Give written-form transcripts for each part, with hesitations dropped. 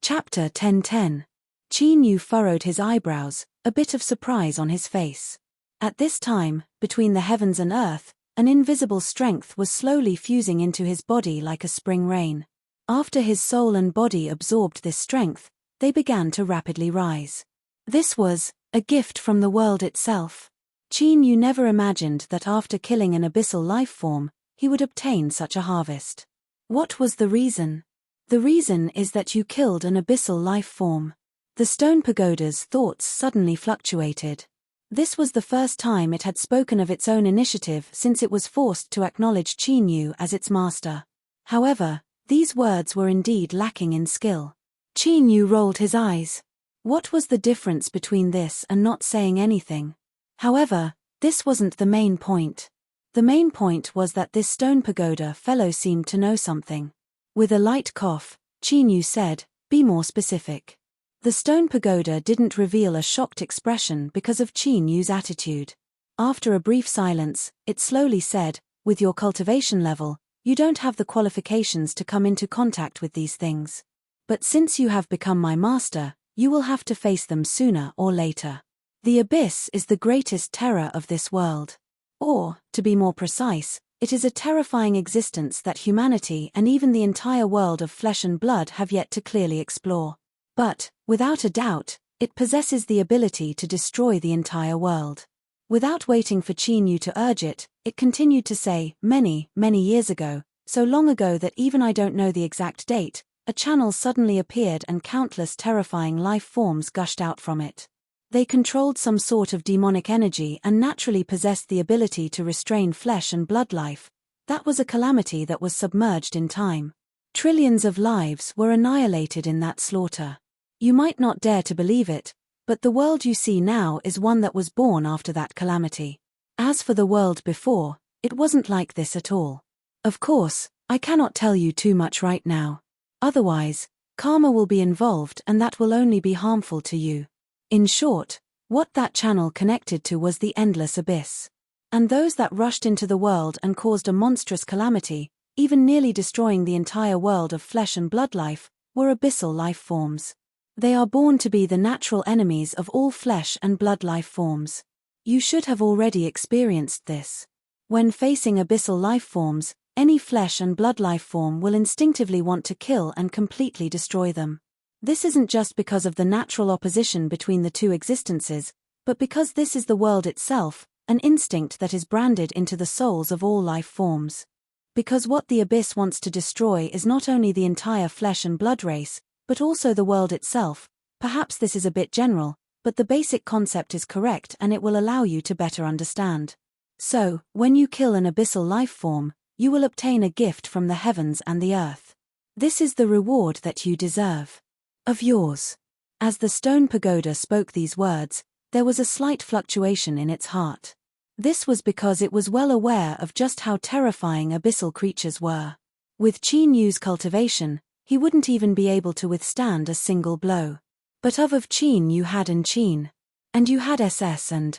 Chapter 10:10. Qin Yu furrowed his eyebrows, a bit of surprise on his face. At this time, between the heavens and earth, an invisible strength was slowly fusing into his body like a spring rain. After his soul and body absorbed this strength, they began to rapidly rise. This was a gift from the world itself. Qin Yu never imagined that after killing an abyssal life form, he would obtain such a harvest. What was the reason? The reason is that you killed an abyssal life form. The stone pagoda's thoughts suddenly fluctuated. This was the first time it had spoken of its own initiative since it was forced to acknowledge Qin Yu as its master. However, these words were indeed lacking in skill. Qin Yu rolled his eyes. What was the difference between this and not saying anything? However, this wasn't the main point. The main point was that this stone pagoda fellow seemed to know something. With a light cough, Qin Yu said, "Be more specific." The stone pagoda didn't reveal a shocked expression because of Qin Yu's attitude. After a brief silence, it slowly said, "With your cultivation level, you don't have the qualifications to come into contact with these things. But since you have become my master, you will have to face them sooner or later. The abyss is the greatest terror of this world. Or, to be more precise, it is a terrifying existence that humanity and even the entire world of flesh and blood have yet to clearly explore. But, without a doubt, it possesses the ability to destroy the entire world." Without waiting for Qin Yu to urge it, it continued to say, many years ago, so long ago that even I don't know the exact date, a channel suddenly appeared and countless terrifying life forms gushed out from it. They controlled some sort of demonic energy and naturally possessed the ability to restrain flesh and blood life. That was a calamity that was submerged in time. Trillions of lives were annihilated in that slaughter. You might not dare to believe it, but the world you see now is one that was born after that calamity. As for the world before, it wasn't like this at all. Of course, I cannot tell you too much right now. Otherwise, karma will be involved and that will only be harmful to you. In short, what that channel connected to was the endless abyss. And those that rushed into the world and caused a monstrous calamity, even nearly destroying the entire world of flesh and blood life, were abyssal life forms. They are born to be the natural enemies of all flesh and blood life forms. You should have already experienced this. When facing abyssal life forms, any flesh and blood life form will instinctively want to kill and completely destroy them. This isn't just because of the natural opposition between the two existences, but because this is the world itself, an instinct that is branded into the souls of all life forms. Because what the abyss wants to destroy is not only the entire flesh and blood race, but also the world itself. Perhaps this is a bit general, but the basic concept is correct and it will allow you to better understand. So, when you kill an abyssal life form, you will obtain a gift from the heavens and the earth. This is the reward that you deserve. Of yours. As the stone pagoda spoke these words, there was a slight fluctuation in its heart. This was because it was well aware of just how terrifying abyssal creatures were. With Qin Yu's cultivation, he wouldn't even be able to withstand a single blow. But of Qin you had and Qin. And you had SS and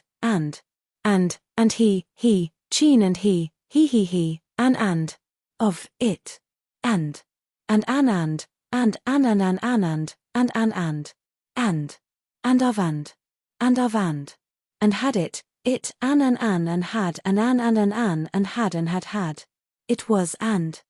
he, Qin and he, and. Of it. And of and had it, and had had. It was and.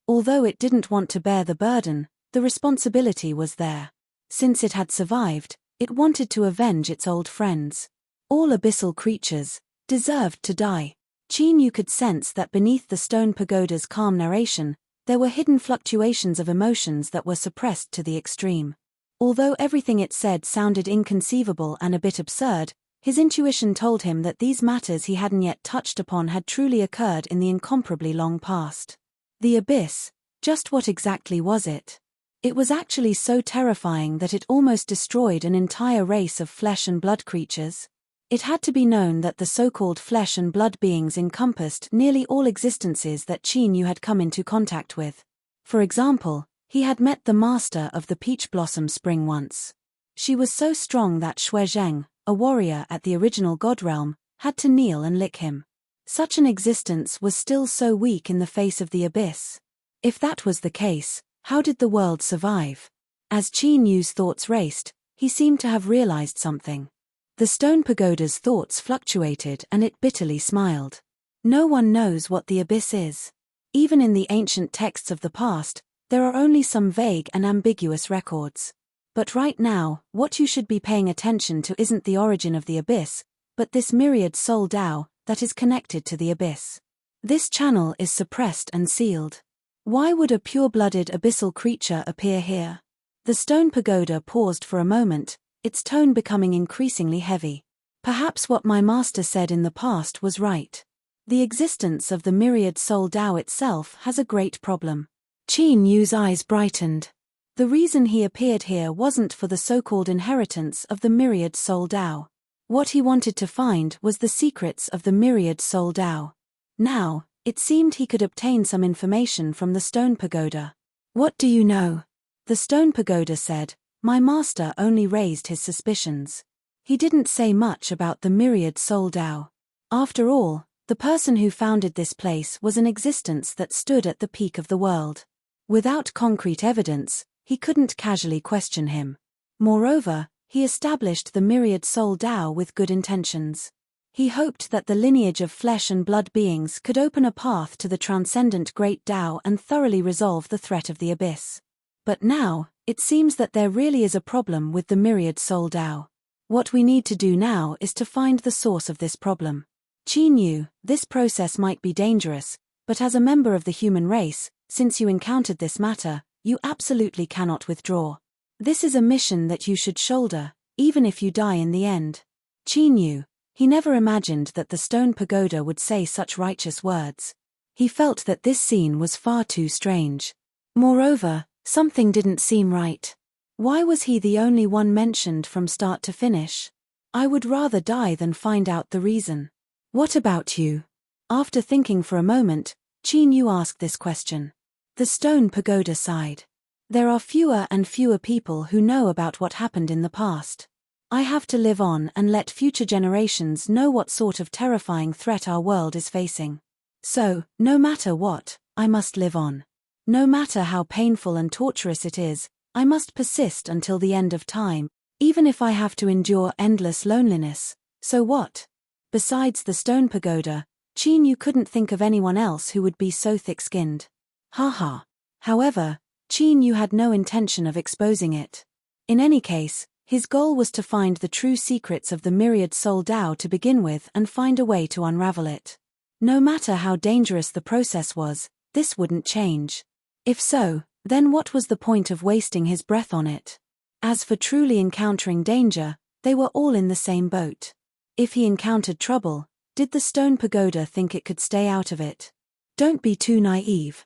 Although it didn't want to bear the burden, the responsibility was there. Since it had survived, it wanted to avenge its old friends. All abyssal creatures deserved to die. Qin Yu could sense that beneath the stone pagoda's calm narration, there were hidden fluctuations of emotions that were suppressed to the extreme. Although everything it said sounded inconceivable and a bit absurd, his intuition told him that these matters he hadn't yet touched upon had truly occurred in the incomparably long past. The abyss, just what exactly was it? It was actually so terrifying that it almost destroyed an entire race of flesh and blood creatures. It had to be known that the so-called flesh and blood beings encompassed nearly all existences that Qin Yu had come into contact with. For example, he had met the master of the peach blossom spring once. She was so strong that Shui Zheng, a warrior at the original god realm, had to kneel and lick him. Such an existence was still so weak in the face of the abyss. If that was the case, how did the world survive? As Qin Yu's thoughts raced, he seemed to have realized something. The stone pagoda's thoughts fluctuated and it bitterly smiled. No one knows what the abyss is. Even in the ancient texts of the past, there are only some vague and ambiguous records. But right now, what you should be paying attention to isn't the origin of the abyss, but this myriad soul Tao that is connected to the abyss. This channel is suppressed and sealed. Why would a pure-blooded abyssal creature appear here? The stone pagoda paused for a moment, its tone becoming increasingly heavy. Perhaps what my master said in the past was right. The existence of the myriad soul Tao itself has a great problem. Qin Yu's eyes brightened. The reason he appeared here wasn't for the so-called inheritance of the myriad soul Tao. What he wanted to find was the secrets of the myriad soul Tao. Now, it seemed he could obtain some information from the stone pagoda. What do you know? The stone pagoda said. My master only raised his suspicions. He didn't say much about the myriad soul Tao. After all, the person who founded this place was an existence that stood at the peak of the world. Without concrete evidence, he couldn't casually question him. Moreover, he established the myriad soul Tao with good intentions. He hoped that the lineage of flesh and blood beings could open a path to the transcendent great Tao and thoroughly resolve the threat of the abyss. But now, it seems that there really is a problem with the myriad soul Tao. What we need to do now is to find the source of this problem. Qin Yu, this process might be dangerous, but as a member of the human race, since you encountered this matter, you absolutely cannot withdraw. This is a mission that you should shoulder, even if you die in the end. Qin Yu, he never imagined that the stone pagoda would say such righteous words. He felt that this scene was far too strange. Moreover, something didn't seem right. Why was he the only one mentioned from start to finish? I would rather die than find out the reason. What about you? After thinking for a moment, Qin Yu asked this question. The stone pagoda sighed. There are fewer and fewer people who know about what happened in the past. I have to live on and let future generations know what sort of terrifying threat our world is facing. So, no matter what, I must live on. No matter how painful and torturous it is, I must persist until the end of time, even if I have to endure endless loneliness. So what? Besides the stone pagoda, Qin Yu couldn't think of anyone else who would be so thick-skinned. Haha. However, Qin Yu had no intention of exposing it. In any case, his goal was to find the true secrets of the myriad soul Tao to begin with and find a way to unravel it. No matter how dangerous the process was, this wouldn't change. If so, then what was the point of wasting his breath on it? As for truly encountering danger, they were all in the same boat. If he encountered trouble, did the stone pagoda think it could stay out of it? Don't be too naive.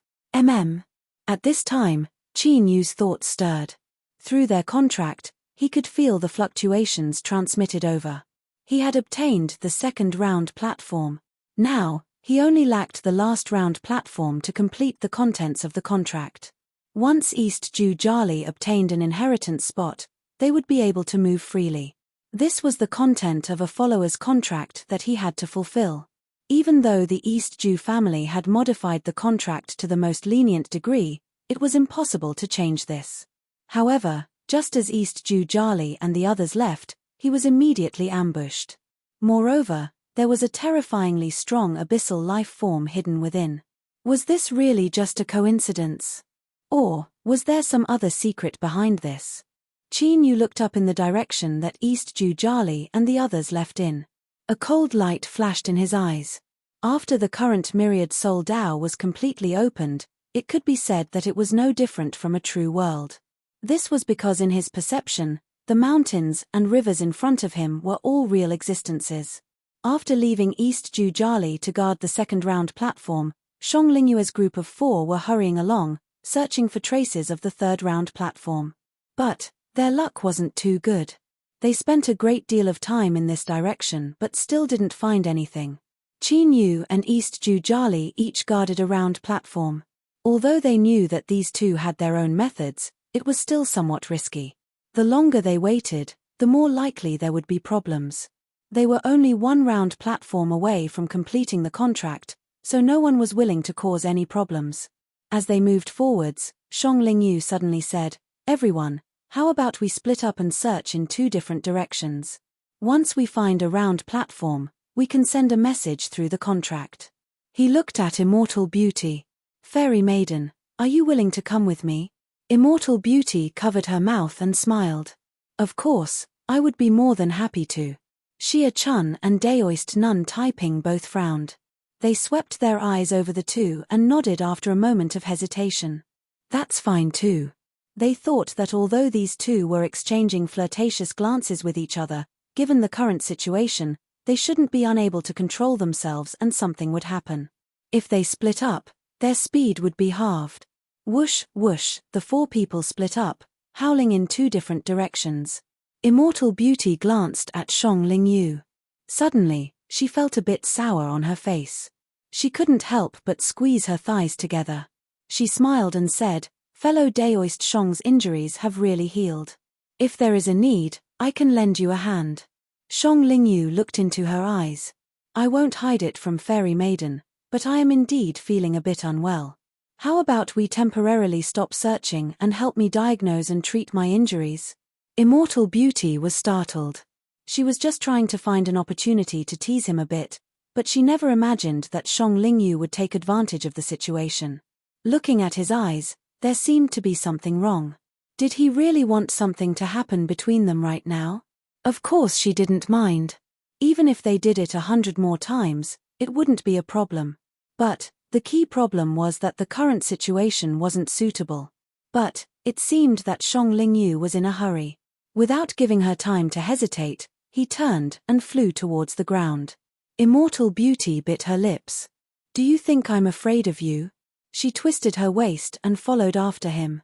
At this time, Qin Yu's thoughts stirred. Through their contract, he could feel the fluctuations transmitted over. He had obtained the second round platform. Now, he only lacked the last round platform to complete the contents of the contract. Once East Ju Jali obtained an inheritance spot, they would be able to move freely. This was the content of a follower's contract that he had to fulfill. Even though the East Ju family had modified the contract to the most lenient degree, it was impossible to change this. However, just as East Ju Jali and the others left, he was immediately ambushed. Moreover, there was a terrifyingly strong abyssal life form hidden within. Was this really just a coincidence? Or, was there some other secret behind this? Qin Yu looked up in the direction that East Ju Jali and the others left in. A cold light flashed in his eyes. After the current myriad soul Tao was completely opened, it could be said that it was no different from a true world. This was because in his perception, the mountains and rivers in front of him were all real existences. After leaving East Ju Jali to guard the second round platform, Shong Lingyue's group of 4 were hurrying along, searching for traces of the third round platform. But their luck wasn't too good. They spent a great deal of time in this direction but still didn't find anything. Qin Yu and East Ju Jali each guarded a round platform. Although they knew that these two had their own methods, it was still somewhat risky. The longer they waited, the more likely there would be problems. They were only one round platform away from completing the contract, so no one was willing to cause any problems. As they moved forwards, Shang Lingyu suddenly said, "Everyone, how about we split up and search in 2 different directions? Once we find a round platform, we can send a message through the contract." He looked at Immortal Beauty. "Fairy Maiden, are you willing to come with me?" Immortal Beauty covered her mouth and smiled. "Of course, I would be more than happy to." Xia Chun and Daoist Nun Taiping both frowned. They swept their eyes over the two and nodded after a moment of hesitation. That's fine too. They thought that although these two were exchanging flirtatious glances with each other, given the current situation, they shouldn't be unable to control themselves and something would happen. If they split up, their speed would be halved. Whoosh, whoosh, the 4 people split up, howling in 2 different directions. Immortal Beauty glanced at Shang Lingyu. Suddenly, she felt a bit sour on her face. She couldn't help but squeeze her thighs together. She smiled and said, "Fellow Daoist Shang's injuries have really healed. If there is a need, I can lend you a hand." Shang Lingyu looked into her eyes. "I won't hide it from Fairy Maiden, but I am indeed feeling a bit unwell. How about we temporarily stop searching and help me diagnose and treat my injuries?" Immortal Beauty was startled. She was just trying to find an opportunity to tease him a bit, but she never imagined that Shang Lingyu would take advantage of the situation. Looking at his eyes, there seemed to be something wrong. Did he really want something to happen between them right now? Of course she didn't mind. Even if they did it 100 more times, it wouldn't be a problem. But the key problem was that the current situation wasn't suitable. But it seemed that Shang Lingyu was in a hurry. Without giving her time to hesitate, he turned and flew towards the ground. Immortal Beauty bit her lips. "Do you think I'm afraid of you?" She twisted her waist and followed after him.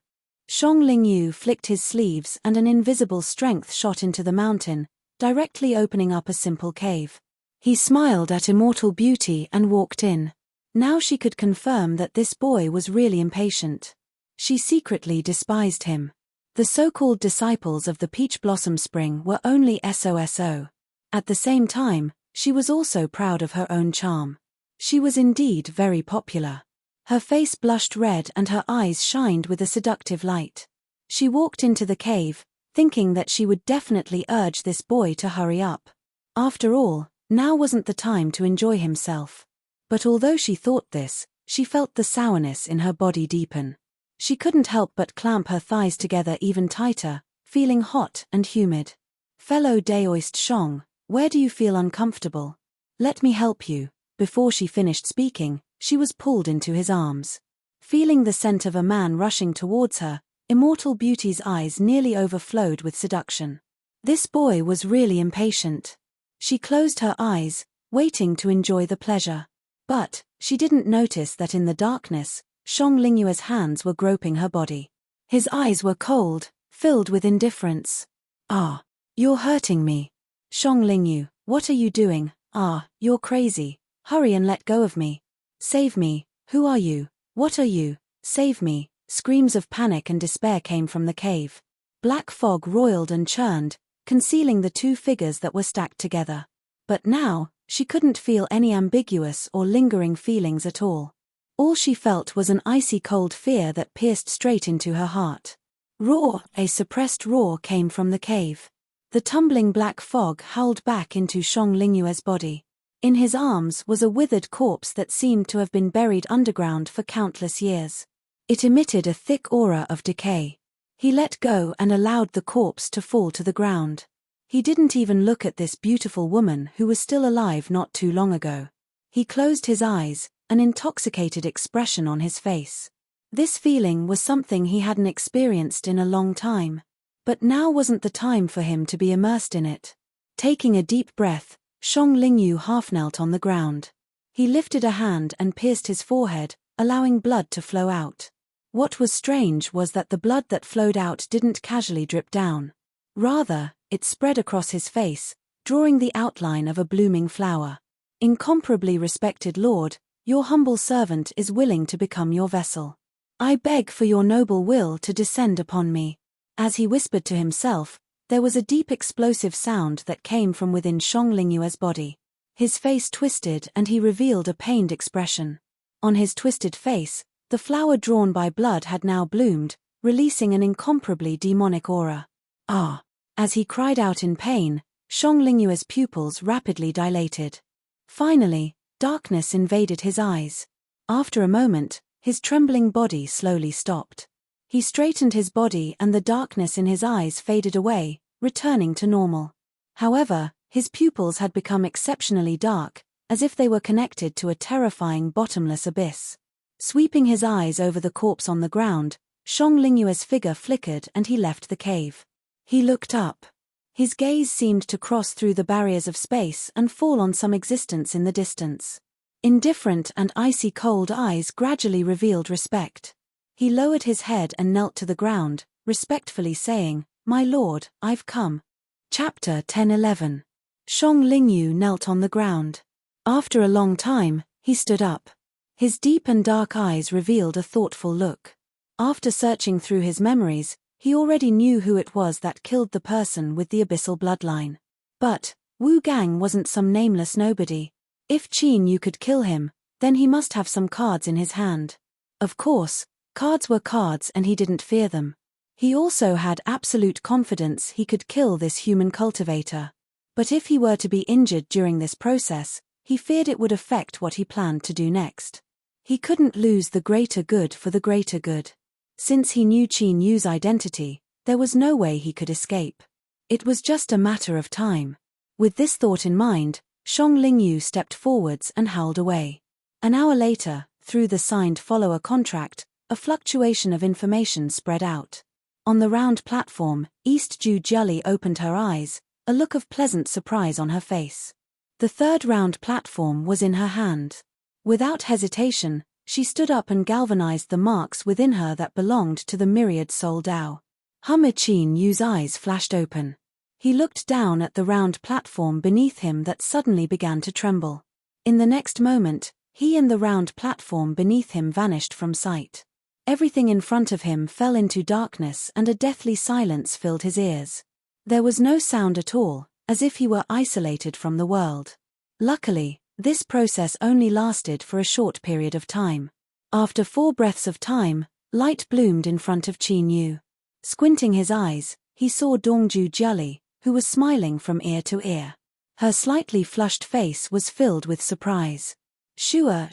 Shang Lingyu flicked his sleeves and an invisible strength shot into the mountain, directly opening up a simple cave. He smiled at Immortal Beauty and walked in. Now she could confirm that this boy was really impatient. She secretly despised him. The so-called disciples of the Peach Blossom Spring were only SOSO. At the same time, she was also proud of her own charm. She was indeed very popular. Her face blushed red and her eyes shined with a seductive light. She walked into the cave, thinking that she would definitely urge this boy to hurry up. After all, now wasn't the time to enjoy himself. But although she thought this, she felt the sourness in her body deepen. She couldn't help but clamp her thighs together even tighter, feeling hot and humid. "Fellow Daoist Shang, where do you feel uncomfortable? Let me help you." Before she finished speaking, she was pulled into his arms. Feeling the scent of a man rushing towards her, Immortal Beauty's eyes nearly overflowed with seduction. This boy was really impatient. She closed her eyes, waiting to enjoy the pleasure. But she didn't notice that in the darkness, Shang Lingyu's hands were groping her body. His eyes were cold, filled with indifference. "Ah, you're hurting me. Shang Lingyu, what are you doing? Ah, you're crazy. Hurry and let go of me. Save me. Who are you? What are you? Save me." Screams of panic and despair came from the cave. Black fog roiled and churned, concealing the 2 figures that were stacked together. But now, she couldn't feel any ambiguous or lingering feelings at all. All she felt was an icy cold fear that pierced straight into her heart. Roar! A suppressed roar came from the cave. The tumbling black fog howled back into Shang Lingyu's body. In his arms was a withered corpse that seemed to have been buried underground for countless years. It emitted a thick aura of decay. He let go and allowed the corpse to fall to the ground. He didn't even look at this beautiful woman who was still alive not too long ago. He closed his eyes, an intoxicated expression on his face. This feeling was something he hadn't experienced in a long time. But now wasn't the time for him to be immersed in it. Taking a deep breath, Shang Lingyu half knelt on the ground. He lifted a hand and pierced his forehead, allowing blood to flow out. What was strange was that the blood that flowed out didn't casually drip down. Rather, it spread across his face, drawing the outline of a blooming flower. "Incomparably respected Lord, your humble servant is willing to become your vessel. I beg for your noble will to descend upon me." As he whispered to himself, There was a deep explosive sound that came from within Shang Lingyue's body. His face twisted and he revealed a pained expression. On his twisted face, the flower drawn by blood had now bloomed, releasing an incomparably demonic aura. Ah! As he cried out in pain, Shang Lingyue's pupils rapidly dilated. Finally, darkness invaded his eyes. After a moment, his trembling body slowly stopped. He straightened his body and the darkness in his eyes faded away, returning to normal. However, his pupils had become exceptionally dark, as if they were connected to a terrifying bottomless abyss. Sweeping his eyes over the corpse on the ground, Shang Lingyue's figure flickered and he left the cave. He looked up. His gaze seemed to cross through the barriers of space and fall on some existence in the distance. Indifferent and icy cold eyes gradually revealed respect. He lowered his head and knelt to the ground, respectfully saying, "My lord, I've come." Chapter 10-11. Shang Lingyu knelt on the ground. After a long time, he stood up. His deep and dark eyes revealed a thoughtful look. After searching through his memories, he already knew who it was that killed the person with the abyssal bloodline. But Wu Gang wasn't some nameless nobody. If Qin Yu could kill him, then he must have some cards in his hand. Of course, cards were cards and he didn't fear them. He also had absolute confidence he could kill this human cultivator. But if he were to be injured during this process, he feared it would affect what he planned to do next. He couldn't lose the greater good for the greater good. Since he knew Qin Yu's identity, there was no way he could escape. It was just a matter of time. With this thought in mind, Shang Lingyu stepped forwards and howled away. An hour later, through the signed follower contract, a fluctuation of information spread out. On the round platform, East Ju Jiali opened her eyes, a look of pleasant surprise on her face. The third round platform was in her hand. Without hesitation, she stood up and galvanized the marks within her that belonged to the myriad soul Dao. Qin Yu's eyes flashed open. He looked down at the round platform beneath him that suddenly began to tremble. In the next moment, he and the round platform beneath him vanished from sight. Everything in front of him fell into darkness and a deathly silence filled his ears. There was no sound at all, as if he were isolated from the world. Luckily, this process only lasted for a short period of time. After 4 breaths of time, light bloomed in front of Qin Yu. Squinting his eyes, he saw Dongju Jiali, who was smiling from ear to ear. Her slightly flushed face was filled with surprise. Shua,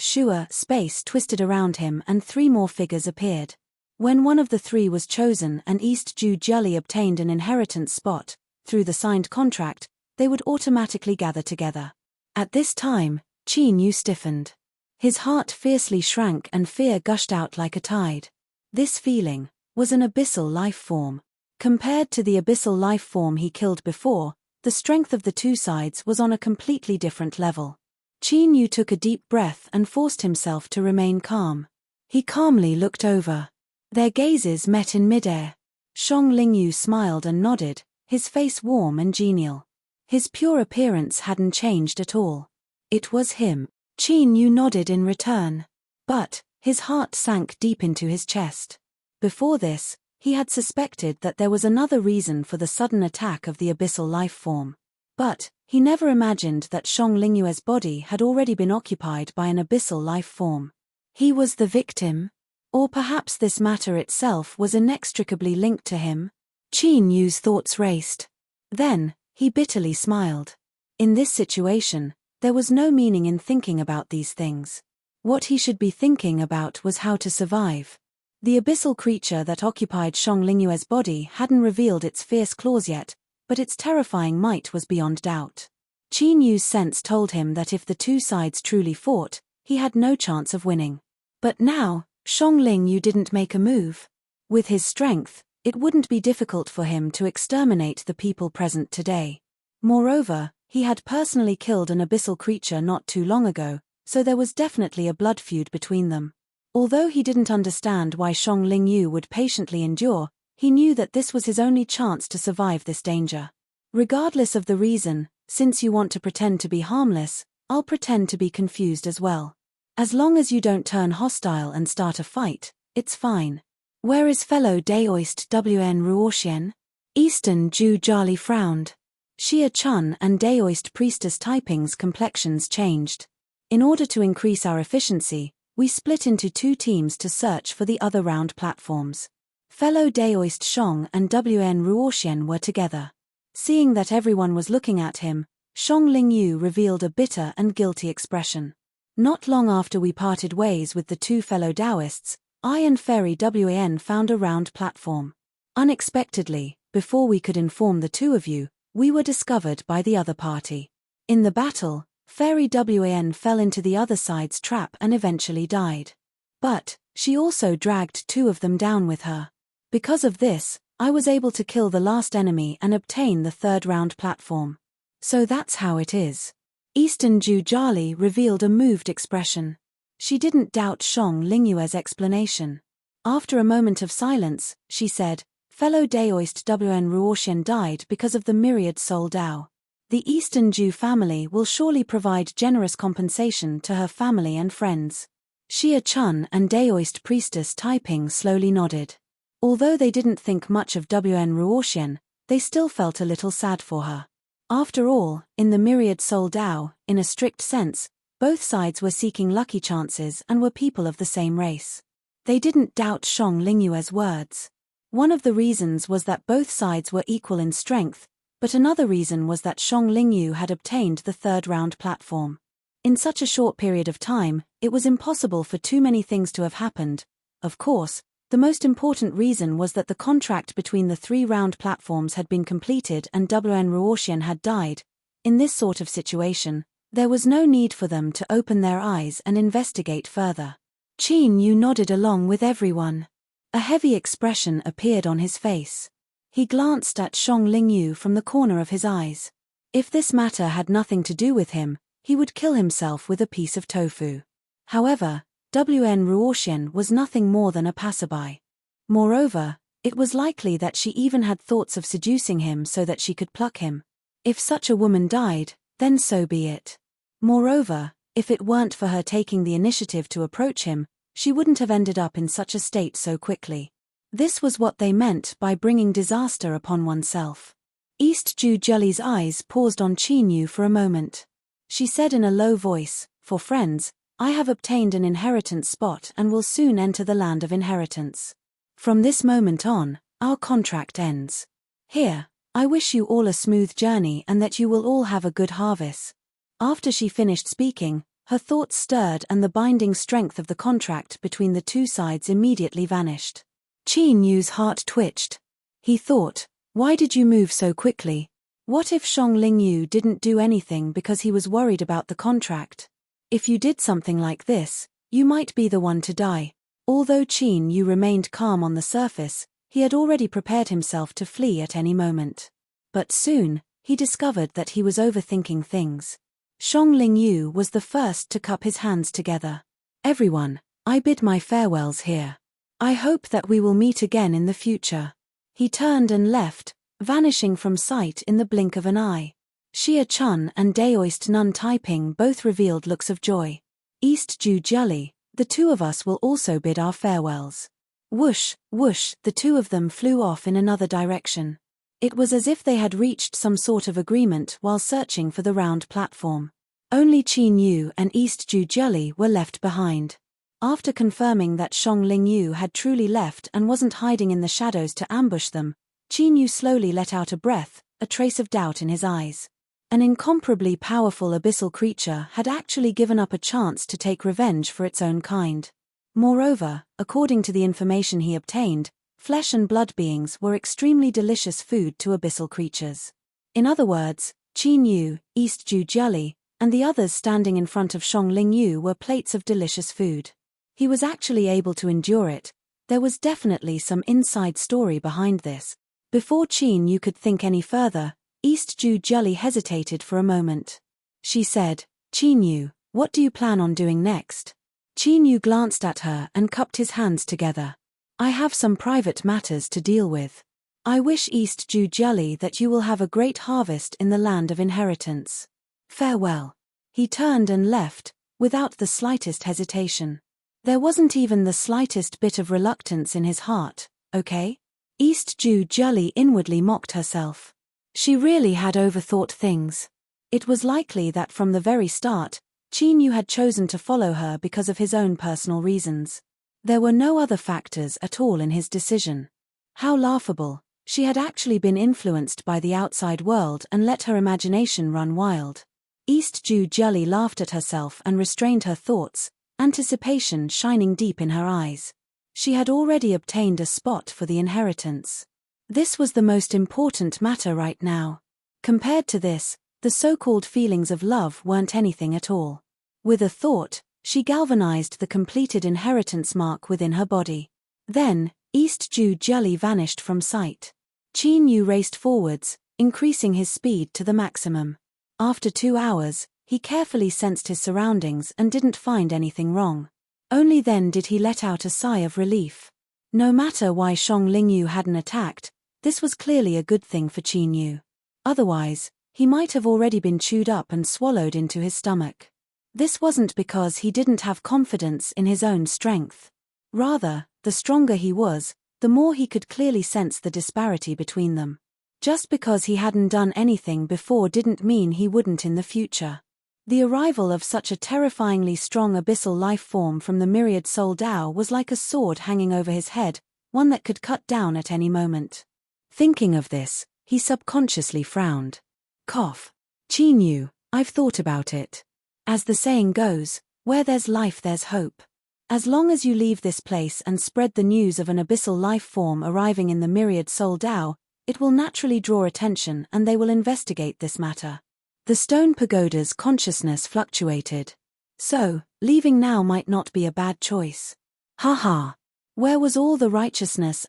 space twisted around him and 3 more figures appeared. When one of the 3 was chosen and East Ju Jiali obtained an inheritance spot, through the signed contract, they would automatically gather together. At this time, Qin Yu stiffened. His heart fiercely shrank and fear gushed out like a tide. This feeling was an abyssal life form. Compared to the abyssal life form he killed before, the strength of the 2 sides was on a completely different level. Qin Yu took a deep breath and forced himself to remain calm. He calmly looked over. Their gazes met in midair. Shang Lingyu smiled and nodded, his face warm and genial. His pure appearance hadn't changed at all. It was him. Qin Yu nodded in return. But his heart sank deep into his chest. Before this, he had suspected that there was another reason for the sudden attack of the abyssal life form. But he never imagined that Shang Lingyue's body had already been occupied by an abyssal life form. He was the victim? Or perhaps this matter itself was inextricably linked to him? Qin Yu's thoughts raced. Then, he bitterly smiled. In this situation, there was no meaning in thinking about these things. What he should be thinking about was how to survive. The abyssal creature that occupied Shang Lingyue's body hadn't revealed its fierce claws yet, but its terrifying might was beyond doubt. Qin Yu's sense told him that if the 2 sides truly fought, he had no chance of winning. But now, Shang Lingyu didn't make a move. With his strength, it wouldn't be difficult for him to exterminate the people present today. Moreover, he had personally killed an abyssal creature not too long ago, so there was definitely a blood feud between them. Although he didn't understand why Shang Lingyu would patiently endure, he knew that this was his only chance to survive this danger. Regardless of the reason, since you want to pretend to be harmless, I'll pretend to be confused as well. As long as you don't turn hostile and start a fight, it's fine. Where is fellow Daoist WN Ruoxian? Eastern Ju Jali frowned. Xia Chun and Daoist Priestess Taiping's complexions changed. In order to increase our efficiency, we split into 2 teams to search for the other round platforms. Fellow Daoist Shong and Wn Ruoxian were together. Seeing that everyone was looking at him, Shong Lingyu revealed a bitter and guilty expression. Not long after we parted ways with the 2 fellow Daoists, I and Fairy Wan found a round platform. Unexpectedly, before we could inform the 2 of you, we were discovered by the other party. In the battle, Fairy Wan fell into the other side's trap and eventually died. But she also dragged 2 of them down with her. Because of this, I was able to kill the last enemy and obtain the 3rd round platform. So that's how it is. Eastern Ju Jali revealed a moved expression. She didn't doubt Shong Lingyue's explanation. After a moment of silence, she said, "Fellow Daoist Wn Ruoxian died because of the myriad soul Dao. The Eastern Ju family will surely provide generous compensation to her family and friends." Xia Chun and Daoist Priestess Taiping slowly nodded. Although they didn't think much of Wn Ruoxian, they still felt a little sad for her. After all, in the myriad soul Dao, in a strict sense, both sides were seeking lucky chances and were people of the same race. They didn't doubt Shong Lingyue's words. One of the reasons was that both sides were equal in strength, but another reason was that Shong Lingyu had obtained the 3rd round platform. In such a short period of time, it was impossible for too many things to have happened. Of course, the most important reason was that the contract between the 3 round platforms had been completed and Wn Ruoxian had died. In this sort of situation, there was no need for them to open their eyes and investigate further. Qin Yu nodded along with everyone. A heavy expression appeared on his face. He glanced at Shong Lingyu from the corner of his eyes. If this matter had nothing to do with him, he would kill himself with a piece of tofu. However, Wn Ruoxian was nothing more than a passerby. Moreover, it was likely that she even had thoughts of seducing him so that she could pluck him. If such a woman died, then so be it. Moreover, if it weren't for her taking the initiative to approach him, she wouldn't have ended up in such a state so quickly. This was what they meant by bringing disaster upon oneself. East Ju Jali's eyes paused on Qin Yu for a moment. She said in a low voice, "For friends, I have obtained an inheritance spot and will soon enter the land of inheritance. From this moment on, our contract ends. Here, I wish you all a smooth journey and that you will all have a good harvest." After she finished speaking, her thoughts stirred and the binding strength of the contract between the 2 sides immediately vanished. Qin Yu's heart twitched. He thought, why did you move so quickly? What if Shong Lingyu didn't do anything because he was worried about the contract? If you did something like this, you might be the one to die. Although Qin Yu remained calm on the surface, he had already prepared himself to flee at any moment. But soon, he discovered that he was overthinking things. Shong Lingyu was the first to cup his hands together. "Everyone, I bid my farewells here. I hope that we will meet again in the future." He turned and left, vanishing from sight in the blink of an eye. Xia Chun and Daoist Nun Taiping both revealed looks of joy. "East Ju Jali, the 2 of us will also bid our farewells." Whoosh, whoosh, the 2 of them flew off in another direction. It was as if they had reached some sort of agreement while searching for the round platform. Only Qin Yu and East Ju Jali were left behind. After confirming that Shong Lingyu had truly left and wasn't hiding in the shadows to ambush them, Qin Yu slowly let out a breath, a trace of doubt in his eyes. An incomparably powerful abyssal creature had actually given up a chance to take revenge for its own kind. Moreover, according to the information he obtained, flesh and blood beings were extremely delicious food to abyssal creatures. In other words, Qin Yu, East Ju Jali, and the others standing in front of Shong Lingyu were plates of delicious food. He was actually able to endure it. There was definitely some inside story behind this. Before Qin Yu could think any further, East Ju Jali hesitated for a moment. She said, "Qin Yu, what do you plan on doing next?" Qin Yu glanced at her and cupped his hands together. "I have some private matters to deal with. I wish East Ju Jali that you will have a great harvest in the land of inheritance. Farewell." He turned and left, without the slightest hesitation. There wasn't even the slightest bit of reluctance in his heart. "Okay? East Jew Jolly inwardly mocked herself. She really had overthought things. It was likely that from the very start, Qin Yu had chosen to follow her because of his own personal reasons. There were no other factors at all in his decision. How laughable, she had actually been influenced by the outside world and let her imagination run wild. East Jew Jolly laughed at herself and restrained her thoughts, anticipation shining deep in her eyes. She had already obtained a spot for the inheritance. This was the most important matter right now. Compared to this, the so-called feelings of love weren't anything at all. With a thought, she galvanized the completed inheritance mark within her body. Then, East Jew Jolly vanished from sight. Qin Yu raced forwards, increasing his speed to the maximum. After 2 hours, he carefully sensed his surroundings and didn't find anything wrong. Only then did he let out a sigh of relief. No matter why Shang Lingyu hadn't attacked, this was clearly a good thing for Qin Yu. Otherwise, he might have already been chewed up and swallowed into his stomach. This wasn't because he didn't have confidence in his own strength. Rather, the stronger he was, the more he could clearly sense the disparity between them. Just because he hadn't done anything before didn't mean he wouldn't in the future. The arrival of such a terrifyingly strong abyssal life form from the myriad soul Dao was like a sword hanging over his head, one that could cut down at any moment. Thinking of this, he subconsciously frowned. Cough. Qin Yu, I've thought about it. As the saying goes, where there's life there's hope. As long as you leave this place and spread the news of an abyssal life form arriving in the myriad soul Dao, it will naturally draw attention and they will investigate this matter. The stone pagoda's consciousness fluctuated. So, leaving now might not be a bad choice. Ha. Where was all the righteousness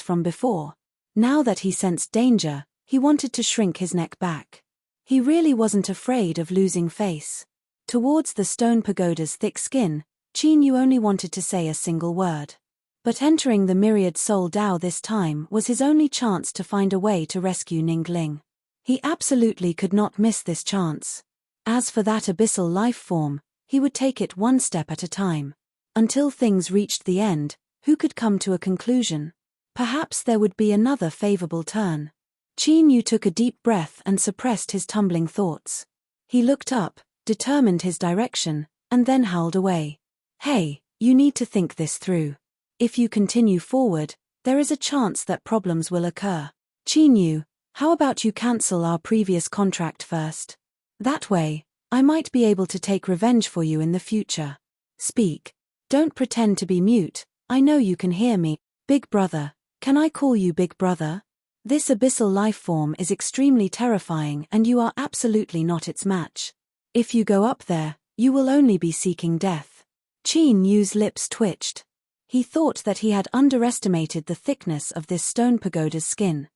from before? Now that he sensed danger, he wanted to shrink his neck back. He really wasn't afraid of losing face. Towards the stone pagoda's thick skin, Qin Yu only wanted to say a single word. But entering the myriad soul Dao this time was his only chance to find a way to rescue Ningling. He absolutely could not miss this chance. As for that abyssal life form, he would take it one step at a time. Until things reached the end, who could come to a conclusion? Perhaps there would be another favorable turn. Qin Yu took a deep breath and suppressed his tumbling thoughts. He looked up, determined his direction, and then howled away. Hey, you need to think this through. If you continue forward, there is a chance that problems will occur. Qin Yu, how about you cancel our previous contract first? That way, I might be able to take revenge for you in the future. Speak. Don't pretend to be mute, I know you can hear me. Big brother, can I call you big brother? This abyssal life form is extremely terrifying and you are absolutely not its match. If you go up there, you will only be seeking death. Qin Yu's lips twitched. He thought that he had underestimated the thickness of this stone pagoda's skin.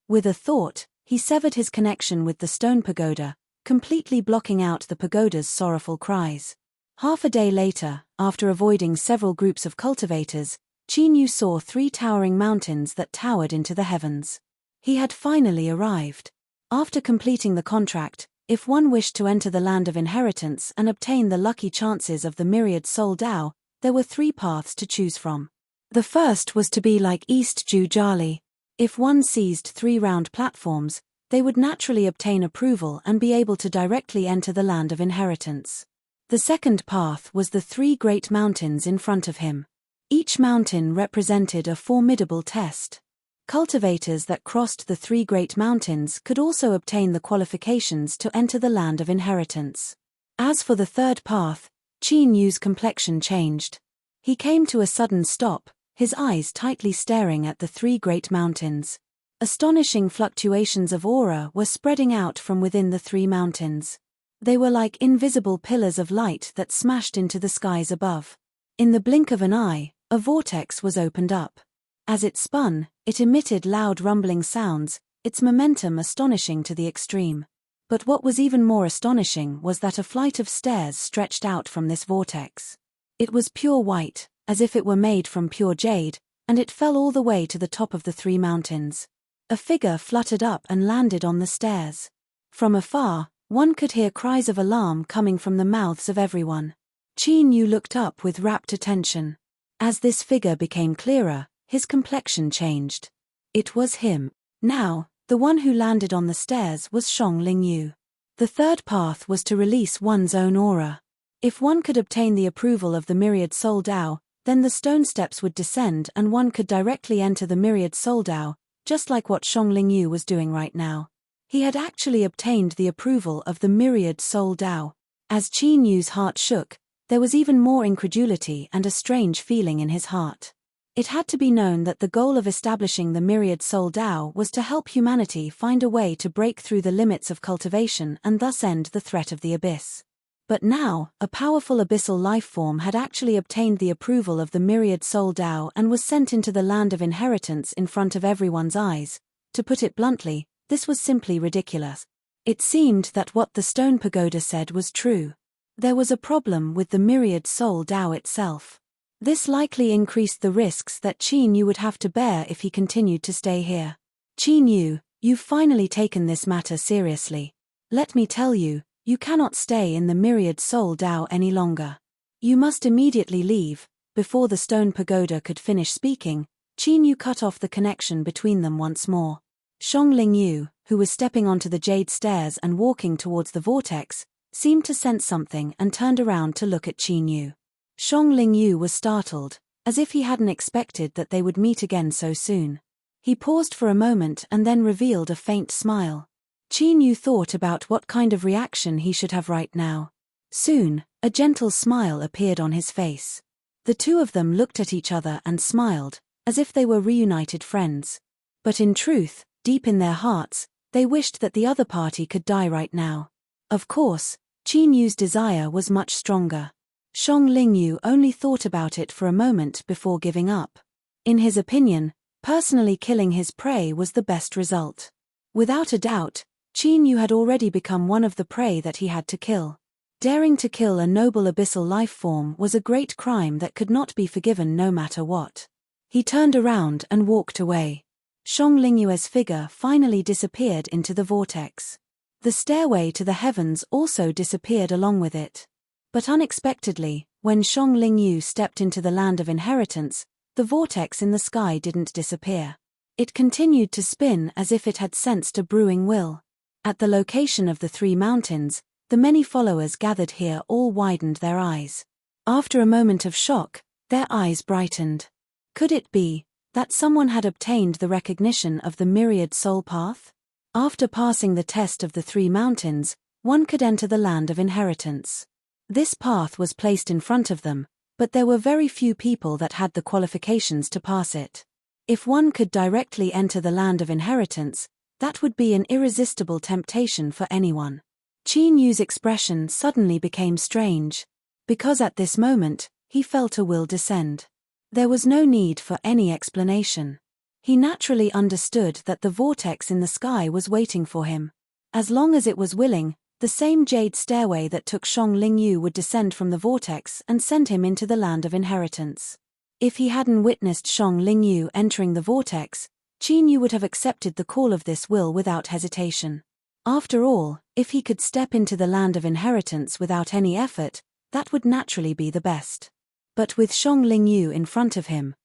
With a thought, he severed his connection with the stone pagoda, completely blocking out the pagoda's sorrowful cries. Half a day later, after avoiding several groups of cultivators, Qin Yu saw 3 towering mountains that towered into the heavens. He had finally arrived. After completing the contract, if one wished to enter the land of inheritance and obtain the lucky chances of the myriad soul Dao, there were 3 paths to choose from. The first was to be like East Jew Jolly. If one seized 3 round platforms, they would naturally obtain approval and be able to directly enter the land of inheritance. The second path was the 3 great mountains in front of him. Each mountain represented a formidable test. Cultivators that crossed the 3 great mountains could also obtain the qualifications to enter the land of inheritance. As for the third path, Qin Yu's complexion changed. He came to a sudden stop, his eyes tightly staring at the 3 great mountains. Astonishing fluctuations of aura were spreading out from within the 3 mountains. They were like invisible pillars of light that smashed into the skies above. In the blink of an eye, a vortex was opened up. As it spun, it emitted loud rumbling sounds, its momentum astonishing to the extreme. But what was even more astonishing was that a flight of stairs stretched out from this vortex. It was pure white, as if it were made from pure jade, and it fell all the way to the top of the 3 mountains. A figure fluttered up and landed on the stairs. From afar, one could hear cries of alarm coming from the mouths of everyone. Qin Yu looked up with rapt attention. As this figure became clearer, his complexion changed. It was him. Now, the one who landed on the stairs was Shang Lingyu. The third path was to release one's own aura. If one could obtain the approval of the myriad soul Dao, then the stone steps would descend and one could directly enter the myriad soul Dao, just like what Shang Lingyu was doing right now. He had actually obtained the approval of the myriad soul Dao. As Qin Yu's heart shook, there was even more incredulity and a strange feeling in his heart. It had to be known that the goal of establishing the myriad soul Dao was to help humanity find a way to break through the limits of cultivation and thus end the threat of the abyss. But now, a powerful abyssal life form had actually obtained the approval of the myriad soul Dao and was sent into the land of inheritance in front of everyone's eyes. To put it bluntly, this was simply ridiculous. It seemed that what the stone pagoda said was true. There was a problem with the myriad soul Dao itself. This likely increased the risks that Qin Yu would have to bear if he continued to stay here. Qin Yu, you've finally taken this matter seriously. Let me tell you, you cannot stay in the myriad soul Dao any longer. You must immediately leave. Before the stone pagoda could finish speaking, Qin Yu cut off the connection between them once more. Shang Lingyu, who was stepping onto the jade stairs and walking towards the vortex, seemed to sense something and turned around to look at Qin Yu. Shang Lingyu was startled, as if he hadn't expected that they would meet again so soon. He paused for a moment and then revealed a faint smile. Qin Yu thought about what kind of reaction he should have right now. Soon, a gentle smile appeared on his face. The two of them looked at each other and smiled, as if they were reunited friends. But in truth, deep in their hearts, they wished that the other party could die right now. Of course, Qin Yu's desire was much stronger. Shang Lingyu only thought about it for a moment before giving up. In his opinion, personally killing his prey was the best result. Without a doubt, Qin Yu had already become one of the prey that he had to kill. Daring to kill a noble abyssal life form was a great crime that could not be forgiven no matter what. He turned around and walked away. Shang Lingyu's figure finally disappeared into the vortex. The stairway to the heavens also disappeared along with it. But unexpectedly, when Shang Lingyu stepped into the land of inheritance, the vortex in the sky didn't disappear. It continued to spin as if it had sensed a brewing will. At the location of the three mountains, the many followers gathered here all widened their eyes. After a moment of shock, their eyes brightened. Could it be that someone had obtained the recognition of the myriad soul path? After passing the test of the three mountains, one could enter the land of inheritance. This path was placed in front of them, but there were very few people that had the qualifications to pass it. If one could directly enter the land of inheritance, that would be an irresistible temptation for anyone. Qin Yu's expression suddenly became strange, because at this moment, he felt a will descend. There was no need for any explanation. He naturally understood that the vortex in the sky was waiting for him. As long as it was willing, the same jade stairway that took Shang Lingyu would descend from the vortex and send him into the land of inheritance. If he hadn't witnessed Shang Lingyu entering the vortex, Qin Yu would have accepted the call of this will without hesitation. After all, if he could step into the land of inheritance without any effort, that would naturally be the best. But with Shang Lingyu in front of him,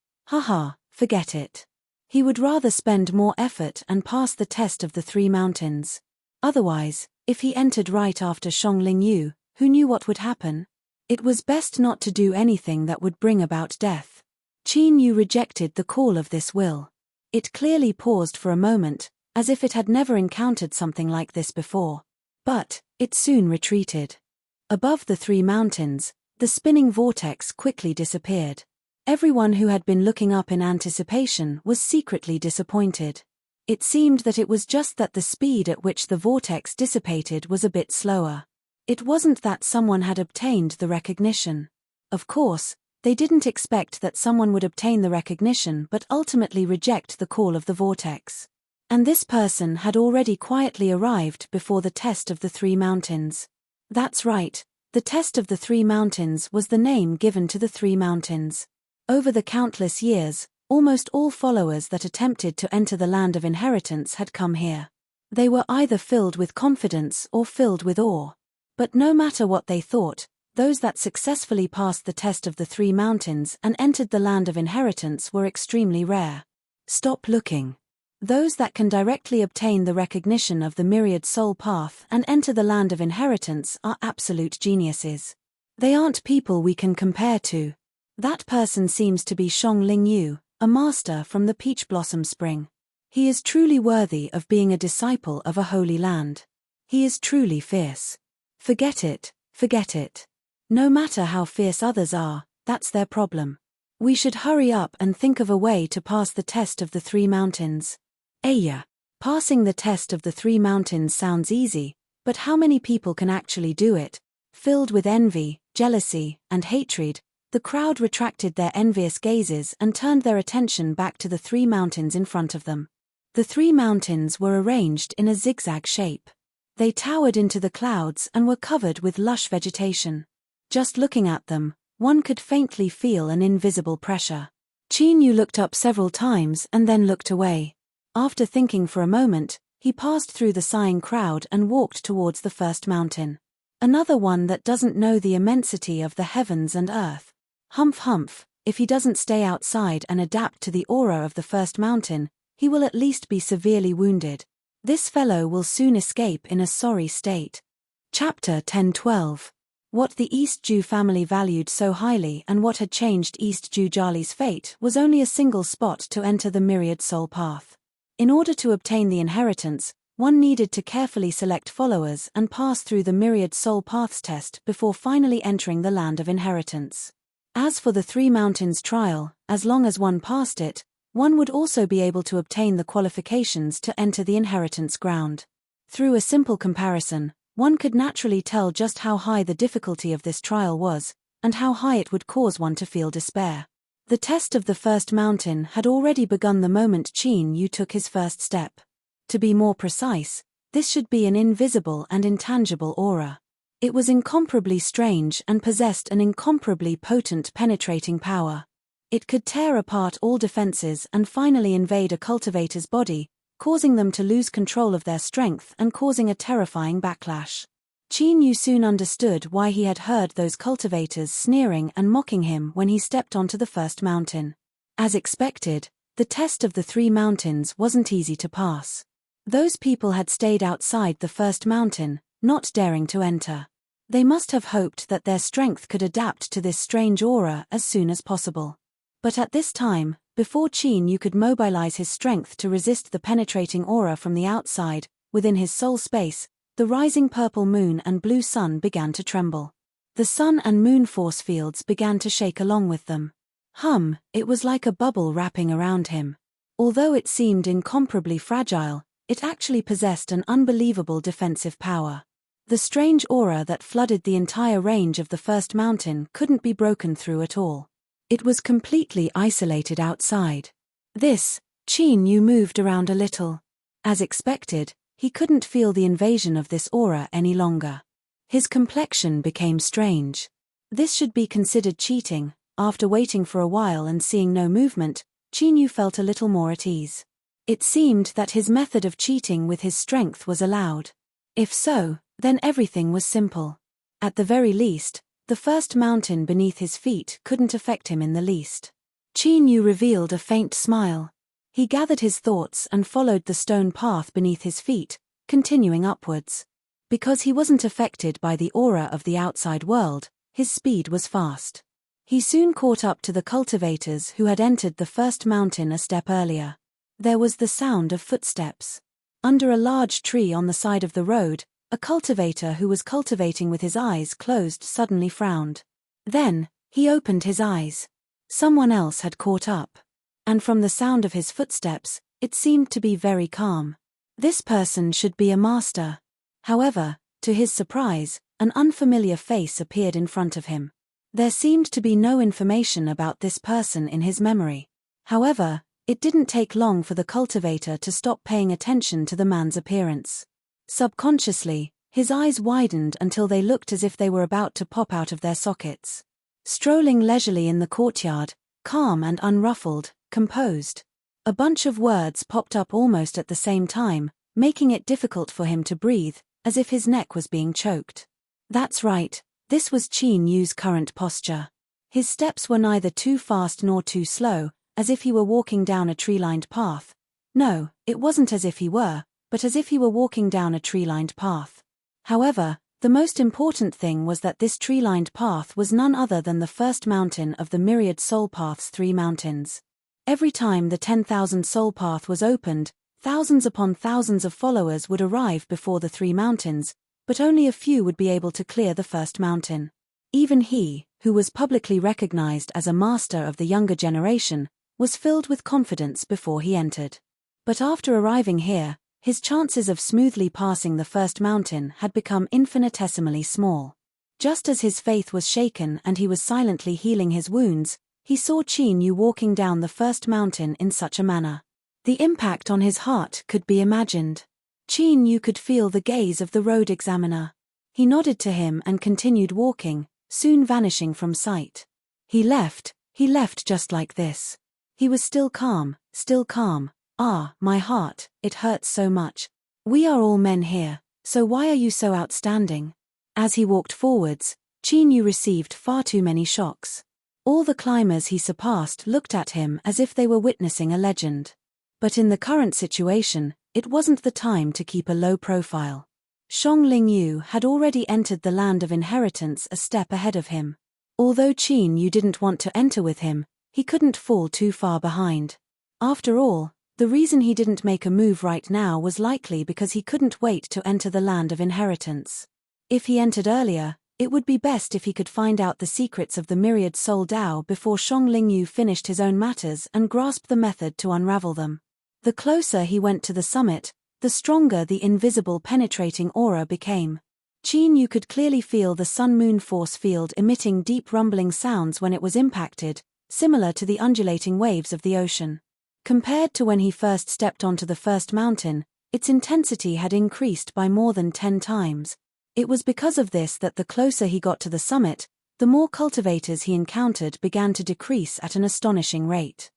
forget it. He would rather spend more effort and pass the test of the three mountains. Otherwise, if he entered right after Shang Lingyu, who knew what would happen? It was best not to do anything that would bring about death. Qin Yu rejected the call of this will. It clearly paused for a moment, as if it had never encountered something like this before. But it soon retreated. Above the three mountains, the spinning vortex quickly disappeared. Everyone who had been looking up in anticipation was secretly disappointed. It seemed that it was just that the speed at which the vortex dissipated was a bit slower. It wasn't that someone had obtained the recognition. Of course, they didn't expect that someone would obtain the recognition but ultimately reject the call of the vortex. And this person had already quietly arrived before the test of the three mountains. That's right, the test of the three mountains was the name given to the three mountains. Over the countless years, almost all followers that attempted to enter the land of inheritance had come here. They were either filled with confidence or filled with awe. But no matter what they thought, those that successfully passed the test of the three mountains and entered the land of inheritance were extremely rare. Stop looking. Those that can directly obtain the recognition of the myriad soul path and enter the land of inheritance are absolute geniuses. They aren't people we can compare to. That person seems to be Ling Yu, a master from the Peach Blossom Spring. He is truly worthy of being a disciple of a holy land. He is truly fierce. Forget it, forget it. No matter how fierce others are, that's their problem. We should hurry up and think of a way to pass the test of the 3 mountains. Aya. Passing the test of the 3 mountains sounds easy, but how many people can actually do it? Filled with envy, jealousy, and hatred, the crowd retracted their envious gazes and turned their attention back to the 3 mountains in front of them. The 3 mountains were arranged in a zigzag shape. They towered into the clouds and were covered with lush vegetation. Just looking at them, one could faintly feel an invisible pressure. Qin Yu looked up several times and then looked away. After thinking for a moment, he passed through the sighing crowd and walked towards the first mountain. Another one that doesn't know the immensity of the heavens and earth. Humph humph, if he doesn't stay outside and adapt to the aura of the first mountain, he will at least be severely wounded. This fellow will soon escape in a sorry state. Chapter 10-12. What the East Jew family valued so highly and what had changed East Jew Jali's fate was only a single spot to enter the myriad soul path. In order to obtain the inheritance, one needed to carefully select followers and pass through the myriad soul paths test before finally entering the land of inheritance. As for the 3 mountains trial, as long as one passed it, one would also be able to obtain the qualifications to enter the inheritance ground. Through a simple comparison, one could naturally tell just how high the difficulty of this trial was, and how high it would cause one to feel despair. The test of the first mountain had already begun the moment Qin Yu took his first step. To be more precise, this should be an invisible and intangible aura. It was incomparably strange and possessed an incomparably potent penetrating power. It could tear apart all defenses and finally invade a cultivator's body, causing them to lose control of their strength and causing a terrifying backlash. Qin Yu soon understood why he had heard those cultivators sneering and mocking him when he stepped onto the first mountain. As expected, the test of the 3 mountains wasn't easy to pass. Those people had stayed outside the first mountain, not daring to enter. They must have hoped that their strength could adapt to this strange aura as soon as possible. But at this time, before Qin Yu could mobilize his strength to resist the penetrating aura from the outside, within his soul space, the rising purple moon and blue sun began to tremble. The sun and moon force fields began to shake along with them. It was like a bubble wrapping around him. Although it seemed incomparably fragile, it actually possessed an unbelievable defensive power. The strange aura that flooded the entire range of the first mountain couldn't be broken through at all. It was completely isolated outside. Qin Yu moved around a little. As expected, he couldn't feel the invasion of this aura any longer. His complexion became strange. This should be considered cheating. After waiting for a while and seeing no movement, Qin Yu felt a little more at ease. It seemed that his method of cheating with his strength was allowed. If so, then everything was simple. At the very least, the first mountain beneath his feet couldn't affect him in the least. Qin Yu revealed a faint smile. He gathered his thoughts and followed the stone path beneath his feet, continuing upwards. Because he wasn't affected by the aura of the outside world, his speed was fast. He soon caught up to the cultivators who had entered the first mountain a step earlier. There was the sound of footsteps. Under a large tree on the side of the road, a cultivator who was cultivating with his eyes closed suddenly frowned. Then, he opened his eyes. Someone else had caught up. And from the sound of his footsteps, it seemed to be very calm. This person should be a master. However, to his surprise, an unfamiliar face appeared in front of him. There seemed to be no information about this person in his memory. However, it didn't take long for the cultivator to stop paying attention to the man's appearance. Subconsciously, his eyes widened until they looked as if they were about to pop out of their sockets. Strolling leisurely in the courtyard, calm and unruffled, composed. A bunch of words popped up almost at the same time, making it difficult for him to breathe, as if his neck was being choked. That's right, this was Qin Yu's current posture. His steps were neither too fast nor too slow, as if he were walking down a tree-lined path, No, it wasn't as if he were, but as if he were walking down a tree-lined path. However, the most important thing was that this tree-lined path was none other than the first mountain of the myriad soul path's 3 mountains. Every time the 10,000 soul path was opened, thousands upon thousands of followers would arrive before the 3 mountains, but only a few would be able to clear the first mountain. Even he, who was publicly recognized as a master of the younger generation, was filled with confidence before he entered. But after arriving here, his chances of smoothly passing the first mountain had become infinitesimally small. Just as his faith was shaken and he was silently healing his wounds, he saw Qin Yu walking down the first mountain in such a manner. The impact on his heart could be imagined. Qin Yu could feel the gaze of the road examiner. He nodded to him and continued walking, soon vanishing from sight. He left just like this. He was still calm. Ah, my heart, it hurts so much. We are all men here, so why are you so outstanding? As he walked forwards, Qin Yu received far too many shocks. All the climbers he surpassed looked at him as if they were witnessing a legend. But in the current situation, it wasn't the time to keep a low profile. Shang Lingyu had already entered the land of inheritance a step ahead of him. Although Qin Yu didn't want to enter with him, he couldn't fall too far behind. After all, the reason he didn't make a move right now was likely because he couldn't wait to enter the land of inheritance. If he entered earlier, it would be best if he could find out the secrets of the myriad soul Dao before Shang Lingyu finished his own matters and grasped the method to unravel them. The closer he went to the summit, the stronger the invisible penetrating aura became. Qin Yu could clearly feel the sun-moon force field emitting deep rumbling sounds when it was impacted, similar to the undulating waves of the ocean. Compared to when he first stepped onto the first mountain, its intensity had increased by more than 10 times. It was because of this that the closer he got to the summit, the more cultivators he encountered began to decrease at an astonishing rate.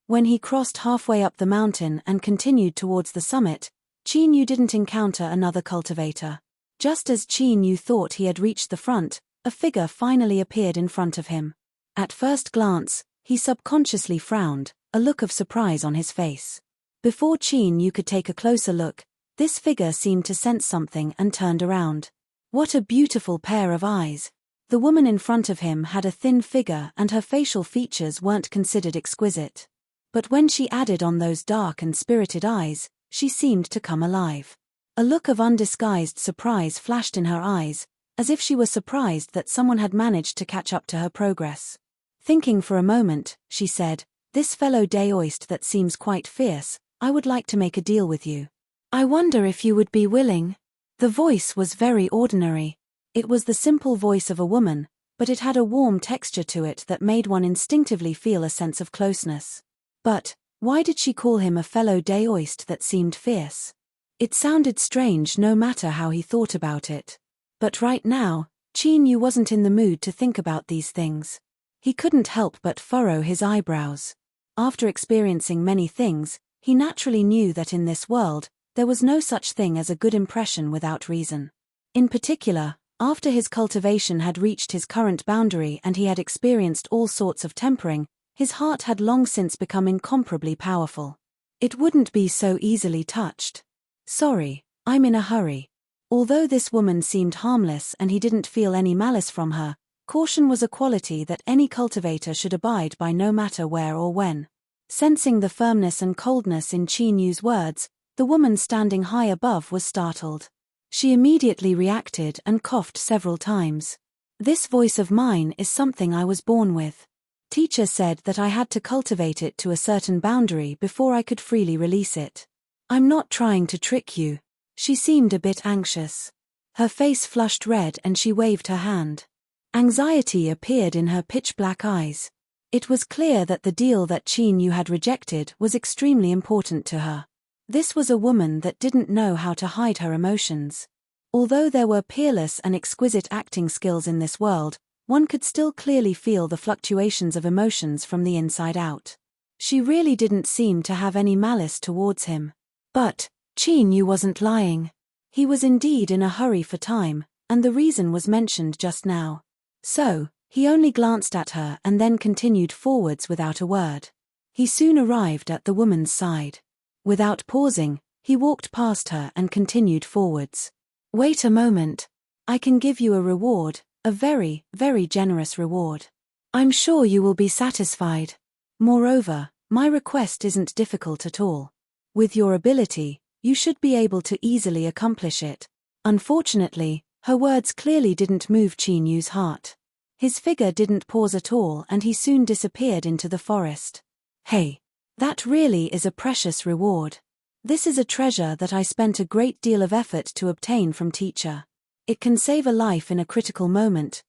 When he crossed halfway up the mountain and continued towards the summit, Qin Yu didn't encounter another cultivator. Just as Qin Yu thought he had reached the front, a figure finally appeared in front of him. At first glance, he subconsciously frowned, a look of surprise on his face. Before Qin Yu could take a closer look, this figure seemed to sense something and turned around. What a beautiful pair of eyes! The woman in front of him had a thin figure and her facial features weren't considered exquisite. But when she added on those dark and spirited eyes, she seemed to come alive. A look of undisguised surprise flashed in her eyes, as if she was surprised that someone had managed to catch up to her progress. Thinking for a moment, she said, "This fellow Daoist that seems quite fierce, I would like to make a deal with you. I wonder if you would be willing?" The voice was very ordinary. It was the simple voice of a woman, but it had a warm texture to it that made one instinctively feel a sense of closeness. But why did she call him a fellow Daoist that seemed fierce? It sounded strange no matter how he thought about it. But right now, Qin Yu wasn't in the mood to think about these things. He couldn't help but furrow his eyebrows. After experiencing many things, he naturally knew that in this world, there was no such thing as a good impression without reason. In particular, after his cultivation had reached his current boundary and he had experienced all sorts of tempering, his heart had long since become incomparably powerful. It wouldn't be so easily touched. "Sorry, I'm in a hurry." Although this woman seemed harmless and he didn't feel any malice from her, caution was a quality that any cultivator should abide by no matter where or when. Sensing the firmness and coldness in Qin Yu's words, the woman standing high above was startled. She immediately reacted and coughed several times. "This voice of mine is something I was born with. Teacher said that I had to cultivate it to a certain boundary before I could freely release it. I'm not trying to trick you." She seemed a bit anxious. Her face flushed red and she waved her hand. Anxiety appeared in her pitch-black eyes. It was clear that the deal that Qin Yu had rejected was extremely important to her. This was a woman that didn't know how to hide her emotions. Although there were peerless and exquisite acting skills in this world, one could still clearly feel the fluctuations of emotions from the inside out. She really didn't seem to have any malice towards him. But Qin Yu wasn't lying. He was indeed in a hurry for time, and the reason was mentioned just now. So, he only glanced at her and then continued forwards without a word. He soon arrived at the woman's side. Without pausing, he walked past her and continued forwards. Wait a moment. I can give you a reward, a very, very generous reward. I'm sure you will be satisfied. Moreover, my request isn't difficult at all. With your ability, you should be able to easily accomplish it. Unfortunately, her words clearly didn't move Qin Yu's heart. His figure didn't pause at all and he soon disappeared into the forest. Hey, that really is a precious reward. This is a treasure that I spent a great deal of effort to obtain from teacher. It can save a life in a critical moment.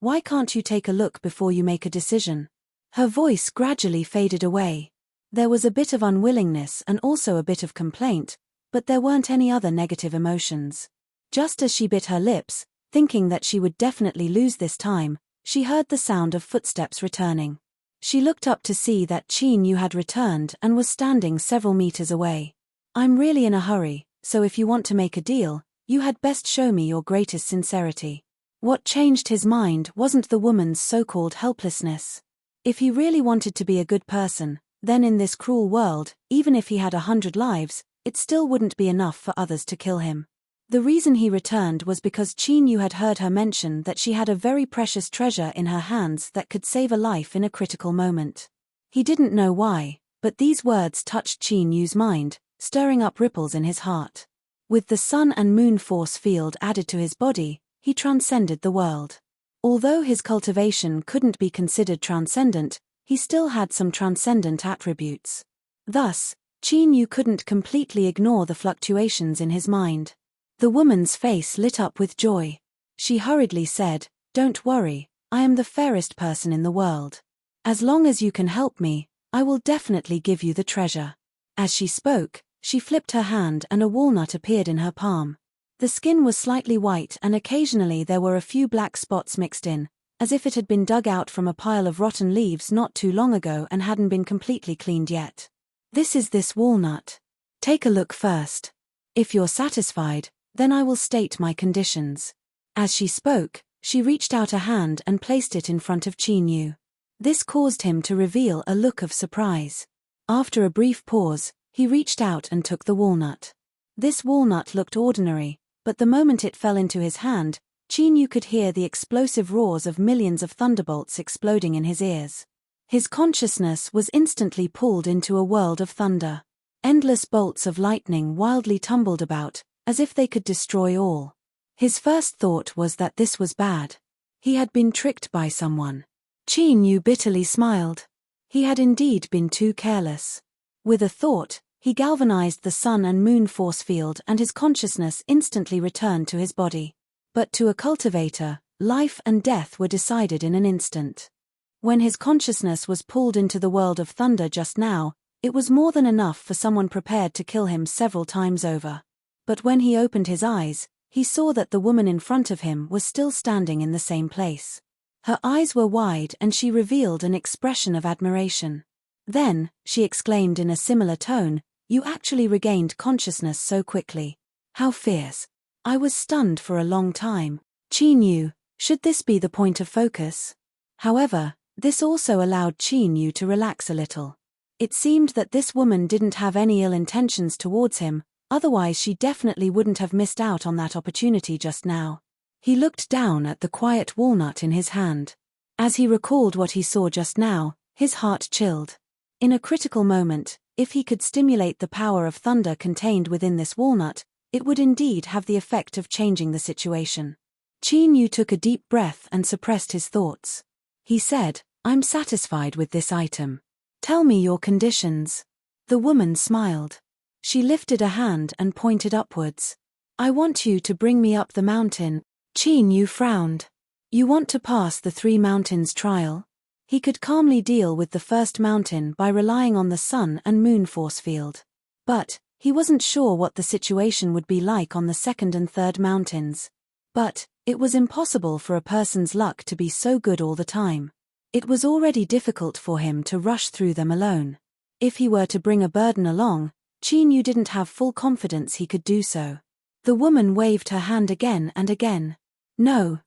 Why can't you take a look before you make a decision? Her voice gradually faded away. There was a bit of unwillingness and also a bit of complaint, but there weren't any other negative emotions. Just as she bit her lips, thinking that she would definitely lose this time, she heard the sound of footsteps returning. She looked up to see that Qin Yu had returned and was standing several meters away. I'm really in a hurry, so if you want to make a deal, you had best show me your greatest sincerity. What changed his mind wasn't the woman's so-called helplessness. If he really wanted to be a good person, then in this cruel world, even if he had 100 lives, it still wouldn't be enough for others to kill him. The reason he returned was because Qin Yu had heard her mention that she had a very precious treasure in her hands that could save a life in a critical moment. He didn't know why, but these words touched Qin Yu's mind, stirring up ripples in his heart. With the sun and moon force field added to his body, he transcended the world. Although his cultivation couldn't be considered transcendent, he still had some transcendent attributes. Thus, Qin Yu couldn't completely ignore the fluctuations in his mind. The woman's face lit up with joy. She hurriedly said, "Don't worry, I am the fairest person in the world. As long as you can help me, I will definitely give you the treasure." As she spoke, she flipped her hand and a walnut appeared in her palm. The skin was slightly white and occasionally there were a few black spots mixed in, as if it had been dug out from a pile of rotten leaves not too long ago and hadn't been completely cleaned yet. "This is this walnut. Take a look first. If you're satisfied, then I will state my conditions." As she spoke, she reached out a hand and placed it in front of Qin Yu. This caused him to reveal a look of surprise. After a brief pause, he reached out and took the walnut. This walnut looked ordinary, but the moment it fell into his hand, Qin Yu could hear the explosive roars of millions of thunderbolts exploding in his ears. His consciousness was instantly pulled into a world of thunder. Endless bolts of lightning wildly tumbled about, as if they could destroy all. His first thought was that this was bad. He had been tricked by someone. Qin Yu bitterly smiled. He had indeed been too careless. With a thought, he galvanized the sun and moon force field and his consciousness instantly returned to his body. But to a cultivator, life and death were decided in an instant. When his consciousness was pulled into the world of thunder just now, it was more than enough for someone prepared to kill him several times over. But when he opened his eyes, he saw that the woman in front of him was still standing in the same place. Her eyes were wide and she revealed an expression of admiration. Then, she exclaimed in a similar tone, "You actually regained consciousness so quickly. How fierce. I was stunned for a long time." Qin Yu, should this be the point of focus? However, this also allowed Qin Yu to relax a little. It seemed that this woman didn't have any ill intentions towards him, otherwise she definitely wouldn't have missed out on that opportunity just now. He looked down at the quiet walnut in his hand. As he recalled what he saw just now, his heart chilled. In a critical moment, if he could stimulate the power of thunder contained within this walnut, it would indeed have the effect of changing the situation. Qin Yu took a deep breath and suppressed his thoughts. He said, "I'm satisfied with this item. Tell me your conditions." The woman smiled. She lifted a hand and pointed upwards. "I want you to bring me up the mountain." Qin Yu frowned. "You want to pass the 3 mountains trial?" He could calmly deal with the first mountain by relying on the sun and moon force field. But he wasn't sure what the situation would be like on the second and third mountains. But it was impossible for a person's luck to be so good all the time. It was already difficult for him to rush through them alone. If he were to bring a burden along, Qin Yu didn't have full confidence he could do so. The woman waved her hand again and again. No,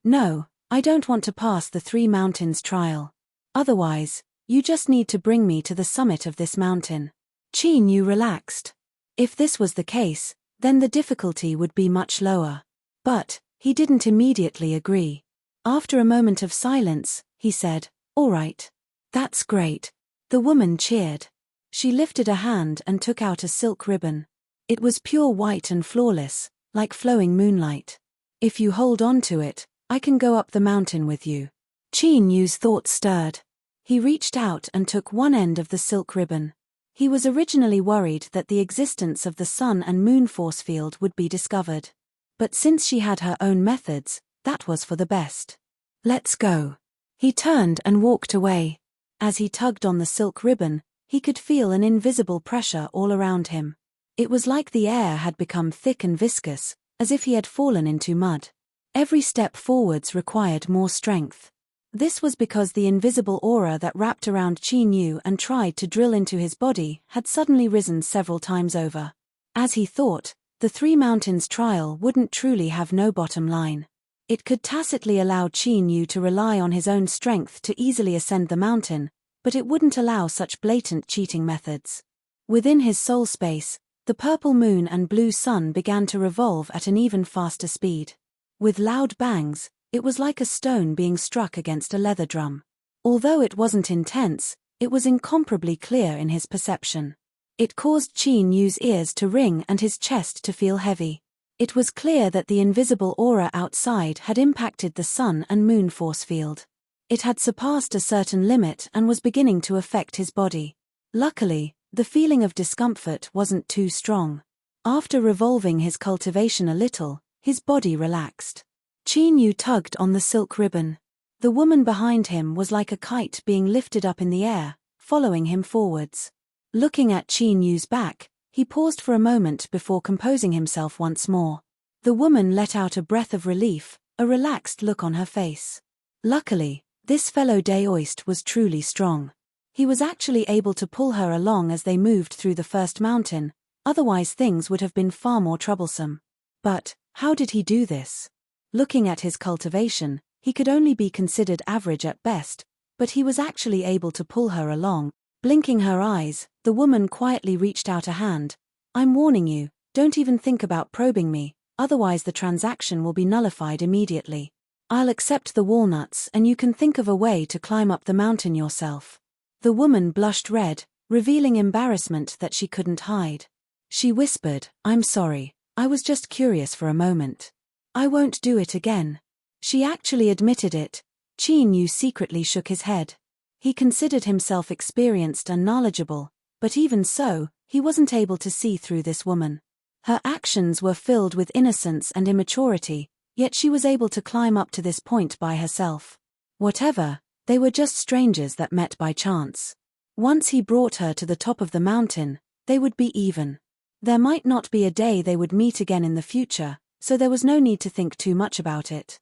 I don't want to pass the 3 mountains trial. Otherwise, you just need to bring me to the summit of this mountain." Qin Yu relaxed. If this was the case, then the difficulty would be much lower. But he didn't immediately agree. After a moment of silence, he said, "All right. That's great." The woman cheered. She lifted a hand and took out a silk ribbon. It was pure white and flawless, like flowing moonlight. "If you hold on to it, I can go up the mountain with you." Qin Yu's thoughts stirred. He reached out and took one end of the silk ribbon. He was originally worried that the existence of the sun and moon force field would be discovered. But since she had her own methods, that was for the best. "Let's go." He turned and walked away. As he tugged on the silk ribbon, he could feel an invisible pressure all around him. It was like the air had become thick and viscous, as if he had fallen into mud. Every step forwards required more strength. This was because the invisible aura that wrapped around Qin Yu and tried to drill into his body had suddenly risen several times over. As he thought, the Three Mountains trial wouldn't truly have no bottom line. It could tacitly allow Qin Yu to rely on his own strength to easily ascend the mountain, but it wouldn't allow such blatant cheating methods. Within his soul space, the purple moon and blue sun began to revolve at an even faster speed. With loud bangs, it was like a stone being struck against a leather drum. Although it wasn't intense, it was incomparably clear in his perception. It caused Qin Yu's ears to ring and his chest to feel heavy. It was clear that the invisible aura outside had impacted the sun and moon force field. It had surpassed a certain limit and was beginning to affect his body. Luckily, the feeling of discomfort wasn't too strong. After revolving his cultivation a little, his body relaxed. Qin Yu tugged on the silk ribbon. The woman behind him was like a kite being lifted up in the air, following him forwards. Looking at Qin Yu's back, he paused for a moment before composing himself once more. The woman let out a breath of relief, a relaxed look on her face. Luckily, this fellow Daoist was truly strong. He was actually able to pull her along as they moved through the first mountain, otherwise things would have been far more troublesome. But how did he do this? Looking at his cultivation, he could only be considered average at best, but he was actually able to pull her along. Blinking her eyes, the woman quietly reached out a hand. "I'm warning you, don't even think about probing me, otherwise the transaction will be nullified immediately. I'll accept the walnuts and you can think of a way to climb up the mountain yourself." The woman blushed red, revealing embarrassment that she couldn't hide. She whispered, "I'm sorry, I was just curious for a moment. I won't do it again." She actually admitted it. Qin Yu secretly shook his head. He considered himself experienced and knowledgeable, but even so, he wasn't able to see through this woman. Her actions were filled with innocence and immaturity, yet she was able to climb up to this point by herself. Whatever, they were just strangers that met by chance. Once he brought her to the top of the mountain, they would be even. There might not be a day they would meet again in the future, so there was no need to think too much about it.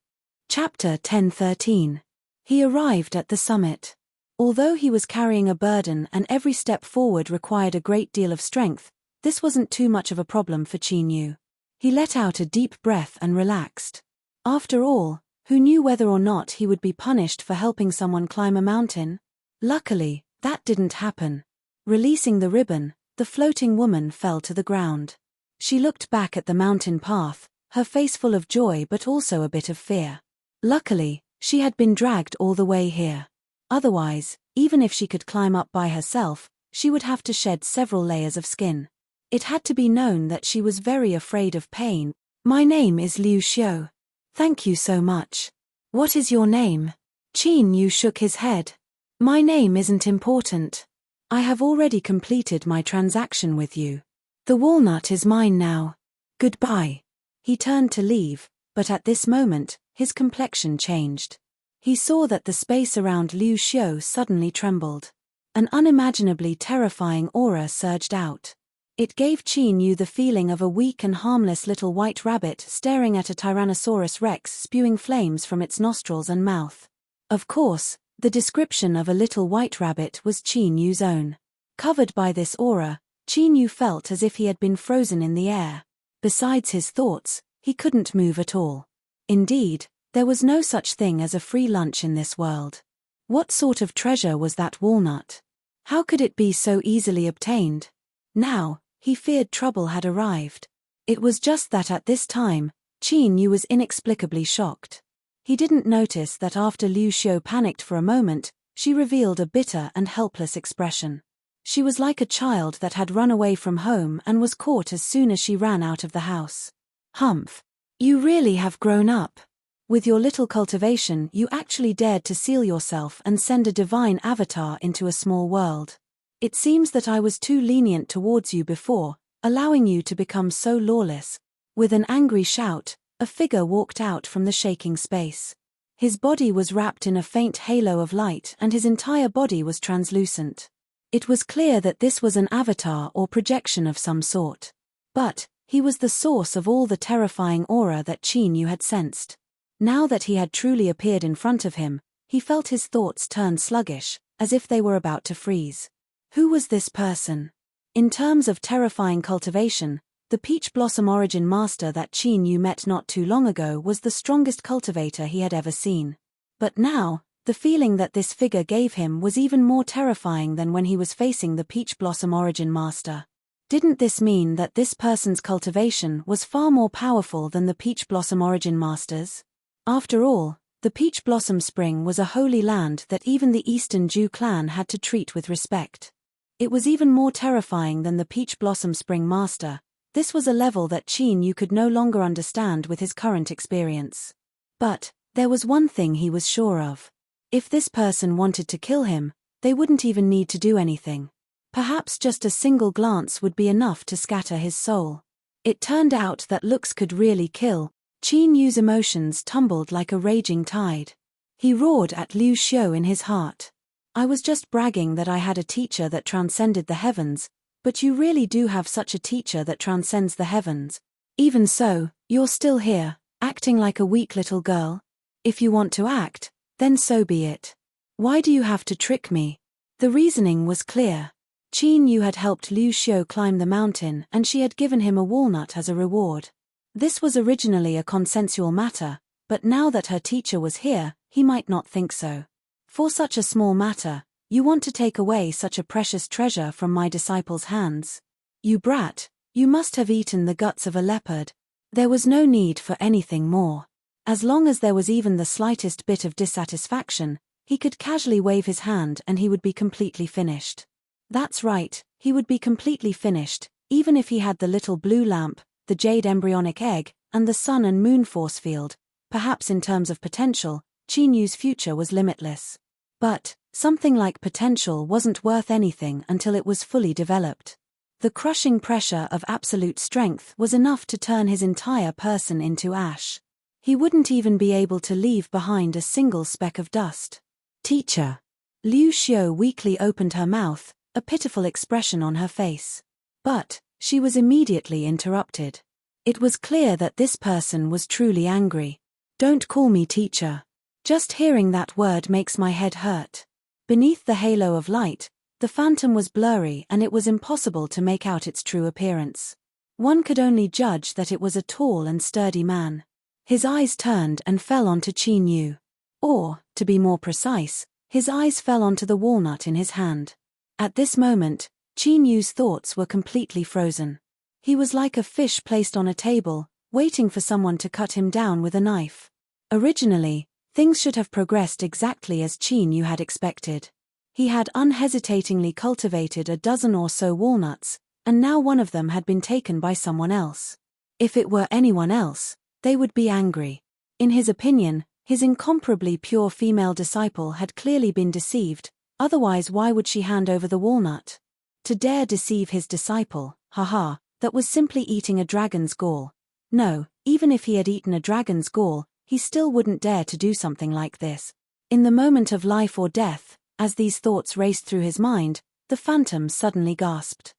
Chapter 10:13. He arrived at the summit. Although he was carrying a burden and every step forward required a great deal of strength, this wasn't too much of a problem for Qin Yu. He let out a deep breath and relaxed. After all, who knew whether or not he would be punished for helping someone climb a mountain? Luckily, that didn't happen. Releasing the ribbon, the floating woman fell to the ground. She looked back at the mountain path, her face full of joy but also a bit of fear. Luckily, she had been dragged all the way here. Otherwise, even if she could climb up by herself, she would have to shed several layers of skin. It had to be known that she was very afraid of pain. "My name is Liu Xiu. Thank you so much." "What is your name?" Qin Yu shook his head. "My name isn't important. I have already completed my transaction with you. The walnut is mine now. Goodbye." He turned to leave, but at this moment, his complexion changed. He saw that the space around Liu Xiu suddenly trembled. An unimaginably terrifying aura surged out. It gave Qin Yu the feeling of a weak and harmless little white rabbit staring at a Tyrannosaurus Rex spewing flames from its nostrils and mouth. Of course, the description of a little white rabbit was Qin Yu's own. Covered by this aura, Qin Yu felt as if he had been frozen in the air. Besides his thoughts, he couldn't move at all. Indeed, there was no such thing as a free lunch in this world. What sort of treasure was that walnut? How could it be so easily obtained? Now, he feared trouble had arrived. It was just that at this time, Qin Yu was inexplicably shocked. He didn't notice that after Liu Xiu panicked for a moment, she revealed a bitter and helpless expression. She was like a child that had run away from home and was caught as soon as she ran out of the house. Humph. You really have grown up. With your little cultivation, you actually dared to seal yourself and send a divine avatar into a small world. It seems that I was too lenient towards you before, allowing you to become so lawless. With an angry shout, a figure walked out from the shaking space. His body was wrapped in a faint halo of light and his entire body was translucent. It was clear that this was an avatar or projection of some sort. But he was the source of all the terrifying aura that Qin Yu had sensed. Now that he had truly appeared in front of him, he felt his thoughts turn sluggish, as if they were about to freeze. Who was this person? In terms of terrifying cultivation, the peach blossom origin master that Qin Yu met not too long ago was the strongest cultivator he had ever seen. But now, the feeling that this figure gave him was even more terrifying than when he was facing the peach blossom origin master. Didn't this mean that this person's cultivation was far more powerful than the peach blossom origin master's? After all, the peach blossom spring was a holy land that even the Eastern Zhu clan had to treat with respect. It was even more terrifying than the peach blossom spring master. This was a level that Qin Yu could no longer understand with his current experience. But there was one thing he was sure of. If this person wanted to kill him, they wouldn't even need to do anything. Perhaps just a single glance would be enough to scatter his soul. It turned out that looks could really kill. Qin Yu's emotions tumbled like a raging tide. He roared at Liu Xiu in his heart. I was just bragging that I had a teacher that transcended the heavens, but you really do have such a teacher that transcends the heavens. Even so, you're still here, acting like a weak little girl. If you want to act, then so be it. Why do you have to trick me? The reasoning was clear. Qin Yu had helped Liu Xiu climb the mountain and she had given him a walnut as a reward. This was originally a consensual matter, but now that her teacher was here, he might not think so. For such a small matter, you want to take away such a precious treasure from my disciple's hands? You brat, you must have eaten the guts of a leopard. There was no need for anything more. As long as there was even the slightest bit of dissatisfaction, he could casually wave his hand and he would be completely finished. That's right, he would be completely finished, even if he had the little blue lamp, the jade embryonic egg, and the sun and moon force field. Perhaps in terms of potential, Qin Yu's future was limitless. But something like potential wasn't worth anything until it was fully developed. The crushing pressure of absolute strength was enough to turn his entire person into ash. He wouldn't even be able to leave behind a single speck of dust. Teacher. Liu Xiu weakly opened her mouth, a pitiful expression on her face. But she was immediately interrupted. It was clear that this person was truly angry. Don't call me teacher. Just hearing that word makes my head hurt. Beneath the halo of light, the phantom was blurry and it was impossible to make out its true appearance. One could only judge that it was a tall and sturdy man. His eyes turned and fell onto Qin Yu. Or, to be more precise, his eyes fell onto the walnut in his hand. At this moment, Qin Yu's thoughts were completely frozen. He was like a fish placed on a table, waiting for someone to cut him down with a knife. Originally, things should have progressed exactly as Qin Yu had expected. He had unhesitatingly cultivated a dozen or so walnuts, and now one of them had been taken by someone else. If it were anyone else, they would be angry. In his opinion, his incomparably pure female disciple had clearly been deceived, otherwise why would she hand over the walnut? To dare deceive his disciple, haha, that was simply eating a dragon's gall. No, even if he had eaten a dragon's gall, he still wouldn't dare to do something like this. In the moment of life or death, as these thoughts raced through his mind, the phantom suddenly gasped.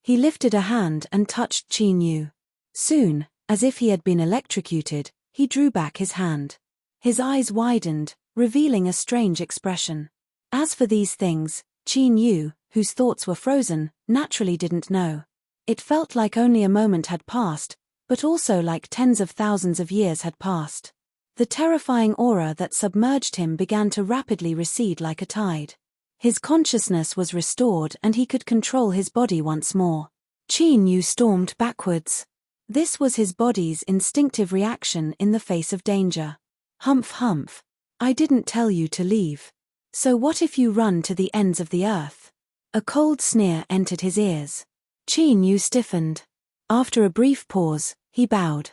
He lifted a hand and touched Qin Yu. Soon, as if he had been electrocuted, he drew back his hand. His eyes widened, revealing a strange expression. As for these things, Qin Yu, whose thoughts were frozen, naturally didn't know. It felt like only a moment had passed, but also like tens of thousands of years had passed. The terrifying aura that submerged him began to rapidly recede like a tide. His consciousness was restored and he could control his body once more. Qin Yu stormed backwards. This was his body's instinctive reaction in the face of danger. Humph humph. I didn't tell you to leave. So what if you run to the ends of the earth? A cold sneer entered his ears. Qin Yu stiffened. After a brief pause, he bowed.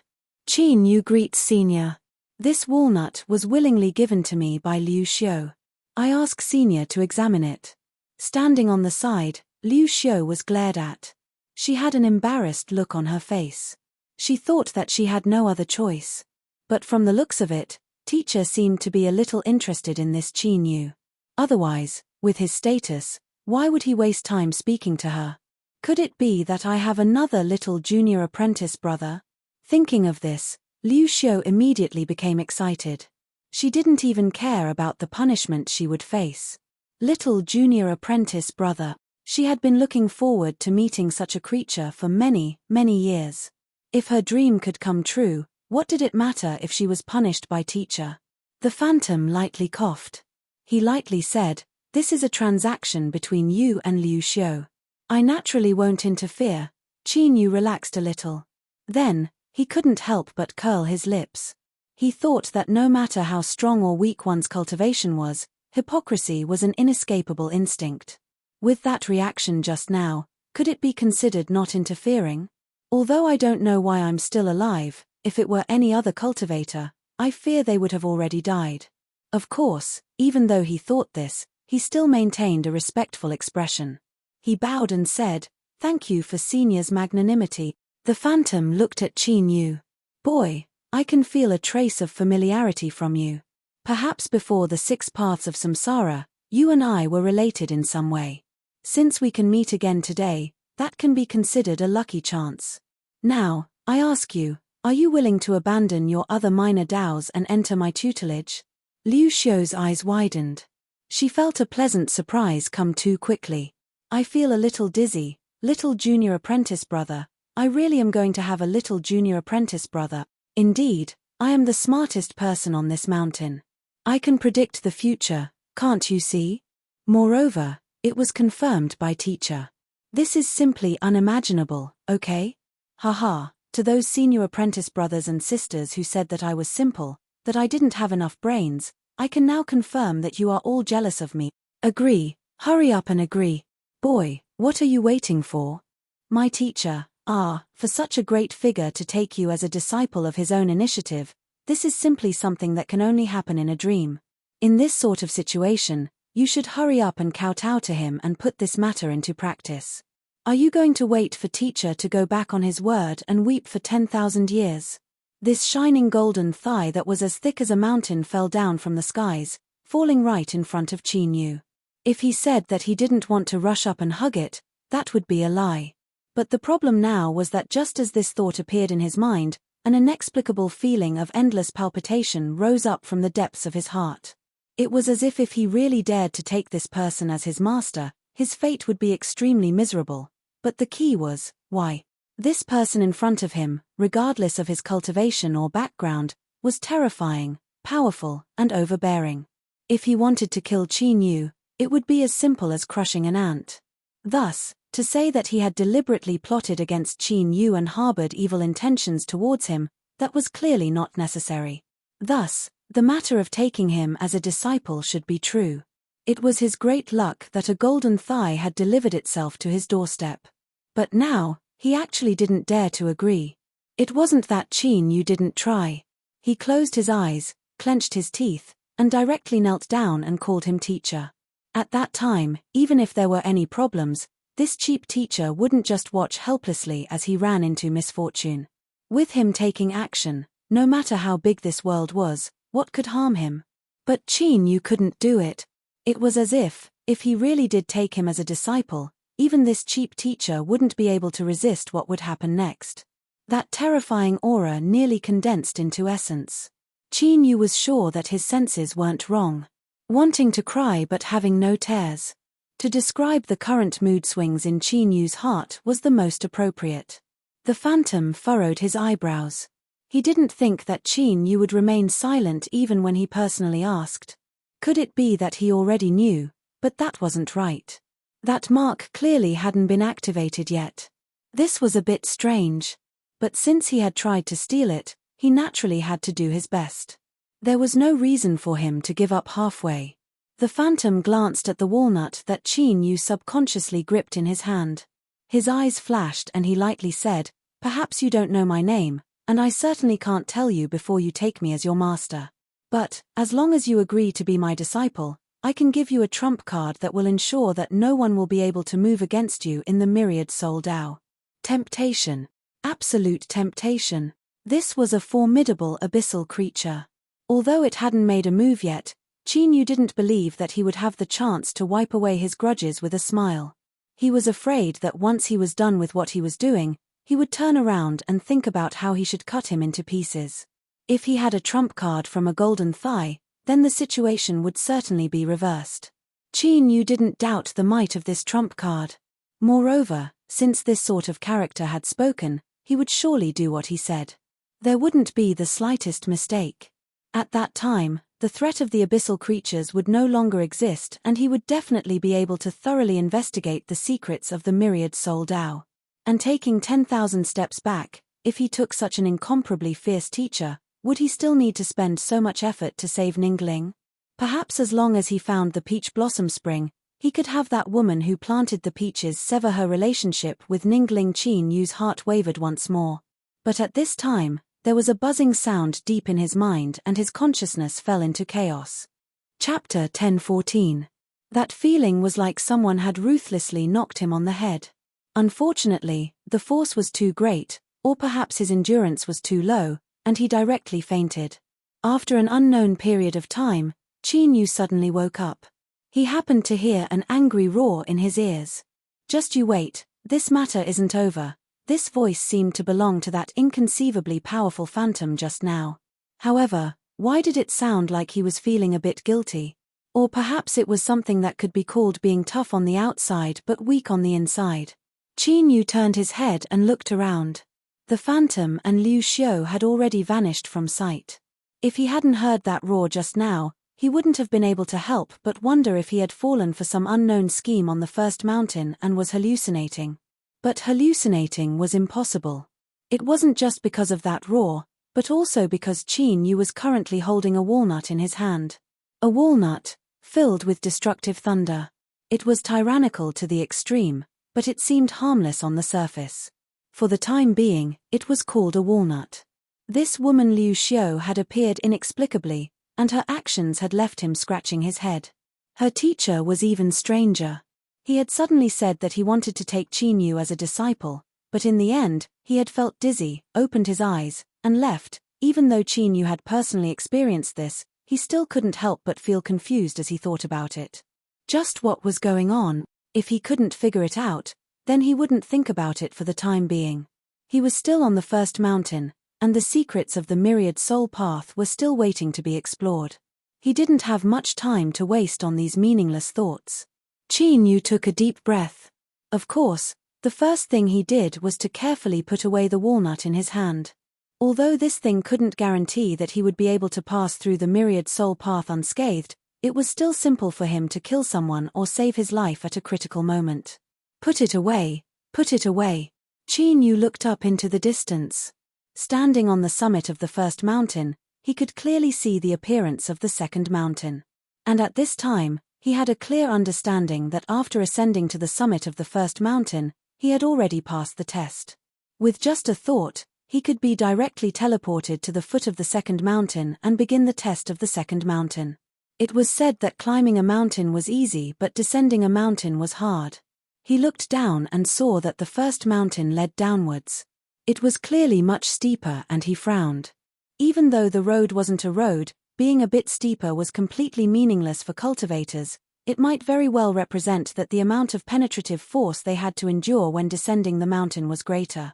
Qin Yu greets Senior. This walnut was willingly given to me by Liu Xiu. I ask Senior to examine it. Standing on the side, Liu Xiu was glared at. She had an embarrassed look on her face. She thought that she had no other choice. But from the looks of it, Teacher seemed to be a little interested in this Qin Yu. Otherwise, with his status, why would he waste time speaking to her? Could it be that I have another little junior apprentice brother? Thinking of this, Liu Xiu immediately became excited. She didn't even care about the punishment she would face. Little junior apprentice brother. She had been looking forward to meeting such a creature for many, many years. If her dream could come true, what did it matter if she was punished by Teacher? The Phantom lightly coughed. He lightly said, "This is a transaction between you and Liu Xiu. I naturally won't interfere." Qin Yu relaxed a little. Then, he couldn't help but curl his lips. He thought that no matter how strong or weak one's cultivation was, hypocrisy was an inescapable instinct. With that reaction just now, could it be considered not interfering? Although I don't know why I'm still alive, if it were any other cultivator, I fear they would have already died. Of course, even though he thought this, he still maintained a respectful expression. He bowed and said, "Thank you for Senior's magnanimity." The Phantom looked at Qin Yu. "Boy, I can feel a trace of familiarity from you. Perhaps before the 6 paths of samsara, you and I were related in some way. Since we can meet again today, that can be considered a lucky chance. Now, I ask you, are you willing to abandon your other minor dows and enter my tutelage?" Liu Xiu's eyes widened. She felt a pleasant surprise come too quickly. "I feel a little dizzy, little junior apprentice brother. I really am going to have a little junior apprentice brother. Indeed, I am the smartest person on this mountain. I can predict the future, can't you see?" Moreover, it was confirmed by Teacher. "This is simply unimaginable, okay? Haha, to those senior apprentice brothers and sisters who said that I was simple, that I didn't have enough brains, I can now confirm that you are all jealous of me. Agree, hurry up and agree. Boy, what are you waiting for? My Teacher, for such a great figure to take you as a disciple of his own initiative, this is simply something that can only happen in a dream. In this sort of situation, you should hurry up and kowtow to him and put this matter into practice. Are you going to wait for Teacher to go back on his word and weep for 10,000 years? This shining golden thigh that was as thick as a mountain fell down from the skies, falling right in front of Qin Yu. If he said that he didn't want to rush up and hug it, that would be a lie. But the problem now was that just as this thought appeared in his mind, an inexplicable feeling of endless palpitation rose up from the depths of his heart. It was as if he really dared to take this person as his master, his fate would be extremely miserable. But the key was, why? This person in front of him, regardless of his cultivation or background, was terrifying, powerful, and overbearing. If he wanted to kill Qin Yu, it would be as simple as crushing an ant. Thus, to say that he had deliberately plotted against Qin Yu and harbored evil intentions towards him, that was clearly not necessary. Thus, the matter of taking him as a disciple should be true. It was his great luck that a golden thigh had delivered itself to his doorstep. But now, he actually didn't dare to agree. It wasn't that Qin Yu didn't try. He closed his eyes, clenched his teeth, and directly knelt down and called him Teacher. At that time, even if there were any problems, this cheap Teacher wouldn't just watch helplessly as he ran into misfortune. With him taking action, no matter how big this world was, what could harm him? But Qin Yu couldn't do it. It was as if he really did take him as a disciple, even this cheap Teacher wouldn't be able to resist what would happen next. That terrifying aura nearly condensed into essence. Qin Yu was sure that his senses weren't wrong. Wanting to cry but having no tears. To describe the current mood swings in Qin Yu's heart was the most appropriate. The Phantom furrowed his eyebrows. He didn't think that Qin Yu would remain silent even when he personally asked. Could it be that he already knew, but that wasn't right? That mark clearly hadn't been activated yet. This was a bit strange. But since he had tried to steal it, he naturally had to do his best. There was no reason for him to give up halfway. The phantom glanced at the walnut that Qin Yu subconsciously gripped in his hand. His eyes flashed and he lightly said, "Perhaps you don't know my name, and I certainly can't tell you before you take me as your master. But, as long as you agree to be my disciple, I can give you a trump card that will ensure that no one will be able to move against you in the myriad soul Dao." Temptation. Absolute temptation. This was a formidable abyssal creature. Although it hadn't made a move yet, Qin Yu didn't believe that he would have the chance to wipe away his grudges with a smile. He was afraid that once he was done with what he was doing, he would turn around and think about how he should cut him into pieces. If he had a trump card from a golden thigh, then the situation would certainly be reversed. Qin Yu didn't doubt the might of this trump card. Moreover, since this sort of character had spoken, he would surely do what he said. There wouldn't be the slightest mistake. At that time, the threat of the abyssal creatures would no longer exist and he would definitely be able to thoroughly investigate the secrets of the myriad soul Dao. And taking 10,000 steps back, if he took such an incomparably fierce teacher, would he still need to spend so much effort to save Ningling? Perhaps as long as he found the peach blossom spring, he could have that woman who planted the peaches sever her relationship with Ningling. Qin Yu's heart wavered once more. But at this time, there was a buzzing sound deep in his mind and his consciousness fell into chaos. Chapter 10:14. That feeling was like someone had ruthlessly knocked him on the head. Unfortunately, the force was too great, or perhaps his endurance was too low, and he directly fainted. After an unknown period of time, Qin Yu suddenly woke up. He happened to hear an angry roar in his ears. "Just you wait, this matter isn't over." This voice seemed to belong to that inconceivably powerful phantom just now. However, why did it sound like he was feeling a bit guilty? Or perhaps it was something that could be called being tough on the outside but weak on the inside. Qin Yu turned his head and looked around. The phantom and Liu Xiu had already vanished from sight. If he hadn't heard that roar just now, he wouldn't have been able to help but wonder if he had fallen for some unknown scheme on the first mountain and was hallucinating. But hallucinating was impossible. It wasn't just because of that roar, but also because Qin Yu was currently holding a walnut in his hand. A walnut, filled with destructive thunder. It was tyrannical to the extreme, but it seemed harmless on the surface. For the time being, it was called a walnut. This woman Liu Xiu had appeared inexplicably, and her actions had left him scratching his head. Her teacher was even stranger. He had suddenly said that he wanted to take Qin Yu as a disciple, but in the end, he had felt dizzy, opened his eyes, and left. Even though Qin Yu had personally experienced this, he still couldn't help but feel confused as he thought about it. Just what was going on? If he couldn't figure it out, then he wouldn't think about it for the time being. He was still on the first mountain, and the secrets of the myriad soul path were still waiting to be explored. He didn't have much time to waste on these meaningless thoughts. Qin Yu took a deep breath. Of course, the first thing he did was to carefully put away the walnut in his hand. Although this thing couldn't guarantee that he would be able to pass through the myriad soul path unscathed, it was still simple for him to kill someone or save his life at a critical moment. Put it away, put it away. Qin Yu looked up into the distance. Standing on the summit of the first mountain, he could clearly see the appearance of the second mountain. And at this time, he had a clear understanding that after ascending to the summit of the first mountain, he had already passed the test. With just a thought, he could be directly teleported to the foot of the second mountain and begin the test of the second mountain. It was said that climbing a mountain was easy but descending a mountain was hard. He looked down and saw that the first mountain led downwards. It was clearly much steeper and he frowned. Even though the road wasn't a road, being a bit steeper was completely meaningless for cultivators. It might very well represent that the amount of penetrative force they had to endure when descending the mountain was greater.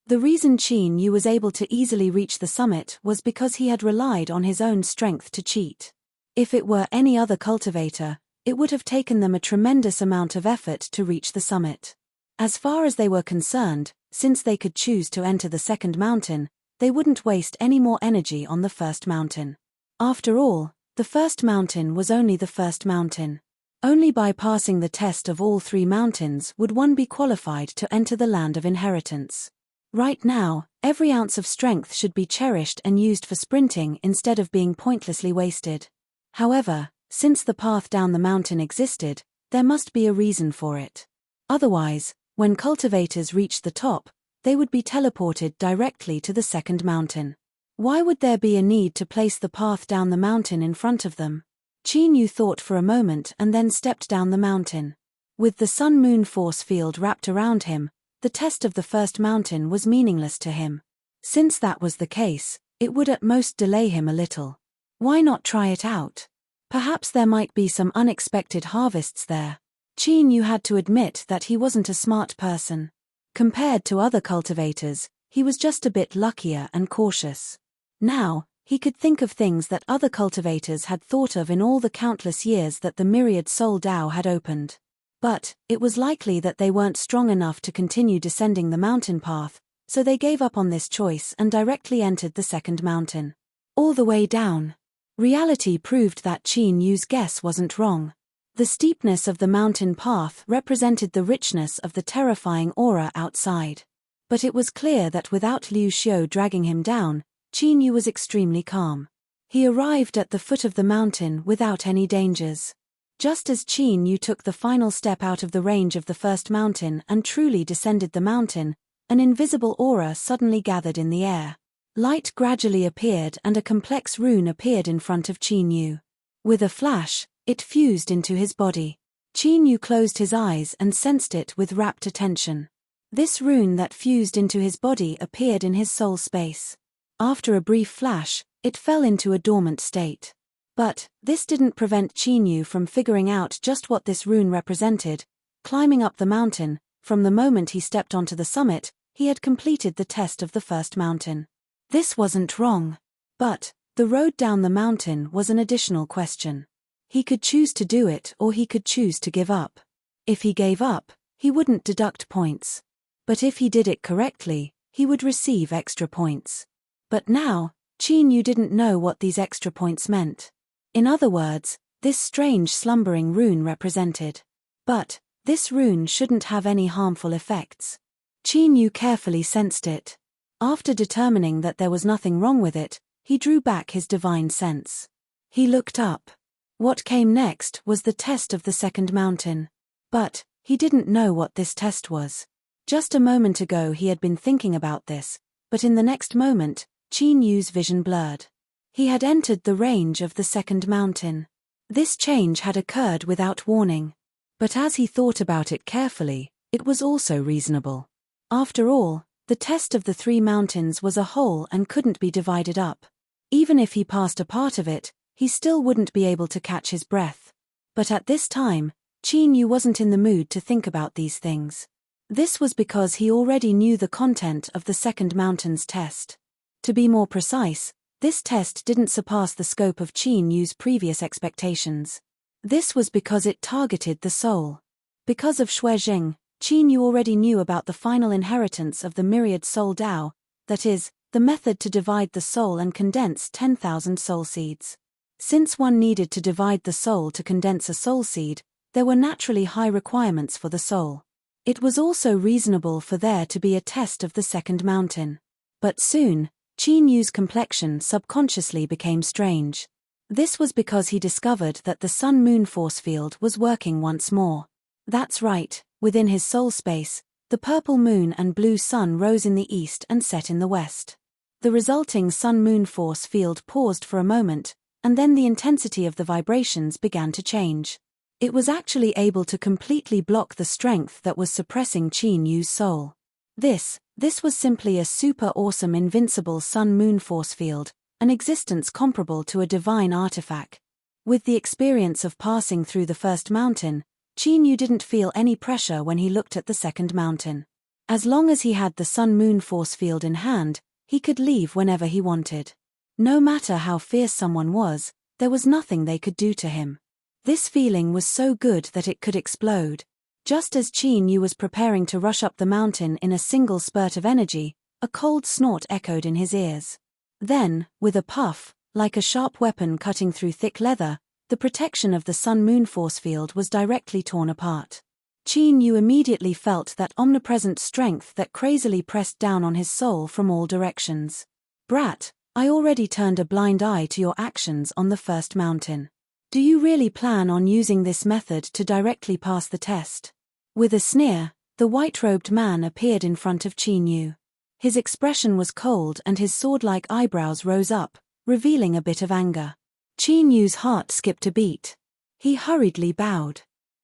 The reason Qin Yu was able to easily reach the summit was because he had relied on his own strength to cheat. If it were any other cultivator, it would have taken them a tremendous amount of effort to reach the summit. As far as they were concerned, since they could choose to enter the second mountain, they wouldn't waste any more energy on the first mountain. After all, the first mountain was only the first mountain. Only by passing the test of all 3 mountains would one be qualified to enter the land of inheritance. Right now, every ounce of strength should be cherished and used for sprinting instead of being pointlessly wasted. However, since the path down the mountain existed, there must be a reason for it. Otherwise, when cultivators reached the top, they would be teleported directly to the second mountain. Why would there be a need to place the path down the mountain in front of them? Qin Yu thought for a moment and then stepped down the mountain. With the sun-moon force field wrapped around him, the test of the first mountain was meaningless to him. Since that was the case, it would at most delay him a little. Why not try it out? Perhaps there might be some unexpected harvests there. Qin Yu had to admit that he wasn't a smart person. Compared to other cultivators, he was just a bit luckier and cautious. Now, he could think of things that other cultivators had thought of in all the countless years that the myriad Soul Dao had opened. But, it was likely that they weren't strong enough to continue descending the mountain path, so they gave up on this choice and directly entered the second mountain. All the way down. Reality proved that Qin Yu's guess wasn't wrong. The steepness of the mountain path represented the richness of the terrifying aura outside. But it was clear that without Liu Xiu dragging him down, Qin Yu was extremely calm. He arrived at the foot of the mountain without any dangers. Just as Qin Yu took the final step out of the range of the first mountain and truly descended the mountain, an invisible aura suddenly gathered in the air. Light gradually appeared and a complex rune appeared in front of Qin Yu. With a flash, it fused into his body. Qin Yu closed his eyes and sensed it with rapt attention. This rune that fused into his body appeared in his soul space. After a brief flash, it fell into a dormant state. But, this didn't prevent Qin Yu from figuring out just what this rune represented. Climbing up the mountain, from the moment he stepped onto the summit, he had completed the test of the first mountain. This wasn't wrong. But, the road down the mountain was an additional question. He could choose to do it or he could choose to give up. If he gave up, he wouldn't deduct points. But if he did it correctly, he would receive extra points. But now, Qin Yu didn't know what these extra points meant. In other words, this strange slumbering rune represented. But, this rune shouldn't have any harmful effects. Qin Yu carefully sensed it. After determining that there was nothing wrong with it, he drew back his divine sense. He looked up. What came next was the test of the second mountain. But, he didn't know what this test was. Just a moment ago he had been thinking about this, but in the next moment, Qin Yu's vision blurred. He had entered the range of the second mountain. This change had occurred without warning. But as he thought about it carefully, it was also reasonable. After all, the test of the 3 mountains was a whole and couldn't be divided up. Even if he passed a part of it, he still wouldn't be able to catch his breath. But at this time, Qin Yu wasn't in the mood to think about these things. This was because he already knew the content of the second mountain's test. To be more precise, this test didn't surpass the scope of Qin Yu's previous expectations. This was because it targeted the soul. Because of Xuejing, Qin Yu already knew about the final inheritance of the myriad Soul Dao, that is, the method to divide the soul and condense 10,000 soul seeds. Since one needed to divide the soul to condense a soul seed, there were naturally high requirements for the soul. It was also reasonable for there to be a test of the second mountain. But soon, Qin Yu's complexion subconsciously became strange. This was because he discovered that the sun-moon force field was working once more. That's right, within his soul space, the purple moon and blue sun rose in the east and set in the west. The resulting sun-moon force field paused for a moment, and then the intensity of the vibrations began to change. It was actually able to completely block the strength that was suppressing Qin Yu's soul. This was simply a super awesome invincible sun-moon force field, an existence comparable to a divine artifact. With the experience of passing through the first mountain, Qin Yu didn't feel any pressure when he looked at the second mountain. As long as he had the sun-moon force field in hand, he could leave whenever he wanted. No matter how fierce someone was, there was nothing they could do to him. This feeling was so good that it could explode. Just as Qin Yu was preparing to rush up the mountain in a single spurt of energy, a cold snort echoed in his ears. Then, with a puff, like a sharp weapon cutting through thick leather, the protection of the sun-moon force field was directly torn apart. Qin Yu immediately felt that omnipresent strength that crazily pressed down on his soul from all directions. Brat, I already turned a blind eye to your actions on the first mountain. Do you really plan on using this method to directly pass the test? With a sneer, the white-robed man appeared in front of Qin Yu. His expression was cold and his sword-like eyebrows rose up, revealing a bit of anger. Qin Yu's heart skipped a beat. He hurriedly bowed.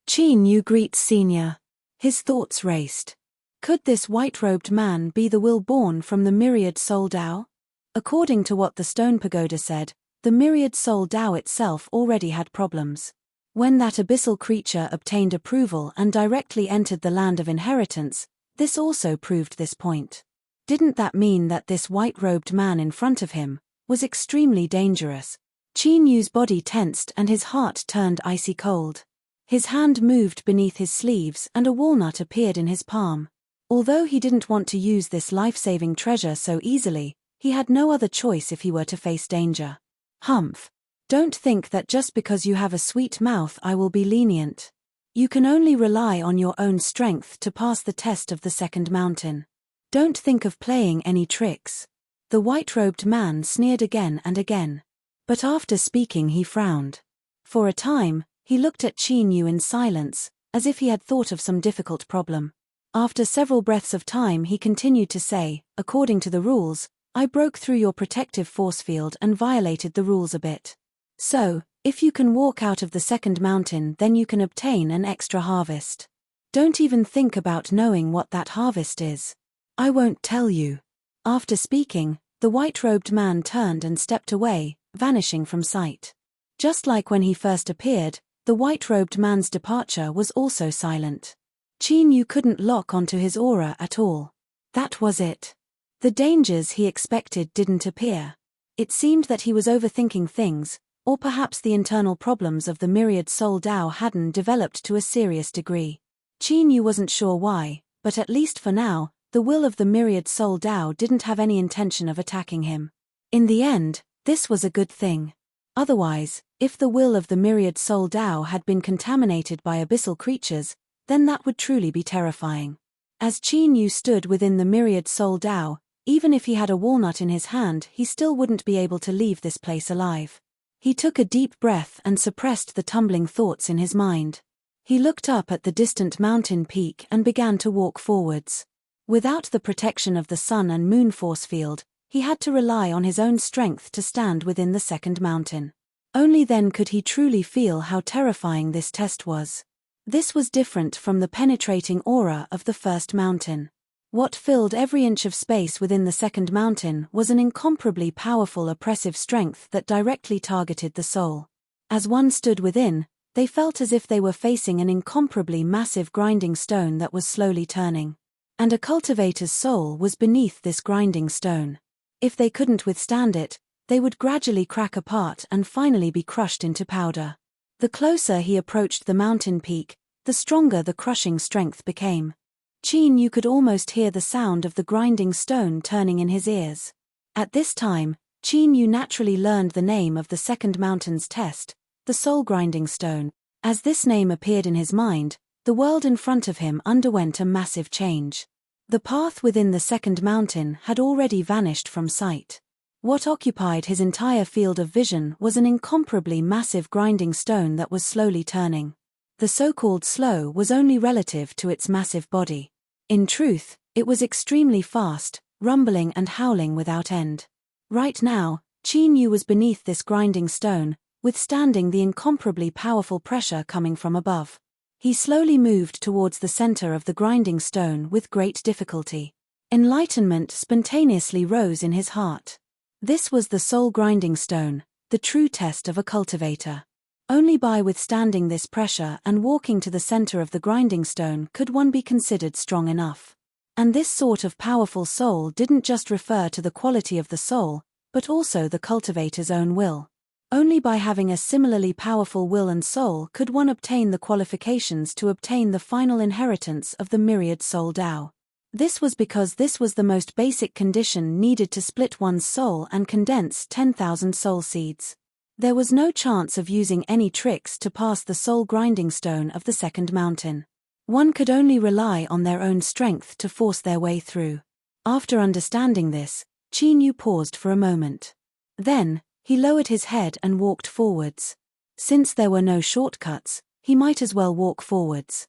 Qin Yu greets Senior. His thoughts raced. Could this white-robed man be the will born from the myriad soul Tao? According to what the stone pagoda said, the myriad soul Tao itself already had problems. When that abyssal creature obtained approval and directly entered the land of inheritance, this also proved this point. Didn't that mean that this white-robed man in front of him was extremely dangerous? Qin Yu's body tensed and his heart turned icy cold. His hand moved beneath his sleeves and a walnut appeared in his palm. Although he didn't want to use this life-saving treasure so easily, he had no other choice if he were to face danger. Humph. Don't think that just because you have a sweet mouth I will be lenient. You can only rely on your own strength to pass the test of the second mountain. Don't think of playing any tricks. The white-robed man sneered again and again. But after speaking he frowned. For a time, he looked at Qin Yu in silence, as if he had thought of some difficult problem. After several breaths of time he continued to say, according to the rules, I broke through your protective force field and violated the rules a bit. So, if you can walk out of the second mountain then you can obtain an extra harvest. Don't even think about knowing what that harvest is. I won't tell you. After speaking, the white-robed man turned and stepped away, vanishing from sight. Just like when he first appeared, the white-robed man's departure was also silent. Qin Yu couldn't lock onto his aura at all. That was it. The dangers he expected didn't appear. It seemed that he was overthinking things, or perhaps the internal problems of the myriad soul Tao hadn't developed to a serious degree. Qin Yu wasn't sure why, but at least for now, the will of the myriad soul Tao didn't have any intention of attacking him. In the end, this was a good thing. Otherwise, if the will of the myriad soul Tao had been contaminated by abyssal creatures, then that would truly be terrifying. As Qin Yu stood within the myriad soul Tao, even if he had a walnut in his hand he still wouldn't be able to leave this place alive. He took a deep breath and suppressed the tumbling thoughts in his mind. He looked up at the distant mountain peak and began to walk forwards. Without the protection of the sun and moon force field, he had to rely on his own strength to stand within the second mountain. Only then could he truly feel how terrifying this test was. This was different from the penetrating aura of the first mountain. What filled every inch of space within the second mountain was an incomparably powerful oppressive strength that directly targeted the soul. As one stood within, they felt as if they were facing an incomparably massive grinding stone that was slowly turning. And a cultivator's soul was beneath this grinding stone. If they couldn't withstand it, they would gradually crack apart and finally be crushed into powder. The closer he approached the mountain peak, the stronger the crushing strength became. Qin Yu could almost hear the sound of the grinding stone turning in his ears. At this time, Qin Yu naturally learned the name of the second mountain's test, the soul grinding stone. As this name appeared in his mind, the world in front of him underwent a massive change. The path within the second mountain had already vanished from sight. What occupied his entire field of vision was an incomparably massive grinding stone that was slowly turning. The so-called slow was only relative to its massive body. In truth, it was extremely fast, rumbling and howling without end. Right now, Qin Yu was beneath this grinding stone, withstanding the incomparably powerful pressure coming from above. He slowly moved towards the center of the grinding stone with great difficulty. Enlightenment spontaneously rose in his heart. This was the soul grinding stone, the true test of a cultivator. Only by withstanding this pressure and walking to the center of the grinding stone could one be considered strong enough. And this sort of powerful soul didn't just refer to the quality of the soul, but also the cultivator's own will. Only by having a similarly powerful will and soul could one obtain the qualifications to obtain the final inheritance of the myriad soul Tao. This was because this was the most basic condition needed to split one's soul and condense 10,000 soul seeds. There was no chance of using any tricks to pass the soul-grinding stone of the second mountain. One could only rely on their own strength to force their way through. After understanding this, Qin Yu paused for a moment. Then, he lowered his head and walked forwards. Since there were no shortcuts, he might as well walk forwards.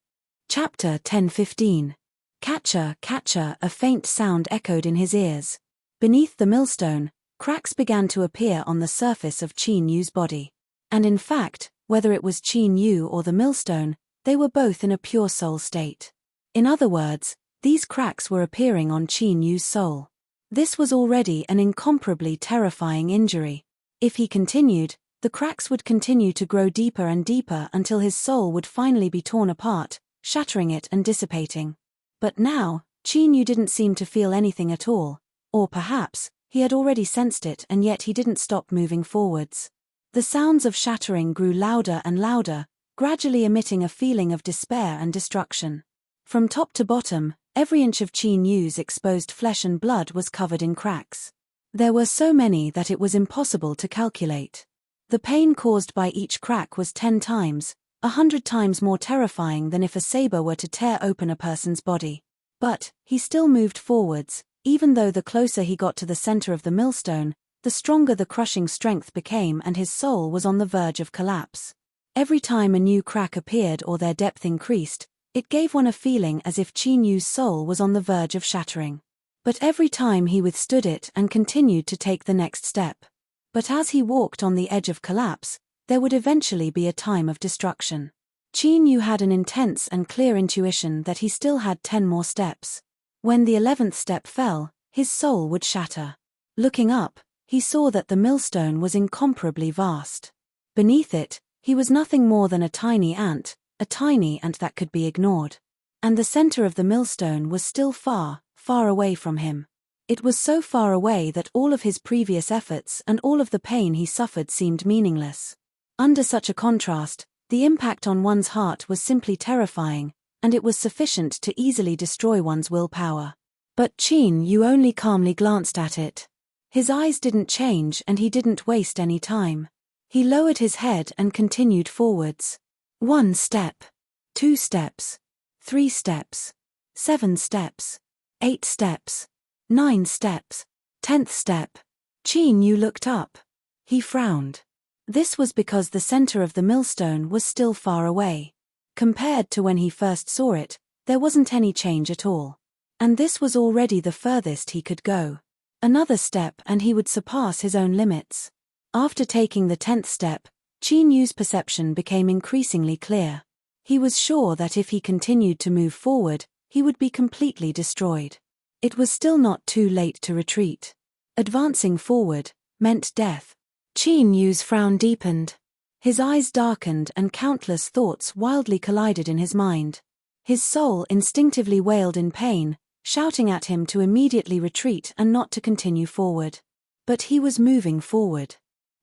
Chapter 10:15. Catcher, catcher, a faint sound echoed in his ears. Beneath the millstone, cracks began to appear on the surface of Qin Yu's body. And in fact, whether it was Qin Yu or the millstone, they were both in a pure soul state. In other words, these cracks were appearing on Qin Yu's soul. This was already an incomparably terrifying injury. If he continued, the cracks would continue to grow deeper and deeper until his soul would finally be torn apart, shattering it and dissipating. But now, Qin Yu didn't seem to feel anything at all, or perhaps, he had already sensed it and yet he didn't stop moving forwards. The sounds of shattering grew louder and louder, gradually emitting a feeling of despair and destruction. From top to bottom, every inch of Qin Yu's exposed flesh and blood was covered in cracks. There were so many that it was impossible to calculate. The pain caused by each crack was 10 times, 100 times more terrifying than if a saber were to tear open a person's body. But, he still moved forwards, even though the closer he got to the center of the millstone, the stronger the crushing strength became and his soul was on the verge of collapse. Every time a new crack appeared or their depth increased, it gave one a feeling as if Qin Yu's soul was on the verge of shattering. But every time he withstood it and continued to take the next step. But as he walked on the edge of collapse, there would eventually be a time of destruction. Qin Yu had an intense and clear intuition that he still had 10 more steps. When the 11th step fell, his soul would shatter. Looking up, he saw that the millstone was incomparably vast. Beneath it, he was nothing more than a tiny ant that could be ignored. And the center of the millstone was still far, far away from him. It was so far away that all of his previous efforts and all of the pain he suffered seemed meaningless. Under such a contrast, the impact on one's heart was simply terrifying, and it was sufficient to easily destroy one's willpower. But Qin Yu only calmly glanced at it. His eyes didn't change and he didn't waste any time. He lowered his head and continued forwards. 1 step. 2 steps. 3 steps. 7 steps. 8 steps. 9 steps. 10th step. Qin Yu looked up. He frowned. This was because the center of the millstone was still far away. Compared to when he first saw it, there wasn't any change at all. And this was already the furthest he could go. Another step and he would surpass his own limits. After taking the 10th step, Qin Yu's perception became increasingly clear. He was sure that if he continued to move forward, he would be completely destroyed. It was still not too late to retreat. Advancing forward meant death. Qin Yu's frown deepened. His eyes darkened and countless thoughts wildly collided in his mind. His soul instinctively wailed in pain, shouting at him to immediately retreat and not to continue forward. But he was moving forward.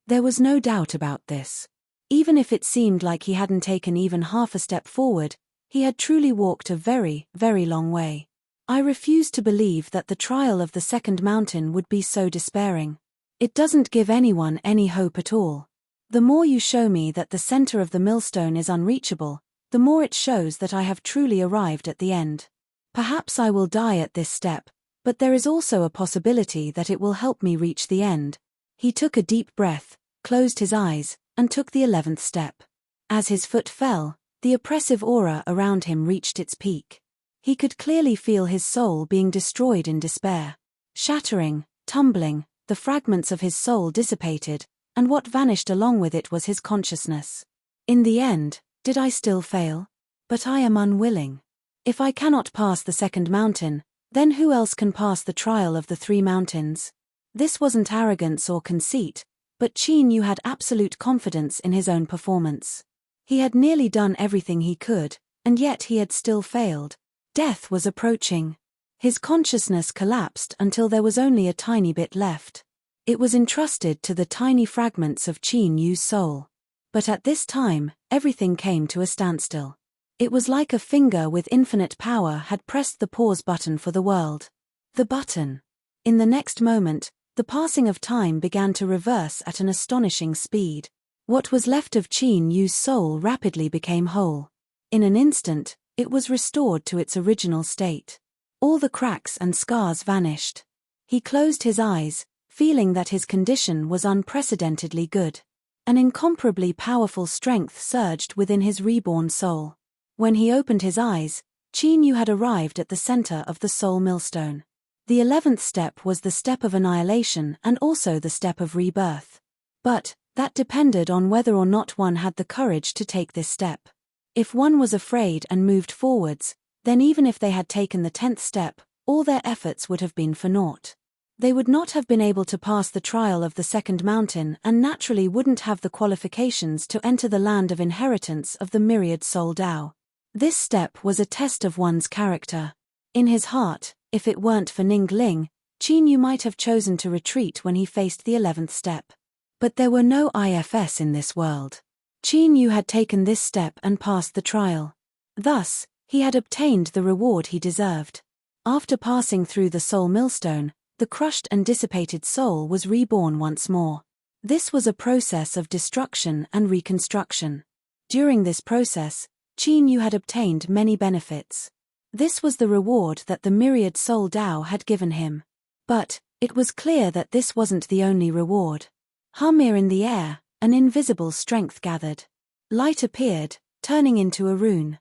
There was no doubt about this. Even if it seemed like he hadn't taken even half a step forward, he had truly walked a very, very long way. I refuse to believe that the trial of the second mountain would be so despairing. It doesn't give anyone any hope at all. The more you show me that the center of the millstone is unreachable, the more it shows that I have truly arrived at the end. Perhaps I will die at this step, but there is also a possibility that it will help me reach the end. He took a deep breath, closed his eyes, and took the 11th step. As his foot fell, the oppressive aura around him reached its peak. He could clearly feel his soul being destroyed in despair. Shattering, tumbling, the fragments of his soul dissipated, and what vanished along with it was his consciousness. In the end, did I still fail? But I am unwilling. If I cannot pass the second mountain, then who else can pass the trial of the 3 mountains? This wasn't arrogance or conceit, but Qin Yu had absolute confidence in his own performance. He had nearly done everything he could, and yet he had still failed. Death was approaching. His consciousness collapsed until there was only a tiny bit left. It was entrusted to the tiny fragments of Qin Yu's soul. But at this time, everything came to a standstill. It was like a finger with infinite power had pressed the pause button for the world. The button. In the next moment, The passing of time began to reverse at an astonishing speed. What was left of Qin Yu's soul rapidly became whole. In an instant, it was restored to its original state. All the cracks and scars vanished. He closed his eyes, feeling that his condition was unprecedentedly good. An incomparably powerful strength surged within his reborn soul. When he opened his eyes, Qin Yu had arrived at the center of the soul millstone. The 11th step was the step of annihilation and also the step of rebirth. But that depended on whether or not one had the courage to take this step. If one was afraid and moved forwards, then even if they had taken the 10th step, all their efforts would have been for naught. They would not have been able to pass the trial of the second mountain and naturally wouldn't have the qualifications to enter the land of inheritance of the myriad soul Tao. This step was a test of one's character. In his heart, if it weren't for Ning Ling, Qin Yu might have chosen to retreat when he faced the 11th step. But there were no IFS in this world. Qin Yu had taken this step and passed the trial. Thus, he had obtained the reward he deserved. After passing through the soul millstone, the crushed and dissipated soul was reborn once more. This was a process of destruction and reconstruction. During this process, Qin Yu had obtained many benefits. This was the reward that the myriad soul Tao had given him. But it was clear that this wasn't the only reward. Humir in the air, an invisible strength gathered. Light appeared, turning into a rune.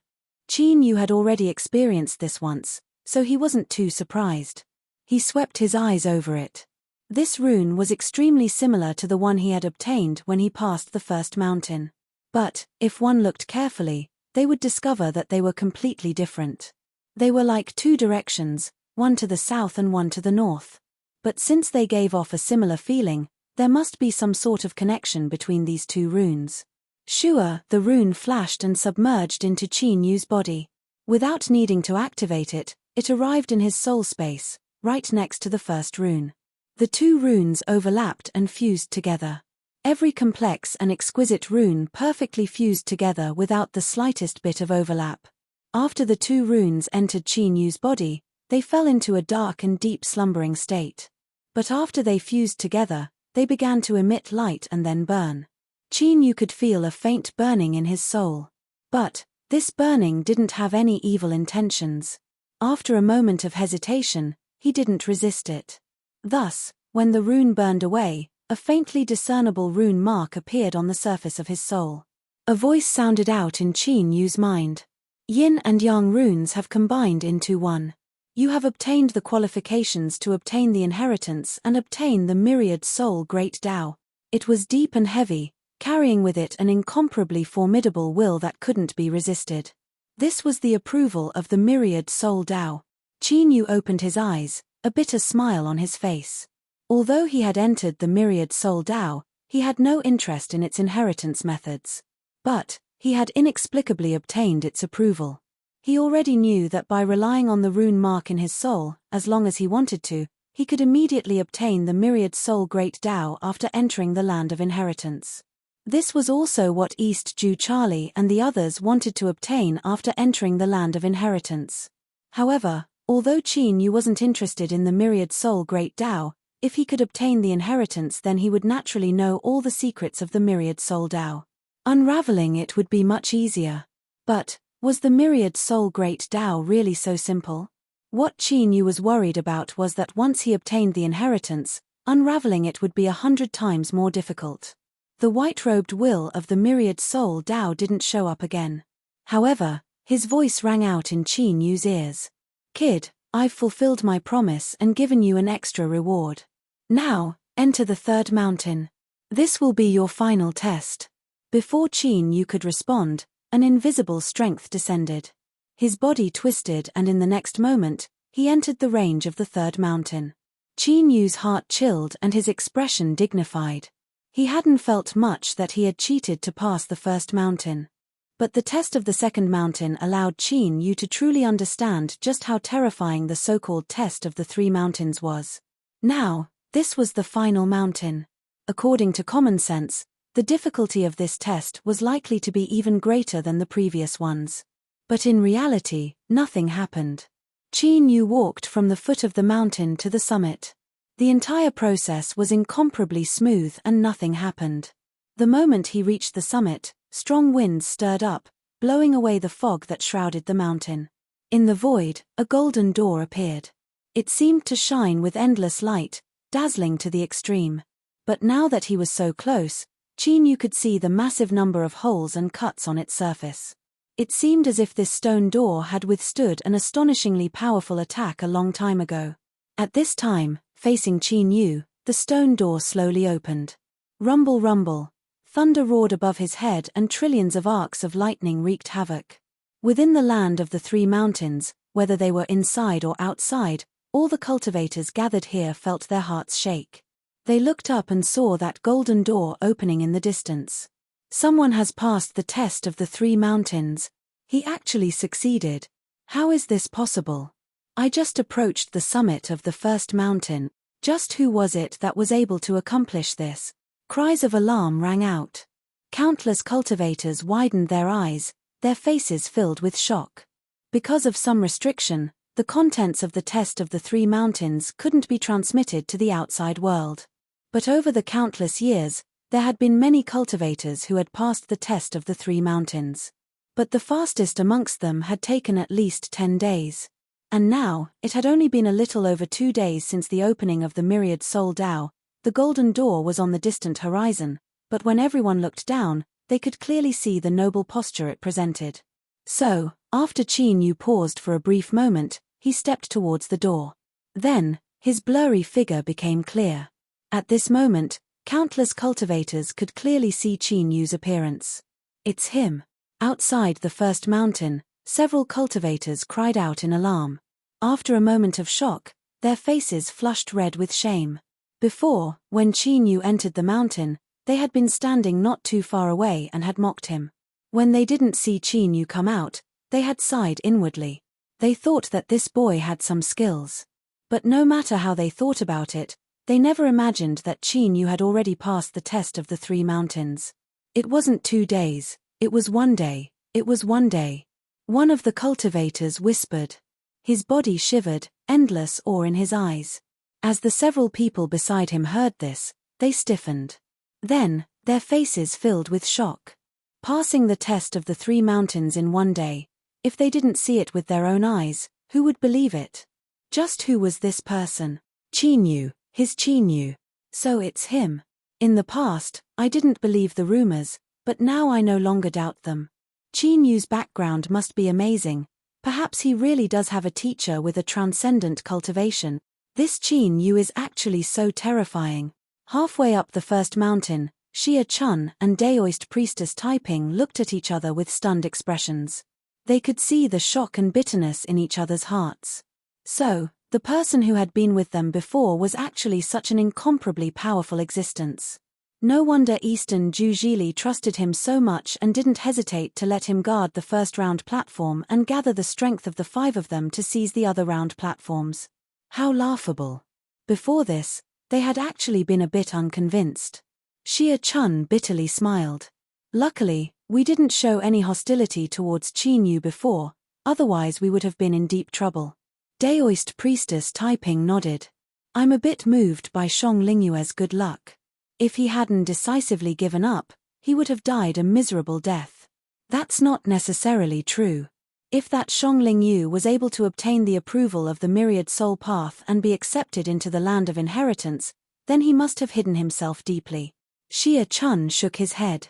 Qin Yu had already experienced this once, so he wasn't too surprised. He swept his eyes over it. This rune was extremely similar to the one he had obtained when he passed the first mountain. But, if one looked carefully, they would discover that they were completely different. They were like two directions, one to the south and one to the north. But since they gave off a similar feeling, there must be some sort of connection between these two runes. Shua, the rune flashed and submerged into Qin Yu's body. Without needing to activate it, it arrived in his soul space, right next to the first rune. The two runes overlapped and fused together. Every complex and exquisite rune perfectly fused together without the slightest bit of overlap. After the two runes entered Qin Yu's body, they fell into a dark and deep slumbering state. But after they fused together, they began to emit light and then burn. Qin Yu could feel a faint burning in his soul. But this burning didn't have any evil intentions. After a moment of hesitation, he didn't resist it. Thus, when the rune burned away, a faintly discernible rune mark appeared on the surface of his soul. A voice sounded out in Qin Yu's mind. Yin and Yang runes have combined into one. You have obtained the qualifications to obtain the inheritance and obtain the myriad soul great Tao. It was deep and heavy, carrying with it an incomparably formidable will that couldn't be resisted. This was the approval of the myriad soul Tao. Qin Yu opened his eyes, a bitter smile on his face. Although he had entered the myriad soul Tao, he had no interest in its inheritance methods. But he had inexplicably obtained its approval. He already knew that by relying on the rune mark in his soul, as long as he wanted to, he could immediately obtain the myriad soul great Tao after entering the land of inheritance. This was also what East Jew Charlie and the others wanted to obtain after entering the land of inheritance. However, although Qin Yu wasn't interested in the myriad soul great Tao, if he could obtain the inheritance then he would naturally know all the secrets of the myriad soul Tao. Unraveling it would be much easier. But was the myriad soul great Tao really so simple? What Qin Yu was worried about was that once he obtained the inheritance, unraveling it would be 100 times more difficult. The white-robed will of the myriad soul Tao didn't show up again. However, his voice rang out in Qin Yu's ears. Kid, I've fulfilled my promise and given you an extra reward. Now, enter the third mountain. This will be your final test. Before Qin Yu could respond, an invisible strength descended. His body twisted and in the next moment, he entered the range of the third mountain. Qin Yu's heart chilled and his expression dignified. He hadn't felt much that he had cheated to pass the first mountain. But the test of the second mountain allowed Qin Yu to truly understand just how terrifying the so-called test of the three mountains was. Now, this was the final mountain. According to common sense, the difficulty of this test was likely to be even greater than the previous ones. But in reality, nothing happened. Qin Yu walked from the foot of the mountain to the summit. The entire process was incomparably smooth and nothing happened. The moment he reached the summit, strong winds stirred up, blowing away the fog that shrouded the mountain. In the void, a golden door appeared. It seemed to shine with endless light, dazzling to the extreme. But now that he was so close, Chin-yu could see the massive number of holes and cuts on its surface. It seemed as if this stone door had withstood an astonishingly powerful attack a long time ago. At this time, facing Chin-yu, the stone door slowly opened. Rumble, rumble. Thunder roared above his head and trillions of arcs of lightning wreaked havoc. Within the land of the three mountains, whether they were inside or outside, all the cultivators gathered here felt their hearts shake. They looked up and saw that golden door opening in the distance. Someone has passed the test of the three mountains. He actually succeeded. How is this possible? I just approached the summit of the first mountain. Just who was it that was able to accomplish this? Cries of alarm rang out. Countless cultivators widened their eyes, their faces filled with shock. Because of some restriction, the contents of the test of the three mountains couldn't be transmitted to the outside world. But over the countless years, there had been many cultivators who had passed the test of the three mountains. But the fastest amongst them had taken at least 10 days. And now, it had only been a little over 2 days since the opening of the Myriad Soul Dao. The golden door was on the distant horizon, but when everyone looked down, they could clearly see the noble posture it presented. So, after Chin-yu paused for a brief moment, he stepped towards the door. Then, his blurry figure became clear. At this moment, countless cultivators could clearly see Chin-yu's appearance. It's him. Outside the first mountain, several cultivators cried out in alarm. After a moment of shock, their faces flushed red with shame. Before, when Chin-yu entered the mountain, they had been standing not too far away and had mocked him. When they didn't see Chin-yu come out, they had sighed inwardly. They thought that this boy had some skills. But no matter how they thought about it, they never imagined that Chin-yu had already passed the test of the three mountains. It wasn't 2 days, it was 1 day, it was 1 day. One of the cultivators whispered. His body shivered, endless awe in his eyes. As the several people beside him heard this, they stiffened. Then, their faces filled with shock. Passing the test of the three mountains in 1 day, if they didn't see it with their own eyes, who would believe it? Just who was this person? Chin-yu, his Chin-yu. So it's him. In the past, I didn't believe the rumors, but now I no longer doubt them. Chin-yu's background must be amazing. Perhaps he really does have a teacher with a transcendent cultivation. This Chin-yu is actually so terrifying. Halfway up the first mountain, Xia-chun and Daoist priestess Taiping looked at each other with stunned expressions. They could see the shock and bitterness in each other's hearts. So, the person who had been with them before was actually such an incomparably powerful existence. No wonder Eastern Ju Zhili trusted him so much and didn't hesitate to let him guard the first round platform and gather the strength of the 5 of them to seize the other round platforms. How laughable. Before this, they had actually been a bit unconvinced. Xia-chun bitterly smiled. Luckily, we didn't show any hostility towards Chin-yu before, otherwise we would have been in deep trouble. Daoist priestess Taiping nodded. I'm a bit moved by Shang Lingyue's good luck. If he hadn't decisively given up, he would have died a miserable death. That's not necessarily true. If that Shang Lingyu was able to obtain the approval of the Myriad Soul Path and be accepted into the land of inheritance, then he must have hidden himself deeply. Xia-chun shook his head.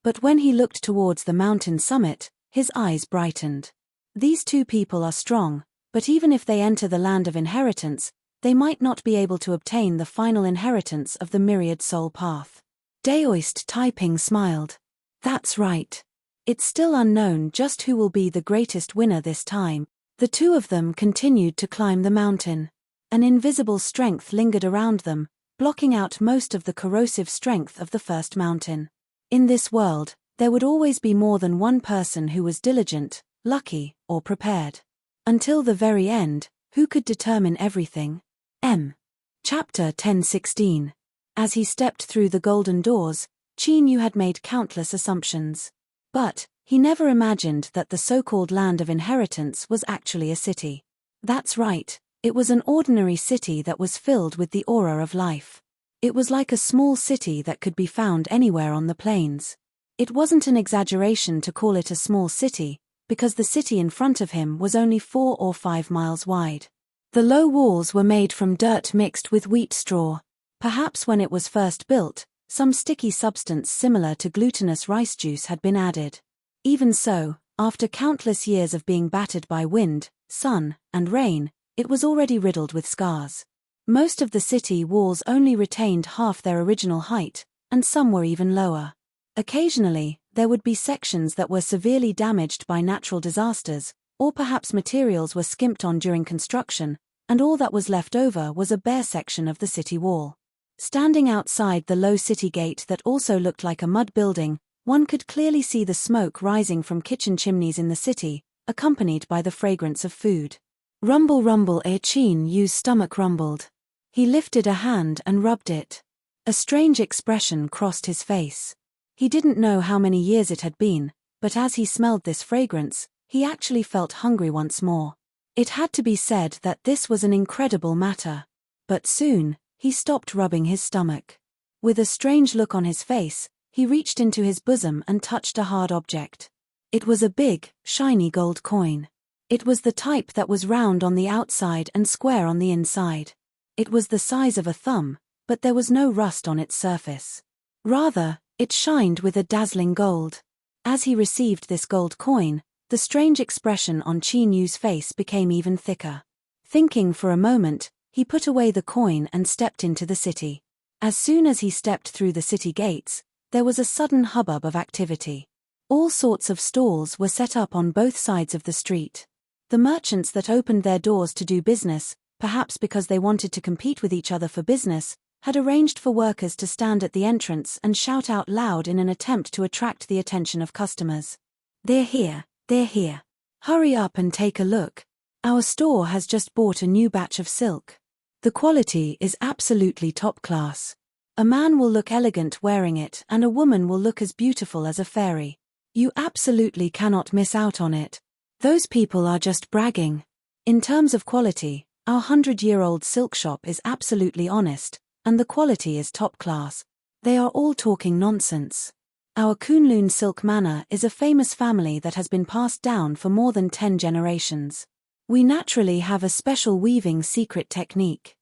But when he looked towards the mountain summit, his eyes brightened. These 2 people are strong, but even if they enter the land of inheritance, they might not be able to obtain the final inheritance of the Myriad Soul Path. Daoist Taiping smiled. That's right. It's still unknown just who will be the greatest winner this time. The 2 of them continued to climb the mountain. An invisible strength lingered around them, blocking out most of the corrosive strength of the first mountain. In this world, there would always be more than one person who was diligent, lucky, or prepared. Until the very end, who could determine everything? Chapter 10:16. As he stepped through the golden doors, Chin-yu had made countless assumptions. But, he never imagined that the so-called land of inheritance was actually a city. That's right, It was an ordinary city that was filled with the aura of life. It was like a small city that could be found anywhere on the plains. It wasn't an exaggeration to call it a small city, because the city in front of him was only 4 or 5 miles wide. The low walls were made from dirt mixed with wheat straw. Perhaps when it was first built, some sticky substance similar to glutinous rice juice had been added. Even so, after countless years of being battered by wind, sun, and rain, it was already riddled with scars. Most of the city walls only retained half their original height, and some were even lower. Occasionally, there would be sections that were severely damaged by natural disasters, or perhaps materials were skimped on during construction, and all that was left over was a bare section of the city wall. Standing outside the low city gate that also looked like a mud building, one could clearly see the smoke rising from kitchen chimneys in the city, accompanied by the fragrance of food. Rumble rumble, Chin Yu's stomach rumbled. He lifted a hand and rubbed it. A strange expression crossed his face. He didn't know how many years it had been, but as he smelled this fragrance, he actually felt hungry once more. It had to be said that this was an incredible matter. But soon, he stopped rubbing his stomach. With a strange look on his face, he reached into his bosom and touched a hard object. It was a big, shiny gold coin. It was the type that was round on the outside and square on the inside. It was the size of a thumb, but there was no rust on its surface. Rather, it shined with a dazzling gold. As he received this gold coin, the strange expression on Qin Yu's face became even thicker. Thinking for a moment, he put away the coin and stepped into the city. As soon as he stepped through the city gates, there was a sudden hubbub of activity. All sorts of stalls were set up on both sides of the street. The merchants that opened their doors to do business, perhaps because they wanted to compete with each other for business, had arranged for workers to stand at the entrance and shout out loud in an attempt to attract the attention of customers. "They're here, they're here. Hurry up and take a look. Our store has just bought a new batch of silk. The quality is absolutely top class. A man will look elegant wearing it and a woman will look as beautiful as a fairy. You absolutely cannot miss out on it. Those people are just bragging. In terms of quality, our 100-year-old silk shop is absolutely honest, and the quality is top class. They are all talking nonsense. Our Kunlun Silk Manor is a famous family that has been passed down for more than 10 generations. We naturally have a special weaving secret technique.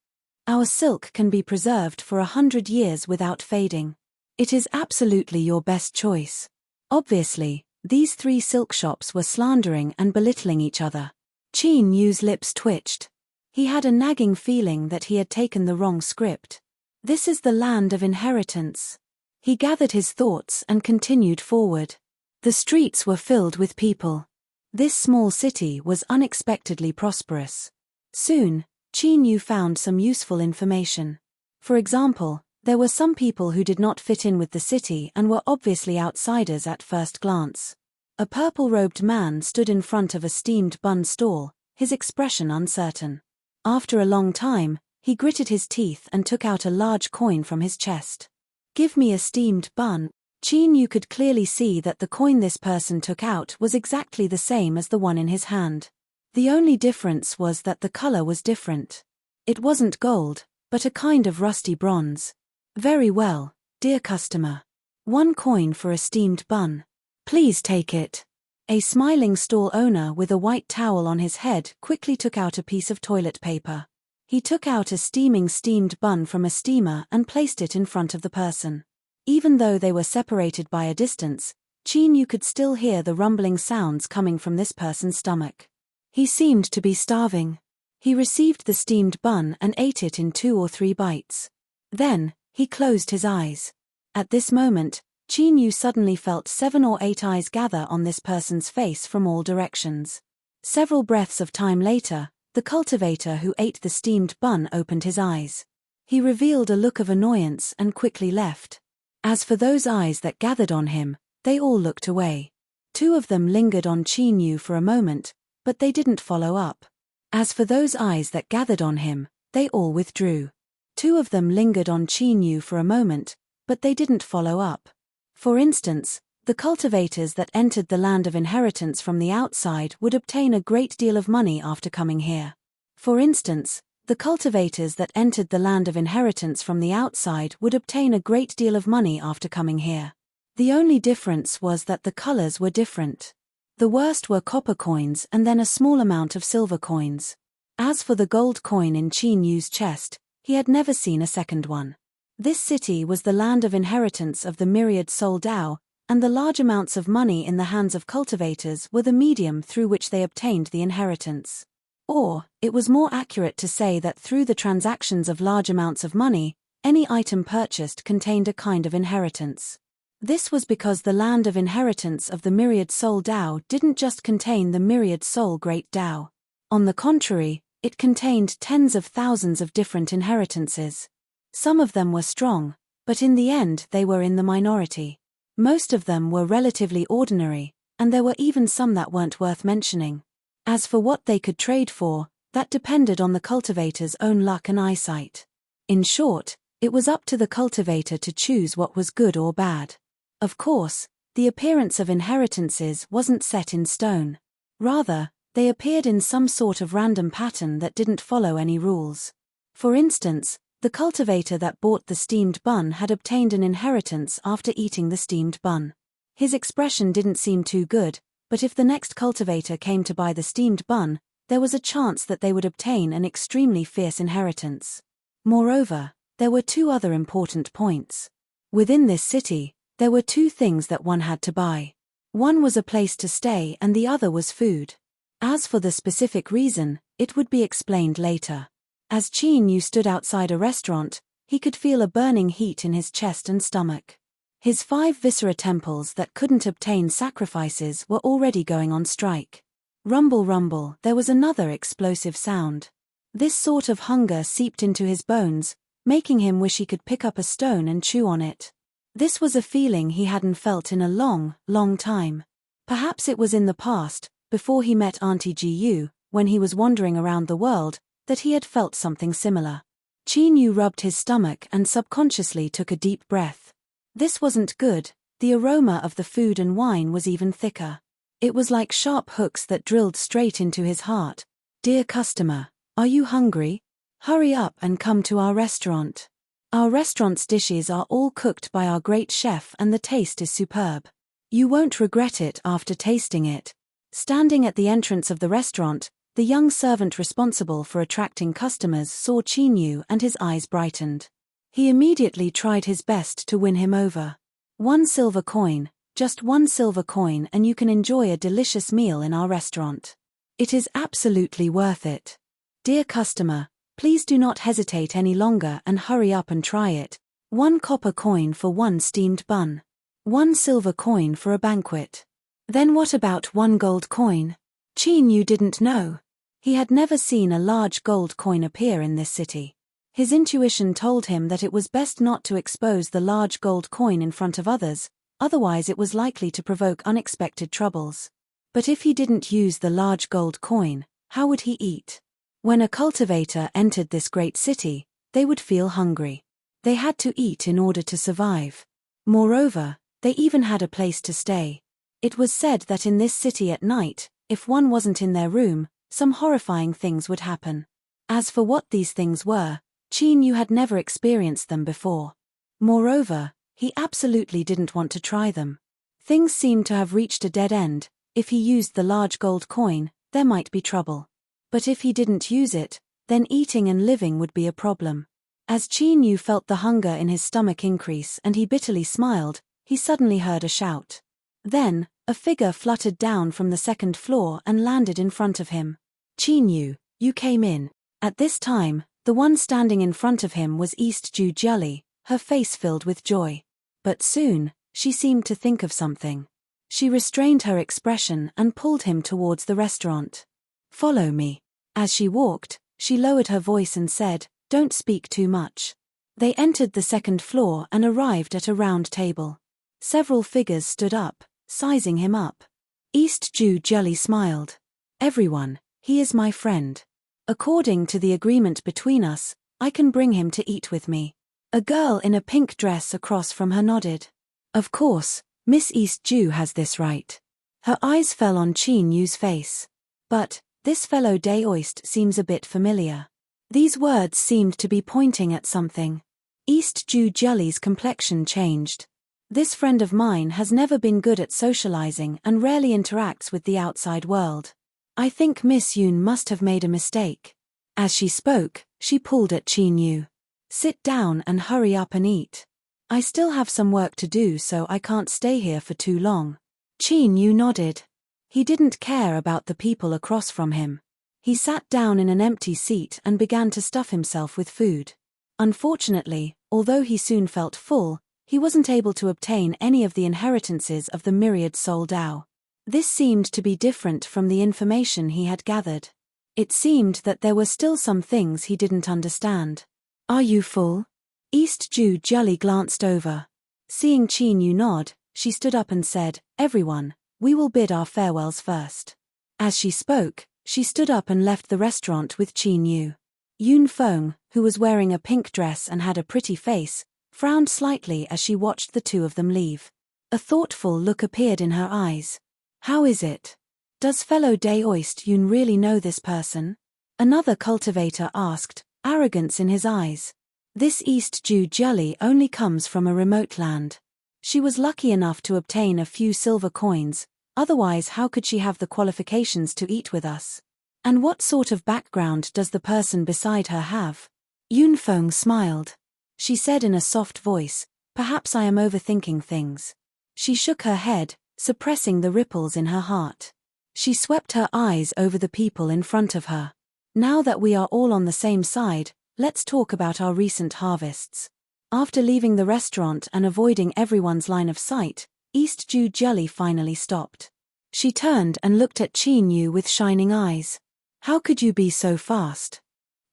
Our silk can be preserved for 100 years without fading. It is absolutely your best choice." Obviously, these 3 silk shops were slandering and belittling each other. Qin Yu's lips twitched. He had a nagging feeling that he had taken the wrong script. This is the land of inheritance. He gathered his thoughts and continued forward. The streets were filled with people. This small city was unexpectedly prosperous. Soon, Qin Yu found some useful information. For example, there were some people who did not fit in with the city and were obviously outsiders at first glance. A purple-robed man stood in front of a steamed bun stall, his expression uncertain. After a long time, he gritted his teeth and took out a large coin from his chest. "Give me a steamed bun." Qin Yu could clearly see that the coin this person took out was exactly the same as the one in his hand. The only difference was that the color was different. It wasn't gold, but a kind of rusty bronze. "Very well, dear customer. 1 coin for a steamed bun. Please take it." A smiling stall owner with a white towel on his head quickly took out a piece of toilet paper. He took out a steaming steamed bun from a steamer and placed it in front of the person. Even though they were separated by a distance, Qin Yu could still hear the rumbling sounds coming from this person's stomach. He seemed to be starving. He received the steamed bun and ate it in 2 or 3 bites. Then, he closed his eyes. At this moment, Qin Yu suddenly felt 7 or 8 eyes gather on this person's face from all directions. Several breaths of time later, the cultivator who ate the steamed bun opened his eyes. He revealed a look of annoyance and quickly left. As for those eyes that gathered on him, they all looked away. 2 of them lingered on Qin Yu for a moment, but they didn't follow up. As for those eyes that gathered on him, they all withdrew. 2 of them lingered on Qin Yu for a moment, but they didn't follow up. For instance, the cultivators that entered the land of inheritance from the outside would obtain a great deal of money after coming here. For instance, the cultivators that entered the land of inheritance from the outside would obtain a great deal of money after coming here. The only difference was that the colors were different. The worst were copper coins and then a small amount of silver coins. As for the gold coin in Qin Yu's chest, he had never seen a second one. This city was the land of inheritance of the myriad soul Dao, and the large amounts of money in the hands of cultivators were the medium through which they obtained the inheritance. Or, it was more accurate to say that through the transactions of large amounts of money, any item purchased contained a kind of inheritance. This was because the land of inheritance of the myriad soul Dao didn't just contain the myriad soul great Dao. On the contrary, it contained tens of thousands of different inheritances. Some of them were strong, but in the end they were in the minority. Most of them were relatively ordinary, and there were even some that weren't worth mentioning. As for what they could trade for, that depended on the cultivator's own luck and eyesight. In short, it was up to the cultivator to choose what was good or bad. Of course, the appearance of inheritances wasn't set in stone. Rather, they appeared in some sort of random pattern that didn't follow any rules. For instance, the cultivator that bought the steamed bun had obtained an inheritance after eating the steamed bun. His expression didn't seem too good, but if the next cultivator came to buy the steamed bun, there was a chance that they would obtain an extremely fierce inheritance. Moreover, there were two other important points. Within this city, there were two things that one had to buy. One was a place to stay and the other was food. As for the specific reason, it would be explained later. As Qin Yu stood outside a restaurant, he could feel a burning heat in his chest and stomach. His 5 viscera temples that couldn't obtain sacrifices were already going on strike. Rumble rumble, there was another explosive sound. This sort of hunger seeped into his bones, making him wish he could pick up a stone and chew on it. This was a feeling he hadn't felt in a long, long time. Perhaps it was in the past, before he met Auntie Ji, when he was wandering around the world, that he had felt something similar. Qin Yu rubbed his stomach and subconsciously took a deep breath. This wasn't good. The aroma of the food and wine was even thicker. It was like sharp hooks that drilled straight into his heart. "Dear customer, are you hungry? Hurry up and come to our restaurant. Our restaurant's dishes are all cooked by our great chef and the taste is superb. You won't regret it after tasting it." Standing at the entrance of the restaurant, the young servant responsible for attracting customers saw Qin Yu and his eyes brightened. He immediately tried his best to win him over. 1 silver coin, just 1 silver coin and you can enjoy a delicious meal in our restaurant. It is absolutely worth it. Dear customer, please do not hesitate any longer and hurry up and try it. 1 copper coin for 1 steamed bun. 1 silver coin for a banquet. Then what about 1 gold coin? Qin Yu didn't know. He had never seen a large gold coin appear in this city. His intuition told him that it was best not to expose the large gold coin in front of others, otherwise it was likely to provoke unexpected troubles. But if he didn't use the large gold coin, how would he eat? When a cultivator entered this great city, they would feel hungry. They had to eat in order to survive. Moreover, they even had a place to stay. It was said that in this city at night, if one wasn't in their room, some horrifying things would happen. As for what these things were, Qin Yu had never experienced them before. Moreover, he absolutely didn't want to try them. Things seemed to have reached a dead end. If he used the large gold coin, there might be trouble. But if he didn't use it, then eating and living would be a problem. As Qin Yu felt the hunger in his stomach increase and he bitterly smiled, he suddenly heard a shout. Then, a figure fluttered down from the 2nd floor and landed in front of him. "Qin Yu, you came in." At this time, the one standing in front of him was East Ju Jelly, her face filled with joy. But soon, she seemed to think of something. She restrained her expression and pulled him towards the restaurant. "Follow me." As she walked, she lowered her voice and said, "Don't speak too much." They entered the 2nd floor and arrived at a round table. Several figures stood up, sizing him up. East Ju Jelly smiled. "Everyone, he is my friend. According to the agreement between us, I can bring him to eat with me." A girl in a pink dress across from her nodded. "Of course, Miss East Ju has this right." Her eyes fell on Qin Yu's face. "But, This fellow Daoist seems a bit familiar. These words seemed to be pointing at something. East Jew Jelly's complexion changed. This friend of mine has never been good at socializing and rarely interacts with the outside world. I think Miss Yoon must have made a mistake. As she spoke, she pulled at Chin Yu. Sit down and hurry up and eat. I still have some work to do, so I can't stay here for too long. Chin Yu nodded. He didn't care about the people across from him. He sat down in an empty seat and began to stuff himself with food. Unfortunately, although he soon felt full, he wasn't able to obtain any of the inheritances of the myriad soul Dao. This seemed to be different from the information he had gathered. It seemed that there were still some things he didn't understand. Are you full? East Jew Jelly glanced over. Seeing Chin Yu nod, she stood up and said, Everyone, we will bid our farewells first. As she spoke, she stood up and left the restaurant with Chin Yu. Yun Feng, who was wearing a pink dress and had a pretty face, frowned slightly as she watched the two of them leave. A thoughtful look appeared in her eyes. How is it? Does fellow Daoist Yun really know this person? Another cultivator asked, arrogance in his eyes. This East Jew Jelly only comes from a remote land. She was lucky enough to obtain a few silver coins, otherwise how could she have the qualifications to eat with us? And what sort of background does the person beside her have? Yun Feng smiled. She said in a soft voice, perhaps I am overthinking things. She shook her head, suppressing the ripples in her heart. She swept her eyes over the people in front of her. Now that we are all on the same side, let's talk about our recent harvests. After leaving the restaurant and avoiding everyone's line of sight, East Jew Jelly finally stopped. She turned and looked at Chin Yu with shining eyes. How could you be so fast?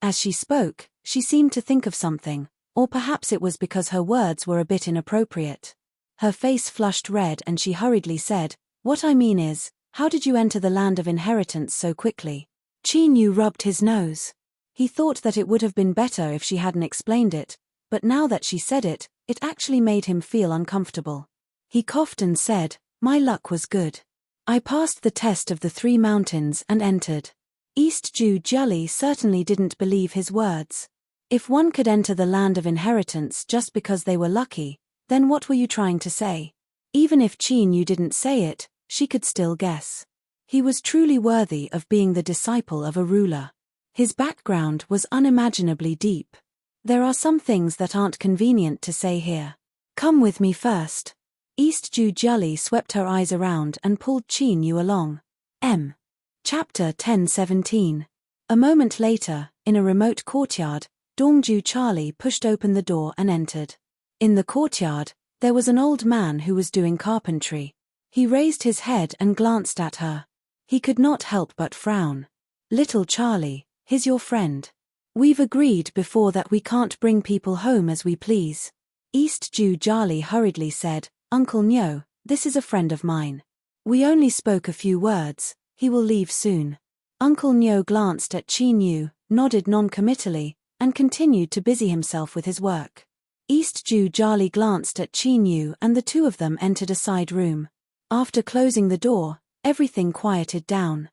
As she spoke, she seemed to think of something, or perhaps it was because her words were a bit inappropriate. Her face flushed red and she hurriedly said, What I mean is, how did you enter the land of inheritance so quickly? Chin Yu rubbed his nose. He thought that it would have been better if she hadn't explained it, but now that she said it, it actually made him feel uncomfortable. He coughed and said, My luck was good. I passed the test of the 3 mountains and entered. East Jew Jelly certainly didn't believe his words. If one could enter the land of inheritance just because they were lucky, then what were you trying to say? Even if Chin Yu didn't say it, she could still guess. He was truly worthy of being the disciple of a ruler. His background was unimaginably deep. There are some things that aren't convenient to say here. Come with me first. East Jew Jelly swept her eyes around and pulled Chin Yu along. Chapter 1017. A moment later, in a remote courtyard, Dongju Charlie pushed open the door and entered. In the courtyard, there was an old man who was doing carpentry. He raised his head and glanced at her. He could not help but frown. Little Charlie, here's your friend. We've agreed before that we can't bring people home as we please. East Jew Charlie hurriedly said, Uncle Nyo, this is a friend of mine. We only spoke a few words, he will leave soon. Uncle Nyo glanced at Chin Yu, nodded non-committally, and continued to busy himself with his work. East Jew Charlie glanced at Chin Yu and the two of them entered a side room. After closing the door, everything quieted down.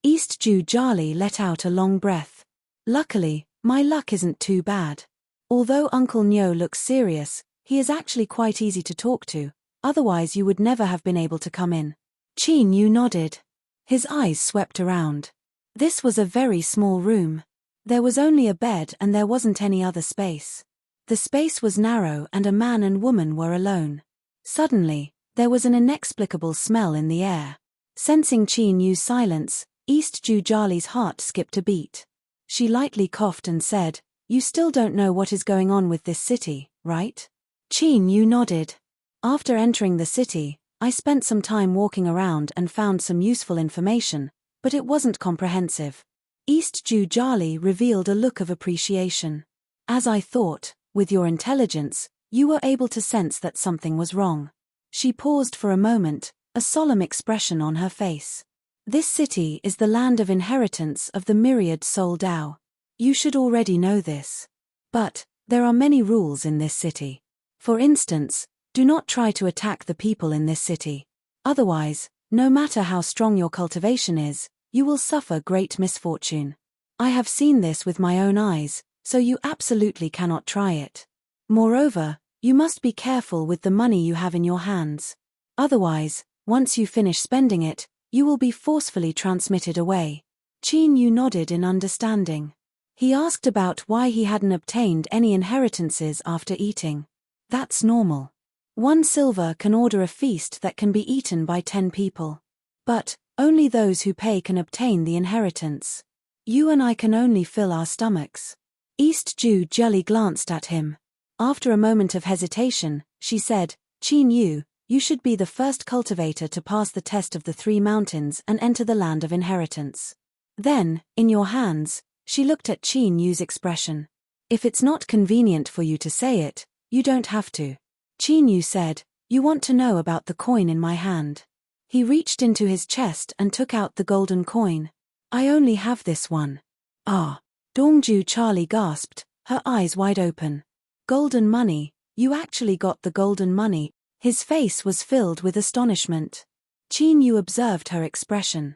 East Jew Charlie let out a long breath. Luckily, my luck isn't too bad. Although Uncle Nyo looks serious, he is actually quite easy to talk to, otherwise you would never have been able to come in. Chin Yu nodded. His eyes swept around. This was a very small room. There was only a bed and there wasn't any other space. The space was narrow and a man and woman were alone. Suddenly, there was an inexplicable smell in the air. Sensing Chin Yu's silence, East Jew Charlie's heart skipped a beat. She lightly coughed and said, You still don't know what is going on with this city, right? Chin Yu nodded. After entering the city, I spent some time walking around and found some useful information, but it wasn't comprehensive. East Jew Charlie revealed a look of appreciation. As I thought, with your intelligence, you were able to sense that something was wrong. She paused for a moment, a solemn expression on her face. This city is the land of inheritance of the myriad soul Dao. You should already know this. But, there are many rules in this city. For instance, do not try to attack the people in this city. Otherwise, no matter how strong your cultivation is, you will suffer great misfortune. I have seen this with my own eyes, so you absolutely cannot try it. Moreover, you must be careful with the money you have in your hands. Otherwise, once you finish spending it, you will be forcefully transmitted away. Qin Yu nodded in understanding. He asked about why he hadn't obtained any inheritances after eating. That's normal. 1 silver can order a feast that can be eaten by 10 people. But only those who pay can obtain the inheritance. You and I can only fill our stomachs. East Ju Jelly glanced at him. After a moment of hesitation, she said, Qin Yu, you should be the first cultivator to pass the test of the 3 mountains and enter the land of inheritance. Then, in your hands, she looked at Qin Yu's expression. If it's not convenient for you to say it, you don't have to. Qin Yu said, you want to know about the coin in my hand. He reached into his chest and took out the golden coin. I only have this one. Ah. Dongju Charlie gasped, her eyes wide open. Golden money, you actually got the golden money. His face was filled with astonishment. Qin Yu observed her expression.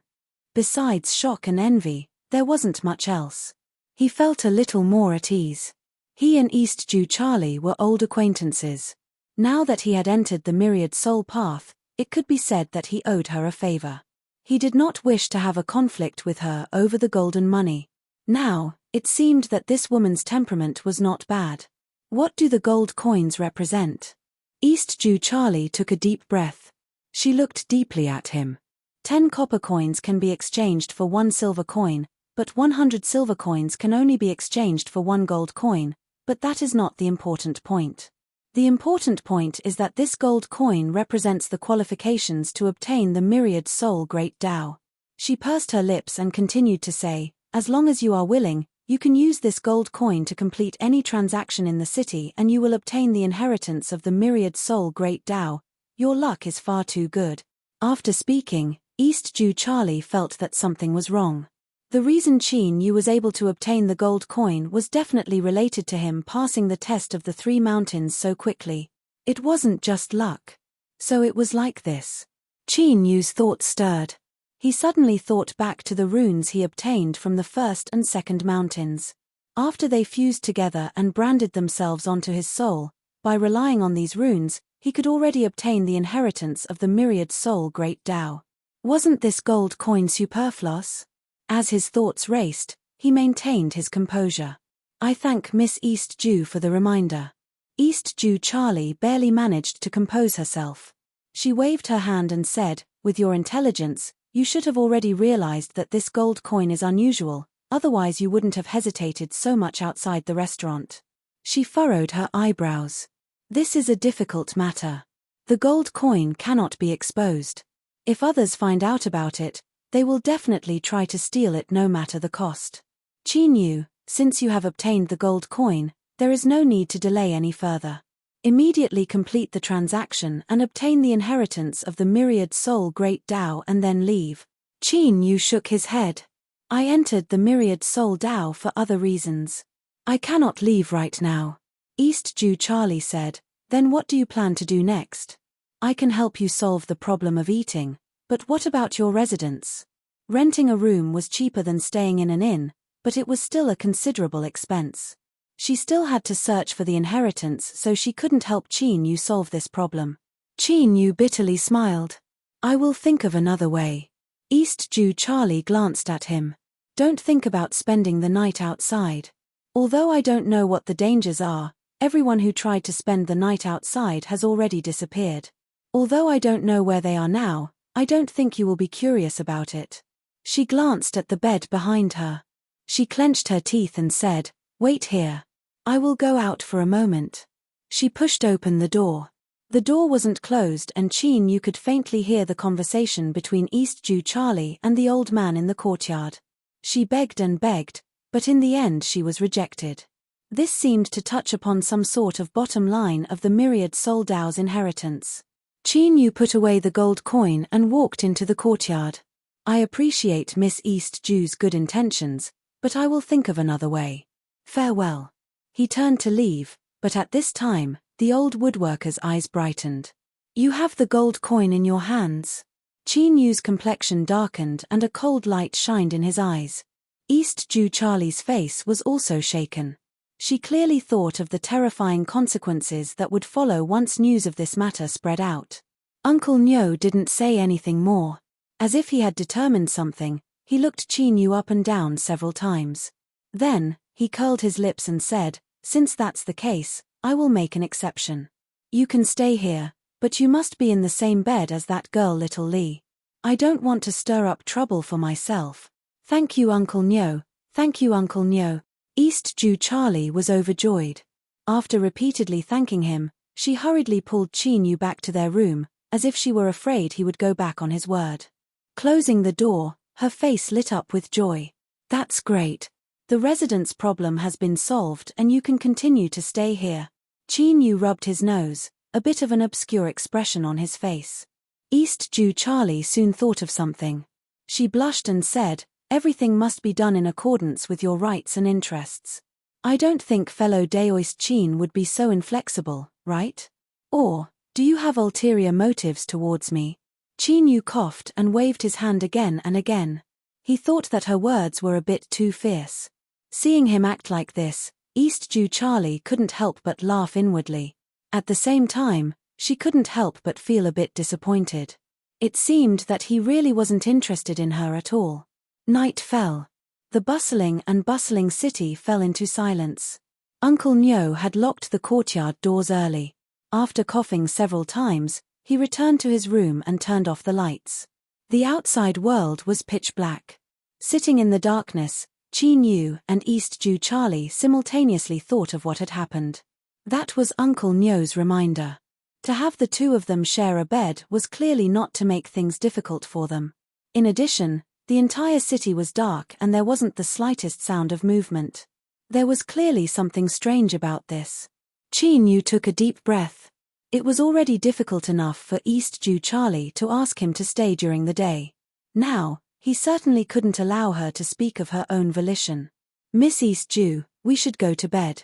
Besides shock and envy, there wasn't much else. He felt a little more at ease. He and East Ju Charlie were old acquaintances. Now that he had entered the myriad soul path, it could be said that he owed her a favor. He did not wish to have a conflict with her over the golden money. Now, it seemed that this woman's temperament was not bad. What do the gold coins represent? East Ju Charlie took a deep breath. She looked deeply at him. 10 copper coins can be exchanged for 1 silver coin, but 100 silver coins can only be exchanged for 1 gold coin, but that is not the important point. The important point is that this gold coin represents the qualifications to obtain the myriad soul great Tao. She pursed her lips and continued to say, as long as you are willing, you can use this gold coin to complete any transaction in the city and you will obtain the inheritance of the myriad soul great Tao. Your luck is far too good. After speaking, East Ju Charlie felt that something was wrong. The reason Qin Yu was able to obtain the gold coin was definitely related to him passing the test of the 3 mountains so quickly. It wasn't just luck. So it was like this. Qin Yu's thoughts stirred. He suddenly thought back to the runes he obtained from the 1st and 2nd mountains. After they fused together and branded themselves onto his soul, by relying on these runes, he could already obtain the inheritance of the myriad soul great Tao. Wasn't this gold coin superfluous? As his thoughts raced, he maintained his composure. I thank Miss East Ju for the reminder. East Ju Charlie barely managed to compose herself. She waved her hand and said, with your intelligence, you should have already realized that this gold coin is unusual, otherwise you wouldn't have hesitated so much outside the restaurant. She furrowed her eyebrows. This is a difficult matter. The gold coin cannot be exposed. If others find out about it, they will definitely try to steal it no matter the cost. Qin Yu, since you have obtained the gold coin, there is no need to delay any further. Immediately complete the transaction and obtain the inheritance of the myriad soul great Tao and then leave. Qin Yu shook his head. I entered the myriad soul Tao for other reasons. I cannot leave right now. East Ju Charlie said, then what do you plan to do next? I can help you solve the problem of eating, but what about your residence? Renting a room was cheaper than staying in an inn, but it was still a considerable expense. She still had to search for the inheritance, so she couldn't help Qin Yu solve this problem. Qin Yu bitterly smiled. I will think of another way. East Ju Charlie glanced at him. Don't think about spending the night outside. Although I don't know what the dangers are, everyone who tried to spend the night outside has already disappeared. Although I don't know where they are now, I don't think you will be curious about it. She glanced at the bed behind her. She clenched her teeth and said, wait here. I will go out for a moment. She pushed open the door. The door wasn't closed and Qin Yu could faintly hear the conversation between East Ju Charlie and the old man in the courtyard. She begged and begged, but in the end she was rejected. This seemed to touch upon some sort of bottom line of the myriad soul Tao's inheritance. Qin Yu put away the gold coin and walked into the courtyard. I appreciate Miss East Ju's good intentions, but I will think of another way. Farewell. He turned to leave, but at this time, the old woodworker's eyes brightened. You have the gold coin in your hands. Chi Nu's complexion darkened and a cold light shined in his eyes. East Jew Charlie's face was also shaken. She clearly thought of the terrifying consequences that would follow once news of this matter spread out. Uncle Nyo didn't say anything more. As if he had determined something, he looked Chi Nu up and down several times. Then, he curled his lips and said, "Since that's the case, I will make an exception. You can stay here, but you must be in the same bed as that girl Little Lee. I don't want to stir up trouble for myself." "Thank you, Uncle Nyo. Thank you, Uncle Nyo." East Jew Charlie was overjoyed. After repeatedly thanking him, she hurriedly pulled Chi Nu back to their room, as if she were afraid he would go back on his word. Closing the door, her face lit up with joy. "That's great. The resident's problem has been solved and you can continue to stay here." Chi Nu rubbed his nose, a bit of an obscure expression on his face. East Jew Charlie soon thought of something. She blushed and said, "Everything must be done in accordance with your rights and interests. I don't think fellow Daoist Chin would be so inflexible, right? Or, do you have ulterior motives towards me?" Chi Nu coughed and waved his hand again and again. He thought that her words were a bit too fierce. Seeing him act like this, East Jew Charlie couldn't help but laugh inwardly. At the same time, she couldn't help but feel a bit disappointed. It seemed that he really wasn't interested in her at all. Night fell. The bustling city fell into silence. Uncle Nyo had locked the courtyard doors early. After coughing several times, he returned to his room and turned off the lights. The outside world was pitch black. Sitting in the darkness, Chi Nu and East Jew Charlie simultaneously thought of what had happened. That was Uncle Nyo's reminder. To have the two of them share a bed was clearly not to make things difficult for them. In addition, the entire city was dark and there wasn't the slightest sound of movement. There was clearly something strange about this. Chi Nu took a deep breath. It was already difficult enough for East Jew Charlie to ask him to stay during the day. Now, he certainly couldn't allow her to speak of her own volition. "Miss East Jew, we should go to bed."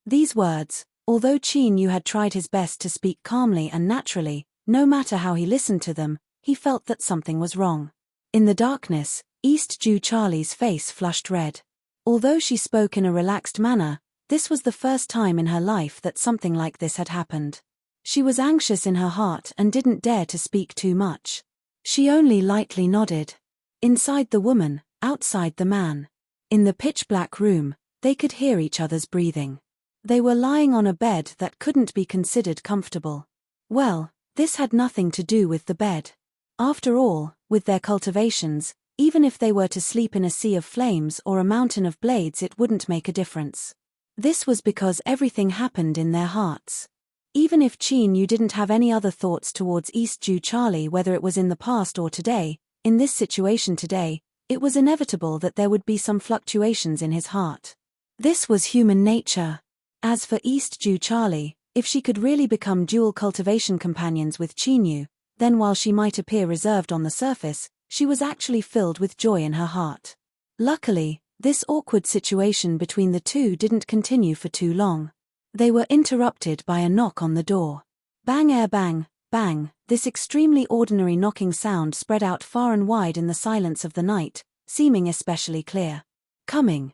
These words, although Chi Nu had tried his best to speak calmly and naturally, no matter how he listened to them, he felt that something was wrong. In the darkness, East Jew Charlie's face flushed red. Although she spoke in a relaxed manner, this was the first time in her life that something like this had happened. She was anxious in her heart and didn't dare to speak too much. She only lightly nodded. Inside the woman, outside the man. In the pitch-black room, they could hear each other's breathing. They were lying on a bed that couldn't be considered comfortable. Well, this had nothing to do with the bed. After all, with their cultivations, even if they were to sleep in a sea of flames or a mountain of blades, it wouldn't make a difference. This was because everything happened in their hearts. Even if Chi Nu didn't have any other thoughts towards East Jew Charlie, whether it was in the past or today, in this situation today, it was inevitable that there would be some fluctuations in his heart. This was human nature. As for East Jew Charlie, if she could really become dual cultivation companions with Chi Nu, then while she might appear reserved on the surface, she was actually filled with joy in her heart. Luckily, this awkward situation between the two didn't continue for too long. They were interrupted by a knock on the door. Bang, bang, bang. This extremely ordinary knocking sound spread out far and wide in the silence of the night, seeming especially clear. Coming.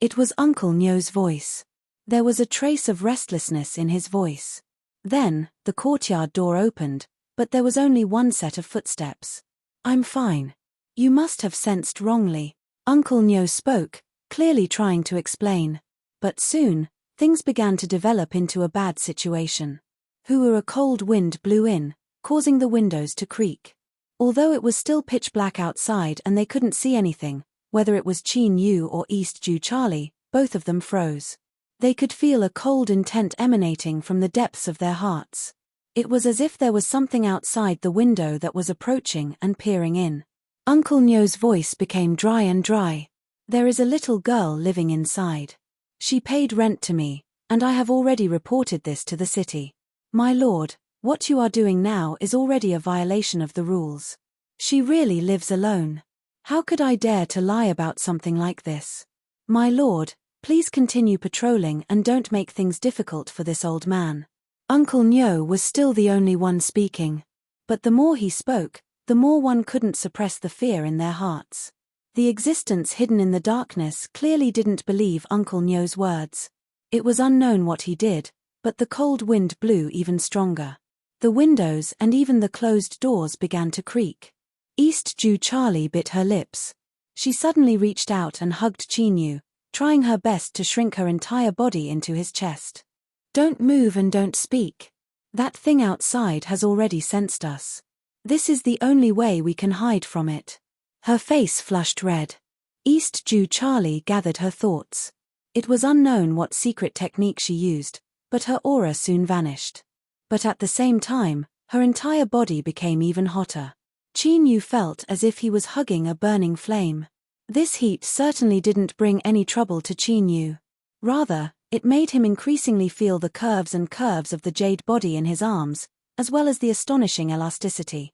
It was Uncle Nyo's voice. There was a trace of restlessness in his voice. Then, the courtyard door opened, but there was only one set of footsteps. "I'm fine. You must have sensed wrongly." Uncle Nyo spoke, clearly trying to explain. But soon, things began to develop into a bad situation. A cold wind blew in, causing the windows to creak. Although it was still pitch black outside and they couldn't see anything, whether it was Chi Nu or East Jew Charlie, both of them froze. They could feel a cold intent emanating from the depths of their hearts. It was as if there was something outside the window that was approaching and peering in. Uncle Nyo's voice became dry and dry. "There is a little girl living inside. She paid rent to me, and I have already reported this to the city. My lord, what you are doing now is already a violation of the rules. She really lives alone. How could I dare to lie about something like this? My lord, please continue patrolling and don't make things difficult for this old man." Uncle Nyo was still the only one speaking. But the more he spoke, the more one couldn't suppress the fear in their hearts. The existence hidden in the darkness clearly didn't believe Uncle Nyo's words. It was unknown what he did, but the cold wind blew even stronger. The windows and even the closed doors began to creak. East Jew Charlie bit her lips. She suddenly reached out and hugged Chinyu, trying her best to shrink her entire body into his chest. Don't move and don't speak. That thing outside has already sensed us. This is the only way we can hide from it. Her face flushed red. East Jew Charlie gathered her thoughts. It was unknown what secret technique she used, but her aura soon vanished. But at the same time, her entire body became even hotter. Chinyu felt as if he was hugging a burning flame. This heat certainly didn't bring any trouble to Chinyu. Rather, it made him increasingly feel the curves and curves of the jade body in his arms, as well as the astonishing elasticity.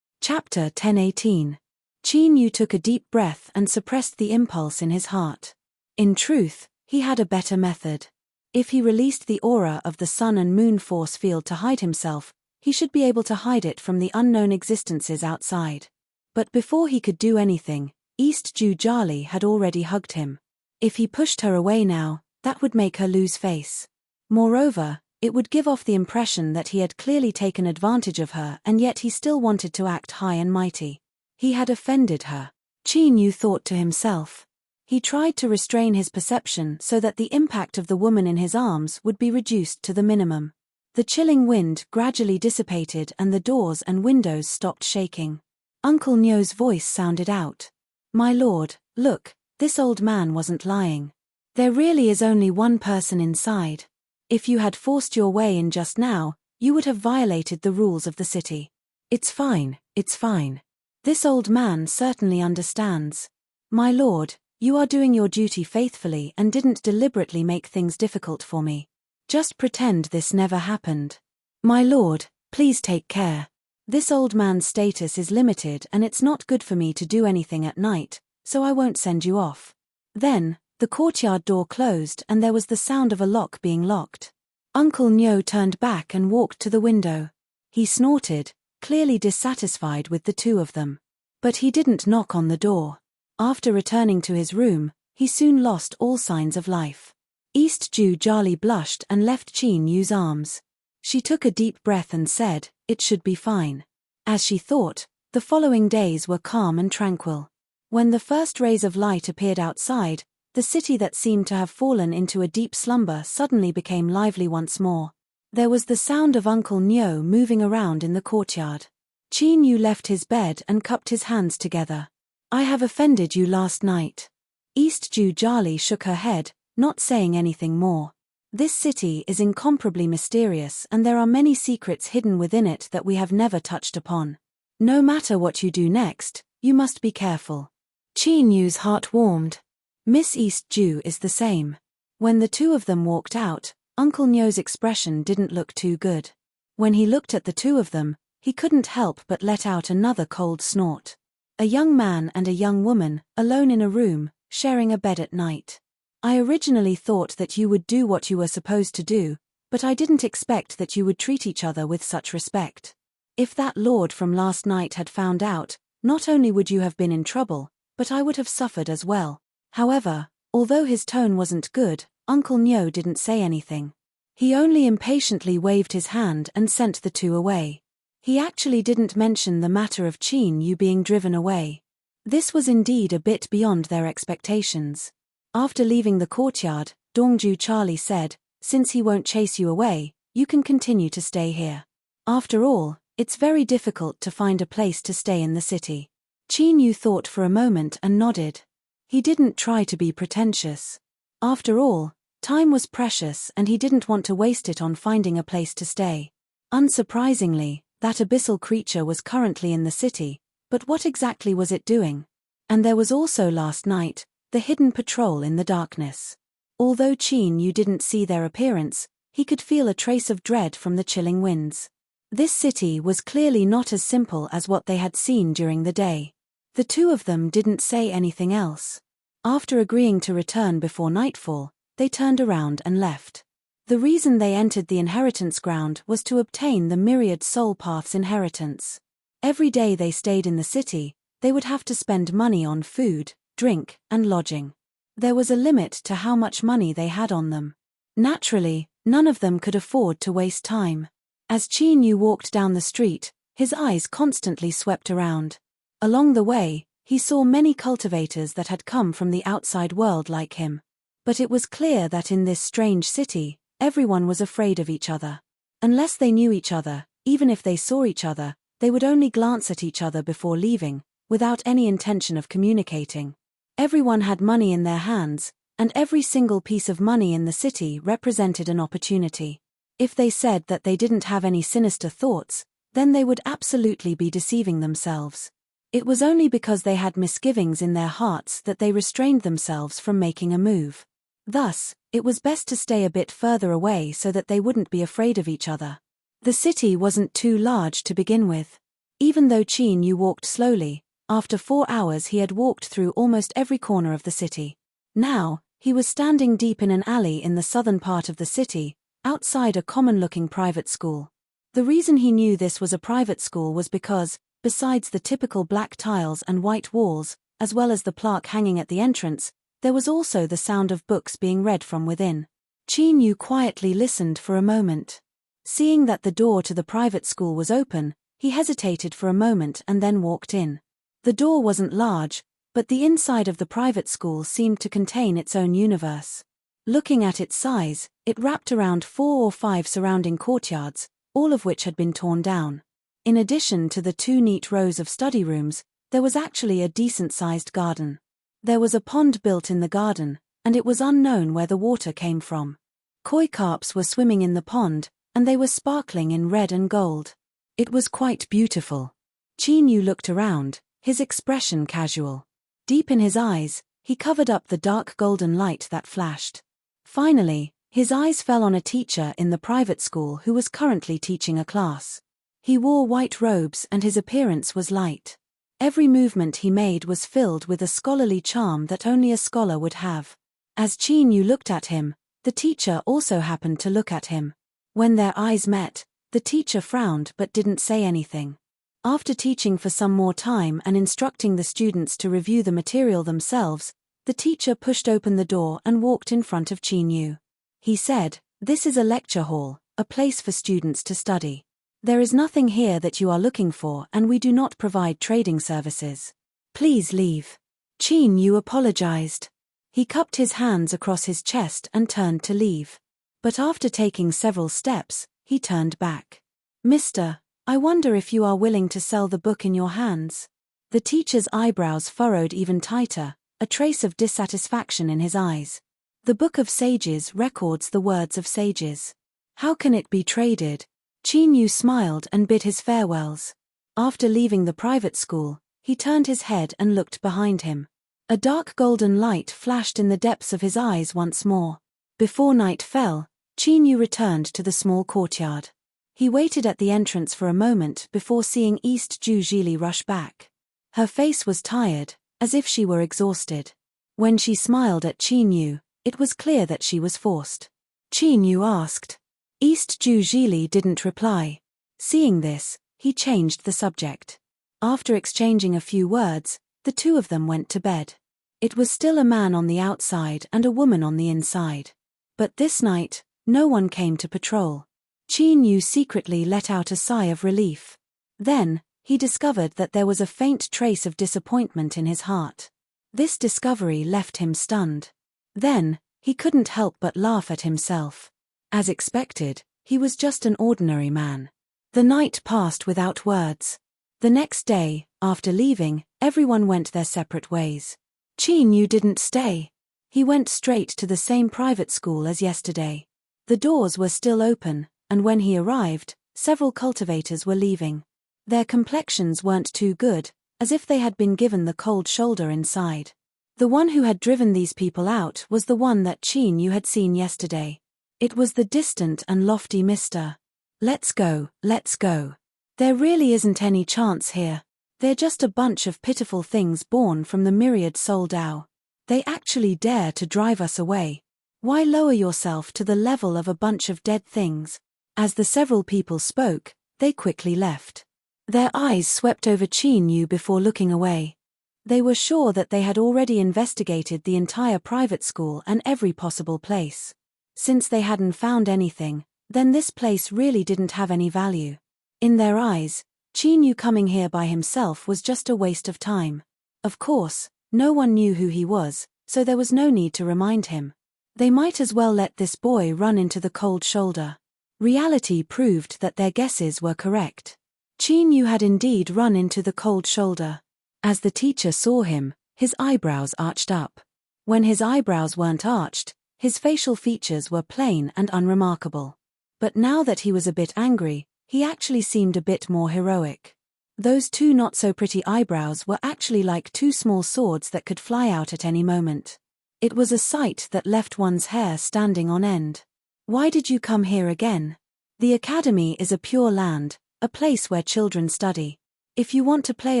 Chapter 10:18. Chinyu took a deep breath and suppressed the impulse in his heart. In truth, he had a better method. If he released the aura of the sun and moon force field to hide himself, he should be able to hide it from the unknown existences outside. But before he could do anything, East Jew Charlie had already hugged him. If he pushed her away now, that would make her lose face. Moreover, it would give off the impression that he had clearly taken advantage of her, and yet he still wanted to act high and mighty. He had offended her. Chinyu thought to himself. He tried to restrain his perception so that the impact of the woman in his arms would be reduced to the minimum. The chilling wind gradually dissipated and the doors and windows stopped shaking. Uncle Nyo's voice sounded out. My lord, look, this old man wasn't lying. There really is only one person inside. If you had forced your way in just now, you would have violated the rules of the city. It's fine, it's fine. This old man certainly understands. My lord, you are doing your duty faithfully and didn't deliberately make things difficult for me. Just pretend this never happened. My lord, please take care. This old man's status is limited and it's not good for me to do anything at night, so I won't send you off. Then, the courtyard door closed and there was the sound of a lock being locked. Uncle Nyo turned back and walked to the window. He snorted, clearly dissatisfied with the two of them. But he didn't knock on the door. After returning to his room, he soon lost all signs of life. East Jew Charlie blushed and left Chinyu's arms. She took a deep breath and said, it should be fine. As she thought, the following days were calm and tranquil. When the first rays of light appeared outside, the city that seemed to have fallen into a deep slumber suddenly became lively once more. There was the sound of Uncle Nyo moving around in the courtyard. Chinyu left his bed and cupped his hands together. I have offended you last night. East Jew Charlie shook her head, not saying anything more. This city is incomparably mysterious and there are many secrets hidden within it that we have never touched upon. No matter what you do next, you must be careful. Chinyu's heart warmed. Miss East Jew is the same. When the two of them walked out, Uncle Nyo's expression didn't look too good. When he looked at the two of them, he couldn't help but let out another cold snort. A young man and a young woman, alone in a room, sharing a bed at night. I originally thought that you would do what you were supposed to do, but I didn't expect that you would treat each other with such respect. If that lord from last night had found out, not only would you have been in trouble, but I would have suffered as well. However, although his tone wasn't good, Uncle Nyo didn't say anything. He only impatiently waved his hand and sent the two away. He actually didn't mention the matter of Chinyu being driven away. This was indeed a bit beyond their expectations. After leaving the courtyard, Dongju Charlie said, since he won't chase you away, you can continue to stay here. After all, it's very difficult to find a place to stay in the city. Chinyu thought for a moment and nodded. He didn't try to be pretentious. After all, time was precious and he didn't want to waste it on finding a place to stay. Unsurprisingly, that abyssal creature was currently in the city, but what exactly was it doing? And there was also last night, the hidden patrol in the darkness. Although Chinyu didn't see their appearance, he could feel a trace of dread from the chilling winds. This city was clearly not as simple as what they had seen during the day. The two of them didn't say anything else. After agreeing to return before nightfall, they turned around and left. The reason they entered the inheritance ground was to obtain the myriad soul path's inheritance. Every day they stayed in the city, they would have to spend money on food, drink, and lodging. There was a limit to how much money they had on them. Naturally, none of them could afford to waste time. As Qin Yu walked down the street, his eyes constantly swept around. Along the way, he saw many cultivators that had come from the outside world like him. But it was clear that in this strange city, everyone was afraid of each other. Unless they knew each other, even if they saw each other, they would only glance at each other before leaving, without any intention of communicating. Everyone had money in their hands, and every single piece of money in the city represented an opportunity. If they said that they didn't have any sinister thoughts, then they would absolutely be deceiving themselves. It was only because they had misgivings in their hearts that they restrained themselves from making a move. Thus, it was best to stay a bit further away so that they wouldn't be afraid of each other. The city wasn't too large to begin with. Even though Qin Yu walked slowly, after 4 hours he had walked through almost every corner of the city. Now, he was standing deep in an alley in the southern part of the city, outside a common-looking private school. The reason he knew this was a private school was because, besides the typical black tiles and white walls, as well as the plaque hanging at the entrance, there was also the sound of books being read from within. Qin Yu quietly listened for a moment. Seeing that the door to the private school was open, he hesitated for a moment and then walked in. The door wasn't large, but the inside of the private school seemed to contain its own universe. Looking at its size, it wrapped around 4 or 5 surrounding courtyards, all of which had been torn down. In addition to the 2 neat rows of study rooms, there was actually a decent-sized garden. There was a pond built in the garden, and it was unknown where the water came from. Koi carps were swimming in the pond, and they were sparkling in red and gold. It was quite beautiful. Qin Yu looked around, his expression casual. Deep in his eyes, he covered up the dark golden light that flashed. Finally, his eyes fell on a teacher in the private school who was currently teaching a class. He wore white robes and his appearance was light. Every movement he made was filled with a scholarly charm that only a scholar would have. As Qin Yu looked at him, the teacher also happened to look at him. When their eyes met, the teacher frowned but didn't say anything. After teaching for some more time and instructing the students to review the material themselves, the teacher pushed open the door and walked in front of Qin Yu. He said, "This is a lecture hall, a place for students to study. There is nothing here that you are looking for and we do not provide trading services. Please leave." Qin Yu apologized. He cupped his hands across his chest and turned to leave. But after taking several steps, he turned back. "Mister, I wonder if you are willing to sell the book in your hands." The teacher's eyebrows furrowed even tighter, a trace of dissatisfaction in his eyes. The Book of Sages records the words of sages. How can it be traded? Qin Yu smiled and bid his farewells. After leaving the private school, he turned his head and looked behind him. A dark golden light flashed in the depths of his eyes once more. Before night fell, Qin Yu returned to the small courtyard. He waited at the entrance for a moment before seeing East Ju Zhili rush back. Her face was tired, as if she were exhausted. When she smiled at Qin Yu, it was clear that she was forced. Qin Yu asked. East Ju Zhili didn't reply. Seeing this, he changed the subject. After exchanging a few words, the two of them went to bed. It was still a man on the outside and a woman on the inside. But this night, no one came to patrol. Qin Yu secretly let out a sigh of relief. Then, he discovered that there was a faint trace of disappointment in his heart. This discovery left him stunned. Then, he couldn't help but laugh at himself. As expected, he was just an ordinary man. The night passed without words. The next day, after leaving, everyone went their separate ways. Qin Yu didn't stay. He went straight to the same private school as yesterday. The doors were still open, and when he arrived, several cultivators were leaving. Their complexions weren't too good, as if they had been given the cold shoulder inside. The one who had driven these people out was the one that Qin Yu had seen yesterday. It was the distant and lofty Mr. Let's go, let's go. There really isn't any chance here. They're just a bunch of pitiful things born from the myriad soul Tao. They actually dare to drive us away. Why lower yourself to the level of a bunch of dead things? As the several people spoke, they quickly left. Their eyes swept over Qin Yu before looking away. They were sure that they had already investigated the entire private school and every possible place. Since they hadn't found anything, then this place really didn't have any value. In their eyes, Qin Yu coming here by himself was just a waste of time. Of course, no one knew who he was, so there was no need to remind him. They might as well let this boy run into the cold shoulder. Reality proved that their guesses were correct. Qin Yu had indeed run into the cold shoulder. As the teacher saw him, his eyebrows arched up. When his eyebrows weren't arched, his facial features were plain and unremarkable. But now that he was a bit angry, he actually seemed a bit more heroic. Those two not-so-pretty eyebrows were actually like two small swords that could fly out at any moment. It was a sight that left one's hair standing on end. Why did you come here again? The academy is a pure land, a place where children study. If you want to play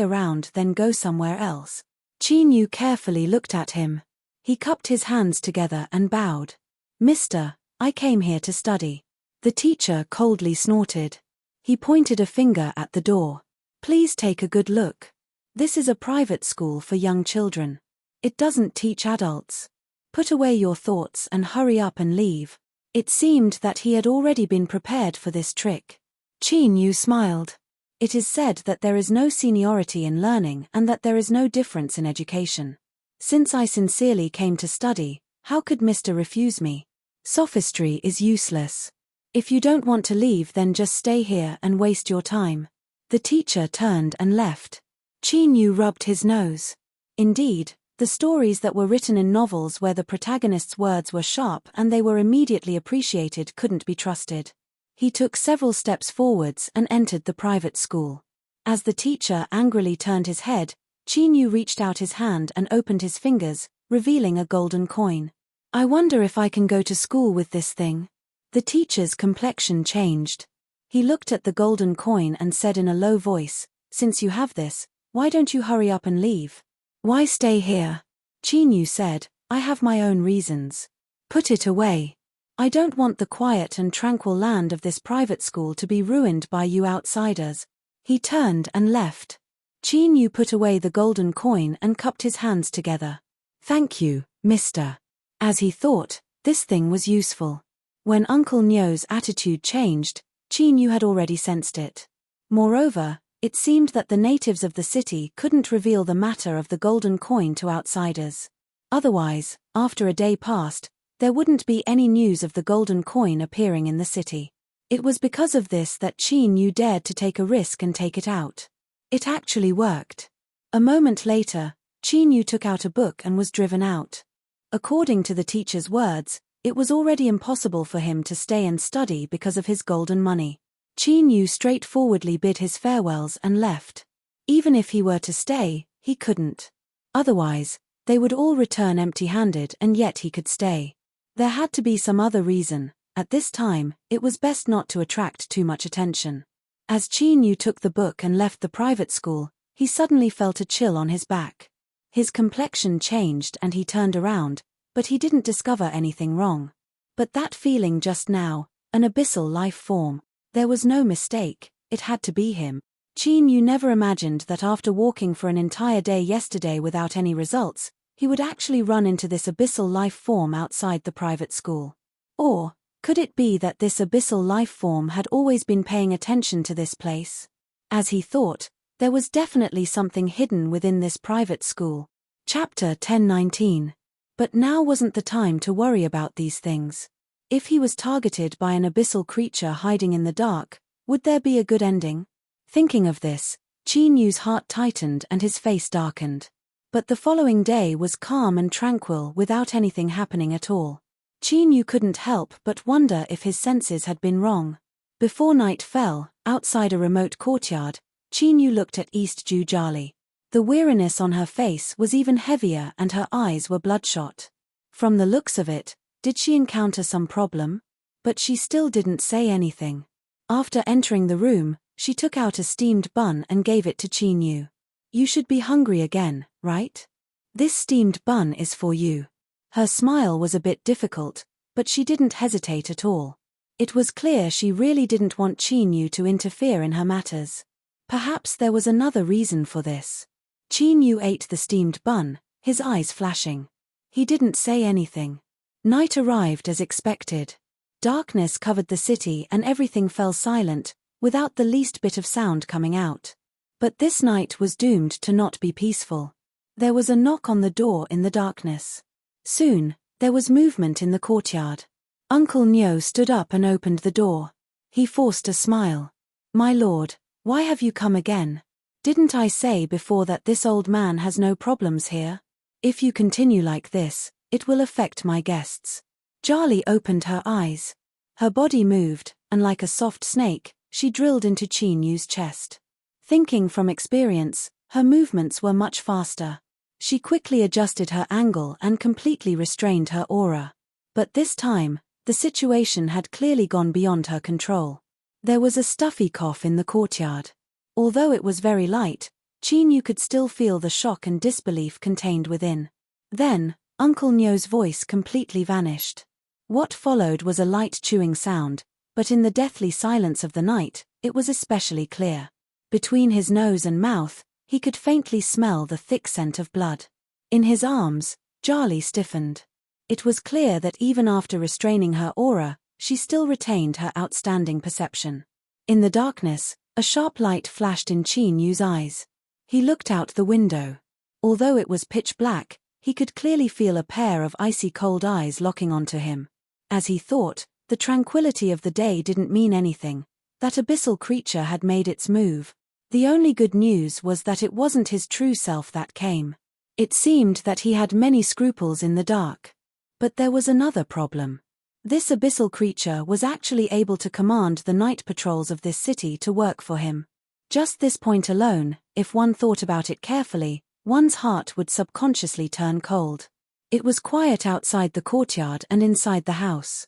around, then go somewhere else. Qin Yu carefully looked at him. He cupped his hands together and bowed. Mister, I came here to study. The teacher coldly snorted. He pointed a finger at the door. Please take a good look. This is a private school for young children. It doesn't teach adults. Put away your thoughts and hurry up and leave. It seemed that he had already been prepared for this trick. Qin Yu smiled. It is said that there is no seniority in learning and that there is no difference in education. Since I sincerely came to study, how could Mr. refuse me? Sophistry is useless. If you don't want to leave, then just stay here and waste your time. The teacher turned and left. Qin Yu rubbed his nose. Indeed, the stories that were written in novels where the protagonist's words were sharp and they were immediately appreciated couldn't be trusted. He took several steps forwards and entered the private school. As the teacher angrily turned his head, Qin Yu reached out his hand and opened his fingers, revealing a golden coin. I wonder if I can go to school with this thing. The teacher's complexion changed. He looked at the golden coin and said in a low voice, Since you have this, why don't you hurry up and leave? Why stay here? Qin Yu said, I have my own reasons. Put it away. I don't want the quiet and tranquil land of this private school to be ruined by you outsiders. He turned and left. Qin Yu put away the golden coin and cupped his hands together. Thank you, mister. As he thought, this thing was useful. When Uncle Nyo's attitude changed, Qin Yu had already sensed it. Moreover, it seemed that the natives of the city couldn't reveal the matter of the golden coin to outsiders. Otherwise, after a day passed, there wouldn't be any news of the golden coin appearing in the city. It was because of this that Qin Yu dared to take a risk and take it out. It actually worked. A moment later, Qin Yu took out a book and was driven out. According to the teacher's words, it was already impossible for him to stay and study because of his golden money. Qin Yu straightforwardly bid his farewells and left. Even if he were to stay, he couldn't. Otherwise, they would all return empty-handed and yet he could stay. There had to be some other reason. At this time, it was best not to attract too much attention. As Qin Yu took the book and left the private school, he suddenly felt a chill on his back. His complexion changed and he turned around, but he didn't discover anything wrong. But that feeling just now, an abyssal life form, there was no mistake, it had to be him. Qin Yu never imagined that after walking for an entire day yesterday without any results, he would actually run into this abyssal life form outside the private school. Or, could it be that this abyssal life form had always been paying attention to this place? As he thought, there was definitely something hidden within this private school. Chapter 1019. But now wasn't the time to worry about these things. If he was targeted by an abyssal creature hiding in the dark, would there be a good ending? Thinking of this, Qin Yu's heart tightened and his face darkened. But the following day was calm and tranquil without anything happening at all. Qin Yu couldn't help but wonder if his senses had been wrong. Before night fell, outside a remote courtyard, Qin Yu looked at East Ju Jali. The weariness on her face was even heavier and her eyes were bloodshot. From the looks of it, did she encounter some problem? But she still didn't say anything. After entering the room, she took out a steamed bun and gave it to Qin Yu. You should be hungry again, right? This steamed bun is for you. Her smile was a bit difficult, but she didn't hesitate at all. It was clear she really didn't want Qin Yu to interfere in her matters. Perhaps there was another reason for this. Qin Yu ate the steamed bun, his eyes flashing. He didn't say anything. Night arrived as expected. Darkness covered the city and everything fell silent, without the least bit of sound coming out. But this night was doomed to not be peaceful. There was a knock on the door in the darkness. Soon, there was movement in the courtyard. Uncle Nyo stood up and opened the door. He forced a smile. "My lord, why have you come again? Didn't I say before that this old man has no problems here? If you continue like this, it will affect my guests." Jali opened her eyes. Her body moved, and like a soft snake, she drilled into Qin Yu's chest. Thinking from experience, her movements were much faster. She quickly adjusted her angle and completely restrained her aura. But this time, the situation had clearly gone beyond her control. There was a stuffy cough in the courtyard. Although it was very light, Qin Yu could still feel the shock and disbelief contained within. Then, Uncle Nyo's voice completely vanished. What followed was a light chewing sound, but in the deathly silence of the night, it was especially clear. Between his nose and mouth, he could faintly smell the thick scent of blood. In his arms, Jali stiffened. It was clear that even after restraining her aura, she still retained her outstanding perception. In the darkness, a sharp light flashed in Qin Yu's eyes. He looked out the window. Although it was pitch black, he could clearly feel a pair of icy cold eyes locking onto him. As he thought, the tranquility of the day didn't mean anything. That abyssal creature had made its move. The only good news was that it wasn't his true self that came. It seemed that he had many scruples in the dark. But there was another problem. This abyssal creature was actually able to command the night patrols of this city to work for him. Just this point alone, if one thought about it carefully, one's heart would subconsciously turn cold. It was quiet outside the courtyard and inside the house.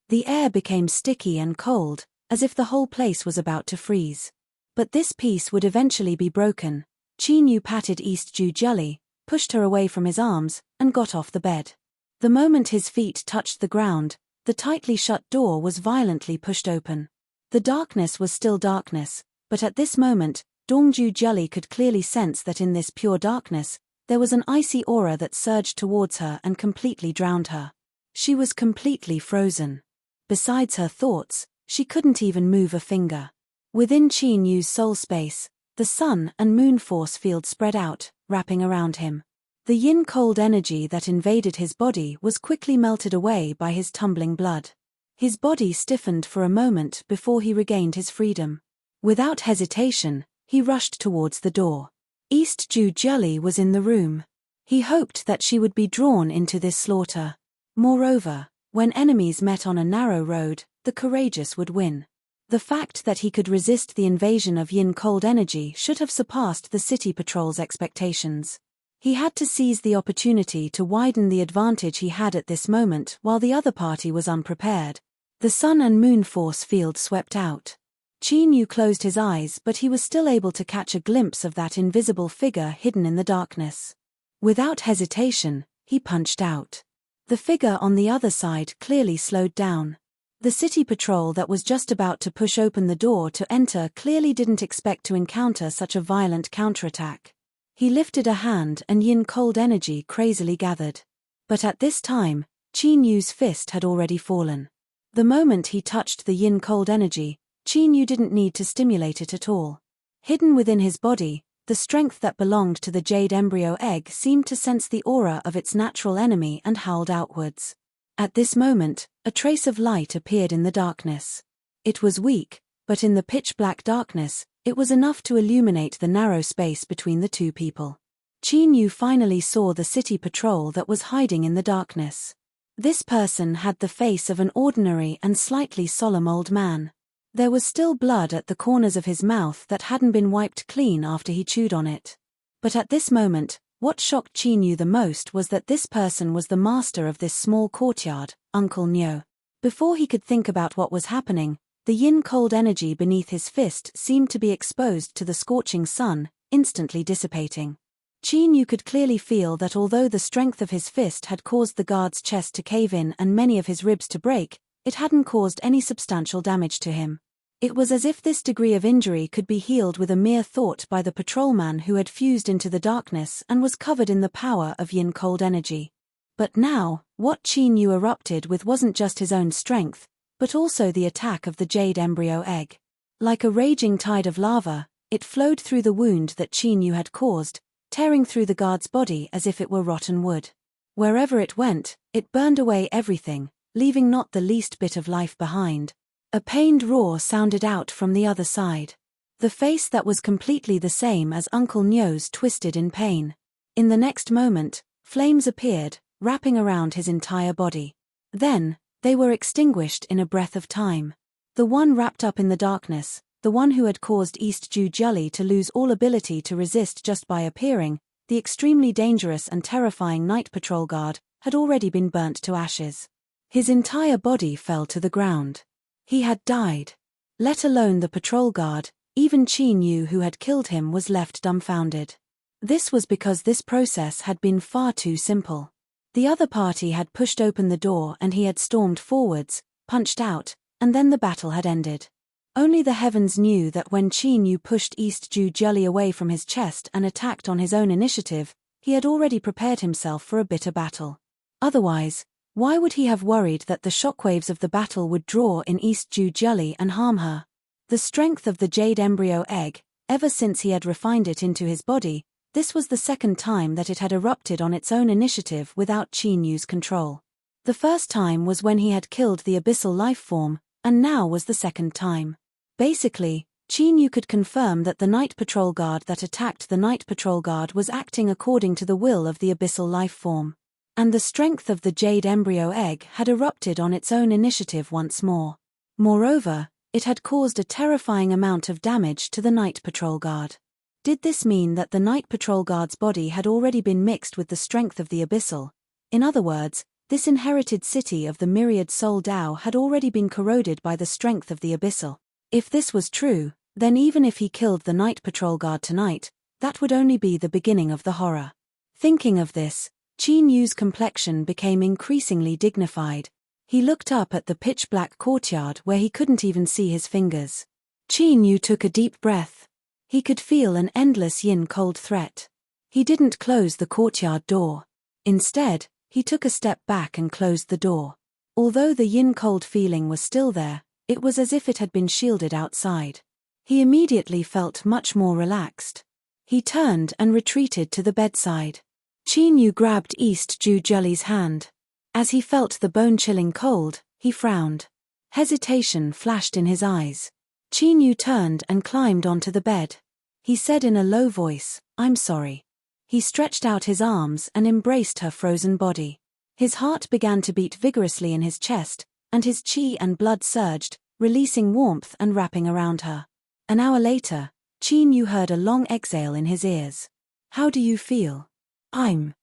The air became sticky and cold, as if the whole place was about to freeze. But this peace would eventually be broken. Qin Yu patted East Ju Jali, pushed her away from his arms, and got off the bed. The moment his feet touched the ground, the tightly shut door was violently pushed open. The darkness was still darkness, but at this moment, Dongju Jali could clearly sense that in this pure darkness, there was an icy aura that surged towards her and completely drowned her. She was completely frozen. Besides her thoughts, she couldn't even move a finger. Within Qin Yu's soul space, the sun and moon force field spread out, wrapping around him. The yin-cold energy that invaded his body was quickly melted away by his tumbling blood. His body stiffened for a moment before he regained his freedom. Without hesitation, he rushed towards the door. East Ju Jali was in the room. He hoped that she would be drawn into this slaughter. Moreover, when enemies met on a narrow road, the courageous would win. The fact that he could resist the invasion of yin-cold energy should have surpassed the city patrol's expectations. He had to seize the opportunity to widen the advantage he had at this moment while the other party was unprepared. The sun and moon force field swept out. Qin Yu closed his eyes, but he was still able to catch a glimpse of that invisible figure hidden in the darkness. Without hesitation, he punched out. The figure on the other side clearly slowed down. The city patrol that was just about to push open the door to enter clearly didn't expect to encounter such a violent counterattack. He lifted a hand and yin-cold energy crazily gathered. But at this time, Qin Yu's fist had already fallen. The moment he touched the yin-cold energy, Qin Yu didn't need to stimulate it at all. Hidden within his body, the strength that belonged to the jade embryo egg seemed to sense the aura of its natural enemy and howled outwards. At this moment, a trace of light appeared in the darkness. It was weak, but in the pitch-black darkness, it was enough to illuminate the narrow space between the two people. Qin Yu finally saw the city patrol that was hiding in the darkness. This person had the face of an ordinary and slightly solemn old man. There was still blood at the corners of his mouth that hadn't been wiped clean after he chewed on it. But at this moment, what shocked Qin Yu the most was that this person was the master of this small courtyard, Uncle Nyo. Before he could think about what was happening, the yin-cold energy beneath his fist seemed to be exposed to the scorching sun, instantly dissipating. Qin Yu could clearly feel that although the strength of his fist had caused the guard's chest to cave in and many of his ribs to break, it hadn't caused any substantial damage to him. It was as if this degree of injury could be healed with a mere thought by the patrolman who had fused into the darkness and was covered in the power of yin cold energy. But now, what Qin Yu erupted with wasn't just his own strength, but also the attack of the jade embryo egg. Like a raging tide of lava, it flowed through the wound that Qin Yu had caused, tearing through the guard's body as if it were rotten wood. Wherever it went, it burned away everything, leaving not the least bit of life behind. A pained roar sounded out from the other side. The face that was completely the same as Uncle Nyo's twisted in pain. In the next moment, flames appeared, wrapping around his entire body. Then, they were extinguished in a breath of time. The one wrapped up in the darkness, the one who had caused East Ju Jolly to lose all ability to resist just by appearing, the extremely dangerous and terrifying night patrol guard, had already been burnt to ashes. His entire body fell to the ground. He had died. Let alone the patrol guard, even Qin Yu who had killed him was left dumbfounded. This was because this process had been far too simple. The other party had pushed open the door and he had stormed forwards, punched out, and then the battle had ended. Only the heavens knew that when Qin Yu pushed East Ju Jolly away from his chest and attacked on his own initiative, he had already prepared himself for a bitter battle. Otherwise, why would he have worried that the shockwaves of the battle would draw in East Ju Jolly and harm her? The strength of the jade embryo egg, ever since he had refined it into his body, this was the second time that it had erupted on its own initiative without Qin Yu's control. The first time was when he had killed the abyssal life form, and now was the second time. Basically, Qin Yu could confirm that the night patrol guard that attacked the night patrol guard was acting according to the will of the abyssal life form. And the strength of the jade embryo egg had erupted on its own initiative once more. Moreover, it had caused a terrifying amount of damage to the night patrol guard. Did this mean that the night patrol guard's body had already been mixed with the strength of the abyssal? In other words, this inherited city of the myriad soul Tao had already been corroded by the strength of the abyssal. If this was true, then even if he killed the night patrol guard tonight, that would only be the beginning of the horror. Thinking of this, Qin Yu's complexion became increasingly dignified. He looked up at the pitch-black courtyard where he couldn't even see his fingers. Qin Yu took a deep breath. He could feel an endless yin-cold threat. He didn't close the courtyard door. Instead, he took a step back and closed the door. Although the yin-cold feeling was still there, it was as if it had been shielded outside. He immediately felt much more relaxed. He turned and retreated to the bedside. Qin Yu grabbed East Ju Jolly's hand. As he felt the bone-chilling cold, he frowned. Hesitation flashed in his eyes. Qin Yu turned and climbed onto the bed. He said in a low voice, "I'm sorry." He stretched out his arms and embraced her frozen body. His heart began to beat vigorously in his chest, and his qi and blood surged, releasing warmth and wrapping around her. An hour later, Qin Yu heard a long exhale in his ears. "How do you feel?" I'm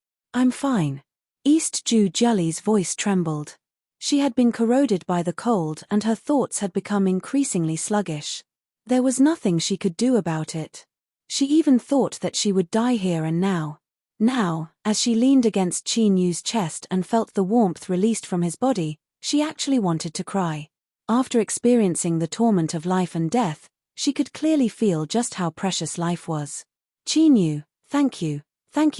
fine." East Ju Jolly's voice trembled. She had been corroded by the cold and her thoughts had become increasingly sluggish. There was nothing she could do about it. She even thought that she would die here and now. Now, as she leaned against Qin Yu's chest and felt the warmth released from his body, she actually wanted to cry. After experiencing the torment of life and death, she could clearly feel just how precious life was. "Qin Yu, thank you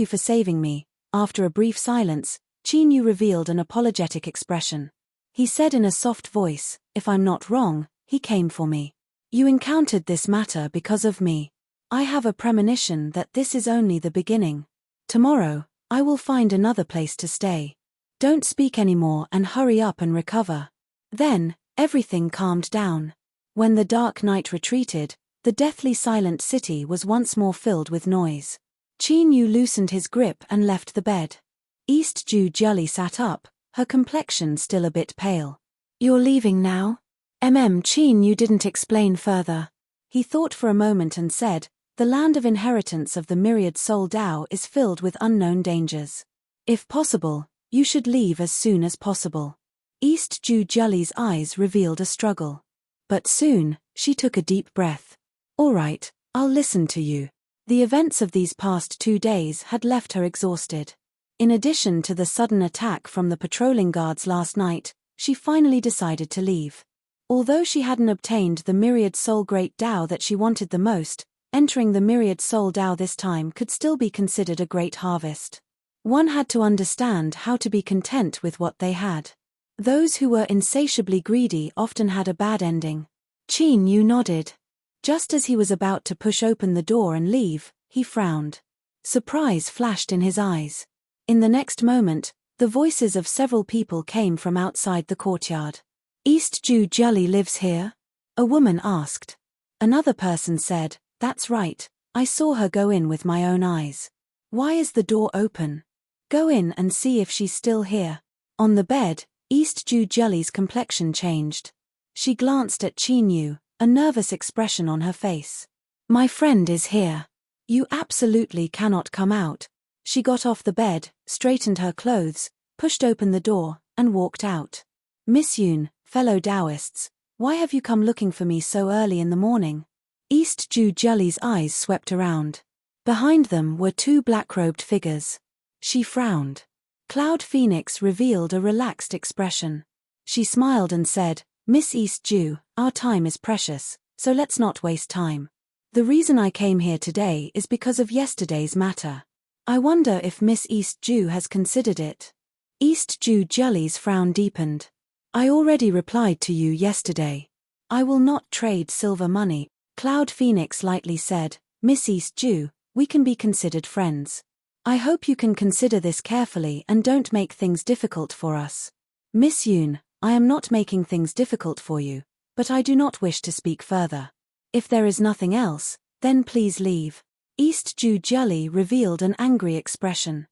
for saving me." After a brief silence, Qin Yu revealed an apologetic expression. He said in a soft voice, "If I'm not wrong, he came for me. You encountered this matter because of me. I have a premonition that this is only the beginning. Tomorrow, I will find another place to stay. Don't speak anymore and hurry up and recover." Then, everything calmed down. When the dark night retreated, the deathly silent city was once more filled with noise. Qin Yu loosened his grip and left the bed. East Ju Jolly sat up, her complexion still a bit pale. "You're leaving now?" Qin Yu didn't explain further. He thought for a moment and said, "The land of inheritance of the myriad soul Tao is filled with unknown dangers. If possible, you should leave as soon as possible." East Ju Jolly's eyes revealed a struggle. But soon, she took a deep breath. "All right, I'll listen to you." The events of these past 2 days had left her exhausted. In addition to the sudden attack from the patrolling guards last night, she finally decided to leave. Although she hadn't obtained the myriad soul great Tao that she wanted the most, entering the myriad soul Tao this time could still be considered a great harvest. One had to understand how to be content with what they had. Those who were insatiably greedy often had a bad ending. Qin Yu nodded. Just as he was about to push open the door and leave, he frowned. Surprise flashed in his eyes. In the next moment, the voices of several people came from outside the courtyard. East Ju Jelly lives here? A woman asked. Another person said, that's right, I saw her go in with my own eyes. Why is the door open? Go in and see if she's still here. On the bed, East Ju Jelly's complexion changed. She glanced at Qin Yu, a nervous expression on her face. My friend is here. You absolutely cannot come out. She got off the bed, straightened her clothes, pushed open the door, and walked out. Miss Yun, fellow Taoists, why have you come looking for me so early in the morning? East Ju Jelly's eyes swept around. Behind them were two black-robed figures. She frowned. Cloud Phoenix revealed a relaxed expression. She smiled and said, Miss East Ju, our time is precious, so let's not waste time. The reason I came here today is because of yesterday's matter. I wonder if Miss East Ju has considered it. East Ju Jelly's frown deepened. I already replied to you yesterday. I will not trade silver money. Cloud Phoenix lightly said, Miss East Ju, we can be considered friends. I hope you can consider this carefully and don't make things difficult for us. Miss Yun, I am not making things difficult for you, but I do not wish to speak further. If there is nothing else, then please leave. East Ju Jelly revealed an angry expression.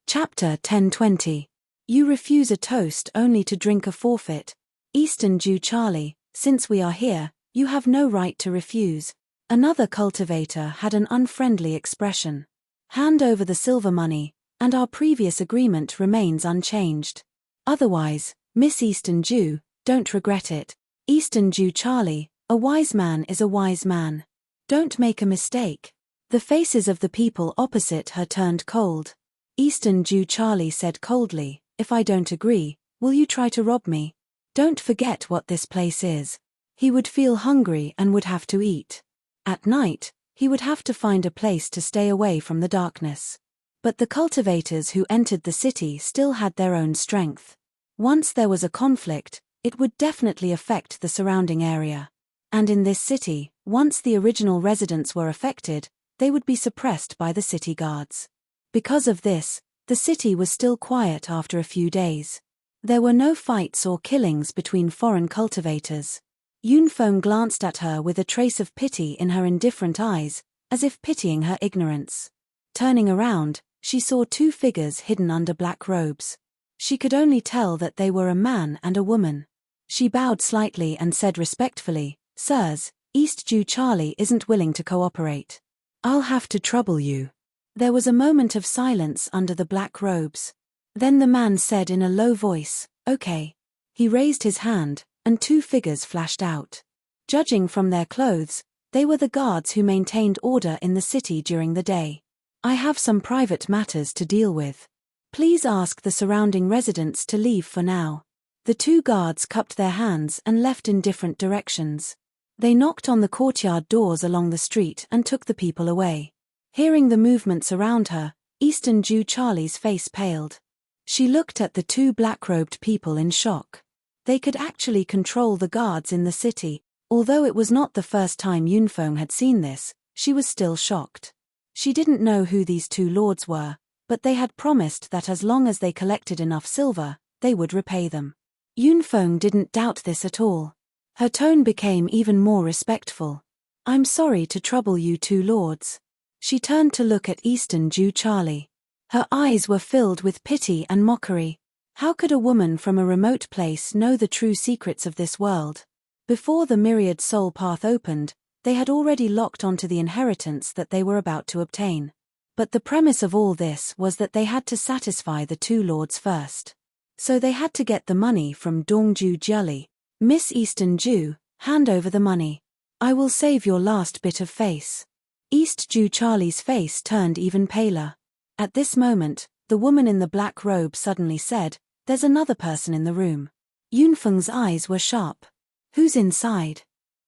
Chapter 1020. You refuse a toast only to drink a forfeit. Eastern Ju Charlie, since we are here, you have no right to refuse. Another cultivator had an unfriendly expression. Hand over the silver money, and our previous agreement remains unchanged. Otherwise, Miss Eastern Ju, don't regret it. Eastern Ju Charlie, a wise man is a wise man. Don't make a mistake. The faces of the people opposite her turned cold. Eastern Ju Charlie said coldly, if I don't agree, will you try to rob me? Don't forget what this place is. He would feel hungry and would have to eat. At night, he would have to find a place to stay away from the darkness. But the cultivators who entered the city still had their own strength. Once there was a conflict, it would definitely affect the surrounding area. And in this city, once the original residents were affected, they would be suppressed by the city guards. Because of this, the city was still quiet after a few days. There were no fights or killings between foreign cultivators. Yunfeng glanced at her with a trace of pity in her indifferent eyes, as if pitying her ignorance. Turning around, she saw two figures hidden under black robes. She could only tell that they were a man and a woman. She bowed slightly and said respectfully, Sirs, East Ju Charlie isn't willing to cooperate. I'll have to trouble you. There was a moment of silence under the black robes. Then the man said in a low voice, Okay. He raised his hand, and two figures flashed out. Judging from their clothes, they were the guards who maintained order in the city during the day. I have some private matters to deal with. Please ask the surrounding residents to leave for now. The two guards cupped their hands and left in different directions. They knocked on the courtyard doors along the street and took the people away. Hearing the movements around her, Eastern Ju Charlie's face paled. She looked at the two black-robed people in shock. They could actually control the guards in the city. Although it was not the first time Yunfeng had seen this, she was still shocked. She didn't know who these two lords were, but they had promised that as long as they collected enough silver, they would repay them. Yunfeng didn't doubt this at all. Her tone became even more respectful. I'm sorry to trouble you two lords. She turned to look at Eastern Ju Charlie. Her eyes were filled with pity and mockery. How could a woman from a remote place know the true secrets of this world? Before the myriad soul path opened, they had already locked onto the inheritance that they were about to obtain. But the premise of all this was that they had to satisfy the two lords first. So they had to get the money from Dongju Jelly. Miss Eastern Ju, hand over the money. I will save your last bit of face. East Ju Charlie's face turned even paler. At this moment, the woman in the black robe suddenly said, There's another person in the room. Yunfeng's eyes were sharp. Who's inside?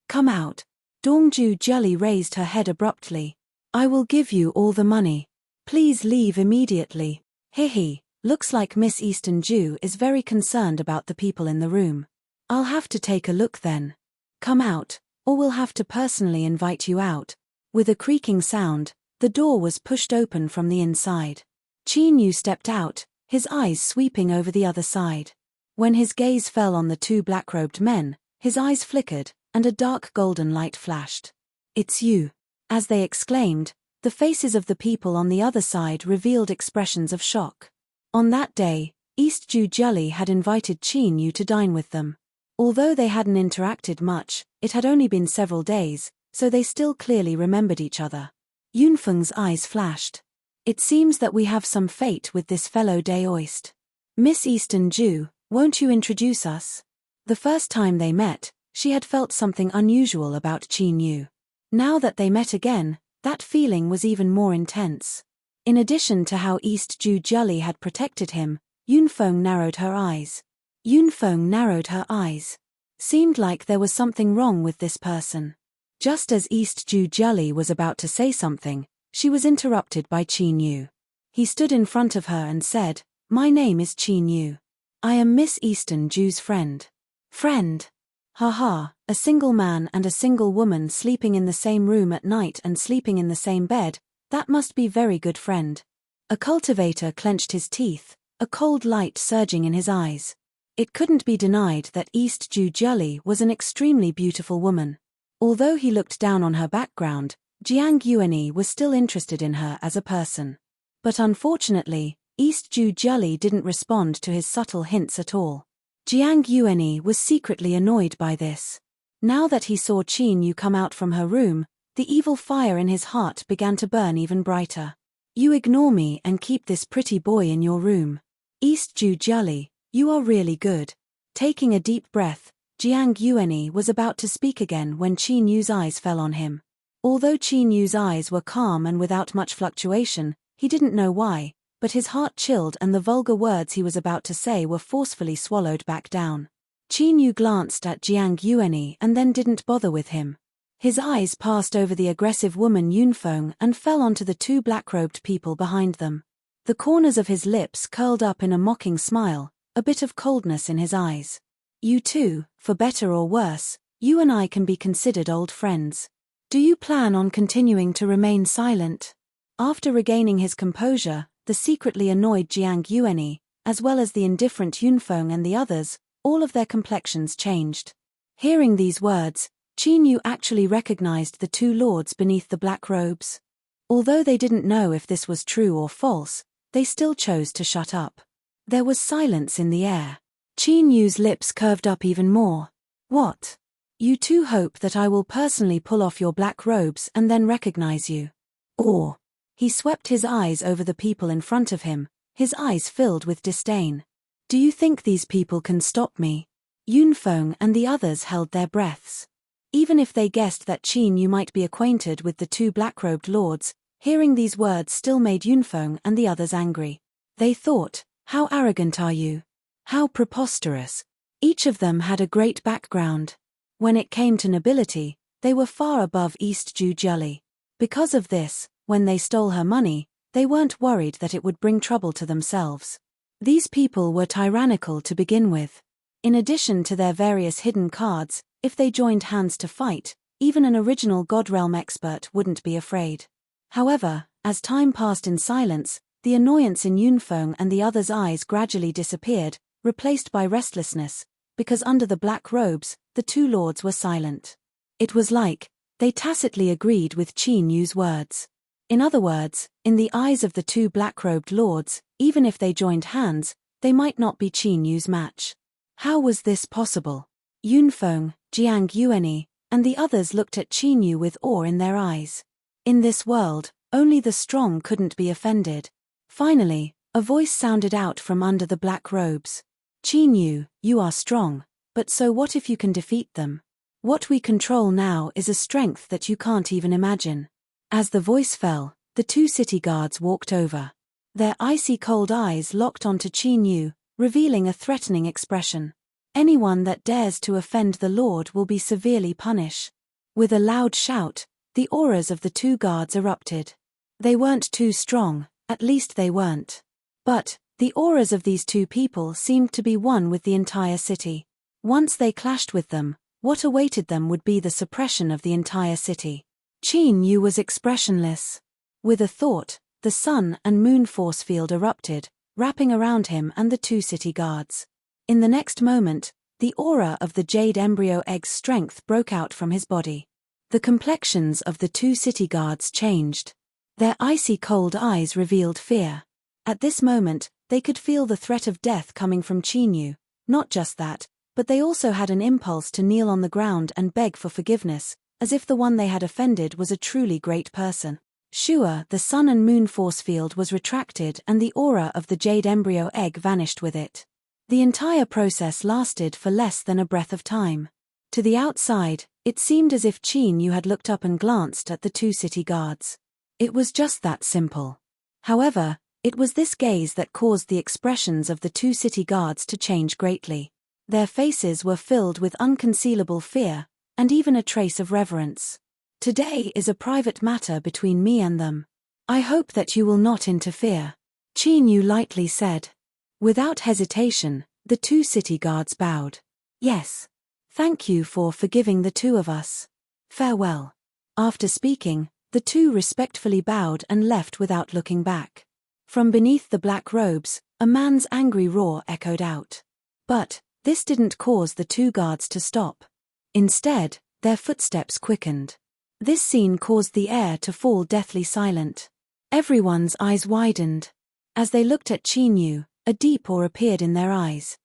Come out. Dongju Jelly raised her head abruptly. I will give you all the money. Please leave immediately. Hihi, looks like Miss Eastern Jew is very concerned about the people in the room. I'll have to take a look then. Come out, or we'll have to personally invite you out. With a creaking sound, the door was pushed open from the inside. Qin Yu stepped out, his eyes sweeping over the other side. When his gaze fell on the two black-robed men, his eyes flickered, and a dark golden light flashed. It's you. As they exclaimed, the faces of the people on the other side revealed expressions of shock. On that day, East Ju Jelly had invited Qin Yu to dine with them. Although they hadn't interacted much, it had only been several days, so they still clearly remembered each other. Yunfeng's eyes flashed. It seems that we have some fate with this fellow Daoist. Miss Eastern Jew, won't you introduce us? The first time they met, she had felt something unusual about Qin Yu. Now that they met again, that feeling was even more intense. In addition to how East Ju Jelly had protected him, Yunfeng narrowed her eyes. Seemed like there was something wrong with this person. Just as East Ju Jelly was about to say something, she was interrupted by Qin Yu. He stood in front of her and said, My name is Qin Yu. I am Miss Eastern Jew's friend. Friend? Haha, a single man and a single woman sleeping in the same room at night and sleeping in the same bed, that must be very good friend. A cultivator clenched his teeth, a cold light surging in his eyes. It couldn't be denied that East Ju Jelly was an extremely beautiful woman. Although he looked down on her background, Jiang Yuanyi was still interested in her as a person. But unfortunately, East Ju Jelly didn't respond to his subtle hints at all. Jiang Yuanyi was secretly annoyed by this. Now that he saw Qin Yu come out from her room, the evil fire in his heart began to burn even brighter. You ignore me and keep this pretty boy in your room. East Ju Jelly, you are really good. Taking a deep breath, Jiang Yuanyi was about to speak again when Qin Yu's eyes fell on him. Although Qin Yu's eyes were calm and without much fluctuation, he didn't know why, but his heart chilled and the vulgar words he was about to say were forcefully swallowed back down. Qin Yu glanced at Jiang Yuanyi and then didn't bother with him. His eyes passed over the aggressive woman Yunfeng and fell onto the two black-robed people behind them. The corners of his lips curled up in a mocking smile, a bit of coldness in his eyes. You two, for better or worse, you and I can be considered old friends. Do you plan on continuing to remain silent? After regaining his composure, the secretly annoyed Jiang Yuanyi, as well as the indifferent Yunfeng and the others, all of their complexions changed. Hearing these words, Qin Yu actually recognized the two lords beneath the black robes. Although they didn't know if this was true or false, they still chose to shut up. There was silence in the air. Qin Yu's lips curved up even more. What? You two hope that I will personally pull off your black robes and then recognize you? Or? He swept his eyes over the people in front of him, his eyes filled with disdain. Do you think these people can stop me? Yunfeng and the others held their breaths. Even if they guessed that Qin Yu might be acquainted with the two black-robed lords, hearing these words still made Yunfeng and the others angry. They thought, how arrogant are you? How preposterous. Each of them had a great background. When it came to nobility, they were far above East Ju Jelly. Because of this, when they stole her money, they weren't worried that it would bring trouble to themselves. These people were tyrannical to begin with. In addition to their various hidden cards, if they joined hands to fight, even an original God Realm expert wouldn't be afraid. However, as time passed in silence, the annoyance in Yunfeng and the others' eyes gradually disappeared, replaced by restlessness, because under the black robes, the two lords were silent. It was like they tacitly agreed with Qin Yu's words. In other words, in the eyes of the two black-robed lords, even if they joined hands, they might not be Qin Yu's match. How was this possible? Yunfeng, Jiang Yuanyi, and the others looked at Qin Yu with awe in their eyes. In this world, only the strong couldn't be offended. Finally, a voice sounded out from under the black robes. Qin Yu, you are strong, but so what if you can defeat them? What we control now is a strength that you can't even imagine. As the voice fell, the two city guards walked over. Their icy cold eyes locked onto Qin Yu, revealing a threatening expression. Anyone that dares to offend the Lord will be severely punished. With a loud shout, the auras of the two guards erupted. They weren't too strong, at least they weren't. But the auras of these two people seemed to be one with the entire city. Once they clashed with them, what awaited them would be the suppression of the entire city. Qin Yu was expressionless. With a thought, the sun and moon force field erupted, wrapping around him and the two city guards. In the next moment, the aura of the jade embryo egg's strength broke out from his body. The complexions of the two city guards changed. Their icy cold eyes revealed fear. At this moment, they could feel the threat of death coming from Qin Yu. Not just that, but they also had an impulse to kneel on the ground and beg for forgiveness, as if the one they had offended was a truly great person. Sure, the sun and moon force field was retracted and the aura of the jade embryo egg vanished with it. The entire process lasted for less than a breath of time. To the outside, it seemed as if Qin Yu had looked up and glanced at the two city guards. It was just that simple. However, it was this gaze that caused the expressions of the two city guards to change greatly. Their faces were filled with unconcealable fear, and even a trace of reverence. Today is a private matter between me and them. I hope that you will not interfere, Qin Yu lightly said. Without hesitation, the two city guards bowed. Yes. Thank you for forgiving the two of us. Farewell. After speaking, the two respectfully bowed and left without looking back. From beneath the black robes, a man's angry roar echoed out. But this didn't cause the two guards to stop. Instead, their footsteps quickened. This scene caused the air to fall deathly silent. Everyone's eyes widened. As they looked at Qin Yu, a deep awe appeared in their eyes.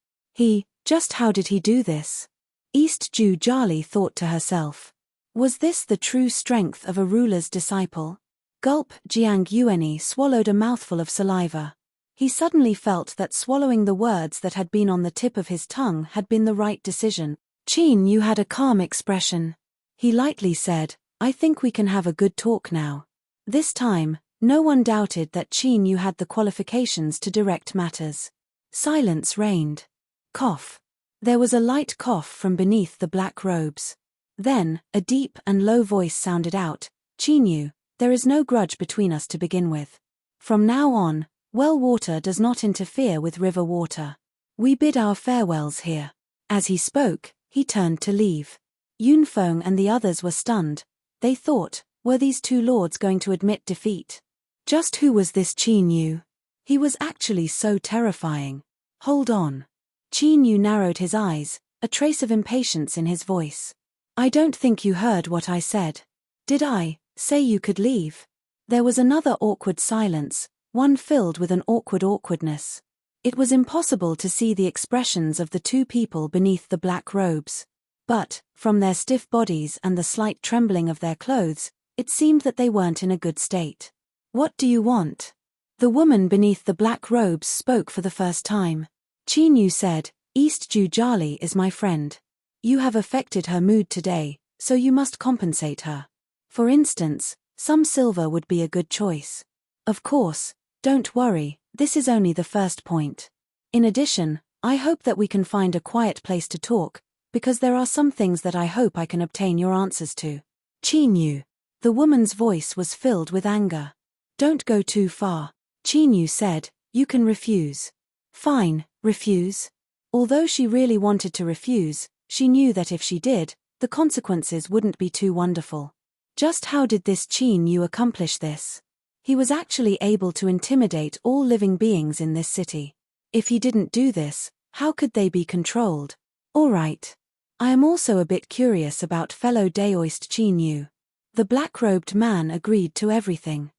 Just how did he do this? East Ju Jali thought to herself. Was this the true strength of a ruler's disciple? Gulp, Jiang Yueni swallowed a mouthful of saliva. He suddenly felt that swallowing the words that had been on the tip of his tongue had been the right decision. Qin Yu had a calm expression. He lightly said, I think we can have a good talk now. This time, no one doubted that Qin Yu had the qualifications to direct matters. Silence reigned. Cough. There was a light cough from beneath the black robes. Then, a deep and low voice sounded out, Qin Yu, there is no grudge between us to begin with. From now on, well water does not interfere with river water. We bid our farewells here. As he spoke, he turned to leave. Yunfeng and the others were stunned. They thought, were these two lords going to admit defeat? Just who was this Qin Yu? He was actually so terrifying. Hold on. Qin Yu narrowed his eyes, a trace of impatience in his voice. I don't think you heard what I said. Did I say you could leave? There was another awkward silence, one filled with an awkwardness. It was impossible to see the expressions of the two people beneath the black robes. But, from their stiff bodies and the slight trembling of their clothes, it seemed that they weren't in a good state. What do you want? The woman beneath the black robes spoke for the first time. Qin Yu said, East Ju Jali is my friend. You have affected her mood today, so you must compensate her. For instance, some silver would be a good choice. Of course, don't worry, this is only the first point. In addition, I hope that we can find a quiet place to talk, because there are some things that I hope I can obtain your answers to. Qin Yu. The woman's voice was filled with anger. Don't go too far. Qin Yu said, you can refuse. Fine, refuse. Although she really wanted to refuse, she knew that if she did, the consequences wouldn't be too wonderful. Just how did this Qin Yu accomplish this? He was actually able to intimidate all living beings in this city. If he didn't do this, how could they be controlled? All right. I am also a bit curious about fellow Daoist Qin Yu. The black-robed man agreed to everything.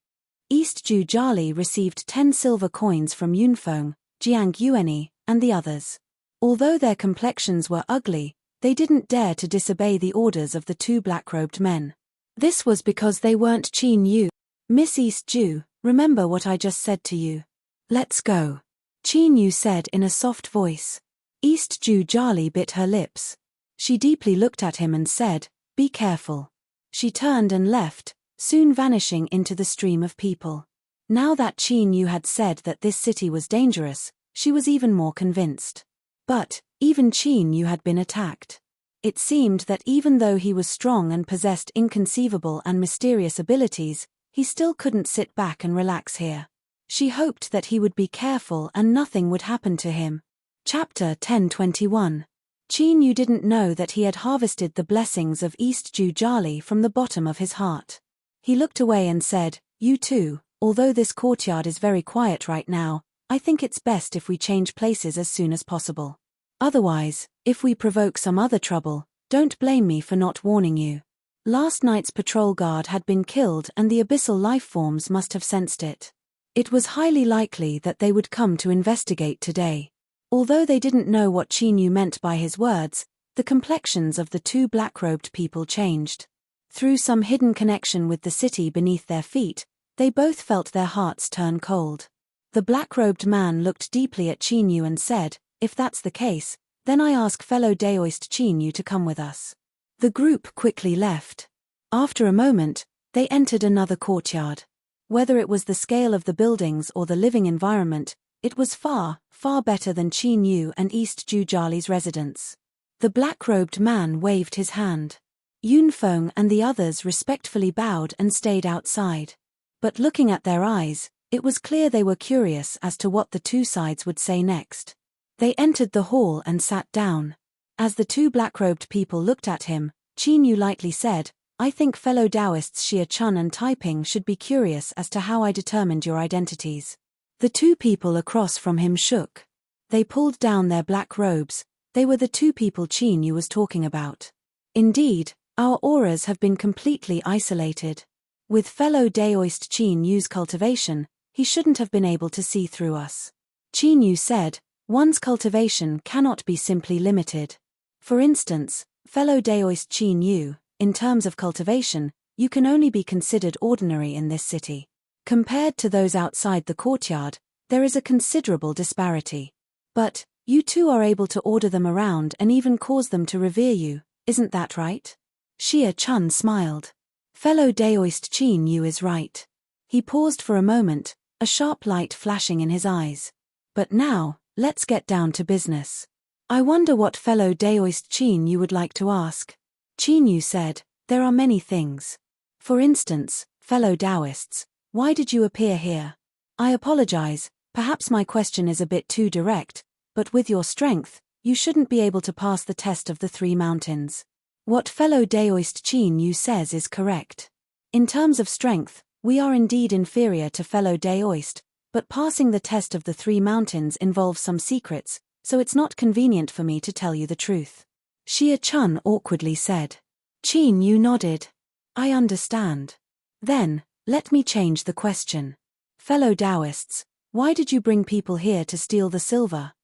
East Ju Jali received 10 silver coins from Yunfeng, Jiang Yueni, and the others. Although their complexions were ugly, they didn't dare to disobey the orders of the two black-robed men. This was because they weren't Qin Yu. Miss East Ju, remember what I just said to you. Let's go. Qin Yu said in a soft voice. East Ju Jali bit her lips. She deeply looked at him and said, be careful. She turned and left, soon vanishing into the stream of people. Now that Qin Yu had said that this city was dangerous, she was even more convinced. But, Even Qin Yu had been attacked. It seemed that even though he was strong and possessed inconceivable and mysterious abilities, he still couldn't sit back and relax here. She hoped that he would be careful and nothing would happen to him. Chapter 10:21. Qin Yu didn't know that he had harvested the blessings of East Ju Jali from the bottom of his heart. He looked away and said, "You too, although this courtyard is very quiet right now, I think it's best if we change places as soon as possible. Otherwise, if we provoke some other trouble, don't blame me for not warning you." Last night's patrol guard had been killed and the abyssal lifeforms must have sensed it. It was highly likely that they would come to investigate today. Although they didn't know what Qin Yu meant by his words, the complexions of the two black-robed people changed. Through some hidden connection with the city beneath their feet, they both felt their hearts turn cold. The black-robed man looked deeply at Qin Yu and said, "If that's the case, then I ask fellow Daoist Qin Yu to come with us." The group quickly left. After a moment, they entered another courtyard. Whether it was the scale of the buildings or the living environment, it was far, far better than Qin Yu and East Ju Jali's residence. The black-robed man waved his hand. Yunfeng and the others respectfully bowed and stayed outside. But looking at their eyes, it was clear they were curious as to what the two sides would say next. They entered the hall and sat down. As the two black-robed people looked at him, Qin Yu lightly said, "I think fellow Taoists Xia Chun and Taiping should be curious as to how I determined your identities." The two people across from him shook. They pulled down their black robes. They were the two people Qin Yu was talking about. "Indeed, our auras have been completely isolated. With fellow Daoist Qin Yu's cultivation, he shouldn't have been able to see through us." Qin Yu said, "One's cultivation cannot be simply limited. For instance, fellow Daoist Qin Yu, in terms of cultivation, you can only be considered ordinary in this city. Compared to those outside the courtyard, there is a considerable disparity. But, you two are able to order them around and even cause them to revere you, isn't that right?" Xia Chun smiled. Fellow Daoist Qin Yu is right. He paused for a moment, a sharp light flashing in his eyes. "But now, let's get down to business. I wonder what fellow Daoist Qin Yu would like to ask." Qin Yu said, "There are many things. For instance, fellow Taoists, why did you appear here? I apologize, perhaps my question is a bit too direct, but with your strength, you shouldn't be able to pass the test of the three mountains." What fellow Daoist Qin Yu says is correct. In terms of strength, we are indeed inferior to fellow Daoist, but passing the test of the three mountains involves some secrets, so it's not convenient for me to tell you the truth. Xia Chun awkwardly said. Qin Yu nodded. "I understand. Then, let me change the question. Fellow Taoists, why did you bring people here to steal the silver?"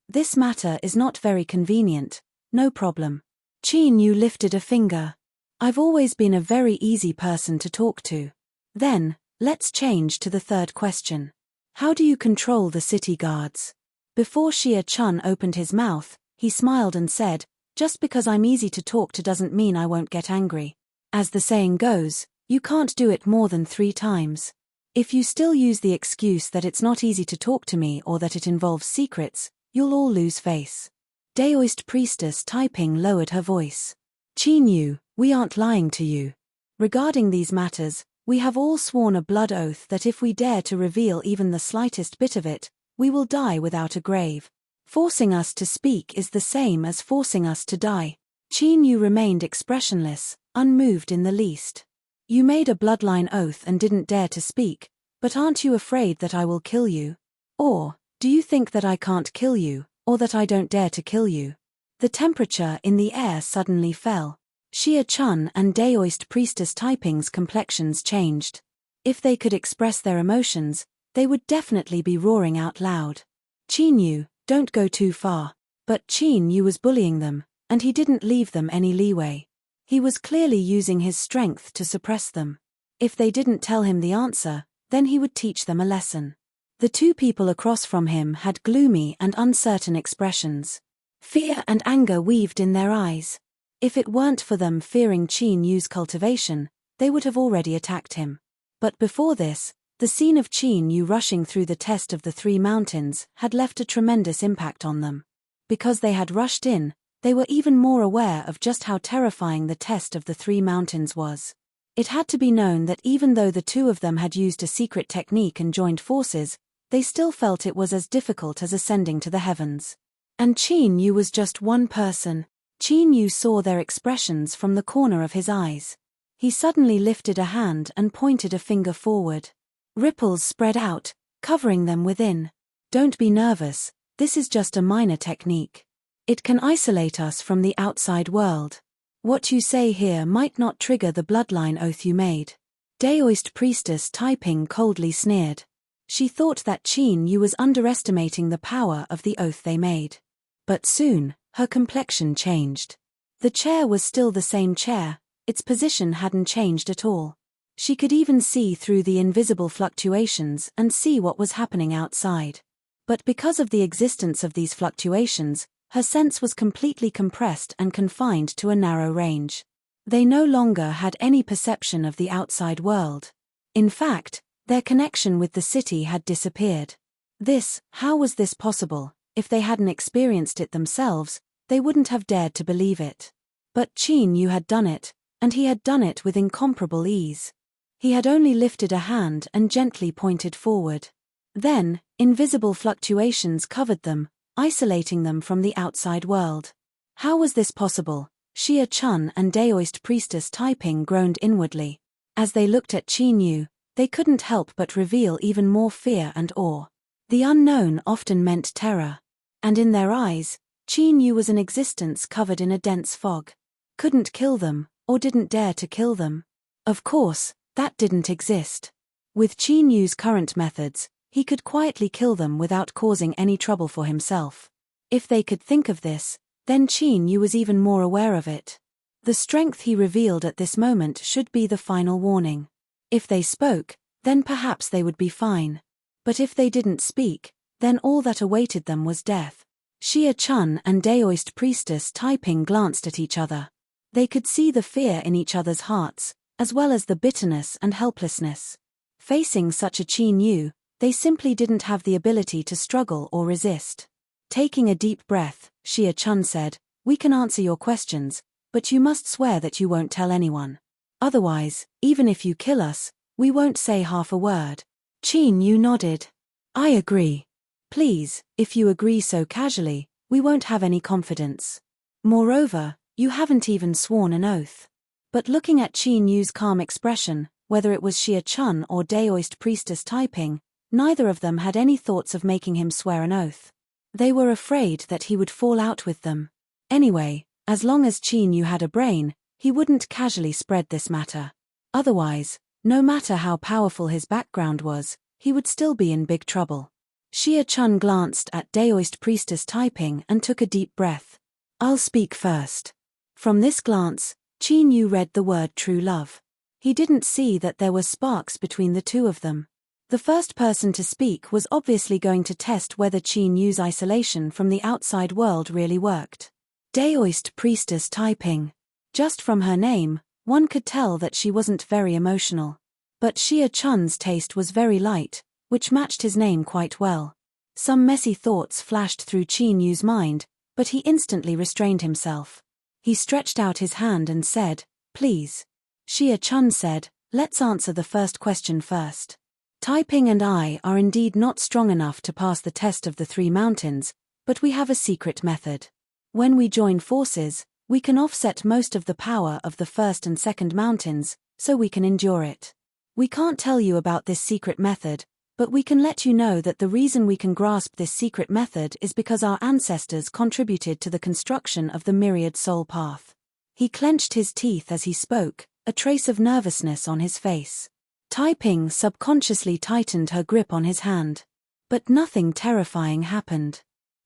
This matter is not very convenient, no problem." Qin Yu lifted a finger. "I've always been a very easy person to talk to. Then, let's change to the third question. How do you control the city guards?" Before Xia Chun opened his mouth, he smiled and said, "Just because I'm easy to talk to doesn't mean I won't get angry. As the saying goes, you can't do it more than 3 times. If you still use the excuse that it's not easy to talk to me or that it involves secrets, you'll all lose face." Daoist priestess Taiping lowered her voice. "Qin Yu, we aren't lying to you. Regarding these matters, we have all sworn a blood oath that if we dare to reveal even the slightest bit of it, we will die without a grave. Forcing us to speak is the same as forcing us to die." Qin Yu remained expressionless, unmoved in the least. "You made a bloodline oath and didn't dare to speak, but aren't you afraid that I will kill you? Or, do you think that I can't kill you, or that I don't dare to kill you?" The temperature in the air suddenly fell. Xia Chun and Daoist priestess Taiping's complexions changed. If they could express their emotions, they would definitely be roaring out loud. "Qin Yu, don't go too far." But Qin Yu was bullying them, and he didn't leave them any leeway. He was clearly using his strength to suppress them. If they didn't tell him the answer, then he would teach them a lesson. The two people across from him had gloomy and uncertain expressions. Fear and anger weaved in their eyes. If it weren't for them fearing Qin Yu's cultivation, they would have already attacked him. But before this, the scene of Qin Yu rushing through the test of the 3 mountains had left a tremendous impact on them. Because they had rushed in, they were even more aware of just how terrifying the test of the three mountains was. It had to be known that even though the two of them had used a secret technique and joined forces, they still felt it was as difficult as ascending to the heavens. And Qin Yu was just one person. Qin Yu saw their expressions from the corner of his eyes. He suddenly lifted a hand and pointed a finger forward. Ripples spread out, covering them within. Don't be nervous, this is just a minor technique. It can isolate us from the outside world. What you say here might not trigger the bloodline oath you made. Daoist priestess Taiping coldly sneered. She thought that Qin Yu was underestimating the power of the oath they made. But soon, her complexion changed. The chair was still the same chair, its position hadn't changed at all. She could even see through the invisible fluctuations and see what was happening outside. But because of the existence of these fluctuations, her sense was completely compressed and confined to a narrow range. They no longer had any perception of the outside world. In fact, their connection with the city had disappeared. How was this possible? If they hadn't experienced it themselves, they wouldn't have dared to believe it. But Qin Yu had done it, and he had done it with incomparable ease. He had only lifted a hand and gently pointed forward. Then, invisible fluctuations covered them, isolating them from the outside world. How was this possible? Xia Chun and Daoist priestess Taiping groaned inwardly. As they looked at Qin Yu, they couldn't help but reveal even more fear and awe. The unknown often meant terror. And in their eyes, Qin Yu was an existence covered in a dense fog. Couldn't kill them, or didn't dare to kill them. Of course, that didn't exist. With Qin Yu's current methods, he could quietly kill them without causing any trouble for himself. If they could think of this, then Qin Yu was even more aware of it. The strength he revealed at this moment should be the final warning. If they spoke, then perhaps they would be fine. But if they didn't speak, then all that awaited them was death. Xia Chun and Daoist priestess Taiping glanced at each other. They could see the fear in each other's hearts, as well as the bitterness and helplessness. Facing such a Qin Yu, they simply didn't have the ability to struggle or resist. Taking a deep breath, Xia Chun said, "We can answer your questions, but you must swear that you won't tell anyone. Otherwise, even if you kill us, we won't say half a word." Qin Yu nodded. "I agree. Please, if you agree so casually, we won't have any confidence. Moreover, you haven't even sworn an oath." But looking at Qin Yu's calm expression, whether it was Xia Chun or Daoist priestess Taiping, neither of them had any thoughts of making him swear an oath. They were afraid that he would fall out with them. Anyway, as long as Qin Yu had a brain, he wouldn't casually spread this matter. Otherwise, no matter how powerful his background was, he would still be in big trouble. Xia Chun glanced at Daoist priestess Taiping and took a deep breath. "I'll speak first." From this glance, Qin Yu read the word true love. He didn't see that there were sparks between the two of them. The first person to speak was obviously going to test whether Qin Yu's isolation from the outside world really worked. Daoist priestess Taiping. Just from her name, one could tell that she wasn't very emotional. But Xia Chun's taste was very light, which matched his name quite well. Some messy thoughts flashed through Qin Yu's mind, but he instantly restrained himself. He stretched out his hand and said, "Please." Xia Chun said, "Let's answer the first question first. Taiping and I are indeed not strong enough to pass the test of the three mountains, but we have a secret method. When we join forces, we can offset most of the power of the first and second mountains, so we can endure it. We can't tell you about this secret method, but we can let you know that the reason we can grasp this secret method is because our ancestors contributed to the construction of the myriad soul path." He clenched his teeth as he spoke, a trace of nervousness on his face. Taiping subconsciously tightened her grip on his hand. But nothing terrifying happened.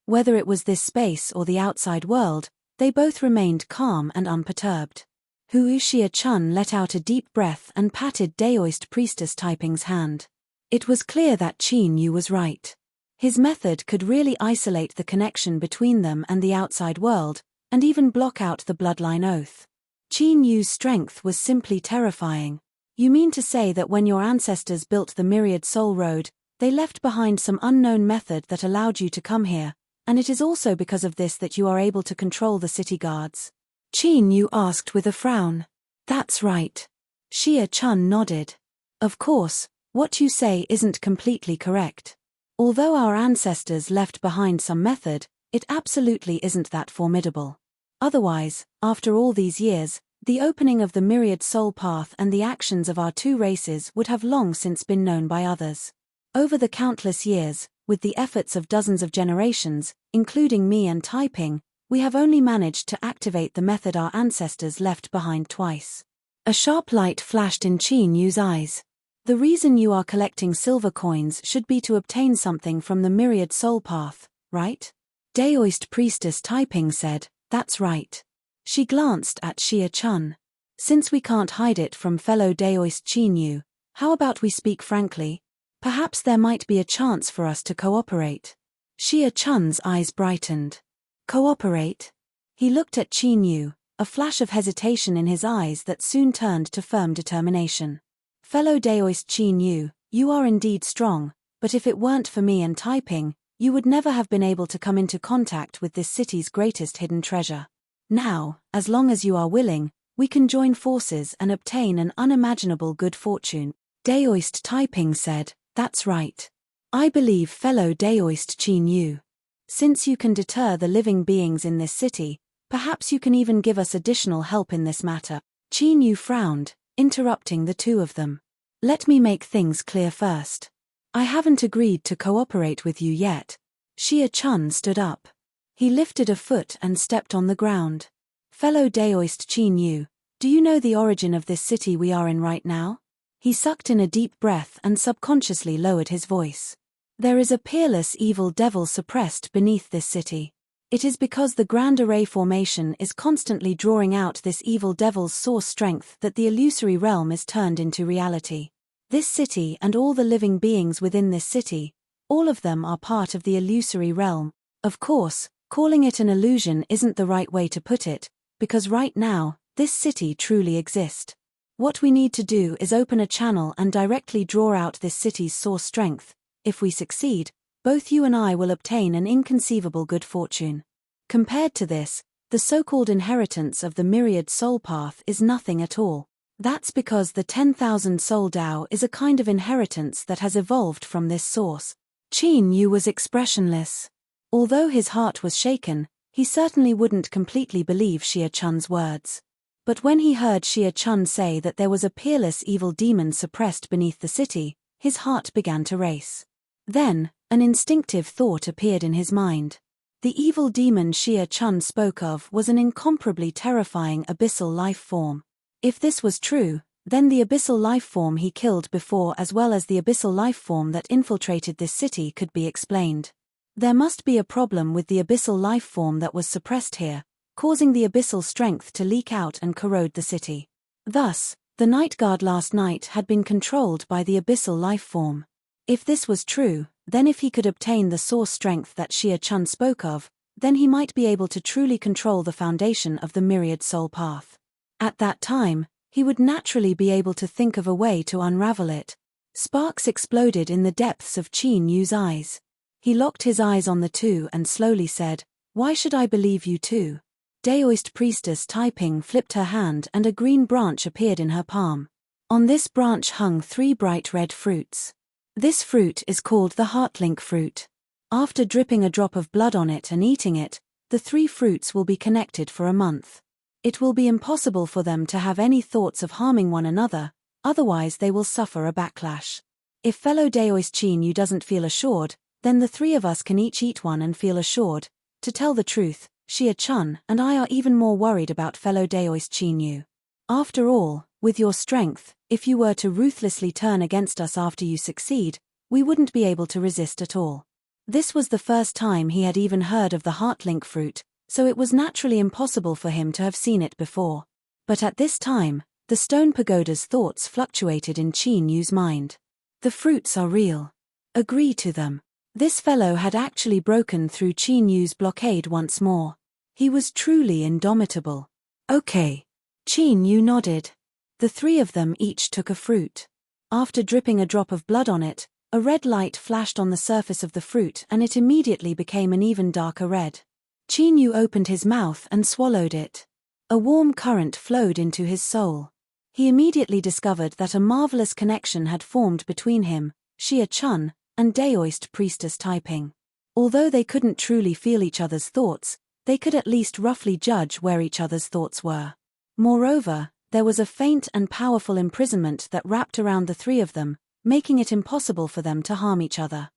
Whether it was this space or the outside world, they both remained calm and unperturbed. Xia Chun let out a deep breath and patted Daoist priestess Taiping's hand. It was clear that Qin Yu was right. His method could really isolate the connection between them and the outside world, and even block out the bloodline oath. Qin Yu's strength was simply terrifying. "You mean to say that when your ancestors built the Myriad Soul Road, they left behind some unknown method that allowed you to come here, And it is also because of this that you are able to control the city guards. Qin Yu asked with a frown. That's right. Xie Chun nodded. Of course, what you say isn't completely correct. Although our ancestors left behind some method, it absolutely isn't that formidable. Otherwise, after all these years, the opening of the myriad soul path and the actions of our two races would have long since been known by others. Over the countless years, with the efforts of dozens of generations, including me and Taiping, we have only managed to activate the method our ancestors left behind twice. A sharp light flashed in Qin Yu's eyes. The reason you are collecting silver coins should be to obtain something from the myriad soul path, right? Daoist priestess Taiping said, that's right. She glanced at Xie Chun. Since we can't hide it from fellow Daoist Qin Yu, how about we speak frankly? Perhaps there might be a chance for us to cooperate. Xie Chun's eyes brightened. Cooperate? He looked at Qin Yu, a flash of hesitation in his eyes that soon turned to firm determination. Fellow Daoist Qin Yu, you are indeed strong, but if it weren't for me and Taiping, you would never have been able to come into contact with this city's greatest hidden treasure. Now, as long as you are willing, we can join forces and obtain an unimaginable good fortune. Daoist Taiping said, that's right. I believe fellow Daoist Qin Yu. Since you can deter the living beings in this city, perhaps you can even give us additional help in this matter. Qin Yu frowned, interrupting the two of them. Let me make things clear first. I haven't agreed to cooperate with you yet. Xie Chun stood up. He lifted a foot and stepped on the ground. Fellow Daoist Qin Yu, do you know the origin of this city we are in right now? He sucked in a deep breath and subconsciously lowered his voice. There is a peerless evil devil suppressed beneath this city. It is because the Grand Array formation is constantly drawing out this evil devil's source strength that the illusory realm is turned into reality. This city and all the living beings within this city, all of them are part of the illusory realm. Of course, calling it an illusion isn't the right way to put it, because right now, this city truly exists. What we need to do is open a channel and directly draw out this city's source strength. If we succeed, both you and I will obtain an inconceivable good fortune. Compared to this, the so-called inheritance of the myriad soul path is nothing at all. That's because the 10,000 soul Tao is a kind of inheritance that has evolved from this source. Qin Yu was expressionless. Although his heart was shaken, he certainly wouldn't completely believe Xie Chun's words. But when he heard Xie Chun say that there was a peerless evil demon suppressed beneath the city, his heart began to race. Then, an instinctive thought appeared in his mind. The evil demon Xie Chun spoke of was an incomparably terrifying abyssal life form. If this was true, then the abyssal life form he killed before as well as the abyssal life form that infiltrated this city could be explained. There must be a problem with the abyssal life form that was suppressed here, causing the abyssal strength to leak out and corrode the city. Thus, the night guard last night had been controlled by the abyssal life form. If this was true, then if he could obtain the source strength that Xie Chun spoke of, then he might be able to truly control the foundation of the myriad soul path. At that time, he would naturally be able to think of a way to unravel it. Sparks exploded in the depths of Qin Yu's eyes. He locked his eyes on the two and slowly said, "Why should I believe you too?" Daoist priestess Taiping flipped her hand and a green branch appeared in her palm. On this branch hung 3 bright red fruits. This fruit is called the heartlink fruit. After dripping a drop of blood on it and eating it, the 3 fruits will be connected for a month. It will be impossible for them to have any thoughts of harming one another, otherwise they will suffer a backlash. If fellow Daoist Qin Yu doesn't feel assured, then the 3 of us can each eat one and feel assured. To tell the truth, Xie Chun and I are even more worried about fellow Daoist Qin Yu. After all, with your strength, if you were to ruthlessly turn against us after you succeed, we wouldn't be able to resist at all. This was the first time he had even heard of the heartlink fruit, so it was naturally impossible for him to have seen it before. But at this time, the stone pagoda's thoughts fluctuated in Qin Yu's mind. The fruits are real. Agree to them. This fellow had actually broken through Qin Yu's blockade once more. He was truly indomitable. Okay. Qin Yu nodded. The 3 of them each took a fruit. After dripping a drop of blood on it, A red light flashed on the surface of the fruit and it immediately became an even darker red. Qin Yu opened his mouth and swallowed it. A warm current flowed into his soul. He immediately discovered that a marvelous connection had formed between him, Xia Chun, and Daoist priestess Taiping. Although they couldn't truly feel each other's thoughts, they could at least roughly judge where each other's thoughts were. Moreover, there was a faint and powerful imprisonment that wrapped around the three of them, making it impossible for them to harm each other.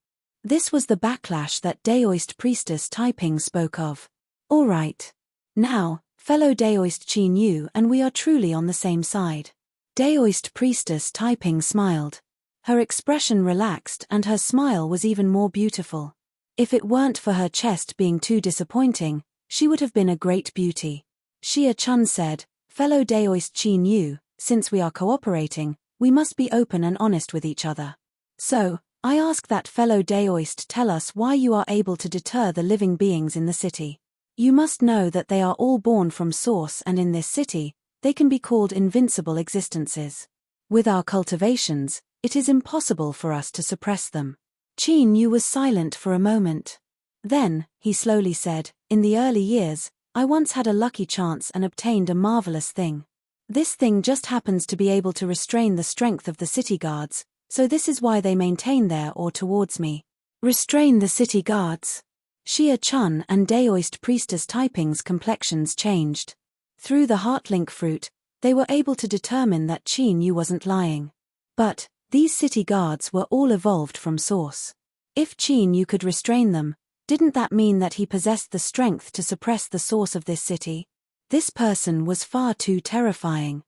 This was the backlash that Daoist priestess Taiping spoke of. All right. Now, fellow Daoist Qin Yu and we are truly on the same side. Daoist priestess Taiping smiled. Her expression relaxed and her smile was even more beautiful. If it weren't for her chest being too disappointing, she would have been a great beauty. Xia Chun said, fellow Daoist Qin Yu, since we are cooperating, we must be open and honest with each other. So, I ask that fellow Daoist tell us why you are able to deter the living beings in the city. You must know that they are all born from source and in this city, they can be called invincible existences. With our cultivations, it is impossible for us to suppress them. Qin Yu was silent for a moment. Then, he slowly said, in the early years, I once had a lucky chance and obtained a marvelous thing. This thing just happens to be able to restrain the strength of the city guards, so this is why they maintain there or towards me. Restrain the city guards. Xia Chun and Daoist priestess Taiping's complexions changed. Through the heartlink fruit, they were able to determine that Qin Yu wasn't lying. But, these city guards were all evolved from source. If Qin Yu could restrain them, didn't that mean that he possessed the strength to suppress the source of this city? This person was far too terrifying.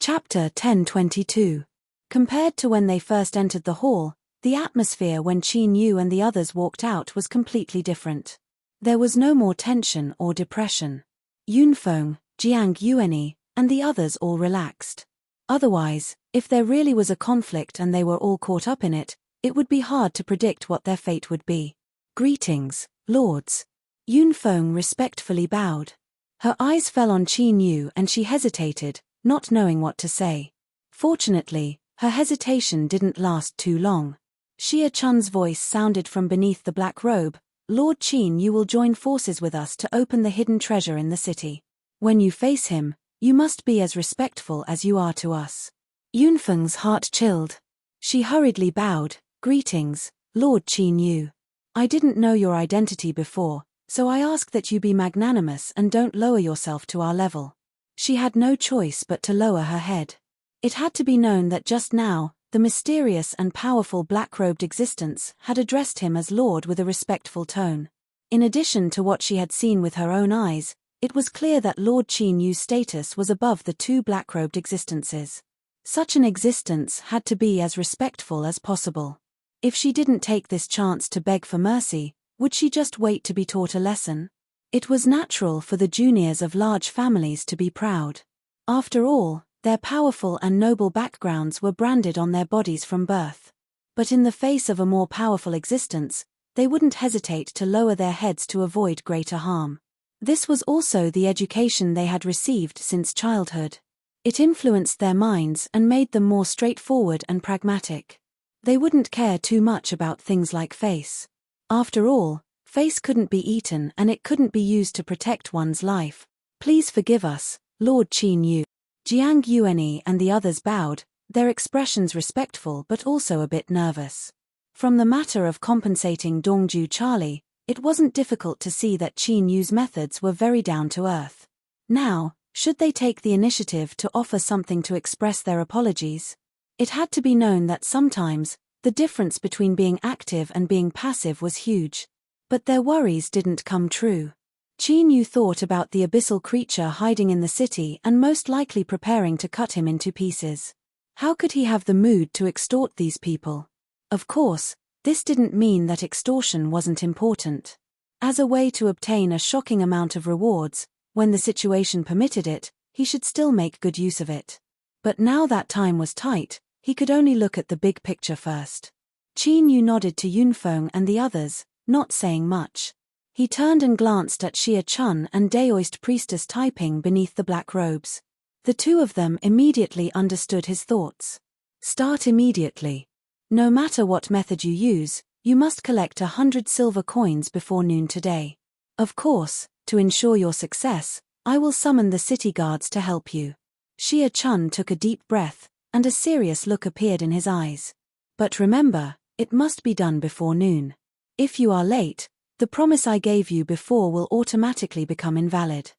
Chapter 1022. Compared to when they first entered the hall, the atmosphere when Qin Yu and the others walked out was completely different. There was no more tension or depression. Yunfeng, Jiang Yuanyi, and the others all relaxed. Otherwise, if there really was a conflict and they were all caught up in it, it would be hard to predict what their fate would be. Greetings, lords. Yunfeng respectfully bowed. Her eyes fell on Qin Yu and she hesitated, not knowing what to say. Fortunately, her hesitation didn't last too long. Xia Chun's voice sounded from beneath the black robe, Lord Qin Yu will join forces with us to open the hidden treasure in the city. When you face him, you must be as respectful as you are to us. Yunfeng's heart chilled. She hurriedly bowed, greetings, Lord Qin Yu. I didn't know your identity before, so I ask that you be magnanimous and don't lower yourself to our level. She had no choice but to lower her head. It had to be known that just now, the mysterious and powerful black-robed existence had addressed him as Lord with a respectful tone. In addition to what she had seen with her own eyes, it was clear that Lord Qin Yu's status was above the two black-robed existences. Such an existence had to be as respectful as possible. If she didn't take this chance to beg for mercy, would she just wait to be taught a lesson? It was natural for the juniors of large families to be proud. After all, their powerful and noble backgrounds were branded on their bodies from birth. But in the face of a more powerful existence, they wouldn't hesitate to lower their heads to avoid greater harm. This was also the education they had received since childhood. It influenced their minds and made them more straightforward and pragmatic. They wouldn't care too much about things like face. After all, face couldn't be eaten and it couldn't be used to protect one's life. Please forgive us, Lord Qin Yu. Jiang Yuanyi and the others bowed, their expressions respectful but also a bit nervous. From the matter of compensating Dongju Charlie, it wasn't difficult to see that Qin Yu's methods were very down to earth. Now, should they take the initiative to offer something to express their apologies? It had to be known that sometimes, the difference between being active and being passive was huge. But their worries didn't come true. Qin Yu thought about the abyssal creature hiding in the city and most likely preparing to cut him into pieces. How could he have the mood to extort these people? Of course, this didn't mean that extortion wasn't important. As a way to obtain a shocking amount of rewards, when the situation permitted it, he should still make good use of it. But now that time was tight, he could only look at the big picture first. Qin Yu nodded to Yunfeng and the others, not saying much. He turned and glanced at Xia Chun and Daoist priestess Taiping beneath the black robes. The two of them immediately understood his thoughts. Start immediately. No matter what method you use, you must collect 100 silver coins before noon today. Of course, to ensure your success, I will summon the city guards to help you. Xia Chun took a deep breath, and a serious look appeared in his eyes. But remember, it must be done before noon. If you are late, the promise I gave you before will automatically become invalid.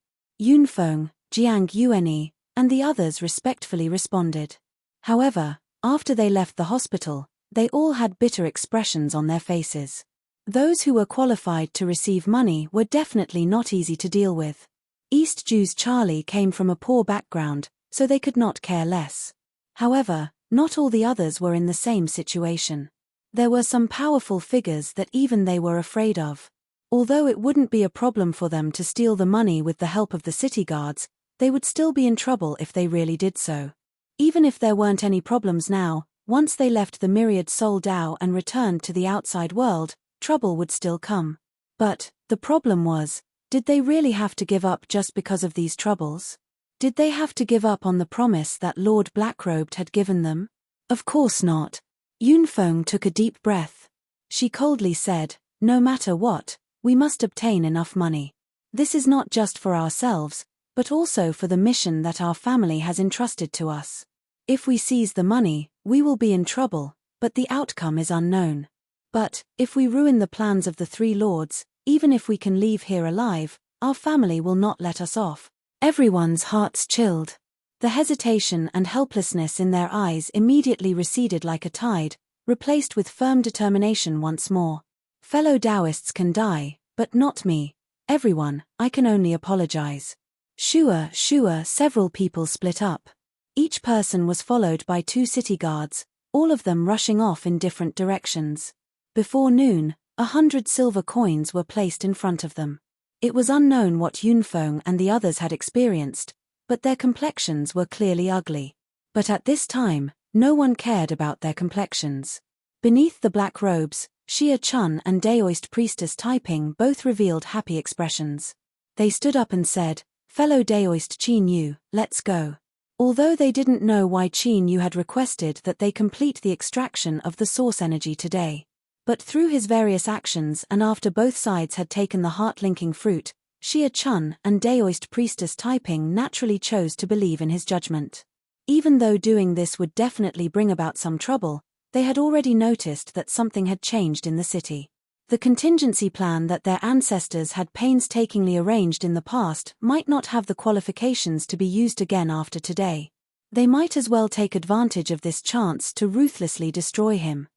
Yunfeng, Jiang Yuanyi, and the others respectfully responded. However, after they left the hospital, they all had bitter expressions on their faces. Those who were qualified to receive money were definitely not easy to deal with. East Jew's Charlie came from a poor background, so they could not care less. However, not all the others were in the same situation. There were some powerful figures that even they were afraid of. Although it wouldn't be a problem for them to steal the money with the help of the city guards, they would still be in trouble if they really did so. Even if there weren't any problems now, once they left the myriad soul Dao and returned to the outside world, trouble would still come. But the problem was, did they really have to give up just because of these troubles? Did they have to give up on the promise that Lord Blackrobed had given them? Of course not. Yunfeng took a deep breath. She coldly said, "No matter what, we must obtain enough money. This is not just for ourselves, but also for the mission that our family has entrusted to us. If we seize the money, we will be in trouble, but the outcome is unknown. But, if we ruin the plans of the three lords, even if we can leave here alive, our family will not let us off." Everyone's hearts chilled. The hesitation and helplessness in their eyes immediately receded like a tide, replaced with firm determination once more. Fellow Taoists can die, but not me. Everyone, I can only apologize. Shua, several people split up. Each person was followed by 2 city guards, all of them rushing off in different directions. Before noon, 100 silver coins were placed in front of them. It was unknown what Yunfeng and the others had experienced, but their complexions were clearly ugly. But at this time, no one cared about their complexions. Beneath the black robes, Xia Chun and Daoist priestess Taiping both revealed happy expressions. They stood up and said, "Fellow Daoist Qin Yu, let's go." Although they didn't know why Qin Yu had requested that they complete the extraction of the source energy today. But through his various actions and after both sides had taken the heart-linking fruit, Xia Chun and Daoist priestess Taiping naturally chose to believe in his judgment. Even though doing this would definitely bring about some trouble, they had already noticed that something had changed in the city. The contingency plan that their ancestors had painstakingly arranged in the past might not have the qualifications to be used again after today. They might as well take advantage of this chance to ruthlessly destroy him.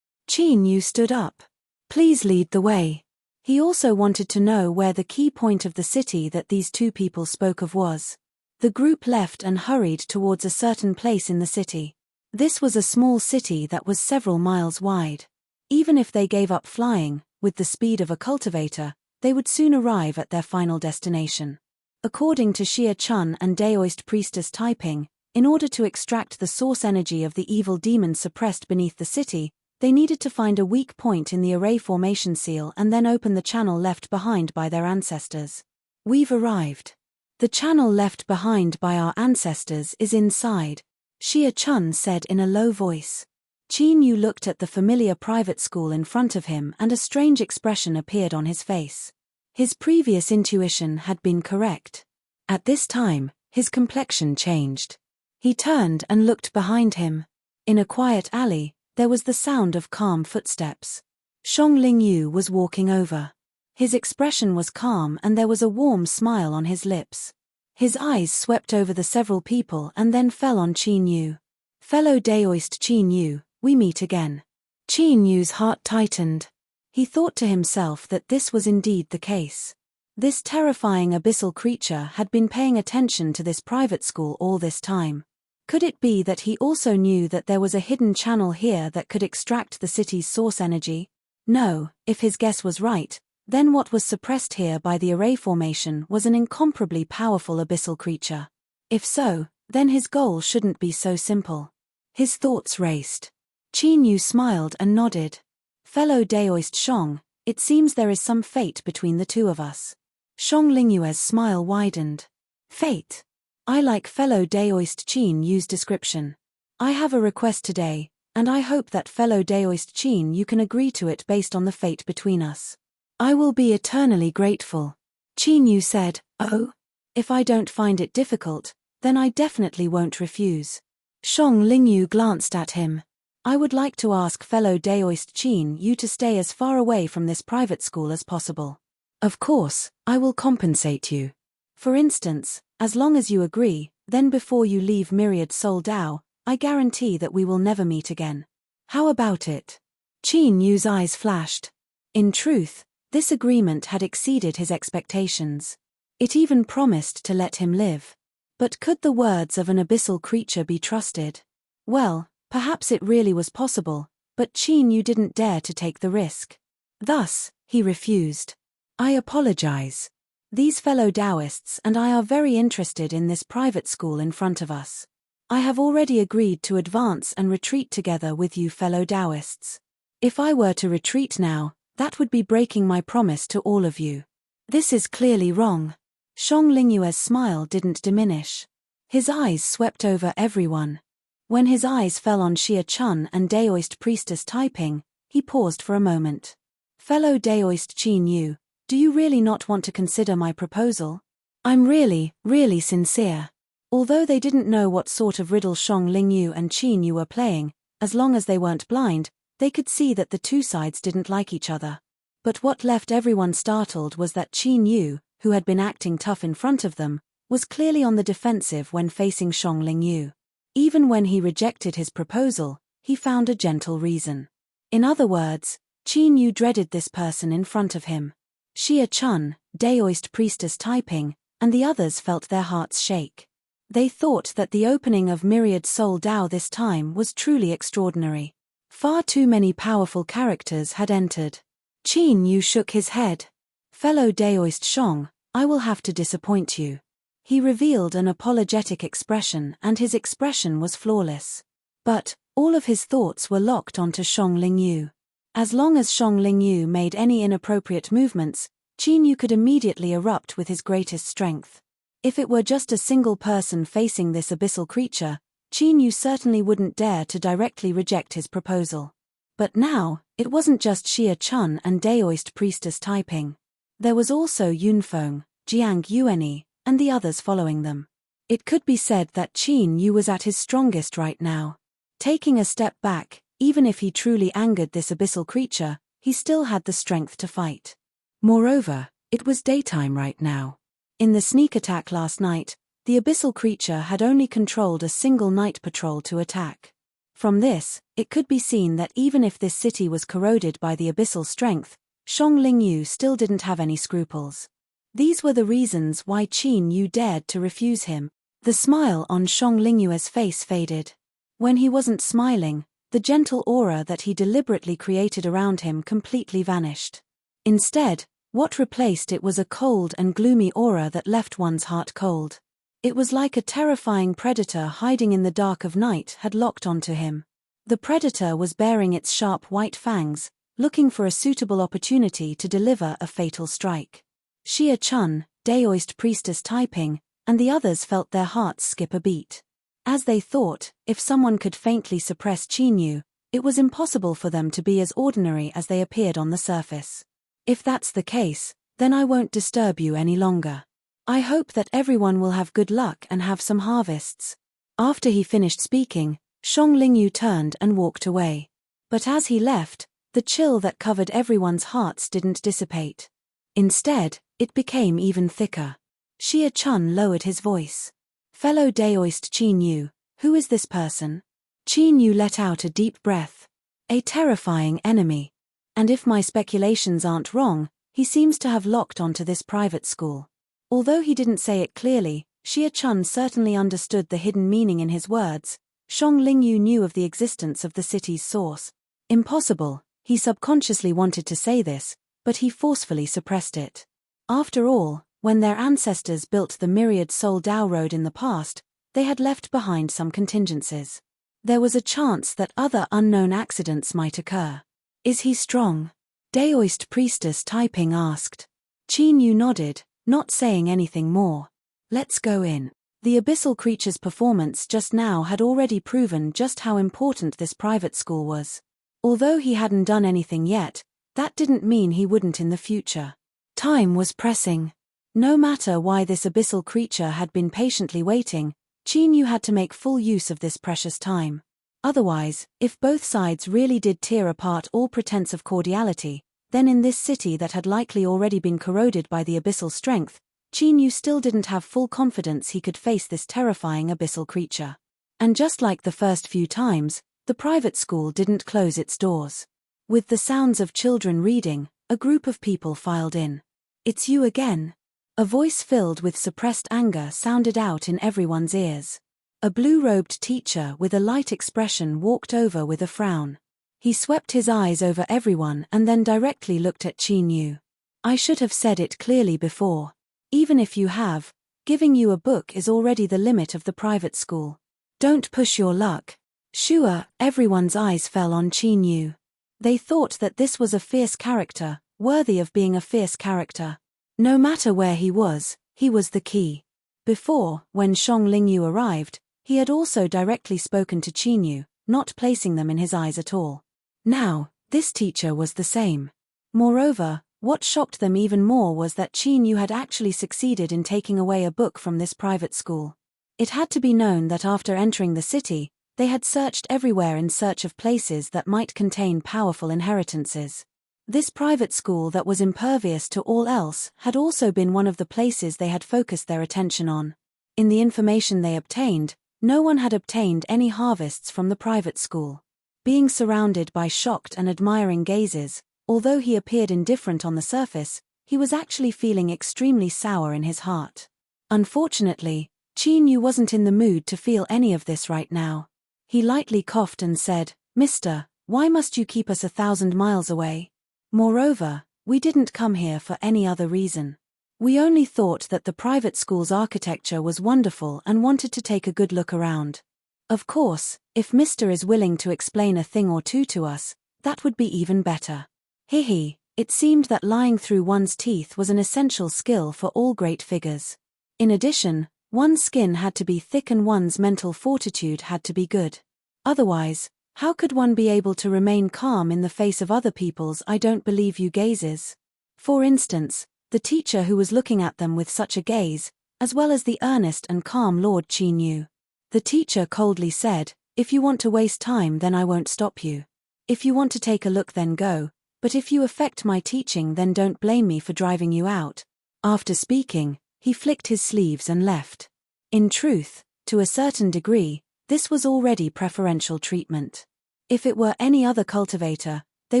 Qin Yu stood up. "Please lead the way." He also wanted to know where the key point of the city that these 2 people spoke of was. The group left and hurried towards a certain place in the city. This was a small city that was several miles wide. Even if they gave up flying, with the speed of a cultivator, they would soon arrive at their final destination. According to Xia Chun and Daoist priestess Taiping, in order to extract the source energy of the evil demon suppressed beneath the city, they needed to find a weak point in the array formation seal and then open the channel left behind by their ancestors. "We've arrived. The channel left behind by our ancestors is inside," Xia Chun said in a low voice. Qin Yu looked at the familiar private school in front of him and a strange expression appeared on his face. His previous intuition had been correct. At this time, his complexion changed. He turned and looked behind him. In a quiet alley, there was the sound of calm footsteps. Shongling Yu was walking over. His expression was calm and there was a warm smile on his lips. His eyes swept over the several people and then fell on Qin Yu. "Fellow Daoist Qin Yu, we meet again." Qin Yu's heart tightened. He thought to himself that this was indeed the case. This terrifying abyssal creature had been paying attention to this private school all this time. Could it be that he also knew that there was a hidden channel here that could extract the city's source energy? No, if his guess was right, then what was suppressed here by the array formation was an incomparably powerful abyssal creature. If so, then his goal shouldn't be so simple. His thoughts raced. Qin Yu smiled and nodded. "Fellow Daoist Shong, it seems there is some fate between the 2 of us." Shong Lingyue's smile widened. "Fate? I like fellow Daoist Qin Yu's description. I have a request today. And I hope that fellow Daoist Qin you can agree to it based on the fate between us. I will be eternally grateful. Qin Yu said, oh? If I don't find it difficult, then I definitely won't refuse. Shang Lingyu glanced at him. I would like to ask fellow Daoist Qin Yu to stay as far away from this private school as possible. Of course, I will compensate you. For instance, as long as you agree, then before you leave Myriad Soul Dao, I guarantee that we will never meet again. How about it? Qin Yu's eyes flashed. In truth, this agreement had exceeded his expectations. It even promised to let him live. But could the words of an abyssal creature be trusted? Well, perhaps it really was possible, but Qin Yu didn't dare to take the risk. Thus, he refused. I apologize. These fellow Taoists and I are very interested in this private school in front of us. I have already agreed to advance and retreat together with you fellow Taoists. If I were to retreat now, that would be breaking my promise to all of you. This is clearly wrong. Shang Lingyue's smile didn't diminish. His eyes swept over everyone. When his eyes fell on Xia Chun and Daoist Priestess Taiping, he paused for a moment. Fellow Daoist Qin Yu, do you really not want to consider my proposal? I'm really sincere. Although they didn't know what sort of riddle Shang Lingyu and Qin Yu were playing, as long as they weren't blind, they could see that the two sides didn't like each other. But what left everyone startled was that Qin Yu, who had been acting tough in front of them, was clearly on the defensive when facing Shang Lingyu. Even when he rejected his proposal, he found a gentle reason. In other words, Qin Yu dreaded this person in front of him. Xia Chun, Daoist Priestess Taiping, and the others felt their hearts shake. They thought that the opening of Myriad Soul Dao this time was truly extraordinary. Far too many powerful characters had entered. Qin Yu shook his head. Fellow Daoist Shang, I will have to disappoint you. He revealed an apologetic expression and his expression was flawless. But, all of his thoughts were locked onto Shang Lingyu. As long as Shang Lingyu made any inappropriate movements, Qin Yu could immediately erupt with his greatest strength. If it were just a single person facing this abyssal creature, Qin Yu certainly wouldn't dare to directly reject his proposal. But now, it wasn't just Xia Chun and Daoist Priestess Taiping. There was also Yunfeng, Jiang Yuanyi, and the others following them. It could be said that Qin Yu was at his strongest right now. Taking a step back, even if he truly angered this abyssal creature, he still had the strength to fight. Moreover, it was daytime right now. In the sneak attack last night, the abyssal creature had only controlled a single night patrol to attack. From this, it could be seen that even if this city was corroded by the abyssal strength, Shang Lingyu still didn't have any scruples. These were the reasons why Qin Yu dared to refuse him. The smile on Shang Lingyue's face faded. When he wasn't smiling, the gentle aura that he deliberately created around him completely vanished. Instead, what replaced it was a cold and gloomy aura that left one's heart cold. It was like a terrifying predator hiding in the dark of night had locked onto him. The predator was baring its sharp white fangs, looking for a suitable opportunity to deliver a fatal strike. Xia Chun, Daoist Priestess Taiping, and the others felt their hearts skip a beat. As they thought, if someone could faintly suppress Qin Yu, it was impossible for them to be as ordinary as they appeared on the surface. If that's the case, then I won't disturb you any longer. I hope that everyone will have good luck and have some harvests. After he finished speaking, Shang Lingyu turned and walked away. But as he left, the chill that covered everyone's hearts didn't dissipate. Instead, it became even thicker. Xia Chun lowered his voice. Fellow Daoist Qin Yu, who is this person? Qin Yu let out a deep breath. A terrifying enemy. And if my speculations aren't wrong, he seems to have locked onto this private school. Although he didn't say it clearly, Xia Chun certainly understood the hidden meaning in his words. Shang Lingyu knew of the existence of the city's source. Impossible, he subconsciously wanted to say this, but he forcefully suppressed it. After all, when their ancestors built the Myriad Soul Dao Road in the past, they had left behind some contingencies. There was a chance that other unknown accidents might occur. Is he strong? Daoist Priestess Taiping asked. Qin Yu nodded, not saying anything more. Let's go in. The abyssal creature's performance just now had already proven just how important this private school was. Although he hadn't done anything yet, that didn't mean he wouldn't in the future. Time was pressing. No matter why this abyssal creature had been patiently waiting, Chinyu had to make full use of this precious time. Otherwise, if both sides really did tear apart all pretense of cordiality, then in this city that had likely already been corroded by the abyssal strength, Chinyu still didn't have full confidence he could face this terrifying abyssal creature. And just like the first few times, the private school didn't close its doors. With the sounds of children reading, a group of people filed in. "It's you again." A voice filled with suppressed anger sounded out in everyone's ears. A blue-robed teacher with a light expression walked over with a frown. He swept his eyes over everyone and then directly looked at Chinyu. "I should have said it clearly before. Even if you have, giving you a book is already the limit of the private school. Don't push your luck." Sure, everyone's eyes fell on Chinyu. They thought that this was a fierce character, worthy of being a fierce character. No matter where he was the key. Before, when Shang Lingyu arrived, he had also directly spoken to Chinyu, not placing them in his eyes at all. Now, this teacher was the same. Moreover, what shocked them even more was that Chinyu had actually succeeded in taking away a book from this private school. It had to be known that after entering the city, they had searched everywhere in search of places that might contain powerful inheritances. This private school that was impervious to all else had also been one of the places they had focused their attention on. In the information they obtained, no one had obtained any harvests from the private school. Being surrounded by shocked and admiring gazes, although he appeared indifferent on the surface, he was actually feeling extremely sour in his heart. Unfortunately, Chinyu wasn't in the mood to feel any of this right now. He lightly coughed and said, "Mister, why must you keep us 1,000 miles away? Moreover, we didn't come here for any other reason. We only thought that the private school's architecture was wonderful and wanted to take a good look around. Of course, if Mister is willing to explain a thing or two to us, that would be even better." Hihi, it seemed that lying through one's teeth was an essential skill for all great figures. In addition, one's skin had to be thick and one's mental fortitude had to be good. Otherwise, how could one be able to remain calm in the face of other people's "I don't believe you" gazes? For instance, the teacher who was looking at them with such a gaze, as well as the earnest and calm Lord Chinyu. The teacher coldly said, "If you want to waste time, then I won't stop you. If you want to take a look, then go, but if you affect my teaching, then don't blame me for driving you out." After speaking, he flicked his sleeves and left. In truth, to a certain degree, this was already preferential treatment. If it were any other cultivator, they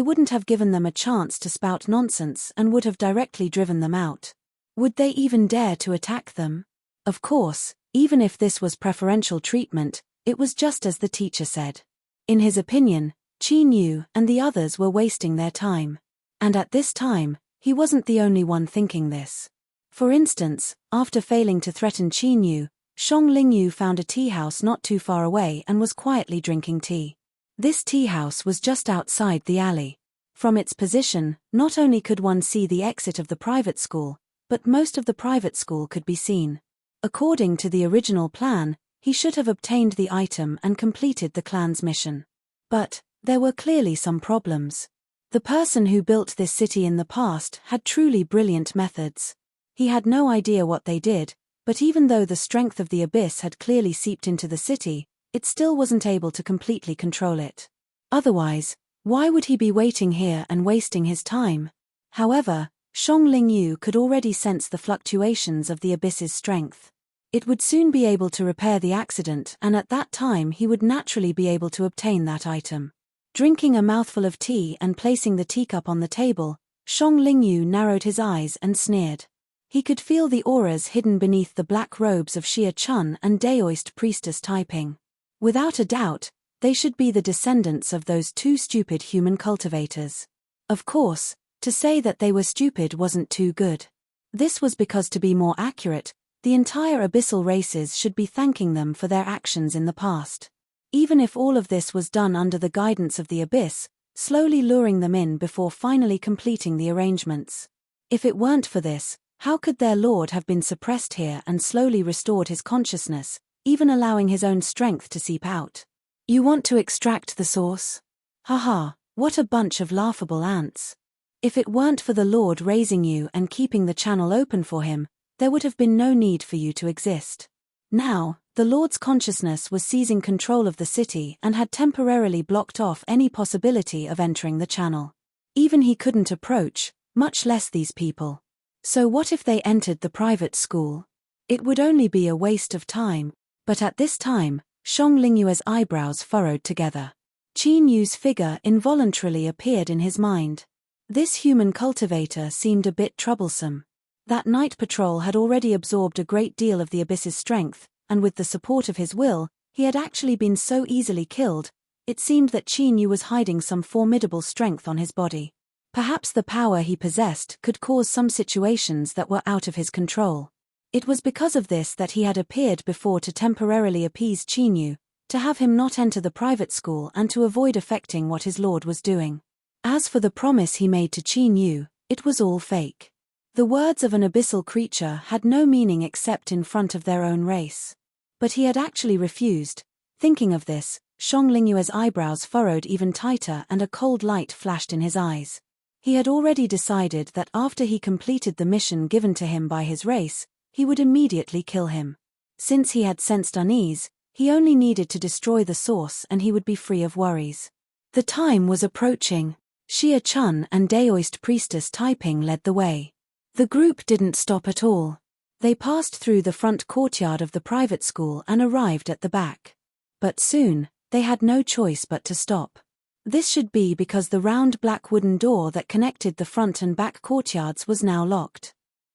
wouldn't have given them a chance to spout nonsense and would have directly driven them out. Would they even dare to attack them? Of course, even if this was preferential treatment, it was just as the teacher said. In his opinion, Chinyu and the others were wasting their time. And at this time, he wasn't the only one thinking this. For instance, after failing to threaten Chinyu, Shang Lingyu found a tea house not too far away and was quietly drinking tea. This tea house was just outside the alley. From its position, not only could one see the exit of the private school, but most of the private school could be seen. According to the original plan, he should have obtained the item and completed the clan's mission. But there were clearly some problems. The person who built this city in the past had truly brilliant methods. He had no idea what they did, but even though the strength of the abyss had clearly seeped into the city, it still wasn't able to completely control it. Otherwise, why would he be waiting here and wasting his time? However, Shang Lingyu could already sense the fluctuations of the abyss's strength. It would soon be able to repair the accident, and at that time he would naturally be able to obtain that item. Drinking a mouthful of tea and placing the teacup on the table, Shang Lingyu narrowed his eyes and sneered. He could feel the auras hidden beneath the black robes of Xia Chun and Daoist priestess Taiping. Without a doubt, they should be the descendants of those two stupid human cultivators. Of course, to say that they were stupid wasn't too good. This was because, to be more accurate, the entire abyssal races should be thanking them for their actions in the past. Even if all of this was done under the guidance of the abyss, slowly luring them in before finally completing the arrangements. If it weren't for this, How could their lord have been suppressed here and slowly restored his consciousness, even allowing his own strength to seep out? You want to extract the source? Haha, what a bunch of laughable ants. If it weren't for the Lord raising you and keeping the channel open for him, there would have been no need for you to exist. Now, the Lord's consciousness was seizing control of the city and had temporarily blocked off any possibility of entering the channel. Even he couldn't approach, much less these people. So what if they entered the private school? It would only be a waste of time. But at this time, Shang Lingyue's eyebrows furrowed together. Qin Yu's figure involuntarily appeared in his mind. This human cultivator seemed a bit troublesome. That night patrol had already absorbed a great deal of the abyss's strength, and with the support of his will, he had actually been so easily killed. It seemed that Qin Yu was hiding some formidable strength on his body. Perhaps the power he possessed could cause some situations that were out of his control. It was because of this that he had appeared before, to temporarily appease Qin Yu, to have him not enter the private school and to avoid affecting what his lord was doing. As for the promise he made to Qin Yu, it was all fake. The words of an abyssal creature had no meaning except in front of their own race. But he had actually refused. Thinking of this, Shang Lingyue's eyebrows furrowed even tighter and a cold light flashed in his eyes. He had already decided that after he completed the mission given to him by his race, he would immediately kill him. Since he had sensed unease, he only needed to destroy the source and he would be free of worries. The time was approaching. Xia Chun and Daoist priestess Taiping led the way. The group didn't stop at all. They passed through the front courtyard of the private school and arrived at the back. But soon, they had no choice but to stop. This should be because the round black wooden door that connected the front and back courtyards was now locked.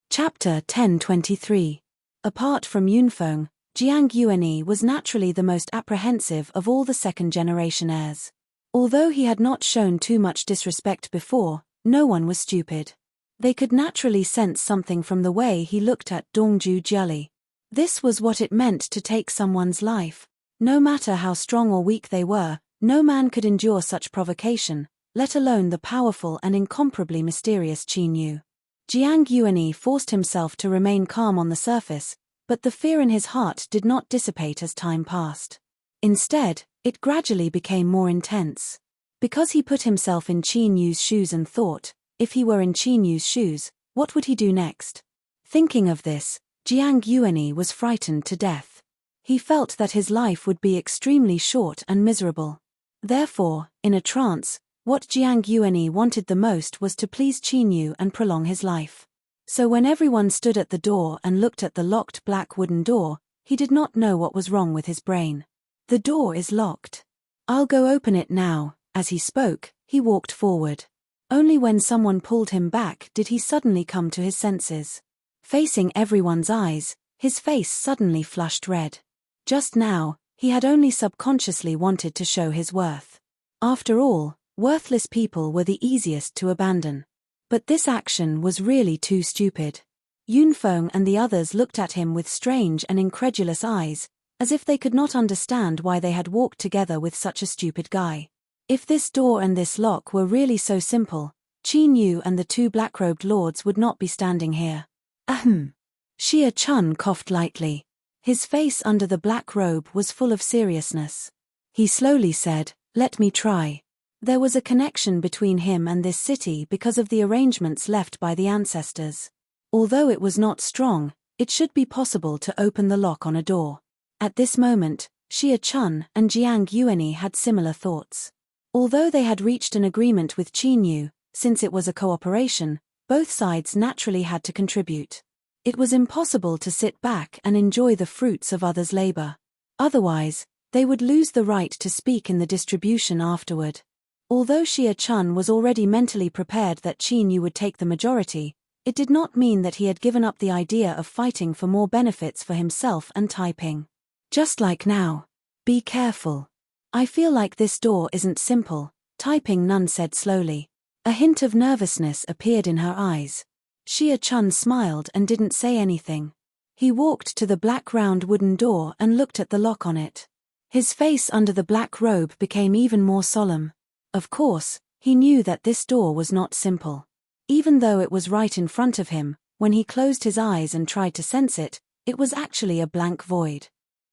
Chapter 1023. Apart from Yunfeng, Jiang Yuanyi was naturally the most apprehensive of all the second-generation heirs. Although he had not shown too much disrespect before, no one was stupid. They could naturally sense something from the way he looked at Dongju Jiali. This was what it meant to take someone's life. No matter how strong or weak they were, no man could endure such provocation, let alone the powerful and incomparably mysterious Qin Yu. Jiang Yuanyi forced himself to remain calm on the surface, but the fear in his heart did not dissipate as time passed. Instead, it gradually became more intense. Because he put himself in Qin Yu's shoes and thought, if he were in Qin Yu's shoes, what would he do next? Thinking of this, Jiang Yuanyi was frightened to death. He felt that his life would be extremely short and miserable. Therefore, in a trance, what Jiang Yuanyi wanted the most was to please Qin Yu and prolong his life. So when everyone stood at the door and looked at the locked black wooden door, he did not know what was wrong with his brain. The door is locked. I'll go open it now. As he spoke, he walked forward. Only when someone pulled him back did he suddenly come to his senses. Facing everyone's eyes, his face suddenly flushed red. Just now, he had only subconsciously wanted to show his worth. After all, worthless people were the easiest to abandon. But this action was really too stupid. Yunfeng and the others looked at him with strange and incredulous eyes, as if they could not understand why they had walked together with such a stupid guy. If this door and this lock were really so simple, Qin Yu and the two black-robed lords would not be standing here. Ahem. Xia Chun coughed lightly. His face under the black robe was full of seriousness. He slowly said, "Let me try." There was a connection between him and this city because of the arrangements left by the ancestors. Although it was not strong, it should be possible to open the lock on a door. At this moment, Xia Chun and Jiang Yuanyi had similar thoughts. Although they had reached an agreement with Qin Yu, since it was a cooperation, both sides naturally had to contribute. It was impossible to sit back and enjoy the fruits of others' labor. Otherwise, they would lose the right to speak in the distribution afterward. Although Xia Chun was already mentally prepared that Qin Yu would take the majority, it did not mean that he had given up the idea of fighting for more benefits for himself and Taiping. Just like now. Be careful. I feel like this door isn't simple, Taiping Nun said slowly. A hint of nervousness appeared in her eyes. Xia Chun smiled and didn't say anything. He walked to the black round wooden door and looked at the lock on it. His face under the black robe became even more solemn. Of course, he knew that this door was not simple. Even though it was right in front of him, When he closed his eyes and tried to sense it, it was actually a blank void.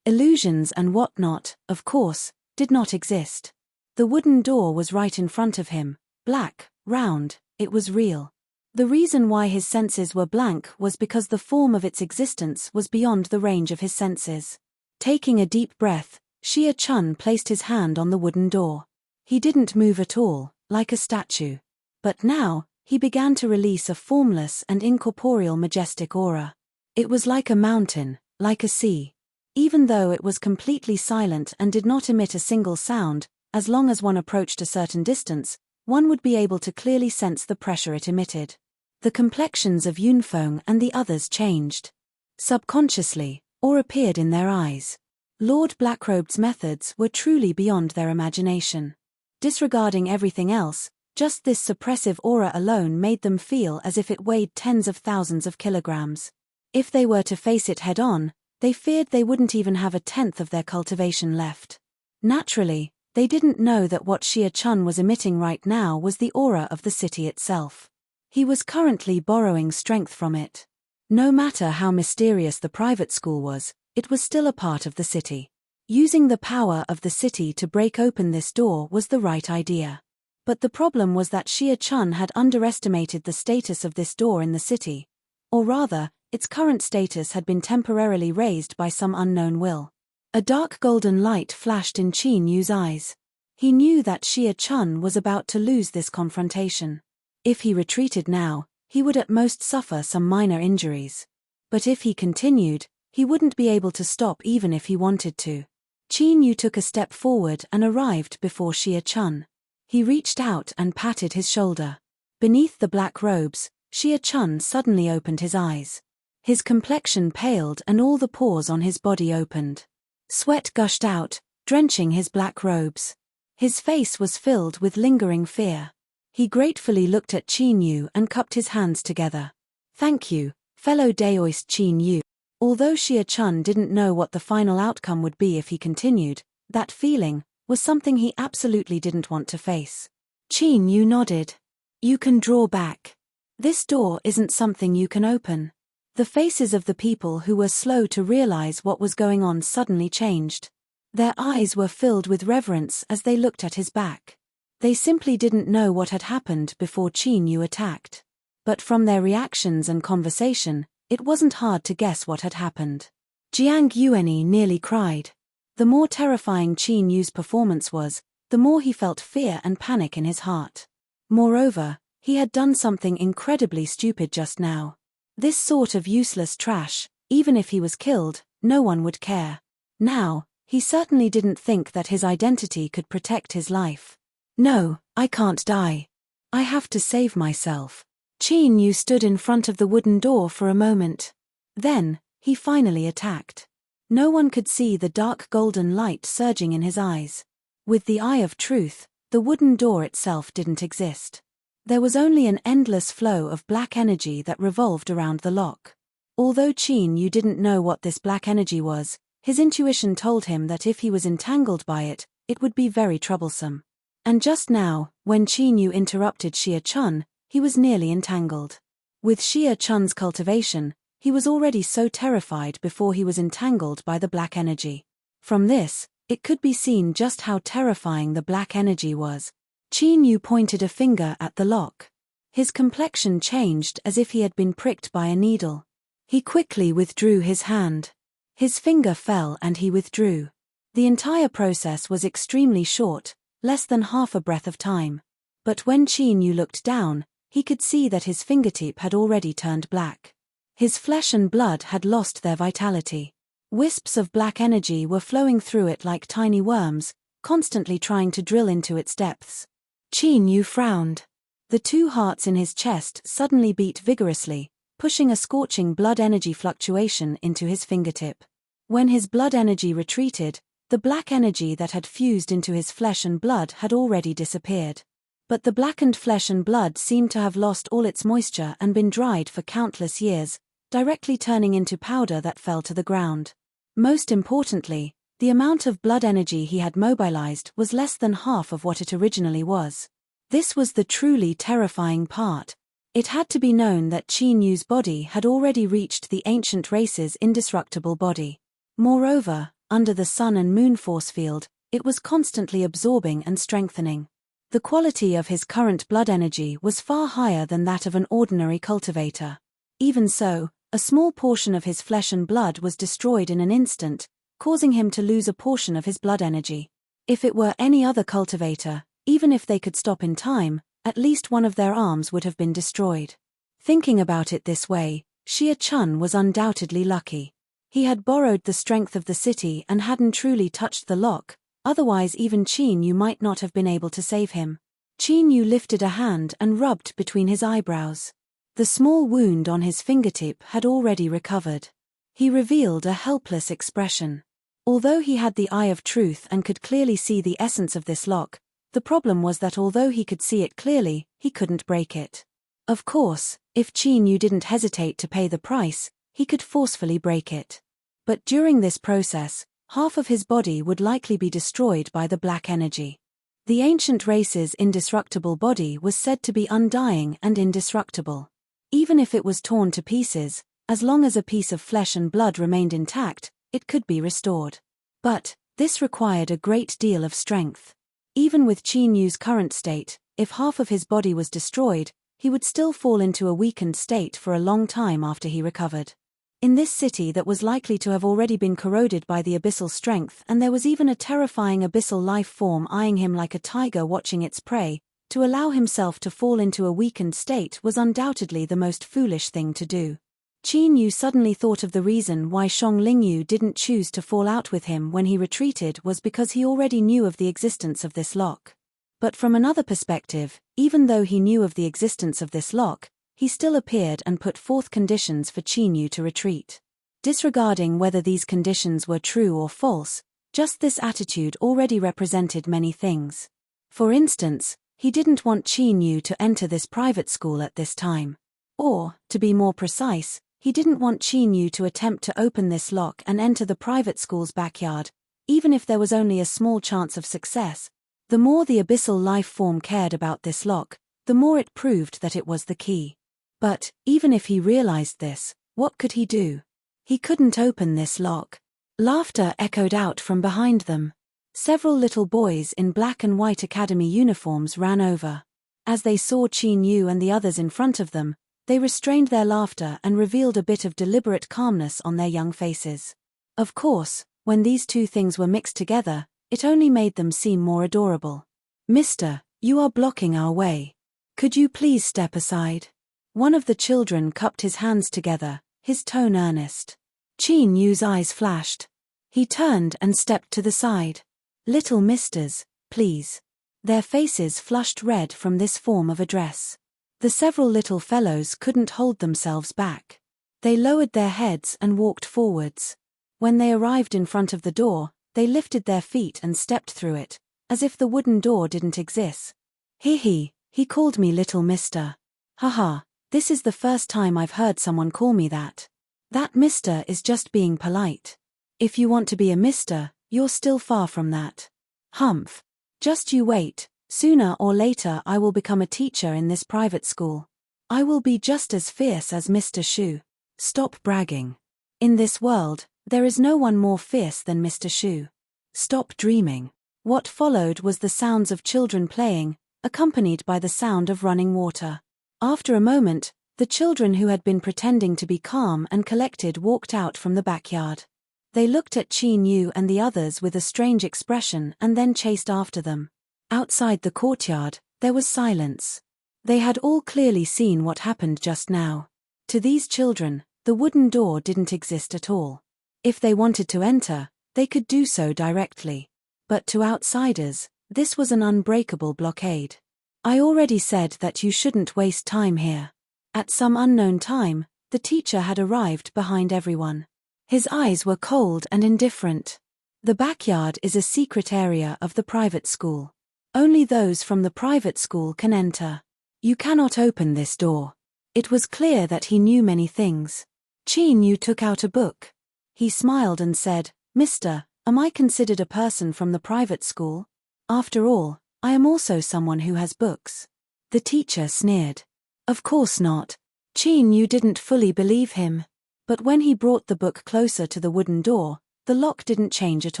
Illusions and whatnot, of course, did not exist. The wooden door was right in front of him, black, round, it was real. The reason why his senses were blank was because the form of its existence was beyond the range of his senses. Taking a deep breath, Xia Chun placed his hand on the wooden door. He didn't move at all, like a statue. But now, he began to release a formless and incorporeal majestic aura. It was like a mountain, like a sea. Even though it was completely silent and did not emit a single sound, as long as one approached a certain distance, one would be able to clearly sense the pressure it emitted. The complexions of Yunfeng and the others changed. Subconsciously, or appeared in their eyes. Lord Blackrobed's methods were truly beyond their imagination. Disregarding everything else, just this suppressive aura alone made them feel as if it weighed tens of thousands of kilograms. If they were to face it head-on, they feared they wouldn't even have a tenth of their cultivation left. Naturally, they didn't know that what Xia Chun was emitting right now was the aura of the city itself. He was currently borrowing strength from it. No matter how mysterious the private school was, it was still a part of the city. Using the power of the city to break open this door was the right idea. But the problem was that Xia Chun had underestimated the status of this door in the city. Or rather, its current status had been temporarily raised by some unknown will. A dark golden light flashed in Qin Yu's eyes. He knew that Xia Chun was about to lose this confrontation. If he retreated now, he would at most suffer some minor injuries. But if he continued, he wouldn't be able to stop even if he wanted to. Qin Yu took a step forward and arrived before Xia Chun. He reached out and patted his shoulder. Beneath the black robes, Xia Chun suddenly opened his eyes. His complexion paled and all the pores on his body opened. Sweat gushed out, drenching his black robes. His face was filled with lingering fear. He gratefully looked at Qin Yu and cupped his hands together. "Thank you, fellow Daoist Qin Yu." Although Xia Chun didn't know what the final outcome would be if he continued, that feeling was something he absolutely didn't want to face. Qin Yu nodded. "You can draw back. This door isn't something you can open." The faces of the people who were slow to realize what was going on suddenly changed. Their eyes were filled with reverence as they looked at his back. They simply didn't know what had happened before Qin Yu attacked. But from their reactions and conversation, it wasn't hard to guess what had happened. Jiang Yuanyi nearly cried. The more terrifying Qin Yu's performance was, the more he felt fear and panic in his heart. Moreover, he had done something incredibly stupid just now. This sort of useless trash, even if he was killed, no one would care. Now, he certainly didn't think that his identity could protect his life. "No, I can't die. I have to save myself." Qin Yu stood in front of the wooden door for a moment. Then, he finally attacked. No one could see the dark golden light surging in his eyes. With the eye of truth, the wooden door itself didn't exist. There was only an endless flow of black energy that revolved around the lock. Although Qin Yu didn't know what this black energy was, his intuition told him that if he was entangled by it, it would be very troublesome. And just now, when Qin Yu interrupted Xia Chun, he was nearly entangled. With Xia Chun's cultivation, he was already so terrified before he was entangled by the black energy. From this, it could be seen just how terrifying the black energy was. Qin Yu pointed a finger at the lock. His complexion changed as if he had been pricked by a needle. He quickly withdrew his hand. His finger fell and he withdrew. The entire process was extremely short, less than half a breath of time. But when Qin Yu looked down, he could see that his fingertip had already turned black. His flesh and blood had lost their vitality. Wisps of black energy were flowing through it like tiny worms, constantly trying to drill into its depths. Qin Yu frowned. The two hearts in his chest suddenly beat vigorously, pushing a scorching blood energy fluctuation into his fingertip. When his blood energy retreated, the black energy that had fused into his flesh and blood had already disappeared. But the blackened flesh and blood seemed to have lost all its moisture and been dried for countless years, directly turning into powder that fell to the ground. Most importantly, the amount of blood energy he had mobilized was less than half of what it originally was. This was the truly terrifying part. It had to be known that Qin Yu's body had already reached the ancient race's indestructible body. Moreover, under the sun and moon force field, it was constantly absorbing and strengthening. The quality of his current blood energy was far higher than that of an ordinary cultivator. Even so, a small portion of his flesh and blood was destroyed in an instant, causing him to lose a portion of his blood energy. If it were any other cultivator, even if they could stop in time, at least one of their arms would have been destroyed. Thinking about it this way, Xie Chun was undoubtedly lucky. He had borrowed the strength of the city and hadn't truly touched the lock, otherwise even Qin Yu might not have been able to save him. Qin Yu lifted a hand and rubbed between his eyebrows. The small wound on his fingertip had already recovered. He revealed a helpless expression. Although he had the eye of truth and could clearly see the essence of this lock, the problem was that although he could see it clearly, he couldn't break it. Of course, if Qin Yu didn't hesitate to pay the price, he could forcefully break it. But during this process, half of his body would likely be destroyed by the black energy. The ancient race's indestructible body was said to be undying and indestructible. Even if it was torn to pieces, as long as a piece of flesh and blood remained intact, it could be restored. But this required a great deal of strength. Even with Qin Yu's current state, if half of his body was destroyed, he would still fall into a weakened state for a long time after he recovered. In this city that was likely to have already been corroded by the abyssal strength, and there was even a terrifying abyssal life form eyeing him like a tiger watching its prey, to allow himself to fall into a weakened state was undoubtedly the most foolish thing to do. Qin Yu suddenly thought of the reason why Shang Lingyu didn't choose to fall out with him when he retreated was because he already knew of the existence of this lock. But from another perspective, even though he knew of the existence of this lock, he still appeared and put forth conditions for Qin Yu to retreat. Disregarding whether these conditions were true or false, just this attitude already represented many things. For instance, he didn't want Qin Yu to enter this private school at this time. Or, to be more precise, he didn't want Qin Yu to attempt to open this lock and enter the private school's backyard, even if there was only a small chance of success. The more the abyssal life form cared about this lock, the more it proved that it was the key. But, even if he realized this, what could he do? He couldn't open this lock. Laughter echoed out from behind them. Several little boys in black and white academy uniforms ran over. As they saw Qin Yu and the others in front of them, they restrained their laughter and revealed a bit of deliberate calmness on their young faces. Of course, when these two things were mixed together, it only made them seem more adorable. "Mister, you are blocking our way. Could you please step aside?" One of the children cupped his hands together, his tone earnest. Qin Yu's eyes flashed. He turned and stepped to the side. "Little misters, please." Their faces flushed red from this form of address. The several little fellows couldn't hold themselves back. They lowered their heads and walked forwards. When they arrived in front of the door, they lifted their feet and stepped through it, as if the wooden door didn't exist. He called me little mister. Haha, this is the first time I've heard someone call me that. That mister is just being polite. If you want to be a mister, you're still far from that. Humph. Just you wait. Sooner or later I will become a teacher in this private school. I will be just as fierce as Mr. Shu. Stop bragging. In this world, there is no one more fierce than Mr. Shu. Stop dreaming. What followed was the sounds of children playing, accompanied by the sound of running water. After a moment, the children who had been pretending to be calm and collected walked out from the backyard. They looked at Qin Yu and the others with a strange expression and then chased after them. Outside the courtyard, there was silence. They had all clearly seen what happened just now. To these children, the wooden door didn't exist at all. If they wanted to enter, they could do so directly. But to outsiders, this was an unbreakable blockade. I already said that you shouldn't waste time here. At some unknown time, the teacher had arrived behind everyone. His eyes were cold and indifferent. The backyard is a secret area of the private school. Only those from the private school can enter. You cannot open this door. It was clear that he knew many things. Qin Yu took out a book. He smiled and said, "Mister, am I considered a person from the private school? After all, I am also someone who has books." The teacher sneered. Of course not. Qin Yu didn't fully believe him. But when he brought the book closer to the wooden door, the lock didn't change at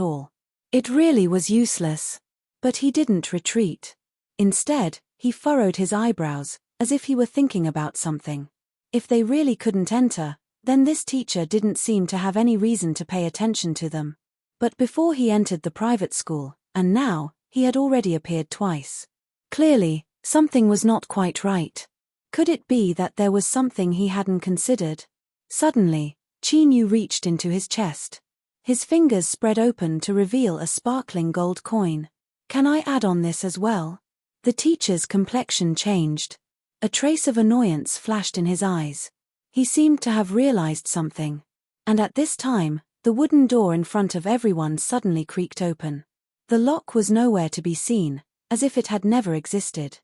all. It really was useless. But he didn't retreat. Instead, he furrowed his eyebrows, as if he were thinking about something. If they really couldn't enter, then this teacher didn't seem to have any reason to pay attention to them. But before he entered the private school, and now, he had already appeared twice. Clearly, something was not quite right. Could it be that there was something he hadn't considered? Suddenly, Qin Yu reached into his chest. His fingers spread open to reveal a sparkling gold coin. Can I add on this as well? The teacher's complexion changed. A trace of annoyance flashed in his eyes. He seemed to have realized something. And at this time, the wooden door in front of everyone suddenly creaked open. The lock was nowhere to be seen, as if it had never existed.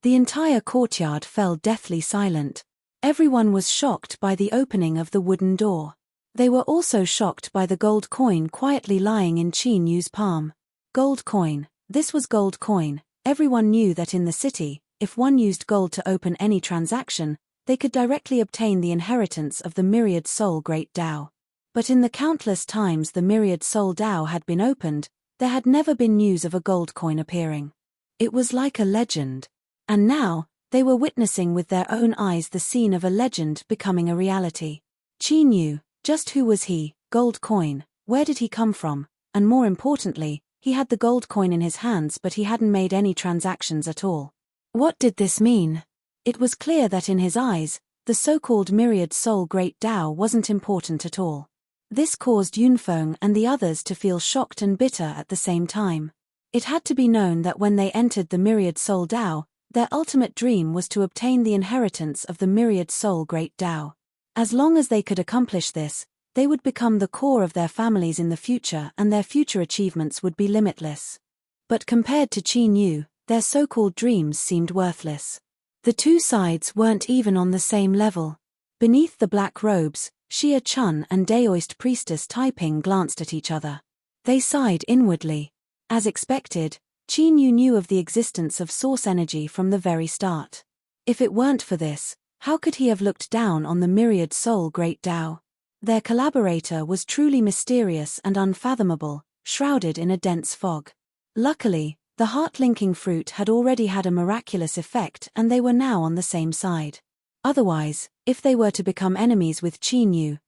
The entire courtyard fell deathly silent. Everyone was shocked by the opening of the wooden door. They were also shocked by the gold coin quietly lying in Qin Yu's palm. Gold coin. This was gold coin. Everyone knew that in the city, if one used gold to open any transaction, they could directly obtain the inheritance of the myriad soul Great Tao. But in the countless times the myriad soul Tao had been opened, there had never been news of a gold coin appearing. It was like a legend. And now, they were witnessing with their own eyes the scene of a legend becoming a reality. Qin Yu, just who was he? Gold coin, where did he come from? And more importantly, he had the gold coin in his hands but he hadn't made any transactions at all. What did this mean? It was clear that in his eyes, the so-called myriad soul Great Tao wasn't important at all. This caused Yunfeng and the others to feel shocked and bitter at the same time. It had to be known that when they entered the myriad soul Tao, their ultimate dream was to obtain the inheritance of the myriad soul Great Tao. As long as they could accomplish this, they would become the core of their families in the future and their future achievements would be limitless. But compared to Qin Yu, their so-called dreams seemed worthless. The two sides weren't even on the same level. Beneath the black robes, Xia Chun and Daoist priestess Taiping glanced at each other. They sighed inwardly. As expected, Qin Yu knew of the existence of source energy from the very start. If it weren't for this, how could he have looked down on the myriad soul Great Tao? Their collaborator was truly mysterious and unfathomable, shrouded in a dense fog. Luckily, the heart-linking fruit had already had a miraculous effect and they were now on the same side. Otherwise, if they were to become enemies with Qin Yu,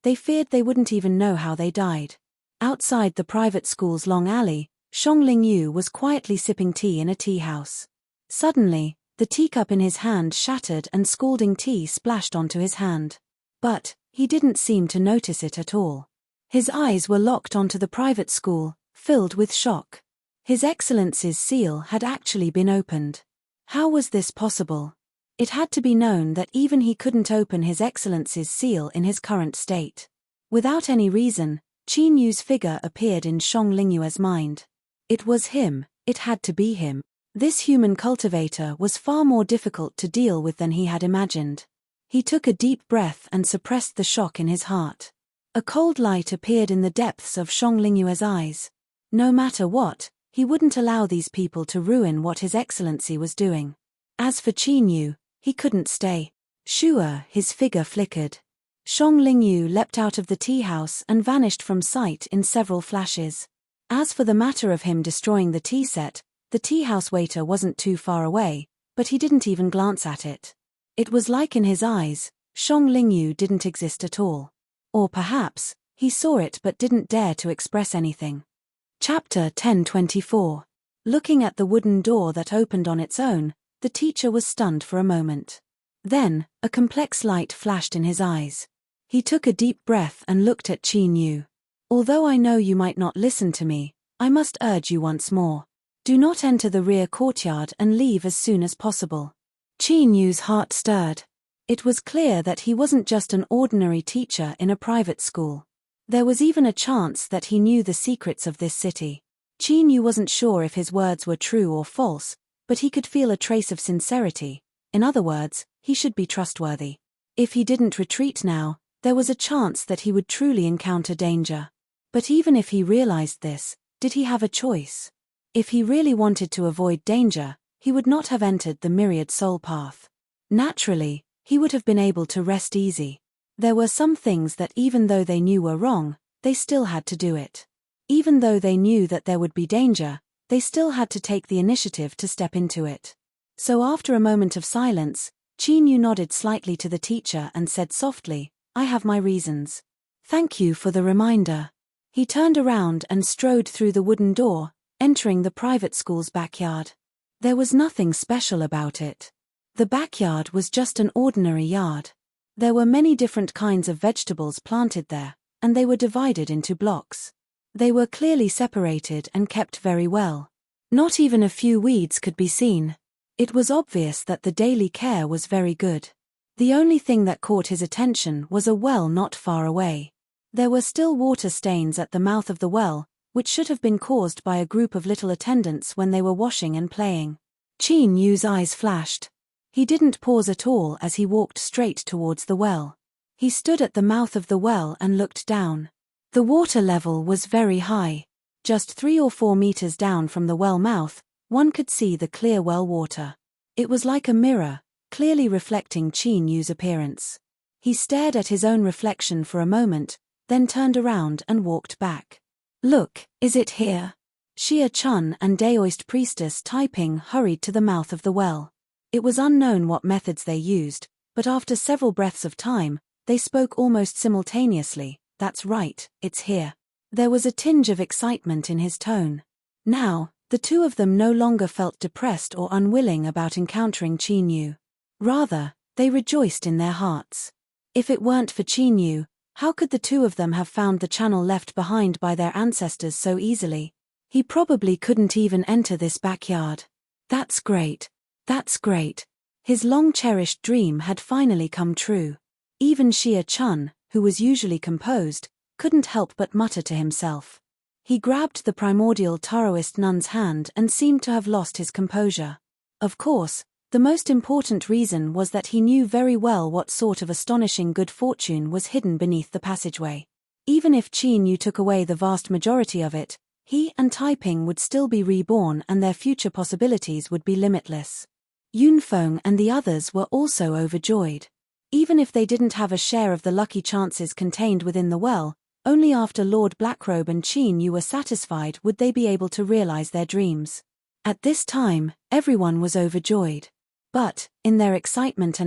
they feared they wouldn't even know how they died. Outside the private school's long alley, Xiongling Yu was quietly sipping tea in a tea house. Suddenly, the teacup in his hand shattered and scalding tea splashed onto his hand. But he didn't seem to notice it at all. His eyes were locked onto the private school, filled with shock. His Excellency's seal had actually been opened. How was this possible? It had to be known that even he couldn't open His Excellency's seal in his current state. Without any reason, Qin Yu's figure appeared in Xiongling Yu's mind. It was him, it had to be him. This human cultivator was far more difficult to deal with than he had imagined. He took a deep breath and suppressed the shock in his heart. A cold light appeared in the depths of Xiongling Yu's eyes. No matter what, he wouldn't allow these people to ruin what His Excellency was doing. As for Qin Yu, he couldn't stay. Sure, his figure flickered. Xiongling Yu leapt out of the tea house and vanished from sight in several flashes. As for the matter of him destroying the tea set, the tea house waiter wasn't too far away, but he didn't even glance at it. It was like in his eyes, Xiongling Yu didn't exist at all. Or perhaps, he saw it but didn't dare to express anything. Chapter 1024. Looking at the wooden door that opened on its own, the teacher was stunned for a moment. Then, a complex light flashed in his eyes. He took a deep breath and looked at Qin Yu. Although I know you might not listen to me, I must urge you once more. Do not enter the rear courtyard and leave as soon as possible. Qin Yu's heart stirred. It was clear that he wasn't just an ordinary teacher in a private school. There was even a chance that he knew the secrets of this city. Qin Yu wasn't sure if his words were true or false, but he could feel a trace of sincerity. In other words, he should be trustworthy. If he didn't retreat now, there was a chance that he would truly encounter danger. But even if he realized this, did he have a choice? If he really wanted to avoid danger, he would not have entered the myriad soul path. Naturally, he would have been able to rest easy. There were some things that even though they knew were wrong, they still had to do it. Even though they knew that there would be danger, they still had to take the initiative to step into it. So after a moment of silence, Qin Yu nodded slightly to the teacher and said softly, "I have my reasons. Thank you for the reminder." He turned around and strode through the wooden door, entering the private school's backyard. There was nothing special about it. The backyard was just an ordinary yard. There were many different kinds of vegetables planted there, and they were divided into blocks. They were clearly separated and kept very well. Not even a few weeds could be seen. It was obvious that the daily care was very good. The only thing that caught his attention was a well not far away. There were still water stains at the mouth of the well, which should have been caused by a group of little attendants when they were washing and playing. Qin Yu's eyes flashed. He didn't pause at all as he walked straight towards the well. He stood at the mouth of the well and looked down. The water level was very high. Just 3 or 4 meters down from the well mouth, one could see the clear well water. It was like a mirror, clearly reflecting Qin Yu's appearance. He stared at his own reflection for a moment, then turned around and walked back. "Look, is it here?" Xia Chun and Daoist priestess Taiping hurried to the mouth of the well. It was unknown what methods they used, but after several breaths of time, they spoke almost simultaneously. "That's right, it's here." There was a tinge of excitement in his tone. Now, the two of them no longer felt depressed or unwilling about encountering Qin Yu. Rather, they rejoiced in their hearts. If it weren't for Qin Yu, how could the two of them have found the channel left behind by their ancestors so easily? He probably couldn't even enter this backyard. That's great. That's great. His long-cherished dream had finally come true. Even Xia Chun, who was usually composed, couldn't help but mutter to himself. He grabbed the primordial Taoist nun's hand and seemed to have lost his composure. Of course, the most important reason was that he knew very well what sort of astonishing good fortune was hidden beneath the passageway. Even if Qin Yu took away the vast majority of it, he and Taiping would still be reborn and their future possibilities would be limitless. Yunfeng and the others were also overjoyed. Even if they didn't have a share of the lucky chances contained within the well, only after Lord Blackrobe and Qin Yu were satisfied would they be able to realize their dreams. At this time, everyone was overjoyed. But, in their excitement,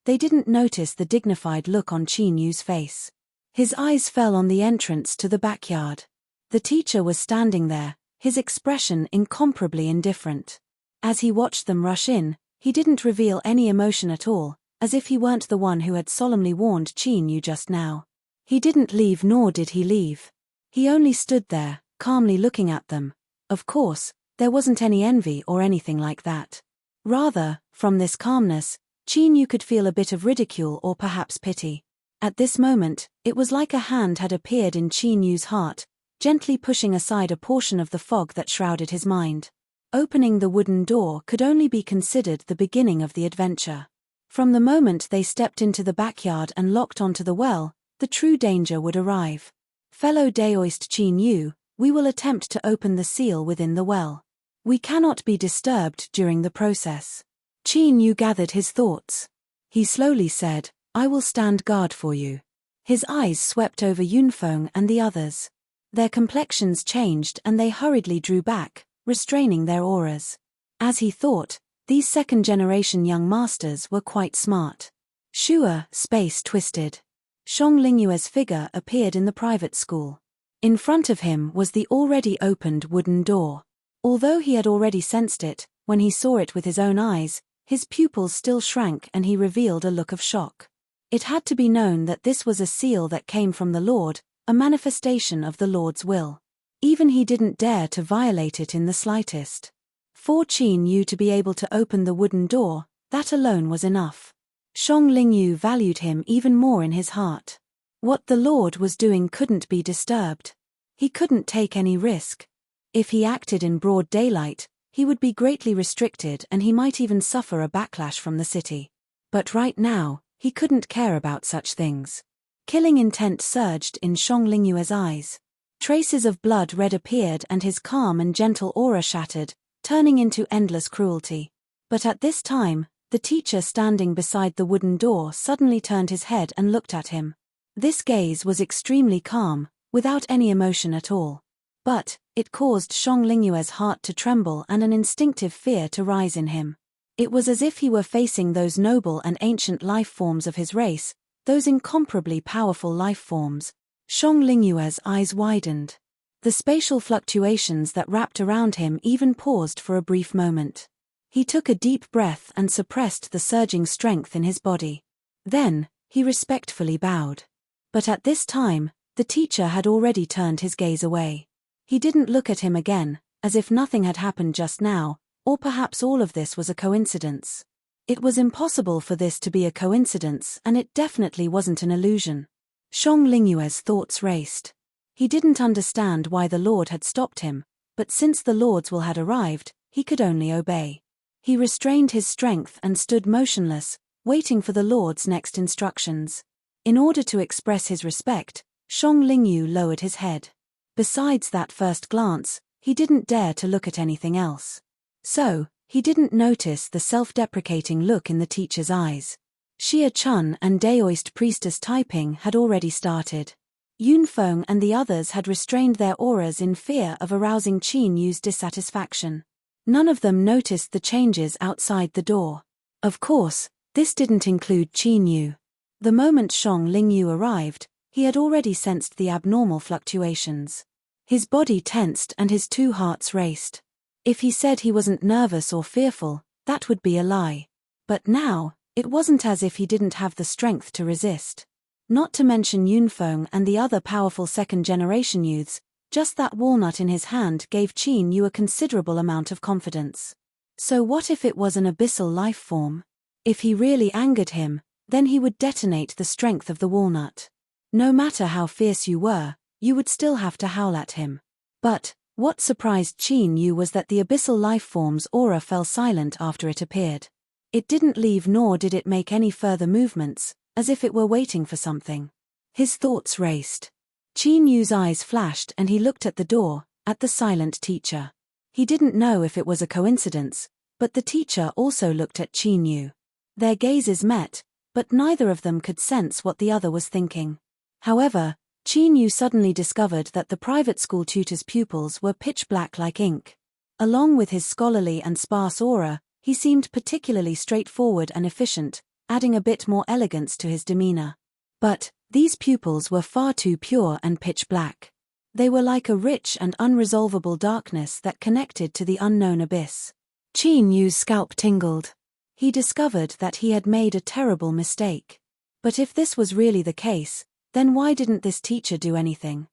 they didn't notice the dignified look on Qin Yu's face. His eyes fell on the entrance to the backyard. The teacher was standing there, his expression incomparably indifferent. As he watched them rush in, he didn't reveal any emotion at all, as if he weren't the one who had solemnly warned Qin Yu just now. He didn't leave, nor did he leave. He only stood there, calmly looking at them. Of course, there wasn't any envy or anything like that. Rather, from this calmness, Qin Yu could feel a bit of ridicule or perhaps pity. At this moment, it was like a hand had appeared in Qin Yu's heart, gently pushing aside a portion of the fog that shrouded his mind. Opening the wooden door could only be considered the beginning of the adventure. From the moment they stepped into the backyard and locked onto the well, the true danger would arrive. "Fellow Daoist Qin Yu, we will attempt to open the seal within the well. We cannot be disturbed during the process." Qin Yu gathered his thoughts. He slowly said, "I will stand guard for you." His eyes swept over Yunfeng and the others. Their complexions changed and they hurriedly drew back, restraining their auras. As he thought, these second-generation young masters were quite smart. Shua, space twisted. Shong Lingyue's figure appeared in the private school. In front of him was the already opened wooden door. Although he had already sensed it, when he saw it with his own eyes, his pupils still shrank and he revealed a look of shock. It had to be known that this was a seal that came from the Lord, a manifestation of the Lord's will. Even he didn't dare to violate it in the slightest. For Qin Yu to be able to open the wooden door, that alone was enough. Shong Lingyu valued him even more in his heart. What the Lord was doing couldn't be disturbed. He couldn't take any risk. If he acted in broad daylight, he would be greatly restricted and he might even suffer a backlash from the city. But right now, he couldn't care about such things. Killing intent surged in Shong Lingyue's eyes. Traces of blood red appeared and his calm and gentle aura shattered, turning into endless cruelty. But at this time, The teacher standing beside the wooden door suddenly turned his head and looked at him. This gaze was extremely calm, without any emotion at all. But it caused Xiong Lingyue's heart to tremble and an instinctive fear to rise in him. It was as if he were facing those noble and ancient life forms of his race, those incomparably powerful life forms. Xiong Lingyue's eyes widened. The spatial fluctuations that wrapped around him even paused for a brief moment. He took a deep breath and suppressed the surging strength in his body. Then, he respectfully bowed. But at this time, the teacher had already turned his gaze away. He didn't look at him again, as if nothing had happened just now, or perhaps all of this was a coincidence. It was impossible for this to be a coincidence, and it definitely wasn't an illusion. Xiong Lingyue's thoughts raced. He didn't understand why the Lord had stopped him, but since the Lord's will had arrived, he could only obey. He restrained his strength and stood motionless, waiting for the Lord's next instructions. In order to express his respect, Xiong Lingyu lowered his head. Besides that first glance, he didn't dare to look at anything else. So, he didn't notice the self-deprecating look in the teacher's eyes. Xia Chun and Daoist priestess typing had already started. Yunfeng and the others had restrained their auras in fear of arousing Qin Yu's dissatisfaction. None of them noticed the changes outside the door. Of course, this didn't include Qin Yu. The moment Xiong Lingyu arrived, he had already sensed the abnormal fluctuations. His body tensed and his two hearts raced. If he said he wasn't nervous or fearful, that would be a lie. But now, it wasn't as if he didn't have the strength to resist. Not to mention Yunfeng and the other powerful second-generation youths, just that walnut in his hand gave Qin Yu a considerable amount of confidence. So what if it was an abyssal life form? If he really angered him, then he would detonate the strength of the walnut. No matter how fierce you were, you would still have to howl at him. But what surprised Qin Yu was that the abyssal life form's aura fell silent after it appeared. It didn't leave nor did it make any further movements, as if it were waiting for something. His thoughts raced. Qin Yu's eyes flashed and he looked at the door, at the silent teacher. He didn't know if it was a coincidence, but the teacher also looked at Qin Yu. Their gazes met, but neither of them could sense what the other was thinking. However, Qin Yu suddenly discovered that the private school tutor's pupils were pitch black like ink. Along with his scholarly and sparse aura, he seemed particularly straightforward and efficient, adding a bit more elegance to his demeanor. But these pupils were far too pure and pitch black. They were like a rich and unresolvable darkness that connected to the unknown abyss. Qin Yu's scalp tingled. He discovered that he had made a terrible mistake. But if this was really the case, then why didn't this teacher do anything?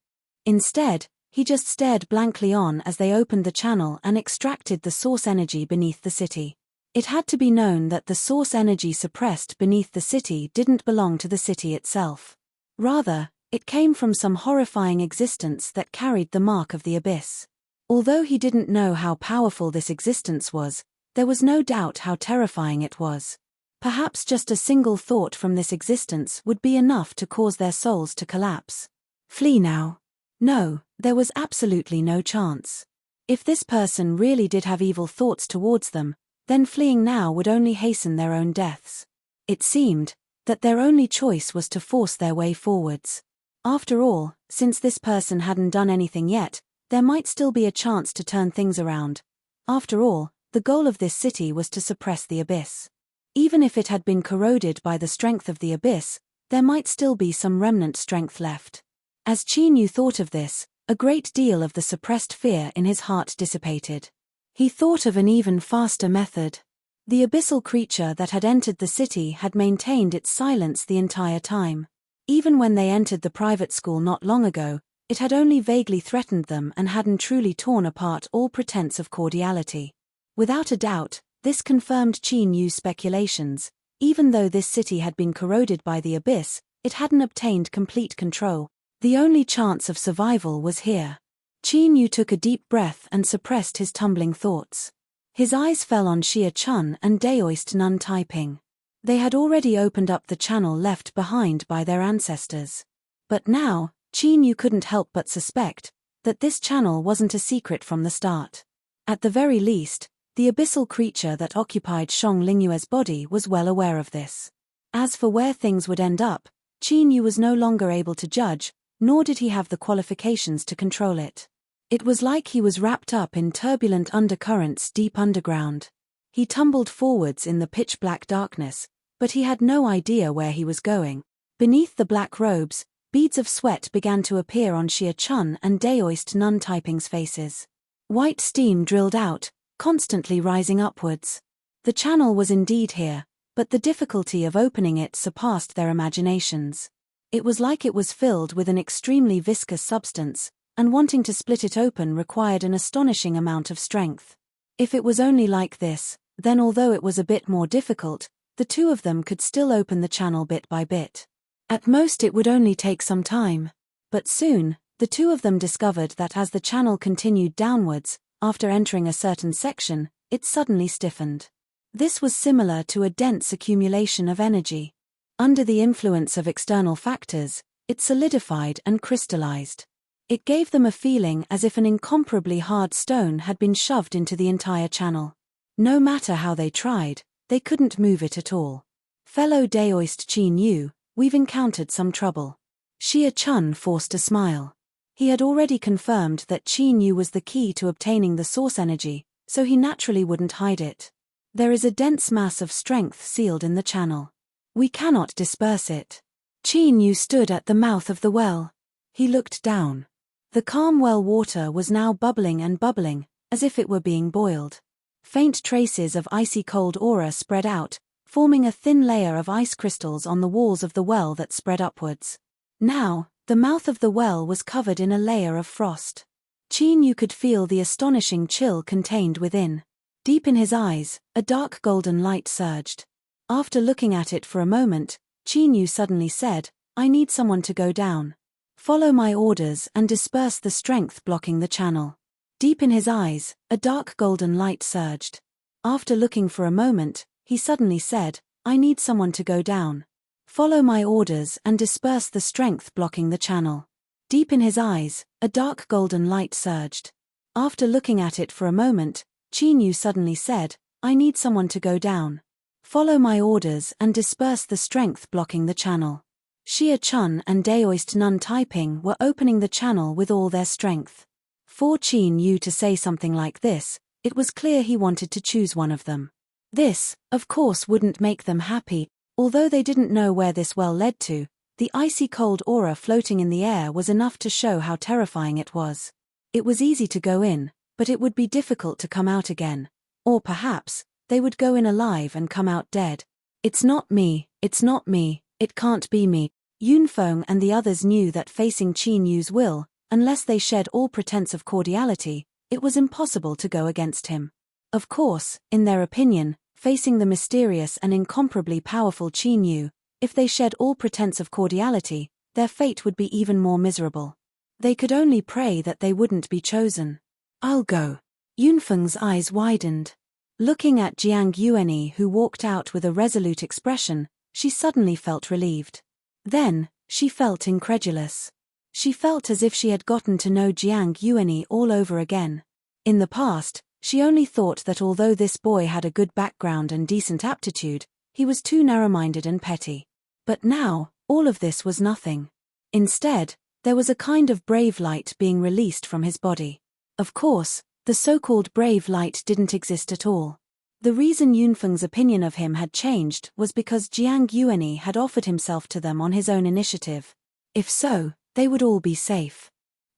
Instead, he just stared blankly on as they opened the channel and extracted the source energy beneath the city. It had to be known that the source energy suppressed beneath the city didn't belong to the city itself. Rather, it came from some horrifying existence that carried the mark of the abyss. Although he didn't know how powerful this existence was, there was no doubt how terrifying it was. Perhaps just a single thought from this existence would be enough to cause their souls to collapse. Flee now. No, there was absolutely no chance. If this person really did have evil thoughts towards them, then fleeing now would only hasten their own deaths. It seemed that their only choice was to force their way forwards. After all, since this person hadn't done anything yet, there might still be a chance to turn things around. After all, the goal of this city was to suppress the abyss. Even if it had been corroded by the strength of the abyss, there might still be some remnant strength left. As Qin Yu thought of this, a great deal of the suppressed fear in his heart dissipated. He thought of an even faster method. The abyssal creature that had entered the city had maintained its silence the entire time. Even when they entered the private school not long ago, it had only vaguely threatened them and hadn't truly torn apart all pretense of cordiality. Without a doubt, this confirmed Qin Yu's speculations. Even though this city had been corroded by the abyss, it hadn't obtained complete control. The only chance of survival was here. Qin Yu took a deep breath and suppressed his tumbling thoughts. His eyes fell on Xia Chun and Daoist Nun typing. They had already opened up the channel left behind by their ancestors. But now, Qin Yu couldn't help but suspect that this channel wasn't a secret from the start. At the very least, The abyssal creature that occupied Shang Lingyue's body was well aware of this. As for where things would end up, Qin Yu was no longer able to judge, nor did he have the qualifications to control it. It was like he was wrapped up in turbulent undercurrents deep underground. He tumbled forwards in the pitch-black darkness, but he had no idea where he was going. Beneath the black robes, beads of sweat began to appear on Xia Chun and Daoist Nun Taiping's faces. White steam drilled out, constantly rising upwards. The channel was indeed here, but the difficulty of opening it surpassed their imaginations. It was like it was filled with an extremely viscous substance, and wanting to split it open required an astonishing amount of strength. If it was only like this, then although it was a bit more difficult, the two of them could still open the channel bit by bit. At most it would only take some time. But soon, the two of them discovered that as the channel continued downwards, after entering a certain section, it suddenly stiffened. This was similar to a dense accumulation of energy. Under the influence of external factors, it solidified and crystallized. It gave them a feeling as if an incomparably hard stone had been shoved into the entire channel. No matter how they tried, they couldn't move it at all. Fellow Daoist Qin Yu, we've encountered some trouble. Xia Chun forced a smile. He had already confirmed that Qin Yu was the key to obtaining the source energy, so he naturally wouldn't hide it. There is a dense mass of strength sealed in the channel. We cannot disperse it. Qin Yu stood at the mouth of the well. He looked down. The calm well water was now bubbling and bubbling, as if it were being boiled. Faint traces of icy cold aura spread out, forming a thin layer of ice crystals on the walls of the well that spread upwards. Now, the mouth of the well was covered in a layer of frost. Qin Yu could feel the astonishing chill contained within. Deep in his eyes, a dark golden light surged. After looking at it for a moment, Qin Yu suddenly said, "I need someone to go down. Follow my orders and disperse the strength blocking the channel." Deep in his eyes, a dark golden light surged. After looking for a moment, he suddenly said, "I need someone to go down. Follow my orders and disperse the strength blocking the channel." Deep in his eyes, a dark golden light surged. After looking at it for a moment, Qin Yu suddenly said, "I need someone to go down. Follow my orders and disperse the strength blocking the channel." Xia Chun and Daoist Nun Taiping were opening the channel with all their strength. For Qin Yu to say something like this, it was clear he wanted to choose one of them. This, of course, wouldn't make them happy. Although they didn't know where this well led to, the icy cold aura floating in the air was enough to show how terrifying it was. It was easy to go in, but it would be difficult to come out again. Or perhaps, they would go in alive and come out dead. "It's not me, it's not me, it can't be me." Yunfeng and the others knew that facing Qin Yu's will, unless they shed all pretense of cordiality, it was impossible to go against him. Of course, in their opinion, facing the mysterious and incomparably powerful Qin Yu, if they shed all pretense of cordiality, their fate would be even more miserable. They could only pray that they wouldn't be chosen. "I'll go." Yunfeng's eyes widened. Looking at Jiang Yuanyi, who walked out with a resolute expression, she suddenly felt relieved. Then, she felt incredulous. She felt as if she had gotten to know Jiang Yuanyi all over again. In the past, she only thought that although this boy had a good background and decent aptitude, he was too narrow-minded and petty. But now, all of this was nothing. Instead, there was a kind of brave light being released from his body. Of course, the so-called brave light didn't exist at all. The reason Yunfeng's opinion of him had changed was because Jiang Yuanyi had offered himself to them on his own initiative. If so, they would all be safe.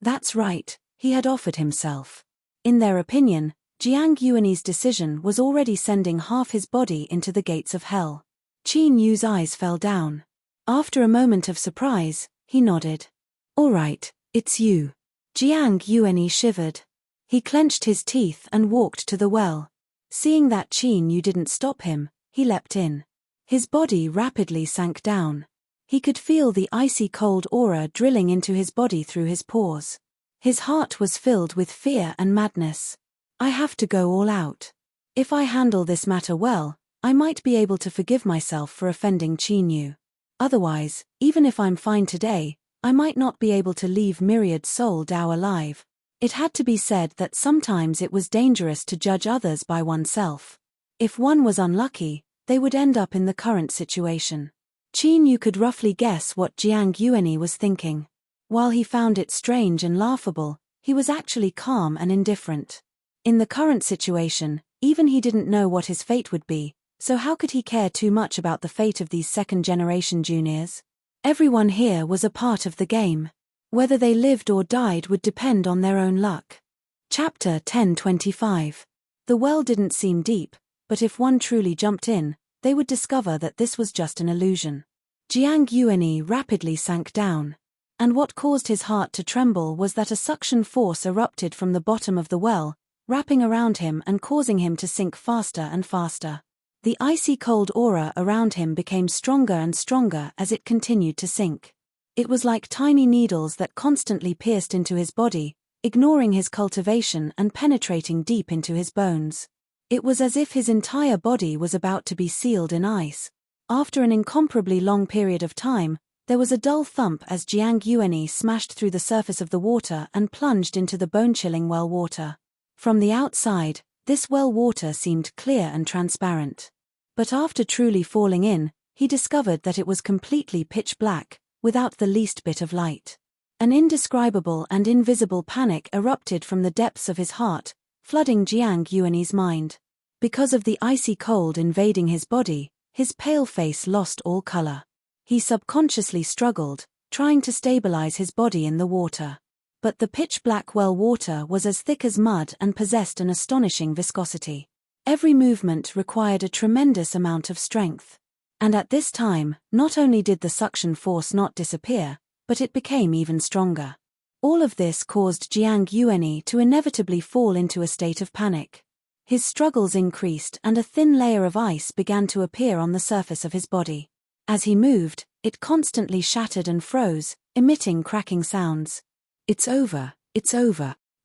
That's right, he had offered himself. In their opinion, Jiang Yuanyi's decision was already sending half his body into the gates of hell. Qin Yu's eyes fell down. After a moment of surprise, he nodded. "All right, it's you." Jiang Yuanyi shivered. He clenched his teeth and walked to the well. Seeing that Qin Yu didn't stop him, he leapt in. His body rapidly sank down. He could feel the icy cold aura drilling into his body through his pores. His heart was filled with fear and madness. "I have to go all out. If I handle this matter well, I might be able to forgive myself for offending Qin Yu. Otherwise, even if I'm fine today, I might not be able to leave Myriad Soul Dao alive. It had to be said that sometimes it was dangerous to judge others by oneself. If one was unlucky, they would end up in the current situation. Qin Yu could roughly guess what Jiang Yuanyi was thinking. While he found it strange and laughable, he was actually calm and indifferent. In the current situation, even he didn't know what his fate would be, so how could he care too much about the fate of these second-generation juniors? Everyone here was a part of the game. Whether they lived or died would depend on their own luck. Chapter 10:25. The well didn't seem deep, but if one truly jumped in, they would discover that this was just an illusion. Jiang Yuanyi rapidly sank down. And what caused his heart to tremble was that a suction force erupted from the bottom of the well, wrapping around him and causing him to sink faster and faster. The icy cold aura around him became stronger and stronger as it continued to sink. It was like tiny needles that constantly pierced into his body, ignoring his cultivation and penetrating deep into his bones. It was as if his entire body was about to be sealed in ice. After an incomparably long period of time, there was a dull thump as Jiang Yuanyi smashed through the surface of the water and plunged into the bone-chilling well water. From the outside, this well water seemed clear and transparent. But after truly falling in, he discovered that it was completely pitch black, without the least bit of light. An indescribable and invisible panic erupted from the depths of his heart, flooding Jiang Yuanyi's mind. Because of the icy cold invading his body, his pale face lost all color. He subconsciously struggled, trying to stabilize his body in the water. But the pitch-black well water was as thick as mud and possessed an astonishing viscosity. Every movement required a tremendous amount of strength. And at this time, not only did the suction force not disappear, but it became even stronger. All of this caused Jiang Yuanyi to inevitably fall into a state of panic. His struggles increased and a thin layer of ice began to appear on the surface of his body. As he moved, it constantly shattered and froze, emitting cracking sounds. It's over,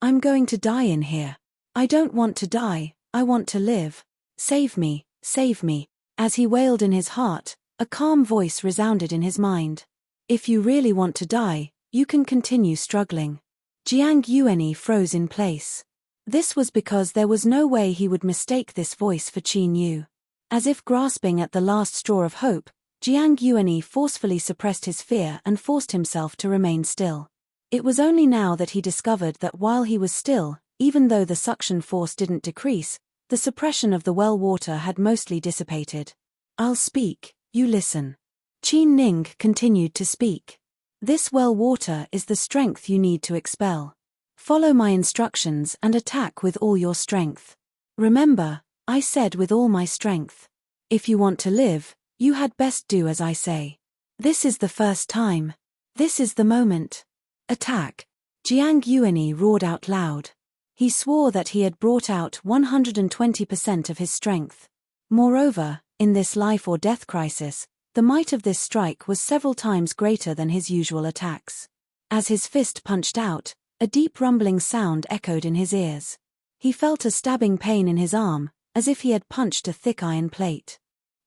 I'm going to die in here. I don't want to die, I want to live. Save me, save me. As he wailed in his heart, a calm voice resounded in his mind. If you really want to die, you can continue struggling. Jiang Yuanyi froze in place. This was because there was no way he would mistake this voice for Qin Yu. As if grasping at the last straw of hope, Jiang Yuanyi forcefully suppressed his fear and forced himself to remain still. It was only now that he discovered that while he was still, even though the suction force didn't decrease, the suppression of the well water had mostly dissipated. I'll speak, you listen. Qin Ning continued to speak. This well water is the strength you need to expel. Follow my instructions and attack with all your strength. Remember, I said with all my strength. If you want to live, you had best do as I say. This is the first time. This is the moment. Attack. Jiang Yuanyi roared out loud. He swore that he had brought out 120% of his strength. Moreover, in this life or death crisis, the might of this strike was several times greater than his usual attacks. As his fist punched out, a deep rumbling sound echoed in his ears. He felt a stabbing pain in his arm, as if he had punched a thick iron plate.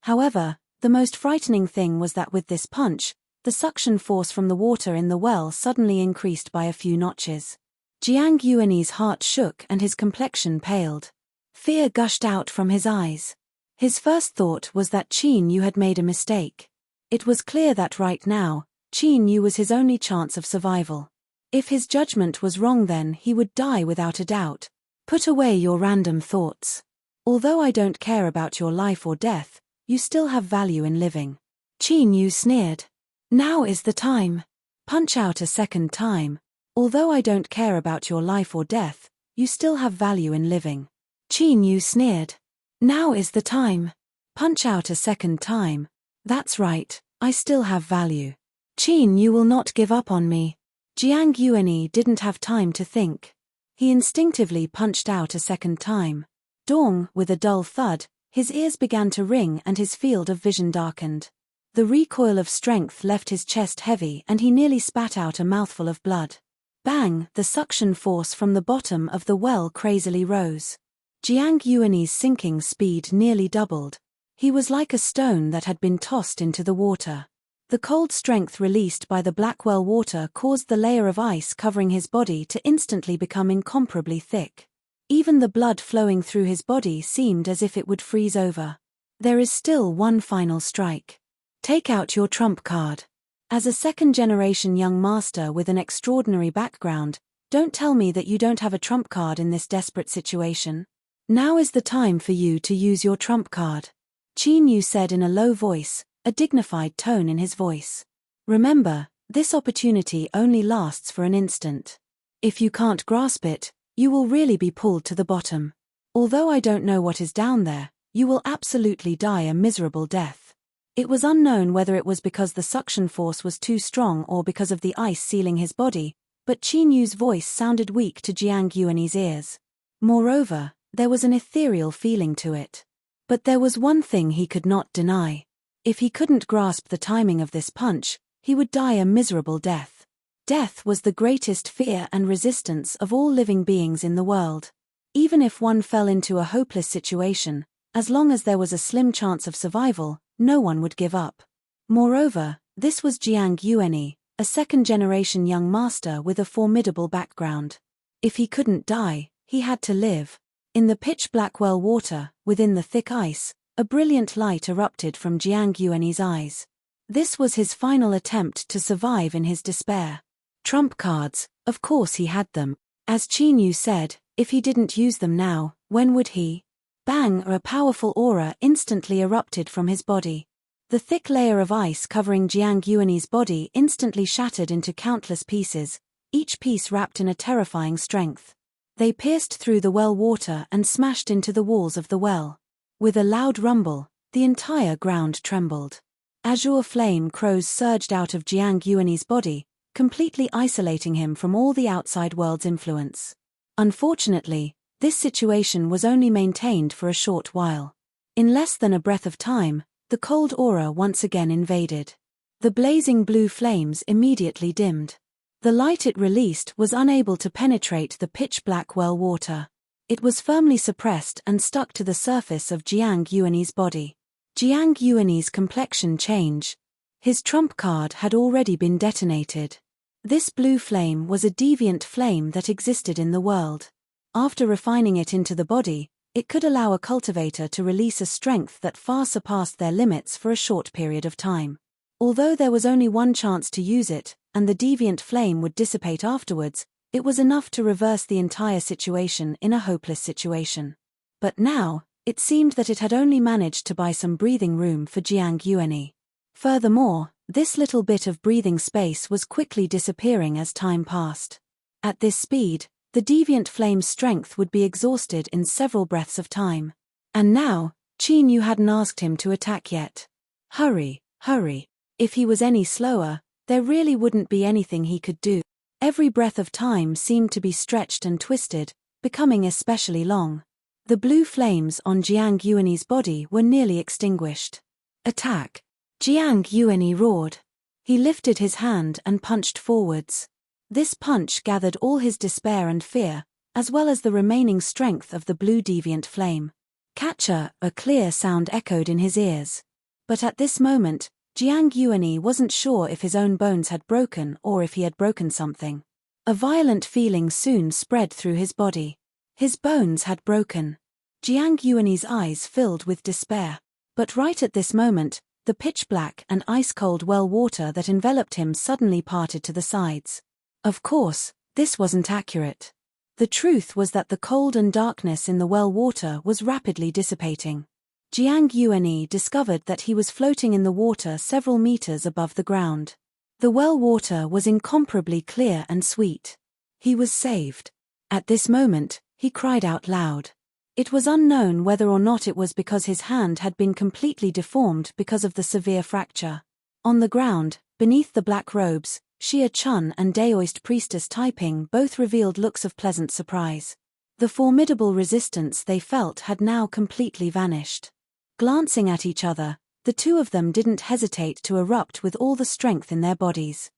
However, the most frightening thing was that with this punch, the suction force from the water in the well suddenly increased by a few notches. Jiang Yuanyi's heart shook and his complexion paled. Fear gushed out from his eyes. His first thought was that Qin Yu had made a mistake. It was clear that right now, Qin Yu was his only chance of survival. If his judgment was wrong, then he would die without a doubt. Put away your random thoughts. Although I don't care about your life or death, you still have value in living. Qin Yu sneered. Now is the time. Punch out a second time. Although I don't care about your life or death, you still have value in living. Qin Yu sneered. Now is the time. Punch out a second time. That's right, I still have value. Qin Yu will not give up on me. Jiang Yuanyi didn't have time to think. He instinctively punched out a second time. Dong, with a dull thud, his ears began to ring and his field of vision darkened. The recoil of strength left his chest heavy and he nearly spat out a mouthful of blood. Bang! The suction force from the bottom of the well crazily rose. Jiang Yuanyi's sinking speed nearly doubled. He was like a stone that had been tossed into the water. The cold strength released by the black well water caused the layer of ice covering his body to instantly become incomparably thick. Even the blood flowing through his body seemed as if it would freeze over. There is still one final strike. Take out your trump card. As a second-generation young master with an extraordinary background, don't tell me that you don't have a trump card in this desperate situation. Now is the time for you to use your trump card. Qin Yu said in a low voice, a dignified tone in his voice. Remember, this opportunity only lasts for an instant. If you can't grasp it, you will really be pulled to the bottom. Although I don't know what is down there, you will absolutely die a miserable death. It was unknown whether it was because the suction force was too strong or because of the ice sealing his body, but Qin Yu's voice sounded weak to Jiang Yuanyi's ears. Moreover, there was an ethereal feeling to it. But there was one thing he could not deny. If he couldn't grasp the timing of this punch, he would die a miserable death. Death was the greatest fear and resistance of all living beings in the world. Even if one fell into a hopeless situation, as long as there was a slim chance of survival, no one would give up. Moreover, this was Jiang Yuanyi, a second-generation young master with a formidable background. If he couldn't die, he had to live. In the pitch-black well water, within the thick ice, a brilliant light erupted from Jiang Yuanyi's eyes. This was his final attempt to survive in his despair. Trump cards, of course he had them. As Qin Yu said, if he didn't use them now, when would he? Bang! A powerful aura instantly erupted from his body. The thick layer of ice covering Jiang Yuanyi's body instantly shattered into countless pieces, each piece wrapped in a terrifying strength. They pierced through the well water and smashed into the walls of the well. With a loud rumble, the entire ground trembled. Azure flame crows surged out of Jiang Yuanyi's body, completely isolating him from all the outside world's influence. Unfortunately, this situation was only maintained for a short while. In less than a breath of time, the cold aura once again invaded. The blazing blue flames immediately dimmed. The light it released was unable to penetrate the pitch-black well water. It was firmly suppressed and stuck to the surface of Jiang Yuanyi's body. Jiang Yuanyi's complexion changed. His trump card had already been detonated. This blue flame was a deviant flame that existed in the world. After refining it into the body, it could allow a cultivator to release a strength that far surpassed their limits for a short period of time. Although there was only one chance to use it, and the deviant flame would dissipate afterwards, it was enough to reverse the entire situation in a hopeless situation. But now, it seemed that it had only managed to buy some breathing room for Jiang Yuanyi. Furthermore, this little bit of breathing space was quickly disappearing as time passed. At this speed, the deviant flame's strength would be exhausted in several breaths of time. And now, Qin Yu hadn't asked him to attack yet. Hurry, hurry. If he was any slower, there really wouldn't be anything he could do. Every breath of time seemed to be stretched and twisted, becoming especially long. The blue flames on Jiang Yuanyi's body were nearly extinguished. Attack! Jiang Yuanyi roared. He lifted his hand and punched forwards. This punch gathered all his despair and fear, as well as the remaining strength of the blue deviant flame. Catcher! A clear sound echoed in his ears. But at this moment, Jiang Yuanyi wasn't sure if his own bones had broken or if he had broken something. A violent feeling soon spread through his body. His bones had broken. Jiang Yuanyi's eyes filled with despair. But right at this moment, the pitch-black and ice-cold well water that enveloped him suddenly parted to the sides. Of course, this wasn't accurate. The truth was that the cold and darkness in the well water was rapidly dissipating. Jiang Yuanyi discovered that he was floating in the water several meters above the ground. The well water was incomparably clear and sweet. He was saved. At this moment, he cried out loud. It was unknown whether or not it was because his hand had been completely deformed because of the severe fracture. On the ground, beneath the black robes, Xia Chun and Daoist priestess Taiping both revealed looks of pleasant surprise. The formidable resistance they felt had now completely vanished. Glancing at each other, the two of them didn't hesitate to erupt with all the strength in their bodies.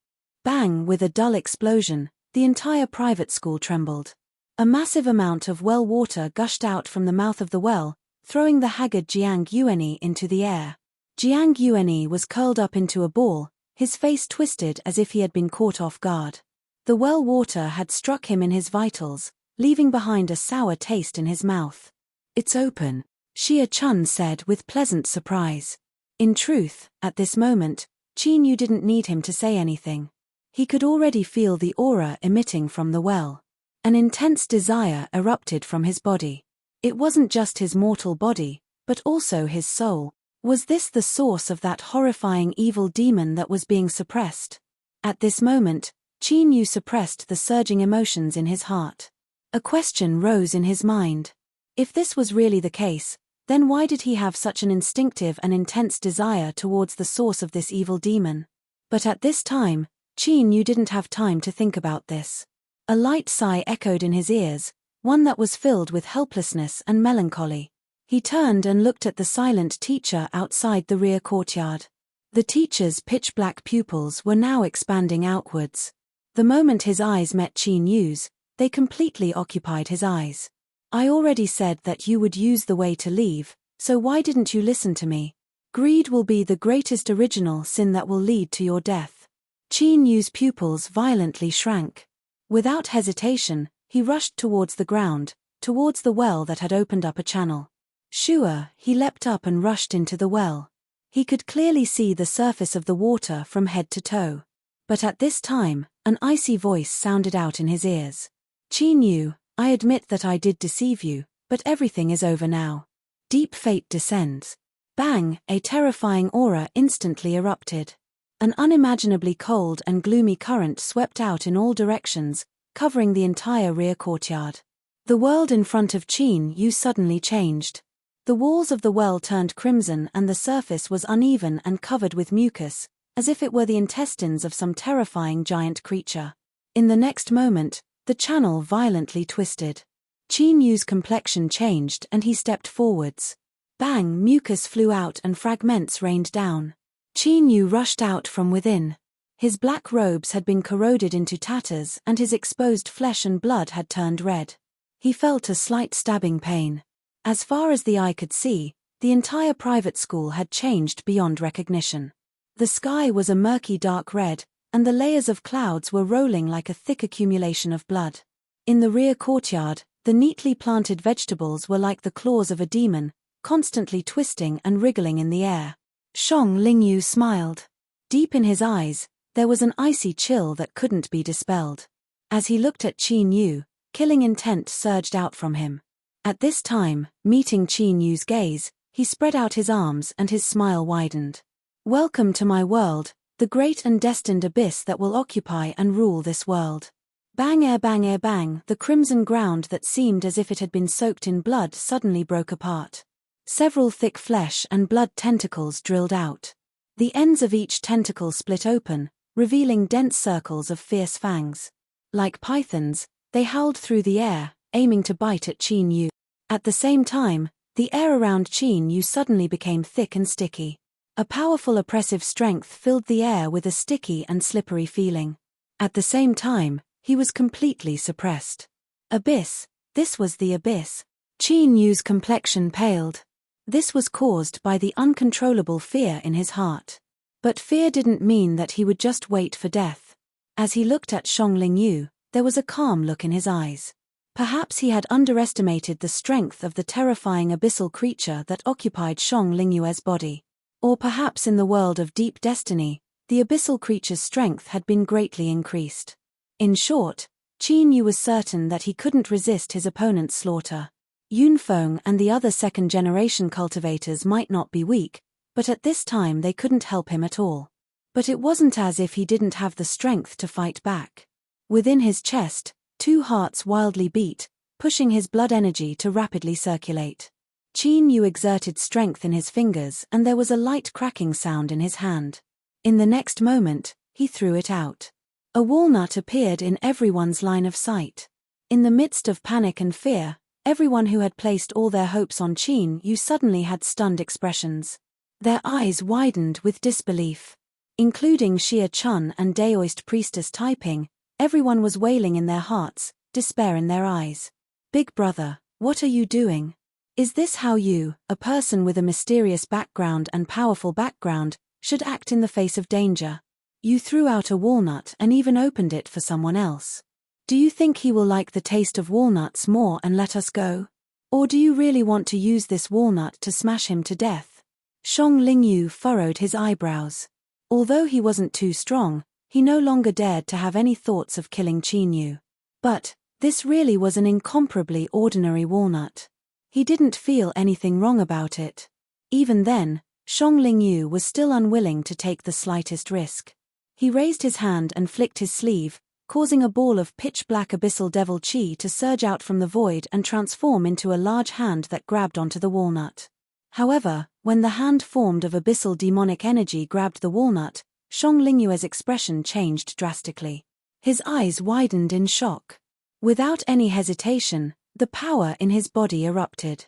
Bang! With a dull explosion, the entire private school trembled. A massive amount of well water gushed out from the mouth of the well, throwing the haggard Jiang Yuanyi into the air. Jiang Yuanyi was curled up into a ball, His face twisted as if he had been caught off guard. The well water had struck him in his vitals, leaving behind a sour taste in his mouth. "It's open," Xia Chun said with pleasant surprise. In truth, at this moment, Qin Yu didn't need him to say anything. He could already feel the aura emitting from the well. An intense desire erupted from his body. It wasn't just his mortal body, but also his soul. Was this the source of that horrifying evil demon that was being suppressed? At this moment, Qin Yu suppressed the surging emotions in his heart. A question rose in his mind. If this was really the case, then why did he have such an instinctive and intense desire towards the source of this evil demon? But at this time, Qin Yu didn't have time to think about this. A light sigh echoed in his ears, one that was filled with helplessness and melancholy. He turned and looked at the silent teacher outside the rear courtyard. The teacher's pitch-black pupils were now expanding outwards. The moment his eyes met Qin Yu's, they completely occupied his eyes. "I already said that you would use the way to leave, so why didn't you listen to me? Greed will be the greatest original sin that will lead to your death." Qin Yu's pupils violently shrank. Without hesitation, he rushed towards the ground, towards the well that had opened up a channel. Sure, he leapt up and rushed into the well. He could clearly see the surface of the water from head to toe. But at this time, an icy voice sounded out in his ears. "Qin Yu, I admit that I did deceive you, but everything is over now." Deep fate descends. Bang! A terrifying aura instantly erupted. An unimaginably cold and gloomy current swept out in all directions, covering the entire rear courtyard. The world in front of Qin Yu suddenly changed. The walls of the well turned crimson and the surface was uneven and covered with mucus, as if it were the intestines of some terrifying giant creature. In the next moment, the channel violently twisted. Qin Yu's complexion changed and he stepped forwards. Bang! Mucus flew out and fragments rained down. Qin Yu rushed out from within. His black robes had been corroded into tatters and his exposed flesh and blood had turned red. He felt a slight stabbing pain. As far as the eye could see, the entire private school had changed beyond recognition. The sky was a murky dark red, and the layers of clouds were rolling like a thick accumulation of blood. In the rear courtyard, the neatly planted vegetables were like the claws of a demon, constantly twisting and wriggling in the air. Shang Lingyu smiled. Deep in his eyes, there was an icy chill that couldn't be dispelled. As he looked at Qin Yu, killing intent surged out from him. At this time, meeting Qin Yu's gaze, he spread out his arms and his smile widened. "Welcome to my world, the great and destined abyss that will occupy and rule this world." Bang! The crimson ground that seemed as if it had been soaked in blood suddenly broke apart. Several thick flesh and blood tentacles drilled out. The ends of each tentacle split open, revealing dense circles of fierce fangs. Like pythons, they howled through the air, aiming to bite at Qin Yu. At the same time, the air around Qin Yu suddenly became thick and sticky. A powerful oppressive strength filled the air with a sticky and slippery feeling. At the same time, he was completely suppressed. Abyss, this was the abyss. Qin Yu's complexion paled. This was caused by the uncontrollable fear in his heart. But fear didn't mean that he would just wait for death. As he looked at Shang Lingyu, there was a calm look in his eyes. Perhaps he had underestimated the strength of the terrifying abyssal creature that occupied Shang Lingyu's body. Or perhaps in the world of deep destiny, the abyssal creature's strength had been greatly increased. In short, Qin Yu was certain that he couldn't resist his opponent's slaughter. Yunfeng and the other second-generation cultivators might not be weak, but at this time they couldn't help him at all. But it wasn't as if he didn't have the strength to fight back. Within his chest, 2 hearts wildly beat, pushing his blood energy to rapidly circulate. Qin Yu exerted strength in his fingers and there was a light cracking sound in his hand. In the next moment, he threw it out. A walnut appeared in everyone's line of sight. In the midst of panic and fear, everyone who had placed all their hopes on Qin Yu suddenly had stunned expressions. Their eyes widened with disbelief. Including Xia Chun and Daoist priestess Taiping, everyone was wailing in their hearts, despair in their eyes. "Big brother, what are you doing? Is this how you, a person with a mysterious background and powerful background, should act in the face of danger?" You threw out a walnut and even opened it for someone else. Do you think he will like the taste of walnuts more and let us go? Or do you really want to use this walnut to smash him to death? Shang Lingyu furrowed his eyebrows. Although he wasn't too strong, he no longer dared to have any thoughts of killing Qin Yu. But this really was an incomparably ordinary walnut. He didn't feel anything wrong about it. Even then, Shang Lingyu was still unwilling to take the slightest risk. He raised his hand and flicked his sleeve, causing a ball of pitch-black abyssal devil chi to surge out from the void and transform into a large hand that grabbed onto the walnut. However, when the hand formed of abyssal demonic energy grabbed the walnut, Shang Lingyue's expression changed drastically. His eyes widened in shock. Without any hesitation, the power in his body erupted.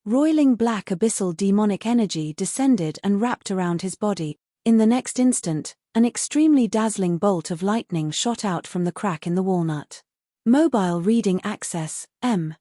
Roiling black abyssal demonic energy descended and wrapped around his body. In the next instant, an extremely dazzling bolt of lightning shot out from the crack in the walnut. Mobile Reading Access, M.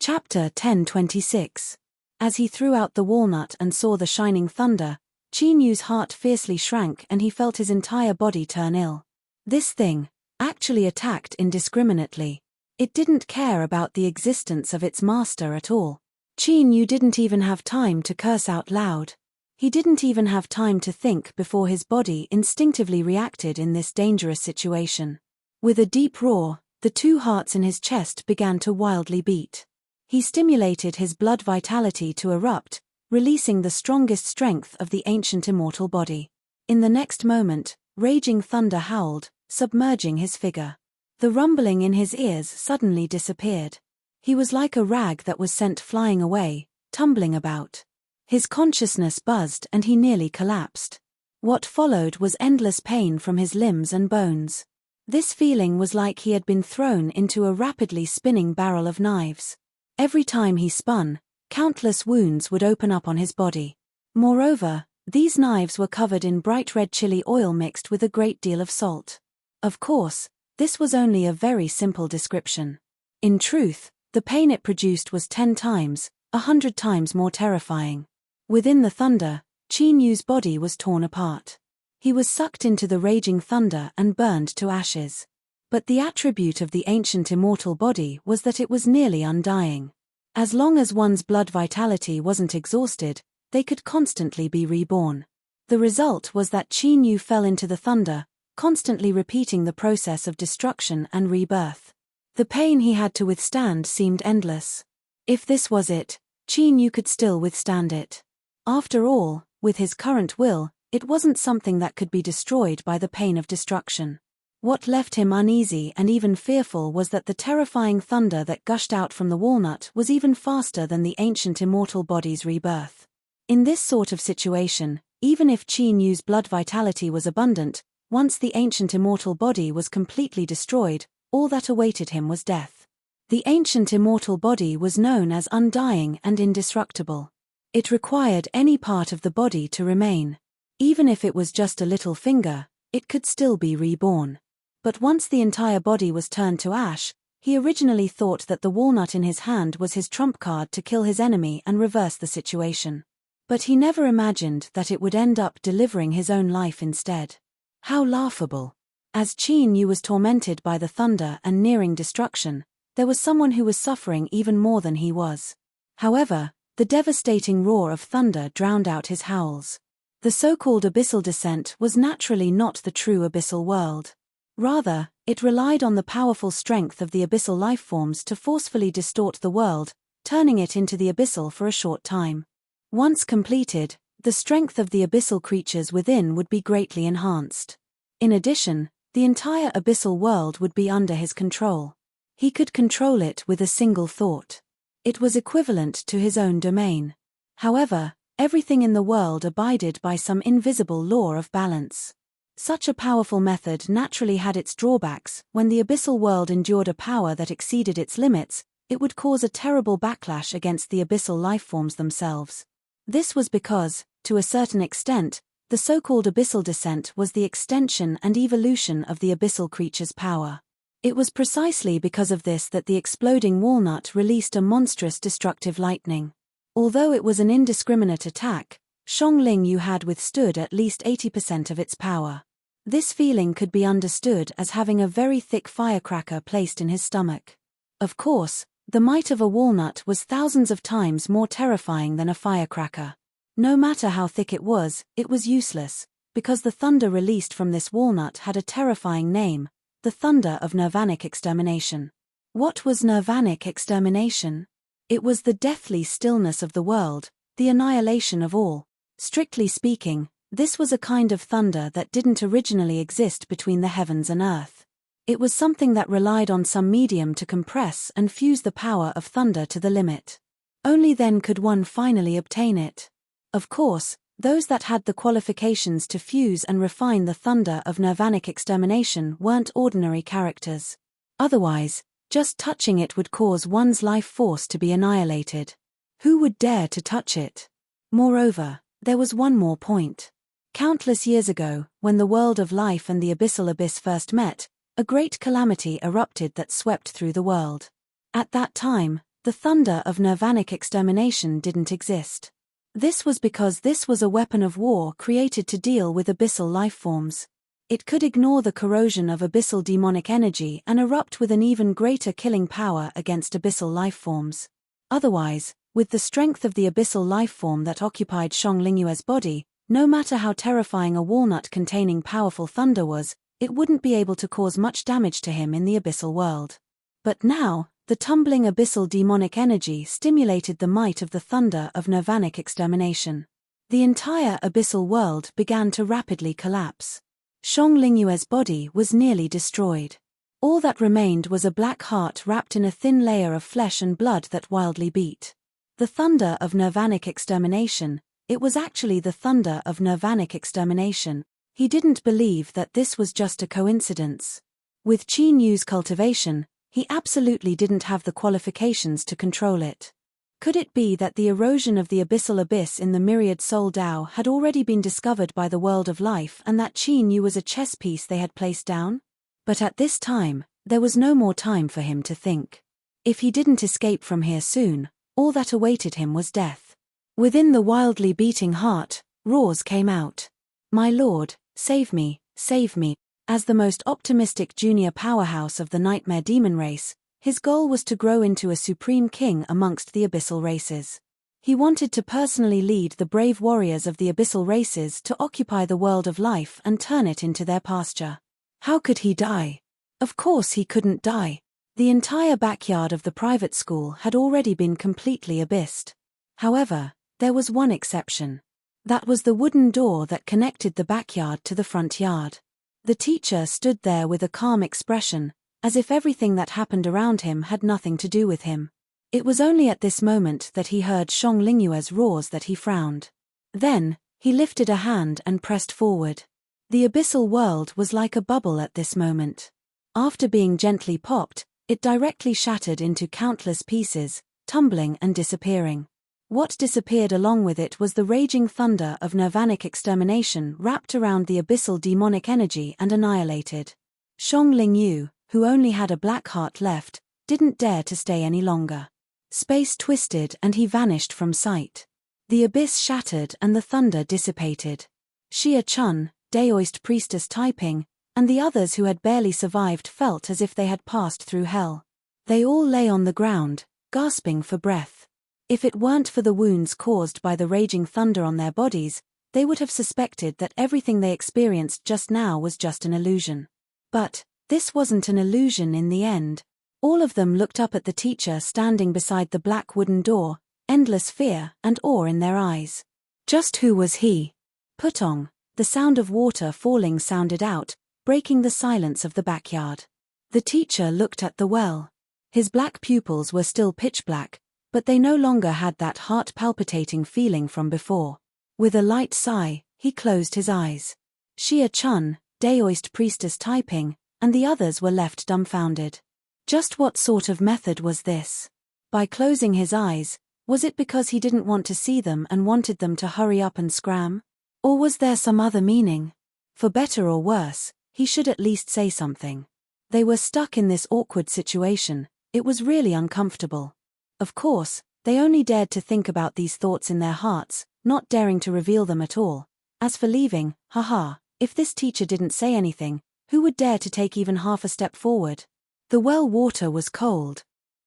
Chapter 1026. As he threw out the walnut and saw the shining thunder, Qin Yu's heart fiercely shrank and he felt his entire body turn ill. This thing actually attacked indiscriminately. It didn't care about the existence of its master at all. Qin Yu didn't even have time to curse out loud. He didn't even have time to think before his body instinctively reacted in this dangerous situation. With a deep roar, the two hearts in his chest began to wildly beat. He stimulated his blood vitality to erupt, releasing the strongest strength of the ancient immortal body. In the next moment, raging thunder howled, submerging his figure. The rumbling in his ears suddenly disappeared. He was like a rag that was sent flying away, tumbling about. His consciousness buzzed and he nearly collapsed. What followed was endless pain from his limbs and bones. This feeling was like he had been thrown into a rapidly spinning barrel of knives. Every time he spun, countless wounds would open up on his body. Moreover, these knives were covered in bright red chili oil mixed with a great deal of salt. Of course, this was only a very simple description. In truth, the pain it produced was 10 times, 100 times more terrifying. Within the thunder, Qin Yu's body was torn apart. He was sucked into the raging thunder and burned to ashes. But the attribute of the ancient immortal body was that it was nearly undying. As long as one's blood vitality wasn't exhausted, they could constantly be reborn. The result was that Qin Yu fell into the thunder, constantly repeating the process of destruction and rebirth. The pain he had to withstand seemed endless. If this was it, Qin Yu could still withstand it. After all, with his current will, it wasn't something that could be destroyed by the pain of destruction. What left him uneasy and even fearful was that the terrifying thunder that gushed out from the walnut was even faster than the ancient immortal body's rebirth. In this sort of situation, even if Qin Yu's blood vitality was abundant, once the ancient immortal body was completely destroyed, all that awaited him was death. The ancient immortal body was known as undying and indestructible. It required any part of the body to remain. Even if it was just a little finger, it could still be reborn. But once the entire body was turned to ash, he originally thought that the walnut in his hand was his trump card to kill his enemy and reverse the situation. But he never imagined that it would end up delivering his own life instead. How laughable. As Qin Yu was tormented by the thunder and nearing destruction, there was someone who was suffering even more than he was. However, the devastating roar of thunder drowned out his howls. The so-called abyssal descent was naturally not the true abyssal world. Rather, it relied on the powerful strength of the abyssal lifeforms to forcefully distort the world, turning it into the abyssal for a short time. Once completed, the strength of the abyssal creatures within would be greatly enhanced. In addition, the entire abyssal world would be under his control. He could control it with a single thought. It was equivalent to his own domain. However, everything in the world abided by some invisible law of balance. Such a powerful method naturally had its drawbacks. When the abyssal world endured a power that exceeded its limits, it would cause a terrible backlash against the abyssal lifeforms themselves. This was because, to a certain extent, the so-called abyssal descent was the extension and evolution of the abyssal creature's power. It was precisely because of this that the exploding walnut released a monstrous destructive lightning. Although it was an indiscriminate attack, Shang Lingyu had withstood at least 80% of its power. This feeling could be understood as having a very thick firecracker placed in his stomach. Of course, the might of a walnut was thousands of times more terrifying than a firecracker. No matter how thick it was useless, because the thunder released from this walnut had a terrifying name, the thunder of nirvanic extermination. What was nirvanic extermination? It was the deathly stillness of the world, the annihilation of all. Strictly speaking, this was a kind of thunder that didn't originally exist between the heavens and earth. It was something that relied on some medium to compress and fuse the power of thunder to the limit. Only then could one finally obtain it. Of course, those that had the qualifications to fuse and refine the thunder of nirvanic extermination weren't ordinary characters. Otherwise, just touching it would cause one's life force to be annihilated. Who would dare to touch it? Moreover, there was one more point. Countless years ago, when the world of life and the abyssal abyss first met, a great calamity erupted that swept through the world. At that time, the thunder of nirvanic extermination didn't exist. This was because this was a weapon of war created to deal with abyssal lifeforms. It could ignore the corrosion of abyssal demonic energy and erupt with an even greater killing power against abyssal lifeforms. Otherwise, with the strength of the abyssal lifeform that occupied Shang Lingyue's body, no matter how terrifying a walnut containing powerful thunder was, it wouldn't be able to cause much damage to him in the abyssal world. But now, the tumbling abyssal demonic energy stimulated the might of the thunder of nirvanic extermination. The entire abyssal world began to rapidly collapse. Shang Lingyue's body was nearly destroyed. All that remained was a black heart wrapped in a thin layer of flesh and blood that wildly beat. The thunder of nirvanic extermination, it was actually the thunder of nirvanic extermination. He didn't believe that this was just a coincidence. With Qin Yu's cultivation, he absolutely didn't have the qualifications to control it. Could it be that the erosion of the abyssal abyss in the myriad soul Dao had already been discovered by the world of life and that Qin Yu was a chess piece they had placed down? But at this time, there was no more time for him to think. If he didn't escape from here soon, all that awaited him was death. Within the wildly beating heart, roars came out. "My lord, save me, save me." As the most optimistic junior powerhouse of the nightmare demon race, his goal was to grow into a supreme king amongst the abyssal races. He wanted to personally lead the brave warriors of the abyssal races to occupy the world of life and turn it into their pasture. How could he die? Of course he couldn't die. The entire backyard of the private school had already been completely abyssed. However, there was one exception. That was the wooden door that connected the backyard to the front yard. The teacher stood there with a calm expression, as if everything that happened around him had nothing to do with him. It was only at this moment that he heard Shang Lingyue's roars that he frowned. Then, he lifted a hand and pressed forward. The abyssal world was like a bubble at this moment. After being gently popped, it directly shattered into countless pieces, tumbling and disappearing. What disappeared along with it was the raging thunder of nirvanic extermination wrapped around the abyssal demonic energy and annihilated. Shang Lingyu, who only had a black heart left, didn't dare to stay any longer. Space twisted and he vanished from sight. The abyss shattered and the thunder dissipated. Xia Chun, Daoist priestess Taiping, and the others who had barely survived felt as if they had passed through hell. They all lay on the ground, gasping for breath. If it weren't for the wounds caused by the raging thunder on their bodies, they would have suspected that everything they experienced just now was just an illusion. But this wasn't an illusion in the end. All of them looked up at the teacher standing beside the black wooden door, endless fear and awe in their eyes. Just who was he? Putong. The sound of water falling sounded out, breaking the silence of the backyard. The teacher looked at the well. His black pupils were still pitch black, but they no longer had that heart-palpitating feeling from before. With a light sigh, he closed his eyes. Xia Chun, Daoist priestess Taiping, and the others were left dumbfounded. Just what sort of method was this? By closing his eyes, was it because he didn't want to see them and wanted them to hurry up and scram? Or was there some other meaning? For better or worse, he should at least say something. They were stuck in this awkward situation. It was really uncomfortable. Of course, they only dared to think about these thoughts in their hearts, not daring to reveal them at all. As for leaving, haha, If this teacher didn't say anything, who would dare to take even half a step forward? The well water was cold.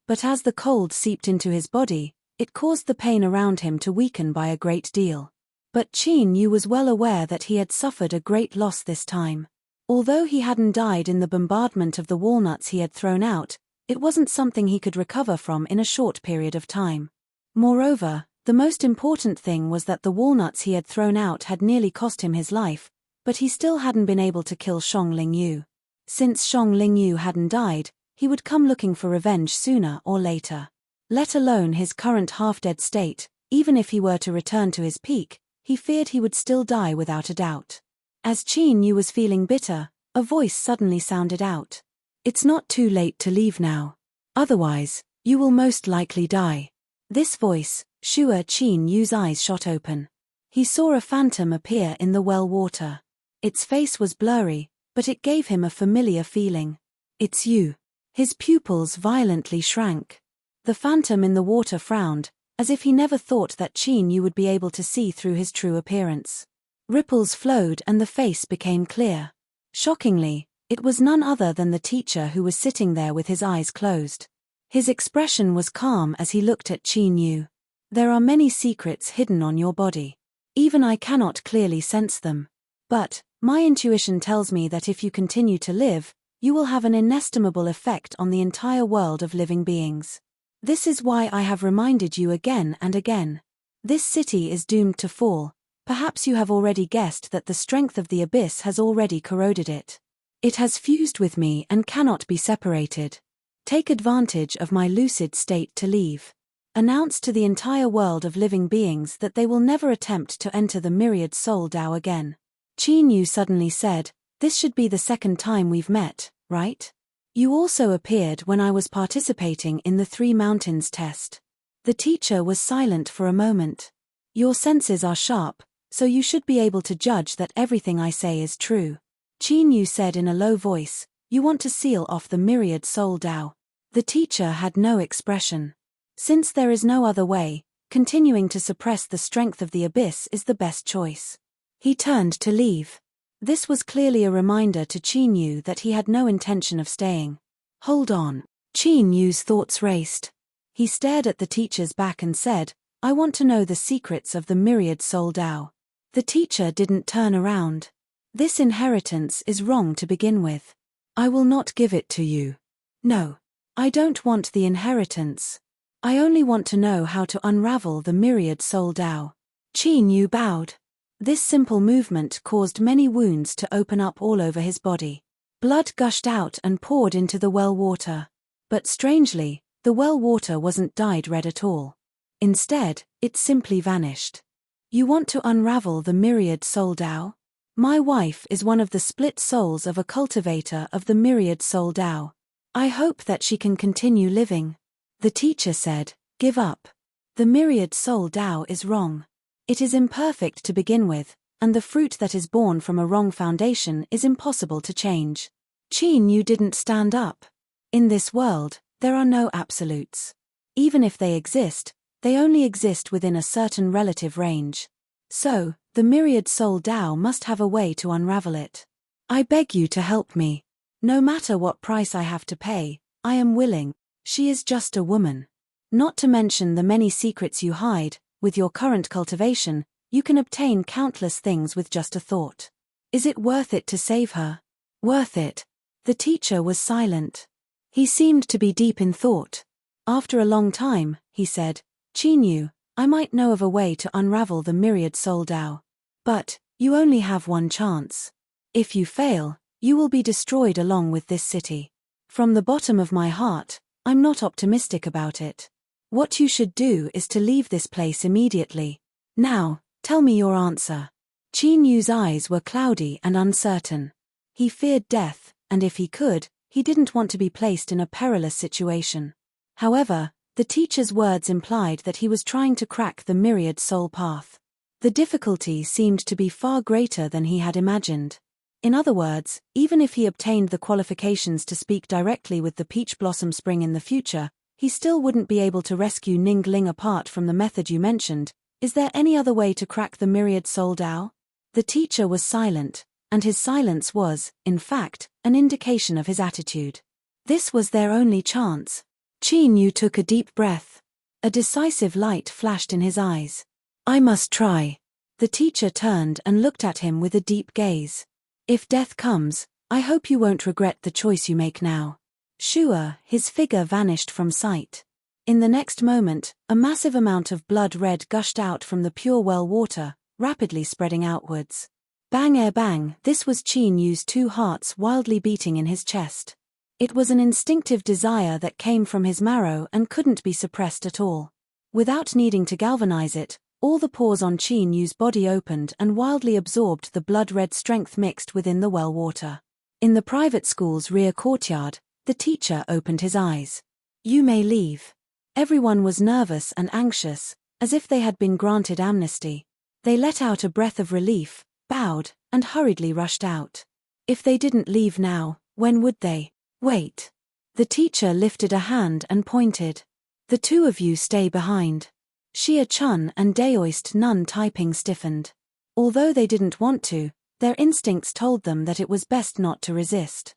But as the cold seeped into his body, it caused the pain around him to weaken by a great deal. But Qin Yu was well aware that he had suffered a great loss this time. Although he hadn't died in the bombardment of the walnuts he had thrown out, it wasn't something he could recover from in a short period of time. Moreover, the most important thing was that the walnuts he had thrown out had nearly cost him his life, but he still hadn't been able to kill Shang Lingyu. Since Shang Lingyu hadn't died, he would come looking for revenge sooner or later. Let alone his current half-dead state, even if he were to return to his peak, he feared he would still die without a doubt. As Qin Yu was feeling bitter, a voice suddenly sounded out. "It's not too late to leave now. Otherwise, you will most likely die." This voice, sure Qin Yu's eyes shot open. He saw a phantom appear in the well water. Its face was blurry, but it gave him a familiar feeling. "It's you." His pupils violently shrank. The phantom in the water frowned, as if he never thought that Qin Yu would be able to see through his true appearance. Ripples flowed and the face became clear. Shockingly, it was none other than the teacher who was sitting there with his eyes closed. His expression was calm as he looked at Qin Yu. "There are many secrets hidden on your body. Even I cannot clearly sense them. But my intuition tells me that if you continue to live, you will have an inestimable effect on the entire world of living beings. This is why I have reminded you again and again. This city is doomed to fall. Perhaps you have already guessed that the strength of the abyss has already corroded it. It has fused with me and cannot be separated. Take advantage of my lucid state to leave. Announce to the entire world of living beings that they will never attempt to enter the myriad soul Tao again." Qin Yu suddenly said, "This should be the second time we've met, right? You also appeared when I was participating in the Three Mountains test." The teacher was silent for a moment. "Your senses are sharp, so you should be able to judge that everything I say is true." Qin Yu said in a low voice, "You want to seal off the myriad soul Tao." The teacher had no expression. Since there is no other way, continuing to suppress the strength of the abyss is the best choice. He turned to leave. This was clearly a reminder to Qin Yu that he had no intention of staying. "Hold on." Qin Yu's thoughts raced. He stared at the teacher's back and said, "I want to know the secrets of the myriad soul Tao." The teacher didn't turn around. "This inheritance is wrong to begin with. I will not give it to you." "No. I don't want the inheritance. I only want to know how to unravel the myriad soul Tao." Qin Yu bowed. This simple movement caused many wounds to open up all over his body. Blood gushed out and poured into the well water. But strangely, the well water wasn't dyed red at all. Instead, it simply vanished. "You want to unravel the myriad soul Tao? My wife is one of the split souls of a cultivator of the myriad soul Tao. I hope that she can continue living." The teacher said, "Give up. The myriad soul Tao is wrong. It is imperfect to begin with, and the fruit that is born from a wrong foundation is impossible to change." Qin Yu didn't stand up. In this world, there are no absolutes. Even if they exist, they only exist within a certain relative range. So, the myriad soul Tao must have a way to unravel it. "I beg you to help me. No matter what price I have to pay, I am willing. She is just a woman. Not to mention the many secrets you hide. With your current cultivation, you can obtain countless things with just a thought. Is it worth it to save her?" "Worth it." The teacher was silent. He seemed to be deep in thought. After a long time, he said, "Qin Yu, I might know of a way to unravel the myriad soul Tao. But you only have one chance. If you fail, you will be destroyed along with this city. From the bottom of my heart, I'm not optimistic about it. What you should do is to leave this place immediately. Now, tell me your answer." Qin Yu's eyes were cloudy and uncertain. He feared death, and if he could, he didn't want to be placed in a perilous situation. However, the teacher's words implied that he was trying to crack the myriad soul path. The difficulty seemed to be far greater than he had imagined. In other words, even if he obtained the qualifications to speak directly with the Peach Blossom Spring in the future, he still wouldn't be able to rescue Ning Ling apart from the method you mentioned. Is there any other way to crack the myriad soul Tao? The teacher was silent, and his silence was, in fact, an indication of his attitude. This was their only chance. Qin Yu took a deep breath. A decisive light flashed in his eyes. I must try. The teacher turned and looked at him with a deep gaze. If death comes, I hope you won't regret the choice you make now. Sure, his figure vanished from sight. In the next moment, a massive amount of blood red gushed out from the pure well water, rapidly spreading outwards. Bang ere bang, this was Qin Yu's 2 hearts wildly beating in his chest. It was an instinctive desire that came from his marrow and couldn't be suppressed at all. Without needing to galvanize it, all the pores on Qin Yu's body opened and wildly absorbed the blood-red strength mixed within the well water. In the private school's rear courtyard, the teacher opened his eyes. You may leave. Everyone was nervous and anxious, as if they had been granted amnesty. They let out a breath of relief, bowed, and hurriedly rushed out. If they didn't leave now, when would they? Wait. The teacher lifted a hand and pointed. The 2 of you stay behind. Xia Chun and Daoist Nun Taiping stiffened. Although they didn't want to, their instincts told them that it was best not to resist.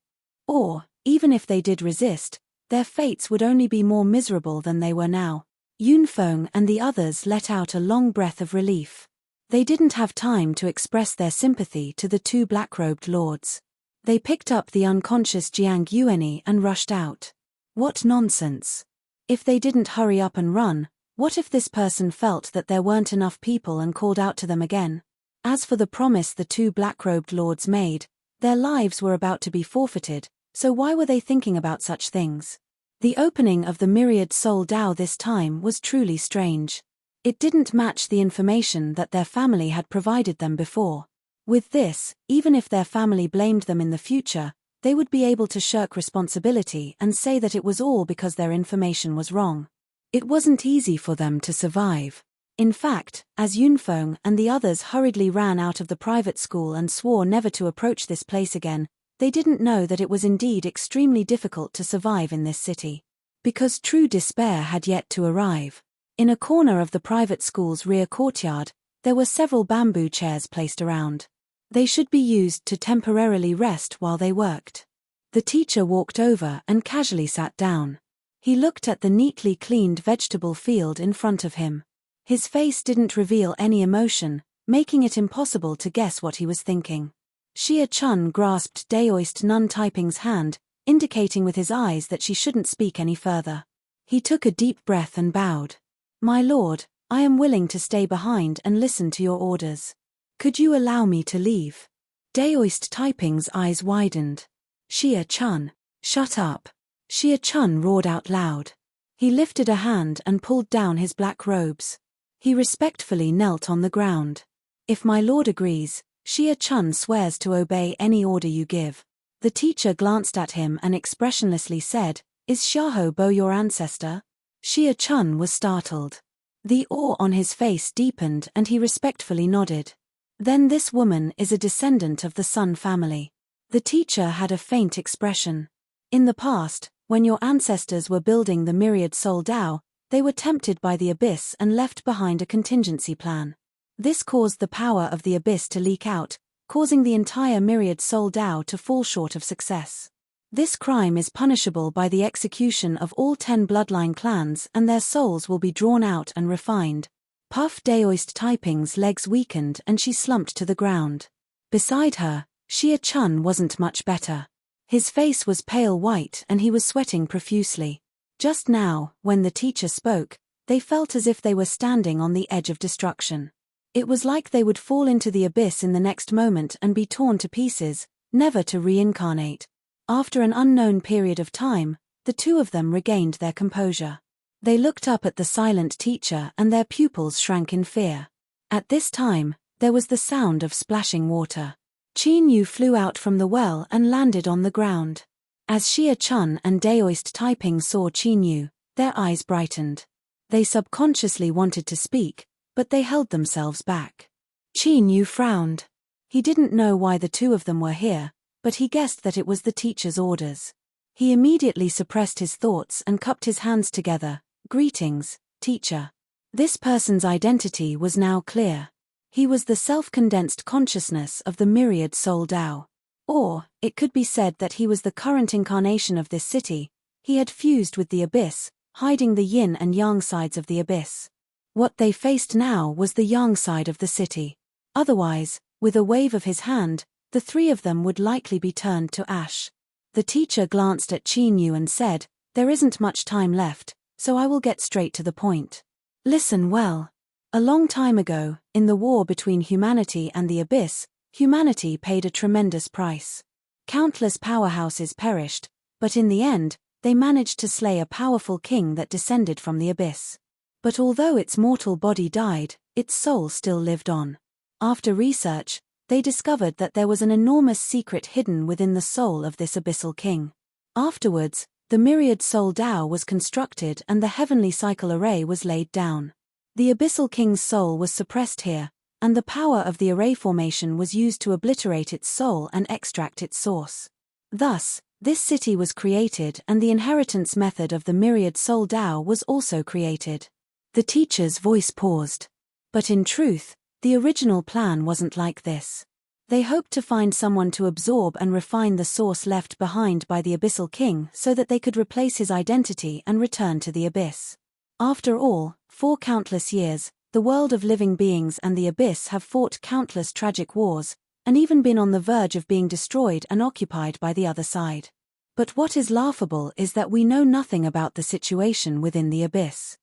Or, even if they did resist, their fates would only be more miserable than they were now. Yunfeng and the others let out a long breath of relief. They didn't have time to express their sympathy to the 2 black-robed lords. They picked up the unconscious Jiang Yueni and rushed out. What nonsense. If they didn't hurry up and run, what if this person felt that there weren't enough people and called out to them again? As for the promise the 2 black-robed lords made, their lives were about to be forfeited, so why were they thinking about such things? The opening of the myriad soul Dao this time was truly strange. It didn't match the information that their family had provided them before. With this, even if their family blamed them in the future, they would be able to shirk responsibility and say that it was all because their information was wrong. It wasn't easy for them to survive. In fact, as Yunfeng and the others hurriedly ran out of the private school and swore never to approach this place again, they didn't know that it was indeed extremely difficult to survive in this city. Because true despair had yet to arrive. In a corner of the private school's rear courtyard, there were several bamboo chairs placed around. They should be used to temporarily rest while they worked. The teacher walked over and casually sat down. He looked at the neatly cleaned vegetable field in front of him. His face didn't reveal any emotion, making it impossible to guess what he was thinking. Xia Chun grasped Daoist Nun Taiping's hand, indicating with his eyes that she shouldn't speak any further. He took a deep breath and bowed. My lord, I am willing to stay behind and listen to your orders. Could you allow me to leave? Daoist Taiping's eyes widened. Xia Chun, shut up. Xia Chun roared out loud. He lifted a hand and pulled down his black robes. He respectfully knelt on the ground. If my lord agrees, Xia Chun swears to obey any order you give. The teacher glanced at him and expressionlessly said, Is Xiahou Bo your ancestor? Xia Chun was startled. The awe on his face deepened and he respectfully nodded. Then this woman is a descendant of the Sun family. The teacher had a faint expression. In the past, when your ancestors were building the myriad soul Dao, they were tempted by the abyss and left behind a contingency plan. This caused the power of the abyss to leak out, causing the entire myriad soul Dao to fall short of success. This crime is punishable by the execution of all 10 bloodline clans and their souls will be drawn out and refined. Puff Daoist Taiping's legs weakened and she slumped to the ground. Beside her, Xia Chun wasn't much better. His face was pale white and he was sweating profusely. Just now, when the teacher spoke, they felt as if they were standing on the edge of destruction. It was like they would fall into the abyss in the next moment and be torn to pieces, never to reincarnate. After an unknown period of time, the 2 of them regained their composure. They looked up at the silent teacher and their pupils shrank in fear. At this time, there was the sound of splashing water. Qin Yu flew out from the well and landed on the ground. As Xia Chun and Daoist Taiping saw Qin Yu, their eyes brightened. They subconsciously wanted to speak, but they held themselves back. Qin Yu frowned. He didn't know why the 2 of them were here, but he guessed that it was the teacher's orders. He immediately suppressed his thoughts and cupped his hands together. Greetings, teacher. This person's identity was now clear. He was the self-condensed consciousness of the myriad soul Tao. Or, it could be said that he was the current incarnation of this city. He had fused with the abyss, hiding the yin and yang sides of the abyss. What they faced now was the yang side of the city. Otherwise, with a wave of his hand, the three of them would likely be turned to ash. The teacher glanced at Qin Yu and said, "There isn't much time left, so I will get straight to the point. Listen well. A long time ago, in the war between humanity and the abyss, humanity paid a tremendous price. Countless powerhouses perished, but in the end, they managed to slay a powerful king that descended from the abyss. But although its mortal body died, its soul still lived on. After research, they discovered that there was an enormous secret hidden within the soul of this abyssal king. Afterwards, the myriad soul Tao was constructed and the heavenly cycle array was laid down. The abyssal king's soul was suppressed here, and the power of the array formation was used to obliterate its soul and extract its source. Thus, this city was created and the inheritance method of the myriad soul Tao was also created." The teacher's voice paused. But in truth, the original plan wasn't like this. They hoped to find someone to absorb and refine the source left behind by the abyssal king so that they could replace his identity and return to the abyss. After all, for countless years, the world of living beings and the abyss have fought countless tragic wars, and even been on the verge of being destroyed and occupied by the other side. But what is laughable is that we know nothing about the situation within the abyss.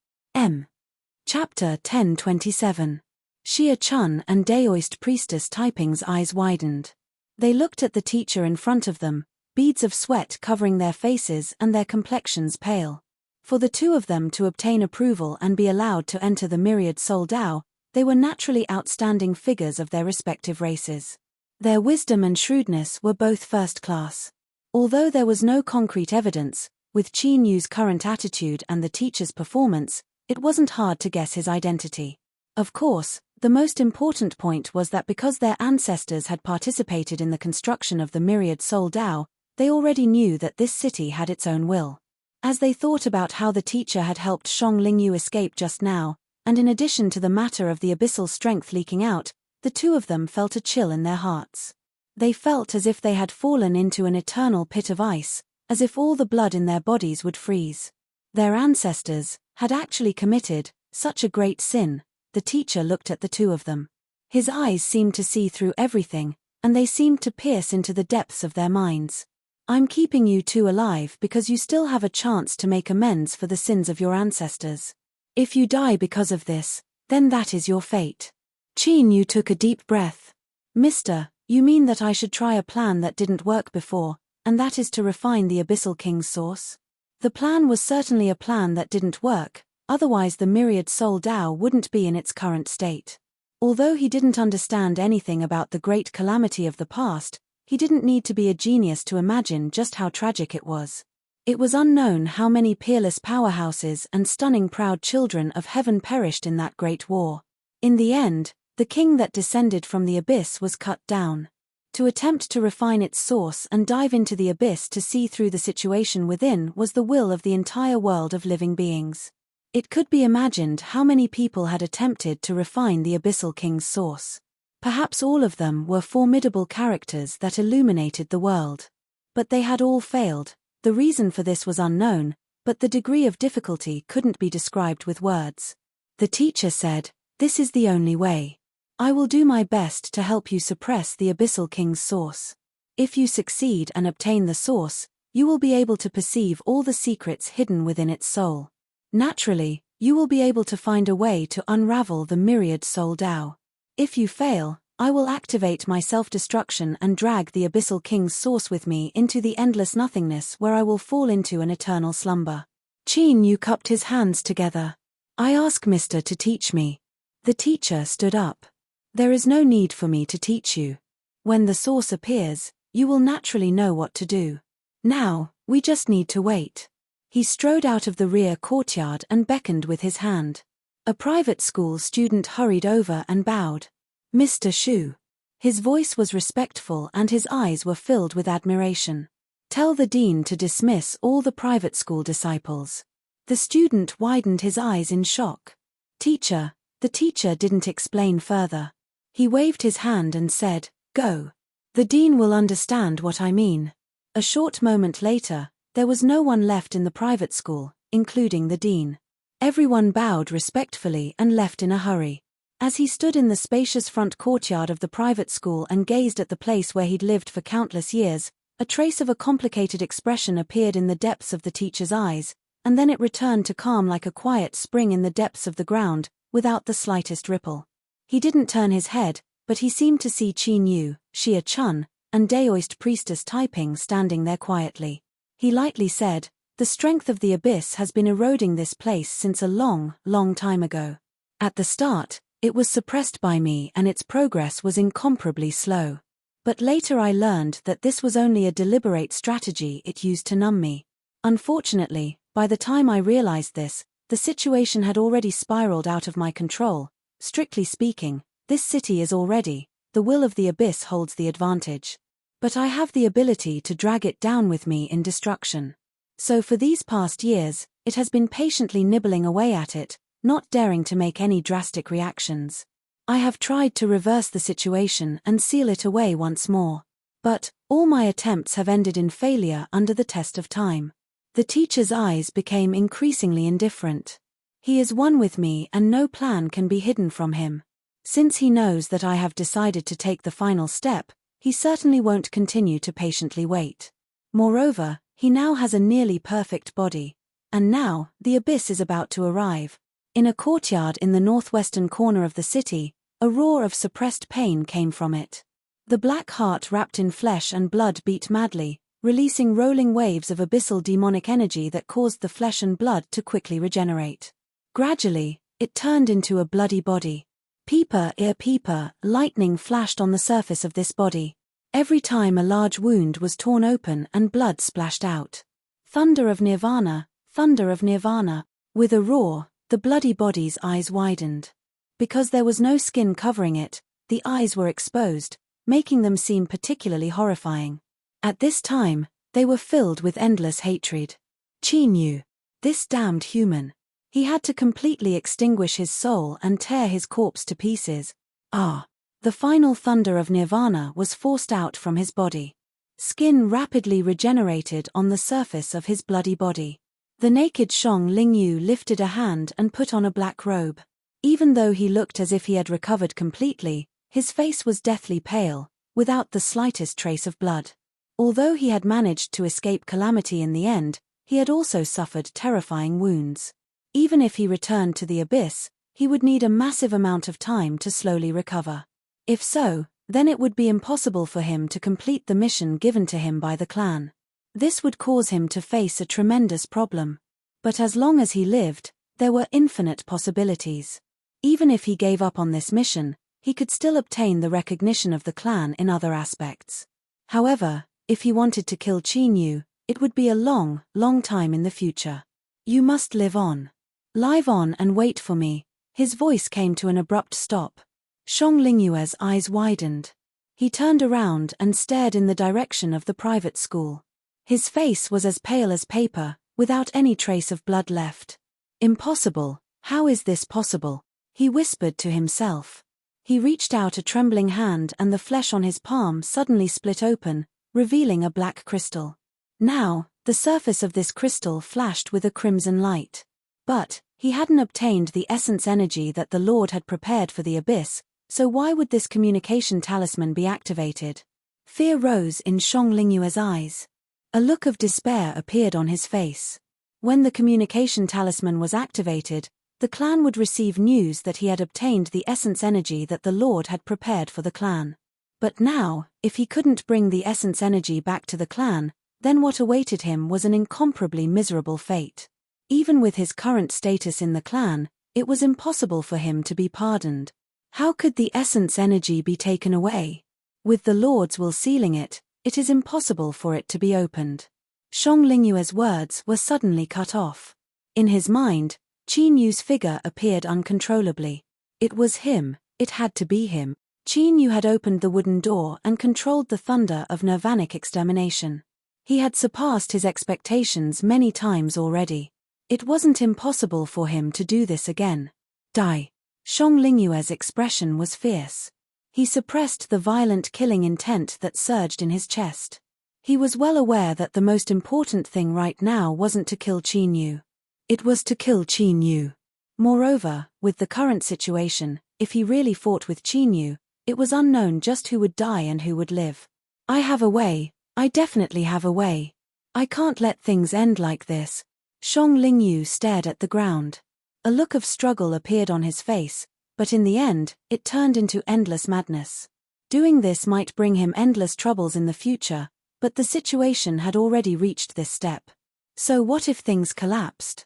Chapter 1027. Xia Chun and Daoist Priestess Taiping's eyes widened. They looked at the teacher in front of them, beads of sweat covering their faces and their complexions pale. For the two of them to obtain approval and be allowed to enter the myriad soul Tao, they were naturally outstanding figures of their respective races. Their wisdom and shrewdness were both first class. Although there was no concrete evidence, with Qin Yu's current attitude and the teacher's performance, it wasn't hard to guess his identity. Of course, the most important point was that because their ancestors had participated in the construction of the myriad soul Tao, they already knew that this city had its own will. As they thought about how the teacher had helped Shang Lingyu escape just now, and in addition to the matter of the abyssal strength leaking out, the two of them felt a chill in their hearts. They felt as if they had fallen into an eternal pit of ice, as if all the blood in their bodies would freeze. Their ancestors had actually committed such a great sin. The teacher looked at the two of them. His eyes seemed to see through everything, and they seemed to pierce into the depths of their minds. "I'm keeping you two alive because you still have a chance to make amends for the sins of your ancestors. If you die because of this, then that is your fate." Qin Yu took a deep breath. "Mister, you mean that I should try a plan that didn't work before, and that is to refine the abyssal king's source?" The plan was certainly a plan that didn't work, otherwise the myriad soul Tao wouldn't be in its current state. Although he didn't understand anything about the great calamity of the past, he didn't need to be a genius to imagine just how tragic it was. It was unknown how many peerless powerhouses and stunning proud children of heaven perished in that great war. In the end, the king that descended from the abyss was cut down. To attempt to refine its source and dive into the abyss to see through the situation within was the will of the entire world of living beings. It could be imagined how many people had attempted to refine the abyssal king's source. Perhaps all of them were formidable characters that illuminated the world. But they had all failed. The reason for this was unknown, but the degree of difficulty couldn't be described with words. The teacher said, "This is the only way. I will do my best to help you suppress the abyssal king's source. If you succeed and obtain the source, you will be able to perceive all the secrets hidden within its soul. Naturally, you will be able to find a way to unravel the myriad soul Tao. If you fail, I will activate my self-destruction and drag the abyssal king's source with me into the endless nothingness where I will fall into an eternal slumber." Qin Yu cupped his hands together. "I ask Mister to teach me." The teacher stood up. "There is no need for me to teach you. When the source appears, you will naturally know what to do. Now, we just need to wait." He strode out of the rear courtyard and beckoned with his hand. A private school student hurried over and bowed. "Mr. Shu." His voice was respectful and his eyes were filled with admiration. "Tell the dean to dismiss all the private school disciples." The student widened his eyes in shock. "Teacher." The teacher didn't explain further. He waved his hand and said, "Go. The dean will understand what I mean." A short moment later, there was no one left in the private school, including the dean. Everyone bowed respectfully and left in a hurry. As he stood in the spacious front courtyard of the private school and gazed at the place where he'd lived for countless years, a trace of a complicated expression appeared in the depths of the teacher's eyes, and then it returned to calm like a quiet spring in the depths of the ground, without the slightest ripple. He didn't turn his head, but he seemed to see Qin Yu, Xia Chun, and Daoist priestess Taiping standing there quietly. He lightly said, "The strength of the abyss has been eroding this place since a long, long time ago. At the start, it was suppressed by me and its progress was incomparably slow. But later I learned that this was only a deliberate strategy it used to numb me. Unfortunately, by the time I realized this, the situation had already spiraled out of my control. Strictly speaking, this city is already, the will of the abyss holds the advantage. But I have the ability to drag it down with me in destruction. So for these past years, it has been patiently nibbling away at it, not daring to make any drastic reactions. I have tried to reverse the situation and seal it away once more. But all my attempts have ended in failure under the test of time." The teacher's eyes became increasingly indifferent. "He is one with me and no plan can be hidden from him. Since he knows that I have decided to take the final step, he certainly won't continue to patiently wait. Moreover, he now has a nearly perfect body. And now, the abyss is about to arrive." In a courtyard in the northwestern corner of the city, a roar of suppressed pain came from it. The black heart wrapped in flesh and blood beat madly, releasing rolling waves of abyssal demonic energy that caused the flesh and blood to quickly regenerate. Gradually, it turned into a bloody body. Peeper, ear peeper, lightning flashed on the surface of this body. Every time a large wound was torn open and blood splashed out. Thunder of Nirvana, thunder of Nirvana. With a roar, the bloody body's eyes widened. Because there was no skin covering it, the eyes were exposed, making them seem particularly horrifying. At this time, they were filled with endless hatred. Qin Yu, this damned human. He had to completely extinguish his soul and tear his corpse to pieces. The final thunder of Nirvana was forced out from his body. Skin rapidly regenerated on the surface of his bloody body. The naked Shang Lingyu lifted a hand and put on a black robe. Even though he looked as if he had recovered completely, his face was deathly pale, without the slightest trace of blood. Although he had managed to escape calamity in the end, he had also suffered terrifying wounds. Even if he returned to the abyss, he would need a massive amount of time to slowly recover. If so, then it would be impossible for him to complete the mission given to him by the clan. This would cause him to face a tremendous problem. But as long as he lived, there were infinite possibilities. Even if he gave up on this mission, he could still obtain the recognition of the clan in other aspects. However, if he wanted to kill Qin Yu, it would be a long, long time in the future. "You must live on. Live on and wait for me." His voice came to an abrupt stop. Shang Lingyue's eyes widened. He turned around and stared in the direction of the private school. His face was as pale as paper, without any trace of blood left. "Impossible, how is this possible?" he whispered to himself. He reached out a trembling hand and the flesh on his palm suddenly split open, revealing a black crystal. Now, the surface of this crystal flashed with a crimson light. But he hadn't obtained the essence energy that the Lord had prepared for the abyss, so why would this communication talisman be activated? Fear rose in Shang Lingyue's eyes. A look of despair appeared on his face. When the communication talisman was activated, the clan would receive news that he had obtained the essence energy that the Lord had prepared for the clan. But now, if he couldn't bring the essence energy back to the clan, then what awaited him was an incomparably miserable fate. Even with his current status in the clan, it was impossible for him to be pardoned. How could the essence energy be taken away? With the Lord's will sealing it, it is impossible for it to be opened. Shang Lingyue's words were suddenly cut off. In his mind, Qin Yu's figure appeared uncontrollably. It was him, it had to be him. Qin Yu had opened the wooden door and controlled the thunder of nirvanic extermination. He had surpassed his expectations many times already. It wasn't impossible for him to do this again. Die. Shang Lingyue's expression was fierce. He suppressed the violent killing intent that surged in his chest. He was well aware that the most important thing right now wasn't to kill Qin Yu. It was to kill Qin Yu. Moreover, with the current situation, if he really fought with Qin Yu, it was unknown just who would die and who would live. I have a way, I definitely have a way. I can't let things end like this. Shang Lingyu stared at the ground. A look of struggle appeared on his face, but in the end, it turned into endless madness. Doing this might bring him endless troubles in the future, but the situation had already reached this step. So what if things collapsed?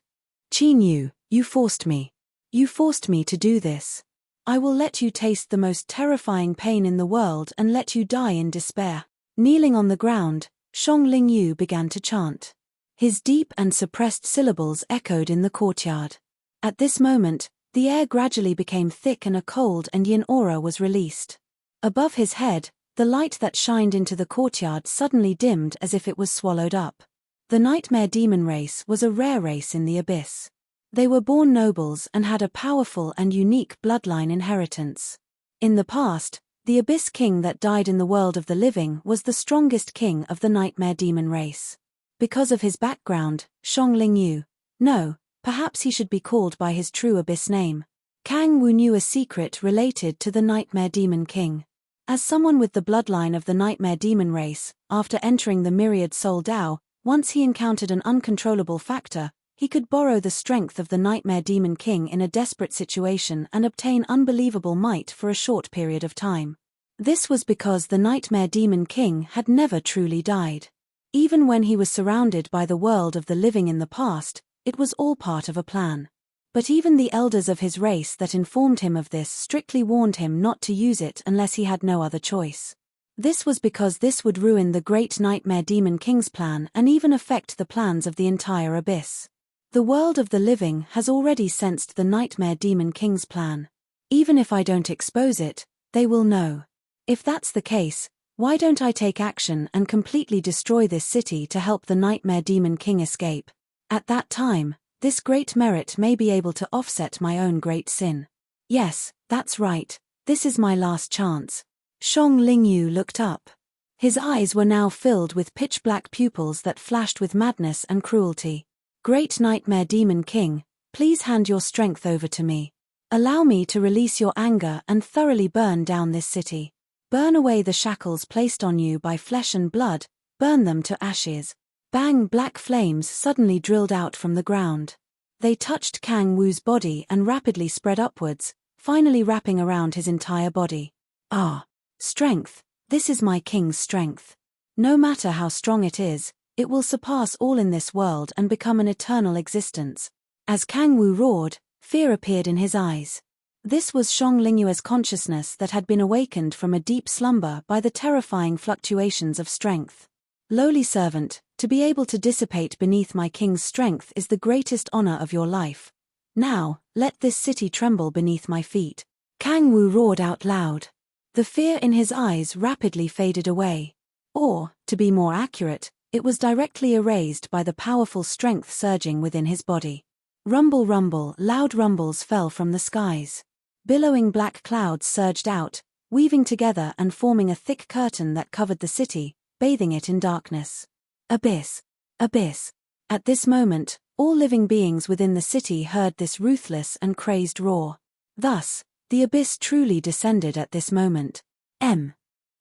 Qin Yu, you forced me. You forced me to do this. I will let you taste the most terrifying pain in the world and let you die in despair. Kneeling on the ground, Shang Lingyu began to chant. His deep and suppressed syllables echoed in the courtyard. At this moment, the air gradually became thick and a cold and yin aura was released. Above his head, the light that shined into the courtyard suddenly dimmed as if it was swallowed up. The nightmare demon race was a rare race in the abyss. They were born nobles and had a powerful and unique bloodline inheritance. In the past, the abyss king that died in the world of the living was the strongest king of the nightmare demon race. Because of his background, Shang Lingyu, no, perhaps he should be called by his true abyss name. Kang Wu knew a secret related to the nightmare demon king. As someone with the bloodline of the nightmare demon race, after entering the myriad soul Dao, once he encountered an uncontrollable factor, he could borrow the strength of the nightmare demon king in a desperate situation and obtain unbelievable might for a short period of time. This was because the nightmare demon king had never truly died. Even when he was surrounded by the world of the living in the past, it was all part of a plan. But even the elders of his race that informed him of this strictly warned him not to use it unless he had no other choice. This was because this would ruin the great nightmare demon king's plan and even affect the plans of the entire abyss. The world of the living has already sensed the nightmare demon king's plan. Even if I don't expose it, they will know. If that's the case, why don't I take action and completely destroy this city to help the nightmare demon king escape? At that time, this great merit may be able to offset my own great sin. Yes, that's right, this is my last chance. Shang Lingyu looked up. His eyes were now filled with pitch-black pupils that flashed with madness and cruelty. Great nightmare demon king, please hand your strength over to me. Allow me to release your anger and thoroughly burn down this city. Burn away the shackles placed on you by flesh and blood, burn them to ashes. Bang! Black flames suddenly drilled out from the ground. They touched Kang Wu's body and rapidly spread upwards, finally wrapping around his entire body. Ah! Strength, this is my king's strength. No matter how strong it is, it will surpass all in this world and become an eternal existence. As Kang Wu roared, fear appeared in his eyes. This was Shang Lingyue's consciousness that had been awakened from a deep slumber by the terrifying fluctuations of strength. Lowly servant, to be able to dissipate beneath my king's strength is the greatest honor of your life. Now, let this city tremble beneath my feet. Kang Wu roared out loud. The fear in his eyes rapidly faded away. Or, to be more accurate, it was directly erased by the powerful strength surging within his body. Rumble, rumble, loud rumbles fell from the skies. Billowing black clouds surged out, weaving together and forming a thick curtain that covered the city, bathing it in darkness. Abyss! Abyss! At this moment, all living beings within the city heard this ruthless and crazed roar. Thus, the abyss truly descended at this moment.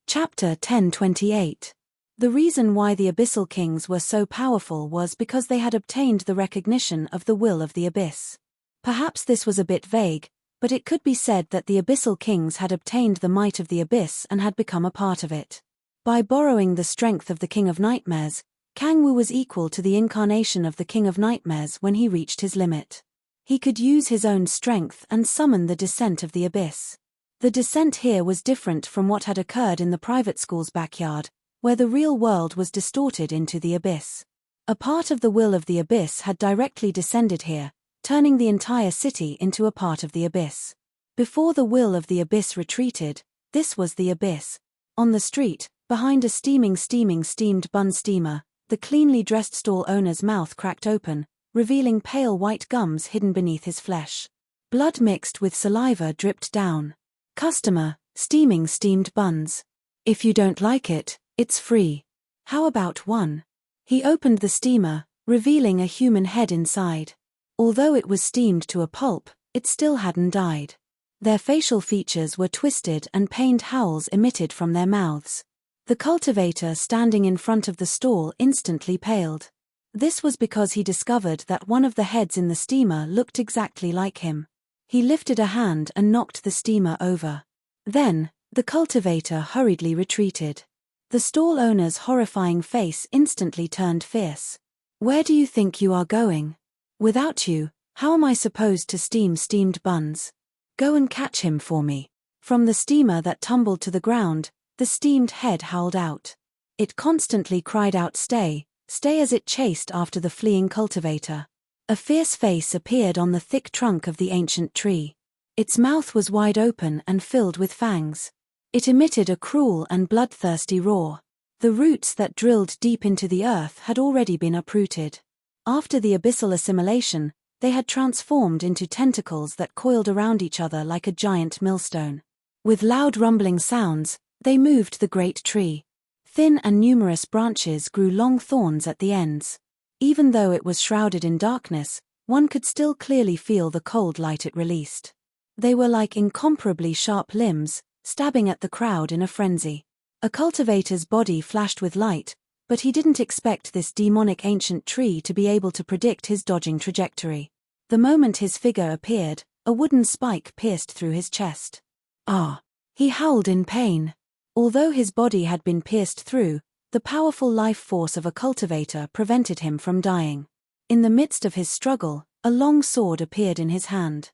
Chapter 1028. The reason why the abyssal kings were so powerful was because they had obtained the recognition of the will of the abyss. Perhaps this was a bit vague, but it could be said that the abyssal kings had obtained the might of the abyss and had become a part of it. By borrowing the strength of the King of Nightmares, Kang Wu was equal to the incarnation of the King of Nightmares when he reached his limit. He could use his own strength and summon the descent of the abyss. The descent here was different from what had occurred in the private school's backyard, where the real world was distorted into the abyss. A part of the will of the abyss had directly descended here, turning the entire city into a part of the abyss. Before the will of the abyss retreated, this was the abyss. On the street, behind a steamed bun steamer, the cleanly dressed stall owner's mouth cracked open, revealing pale white gums hidden beneath his flesh. Blood mixed with saliva dripped down. "Customer, steaming steamed buns. If you don't like it, it's free. How about one? He opened the steamer, revealing a human head inside. Although it was steamed to a pulp, it still hadn't died. Their facial features were twisted and pained howls emitted from their mouths. The cultivator standing in front of the stall instantly paled. This was because he discovered that one of the heads in the steamer looked exactly like him. He lifted a hand and knocked the steamer over. Then, the cultivator hurriedly retreated. The stall owner's horrifying face instantly turned fierce. Where do you think you are going? Without you, how am I supposed to steam steamed buns? Go and catch him for me. From the steamer that tumbled to the ground, the steamed head howled out. It constantly cried out stay, stay as it chased after the fleeing cultivator. A fierce face appeared on the thick trunk of the ancient tree. Its mouth was wide open and filled with fangs. It emitted a cruel and bloodthirsty roar. The roots that drilled deep into the earth had already been uprooted. After the abyssal assimilation, they had transformed into tentacles that coiled around each other like a giant millstone. With loud rumbling sounds, they moved the great tree. Thin and numerous branches grew long thorns at the ends. Even though it was shrouded in darkness, one could still clearly feel the cold light it released. They were like incomparably sharp limbs, stabbing at the crowd in a frenzy. A cultivator's body flashed with light, but he didn't expect this demonic ancient tree to be able to predict his dodging trajectory. The moment his figure appeared, a wooden spike pierced through his chest. Ah! He howled in pain. Although his body had been pierced through, the powerful life force of a cultivator prevented him from dying. In the midst of his struggle, a long sword appeared in his hand.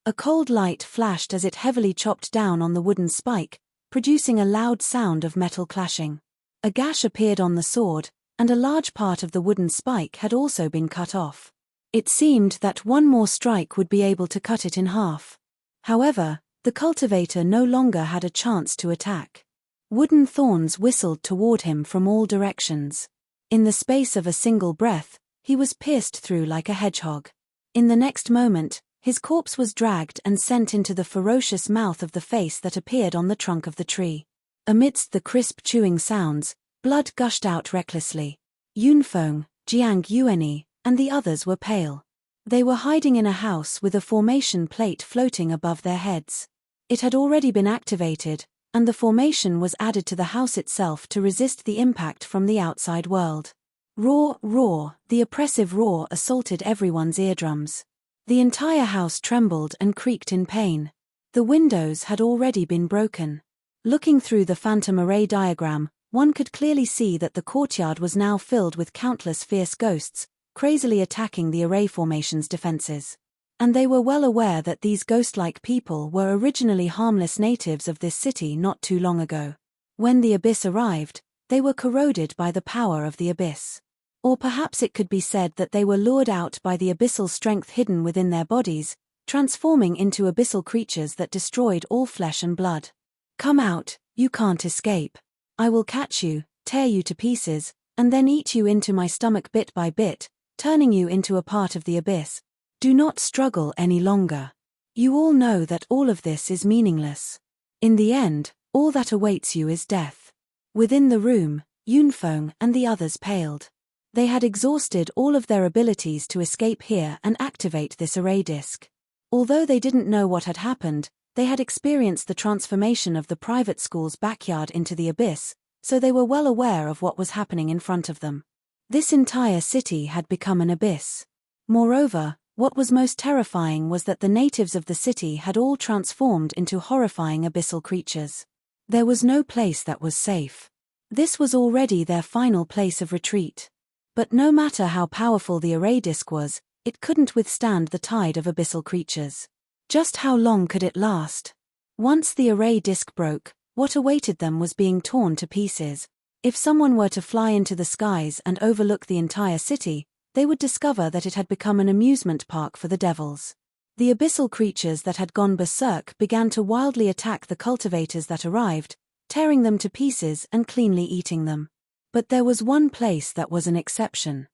A cold light flashed as it heavily chopped down on the wooden spike, producing a loud sound of metal clashing. A gash appeared on the sword, and a large part of the wooden spike had also been cut off. It seemed that one more strike would be able to cut it in half. However, the cultivator no longer had a chance to attack. Wooden thorns whistled toward him from all directions. In the space of a single breath, he was pierced through like a hedgehog. In the next moment, his corpse was dragged and sent into the ferocious mouth of the face that appeared on the trunk of the tree. Amidst the crisp chewing sounds, blood gushed out recklessly. Yunfeng, Jiang Yueni, and the others were pale. They were hiding in a house with a formation plate floating above their heads. It had already been activated, and the formation was added to the house itself to resist the impact from the outside world. Roar, roar, the oppressive roar assaulted everyone's eardrums. The entire house trembled and creaked in pain. The windows had already been broken. Looking through the phantom array diagram, one could clearly see that the courtyard was now filled with countless fierce ghosts, crazily attacking the array formation's defenses. And they were well aware that these ghost-like people were originally harmless natives of this city not too long ago. When the abyss arrived, they were corroded by the power of the abyss. Or perhaps it could be said that they were lured out by the abyssal strength hidden within their bodies, transforming into abyssal creatures that destroyed all flesh and blood. Come out, you can't escape. I will catch you, tear you to pieces, and then eat you into my stomach bit by bit, turning you into a part of the abyss. Do not struggle any longer. You all know that all of this is meaningless. In the end, all that awaits you is death. Within the room, Yunfeng and the others paled. They had exhausted all of their abilities to escape here and activate this array disk. Although they didn't know what had happened, they had experienced the transformation of the private school's backyard into the abyss, so they were well aware of what was happening in front of them. This entire city had become an abyss. Moreover, what was most terrifying was that the natives of the city had all transformed into horrifying abyssal creatures. There was no place that was safe. This was already their final place of retreat. But no matter how powerful the array disk was, it couldn't withstand the tide of abyssal creatures. Just how long could it last? Once the array disk broke, what awaited them was being torn to pieces. If someone were to fly into the skies and overlook the entire city, they would discover that it had become an amusement park for the devils. The abyssal creatures that had gone berserk began to wildly attack the cultivators that arrived, tearing them to pieces and cleanly eating them. But there was one place that was an exception.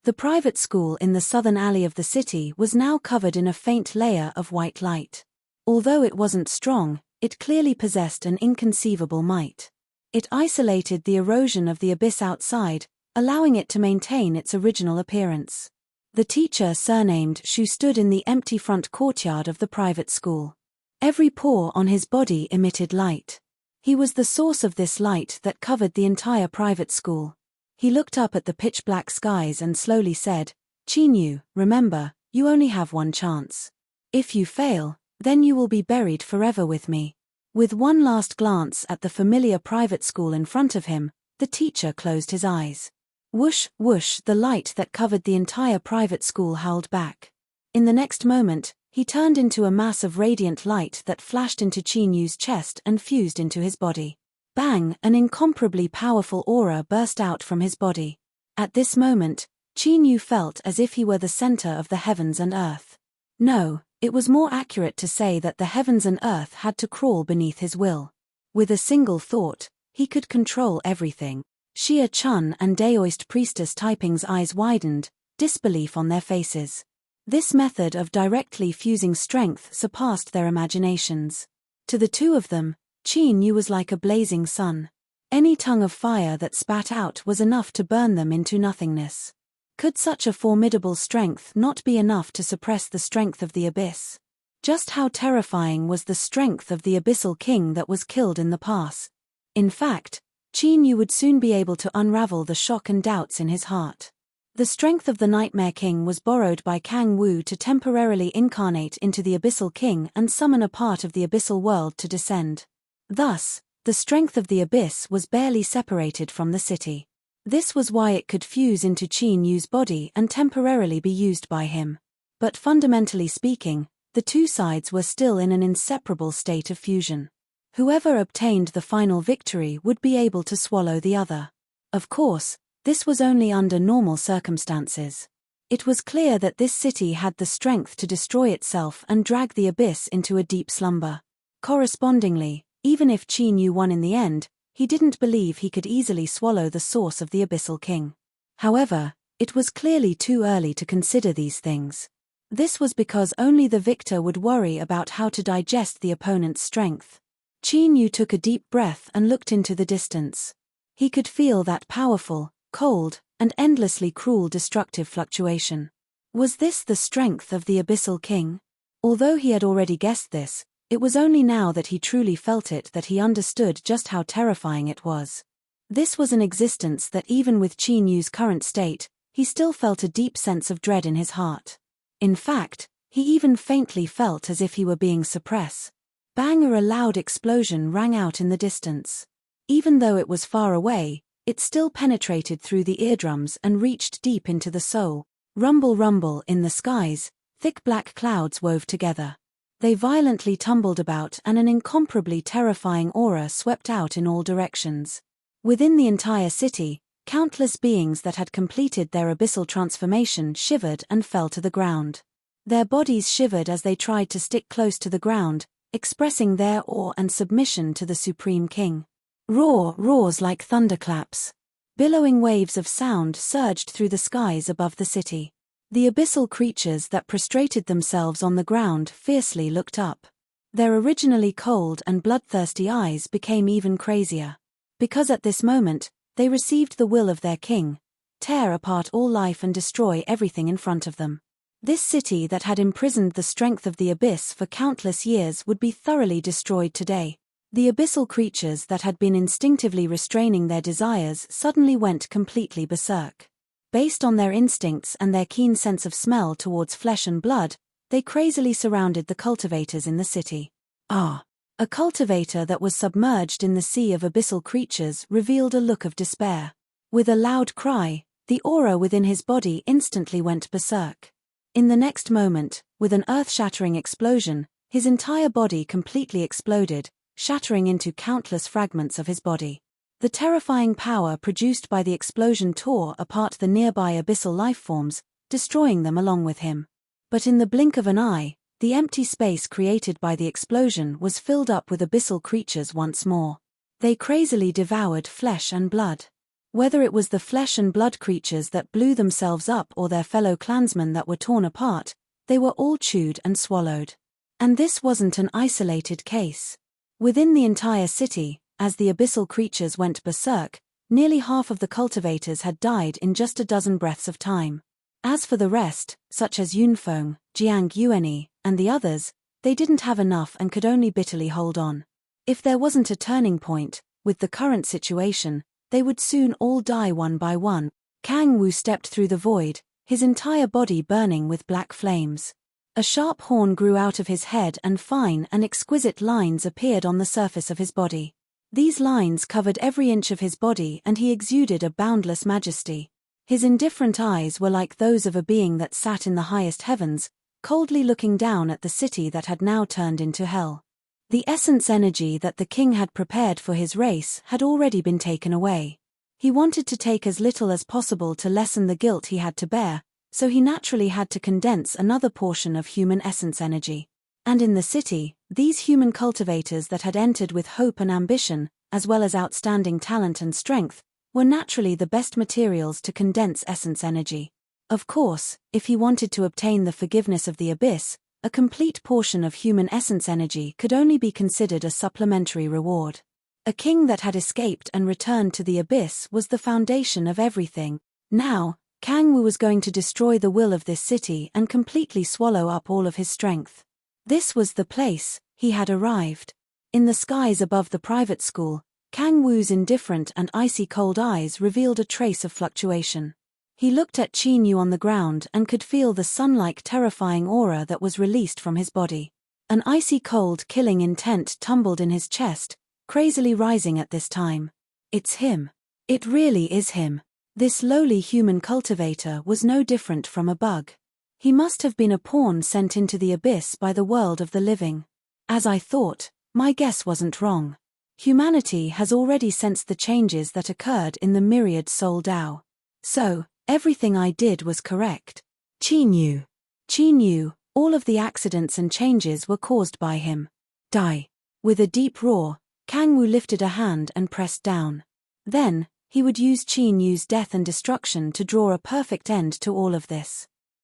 The private school in the southern alley of the city was now covered in a faint layer of white light. Although it wasn't strong, It clearly possessed an inconceivable might. It isolated the erosion of the abyss outside, allowing it to maintain its original appearance. The teacher, surnamed Shu, stood in the empty front courtyard of the private school. Every pore on his body emitted light. He was the source of this light that covered the entire private school. He looked up at the pitch-black skies and slowly said, "Qinyu, remember, you only have one chance. If you fail, then you will be buried forever with me." With one last glance at the familiar private school in front of him, the teacher closed his eyes. Whoosh, whoosh, the light that covered the entire private school howled back. In the next moment, he turned into a mass of radiant light that flashed into Qinyu's chest and fused into his body. Bang! An incomparably powerful aura burst out from his body. At this moment, Qinyu felt as if he were the center of the heavens and earth. No, it was more accurate to say that the heavens and earth had to crawl beneath his will. With a single thought, he could control everything. Xia Chun and Daoist priestess Taiping's eyes widened, disbelief on their faces. This method of directly fusing strength surpassed their imaginations. To the two of them, Qinyu was like a blazing sun. Any tongue of fire that spat out was enough to burn them into nothingness. Could such a formidable strength not be enough to suppress the strength of the abyss? Just how terrifying was the strength of the abyssal king that was killed in the pass? In fact, Qinyu would soon be able to unravel the shock and doubts in his heart. The strength of the Nightmare King was borrowed by Kang Wu to temporarily incarnate into the Abyssal King and summon a part of the abyssal world to descend. Thus, the strength of the abyss was barely separated from the city. This was why it could fuse into Qinyu's body and temporarily be used by him. But fundamentally speaking, the two sides were still in an inseparable state of fusion. Whoever obtained the final victory would be able to swallow the other. Of course, this was only under normal circumstances. It was clear that this city had the strength to destroy itself and drag the abyss into a deep slumber. Correspondingly, even if Qinyu won in the end, he didn't believe he could easily swallow the source of the Abyssal King. However, it was clearly too early to consider these things. This was because only the victor would worry about how to digest the opponent's strength. Qinyu took a deep breath and looked into the distance. He could feel that powerful, cold, and endlessly cruel destructive fluctuation. Was this the strength of the Abyssal King? Although he had already guessed this, it was only now that he truly felt it that he understood just how terrifying it was. This was an existence that even with Qinyu's current state, he still felt a deep sense of dread in his heart. In fact, he even faintly felt as if he were being suppressed. Bang! A loud explosion rang out in the distance. Even though it was far away, it still penetrated through the eardrums and reached deep into the soul. Rumble, rumble in the skies, thick black clouds wove together. They violently tumbled about and an incomparably terrifying aura swept out in all directions. Within the entire city, countless beings that had completed their abyssal transformation shivered and fell to the ground. Their bodies shivered as they tried to stick close to the ground, expressing their awe and submission to the Supreme King. Roars like thunderclaps. Billowing waves of sound surged through the skies above the city. The abyssal creatures that prostrated themselves on the ground fiercely looked up. Their originally cold and bloodthirsty eyes became even crazier. Because at this moment, they received the will of their king: tear apart all life and destroy everything in front of them. This city that had imprisoned the strength of the abyss for countless years would be thoroughly destroyed today. The abyssal creatures that had been instinctively restraining their desires suddenly went completely berserk. Based on their instincts and their keen sense of smell towards flesh and blood, they crazily surrounded the cultivators in the city. A cultivator that was submerged in the sea of abyssal creatures revealed a look of despair. With a loud cry, the aura within his body instantly went berserk. In the next moment, with an earth-shattering explosion, his entire body completely exploded, shattering into countless fragments of his body. The terrifying power produced by the explosion tore apart the nearby abyssal lifeforms, destroying them along with him. But in the blink of an eye, the empty space created by the explosion was filled up with abyssal creatures once more. They crazily devoured flesh and blood. Whether it was the flesh and blood creatures that blew themselves up or their fellow clansmen that were torn apart, they were all chewed and swallowed. And this wasn't an isolated case. Within the entire city, as the abyssal creatures went berserk, nearly half of the cultivators had died in just a dozen breaths of time. As for the rest, such as Yunfeng, Jiang Yuani, and the others, they didn't have enough and could only bitterly hold on. If there wasn't a turning point, with the current situation, they would soon all die one by one. Kang Wu stepped through the void, his entire body burning with black flames. A sharp horn grew out of his head and fine and exquisite lines appeared on the surface of his body. These lines covered every inch of his body and he exuded a boundless majesty. His indifferent eyes were like those of a being that sat in the highest heavens, coldly looking down at the city that had now turned into hell. The essence energy that the king had prepared for his race had already been taken away. He wanted to take as little as possible to lessen the guilt he had to bear, so he naturally had to condense another portion of human essence energy. And in the city, these human cultivators that had entered with hope and ambition, as well as outstanding talent and strength, were naturally the best materials to condense essence energy. Of course, if he wanted to obtain the forgiveness of the abyss, a complete portion of human essence energy could only be considered a supplementary reward. A king that had escaped and returned to the abyss was the foundation of everything. Now, Kang Wu was going to destroy the will of this city and completely swallow up all of his strength. This was the place, he had arrived. In the skies above the private school, Kang Wu's indifferent and icy cold eyes revealed a trace of fluctuation. He looked at Qin Yu on the ground and could feel the sun-like terrifying aura that was released from his body. An icy cold killing intent tumbled in his chest, crazily rising at this time. It's him. It really is him. This lowly human cultivator was no different from a bug. He must have been a pawn sent into the abyss by the world of the living. As I thought, my guess wasn't wrong. Humanity has already sensed the changes that occurred in the myriad soul Tao. So, everything I did was correct. Qin Yu, all of the accidents and changes were caused by him. Die. With a deep roar, Kang Wu lifted a hand and pressed down. Then, he would use Qin Yu's death and destruction to draw a perfect end to all of this.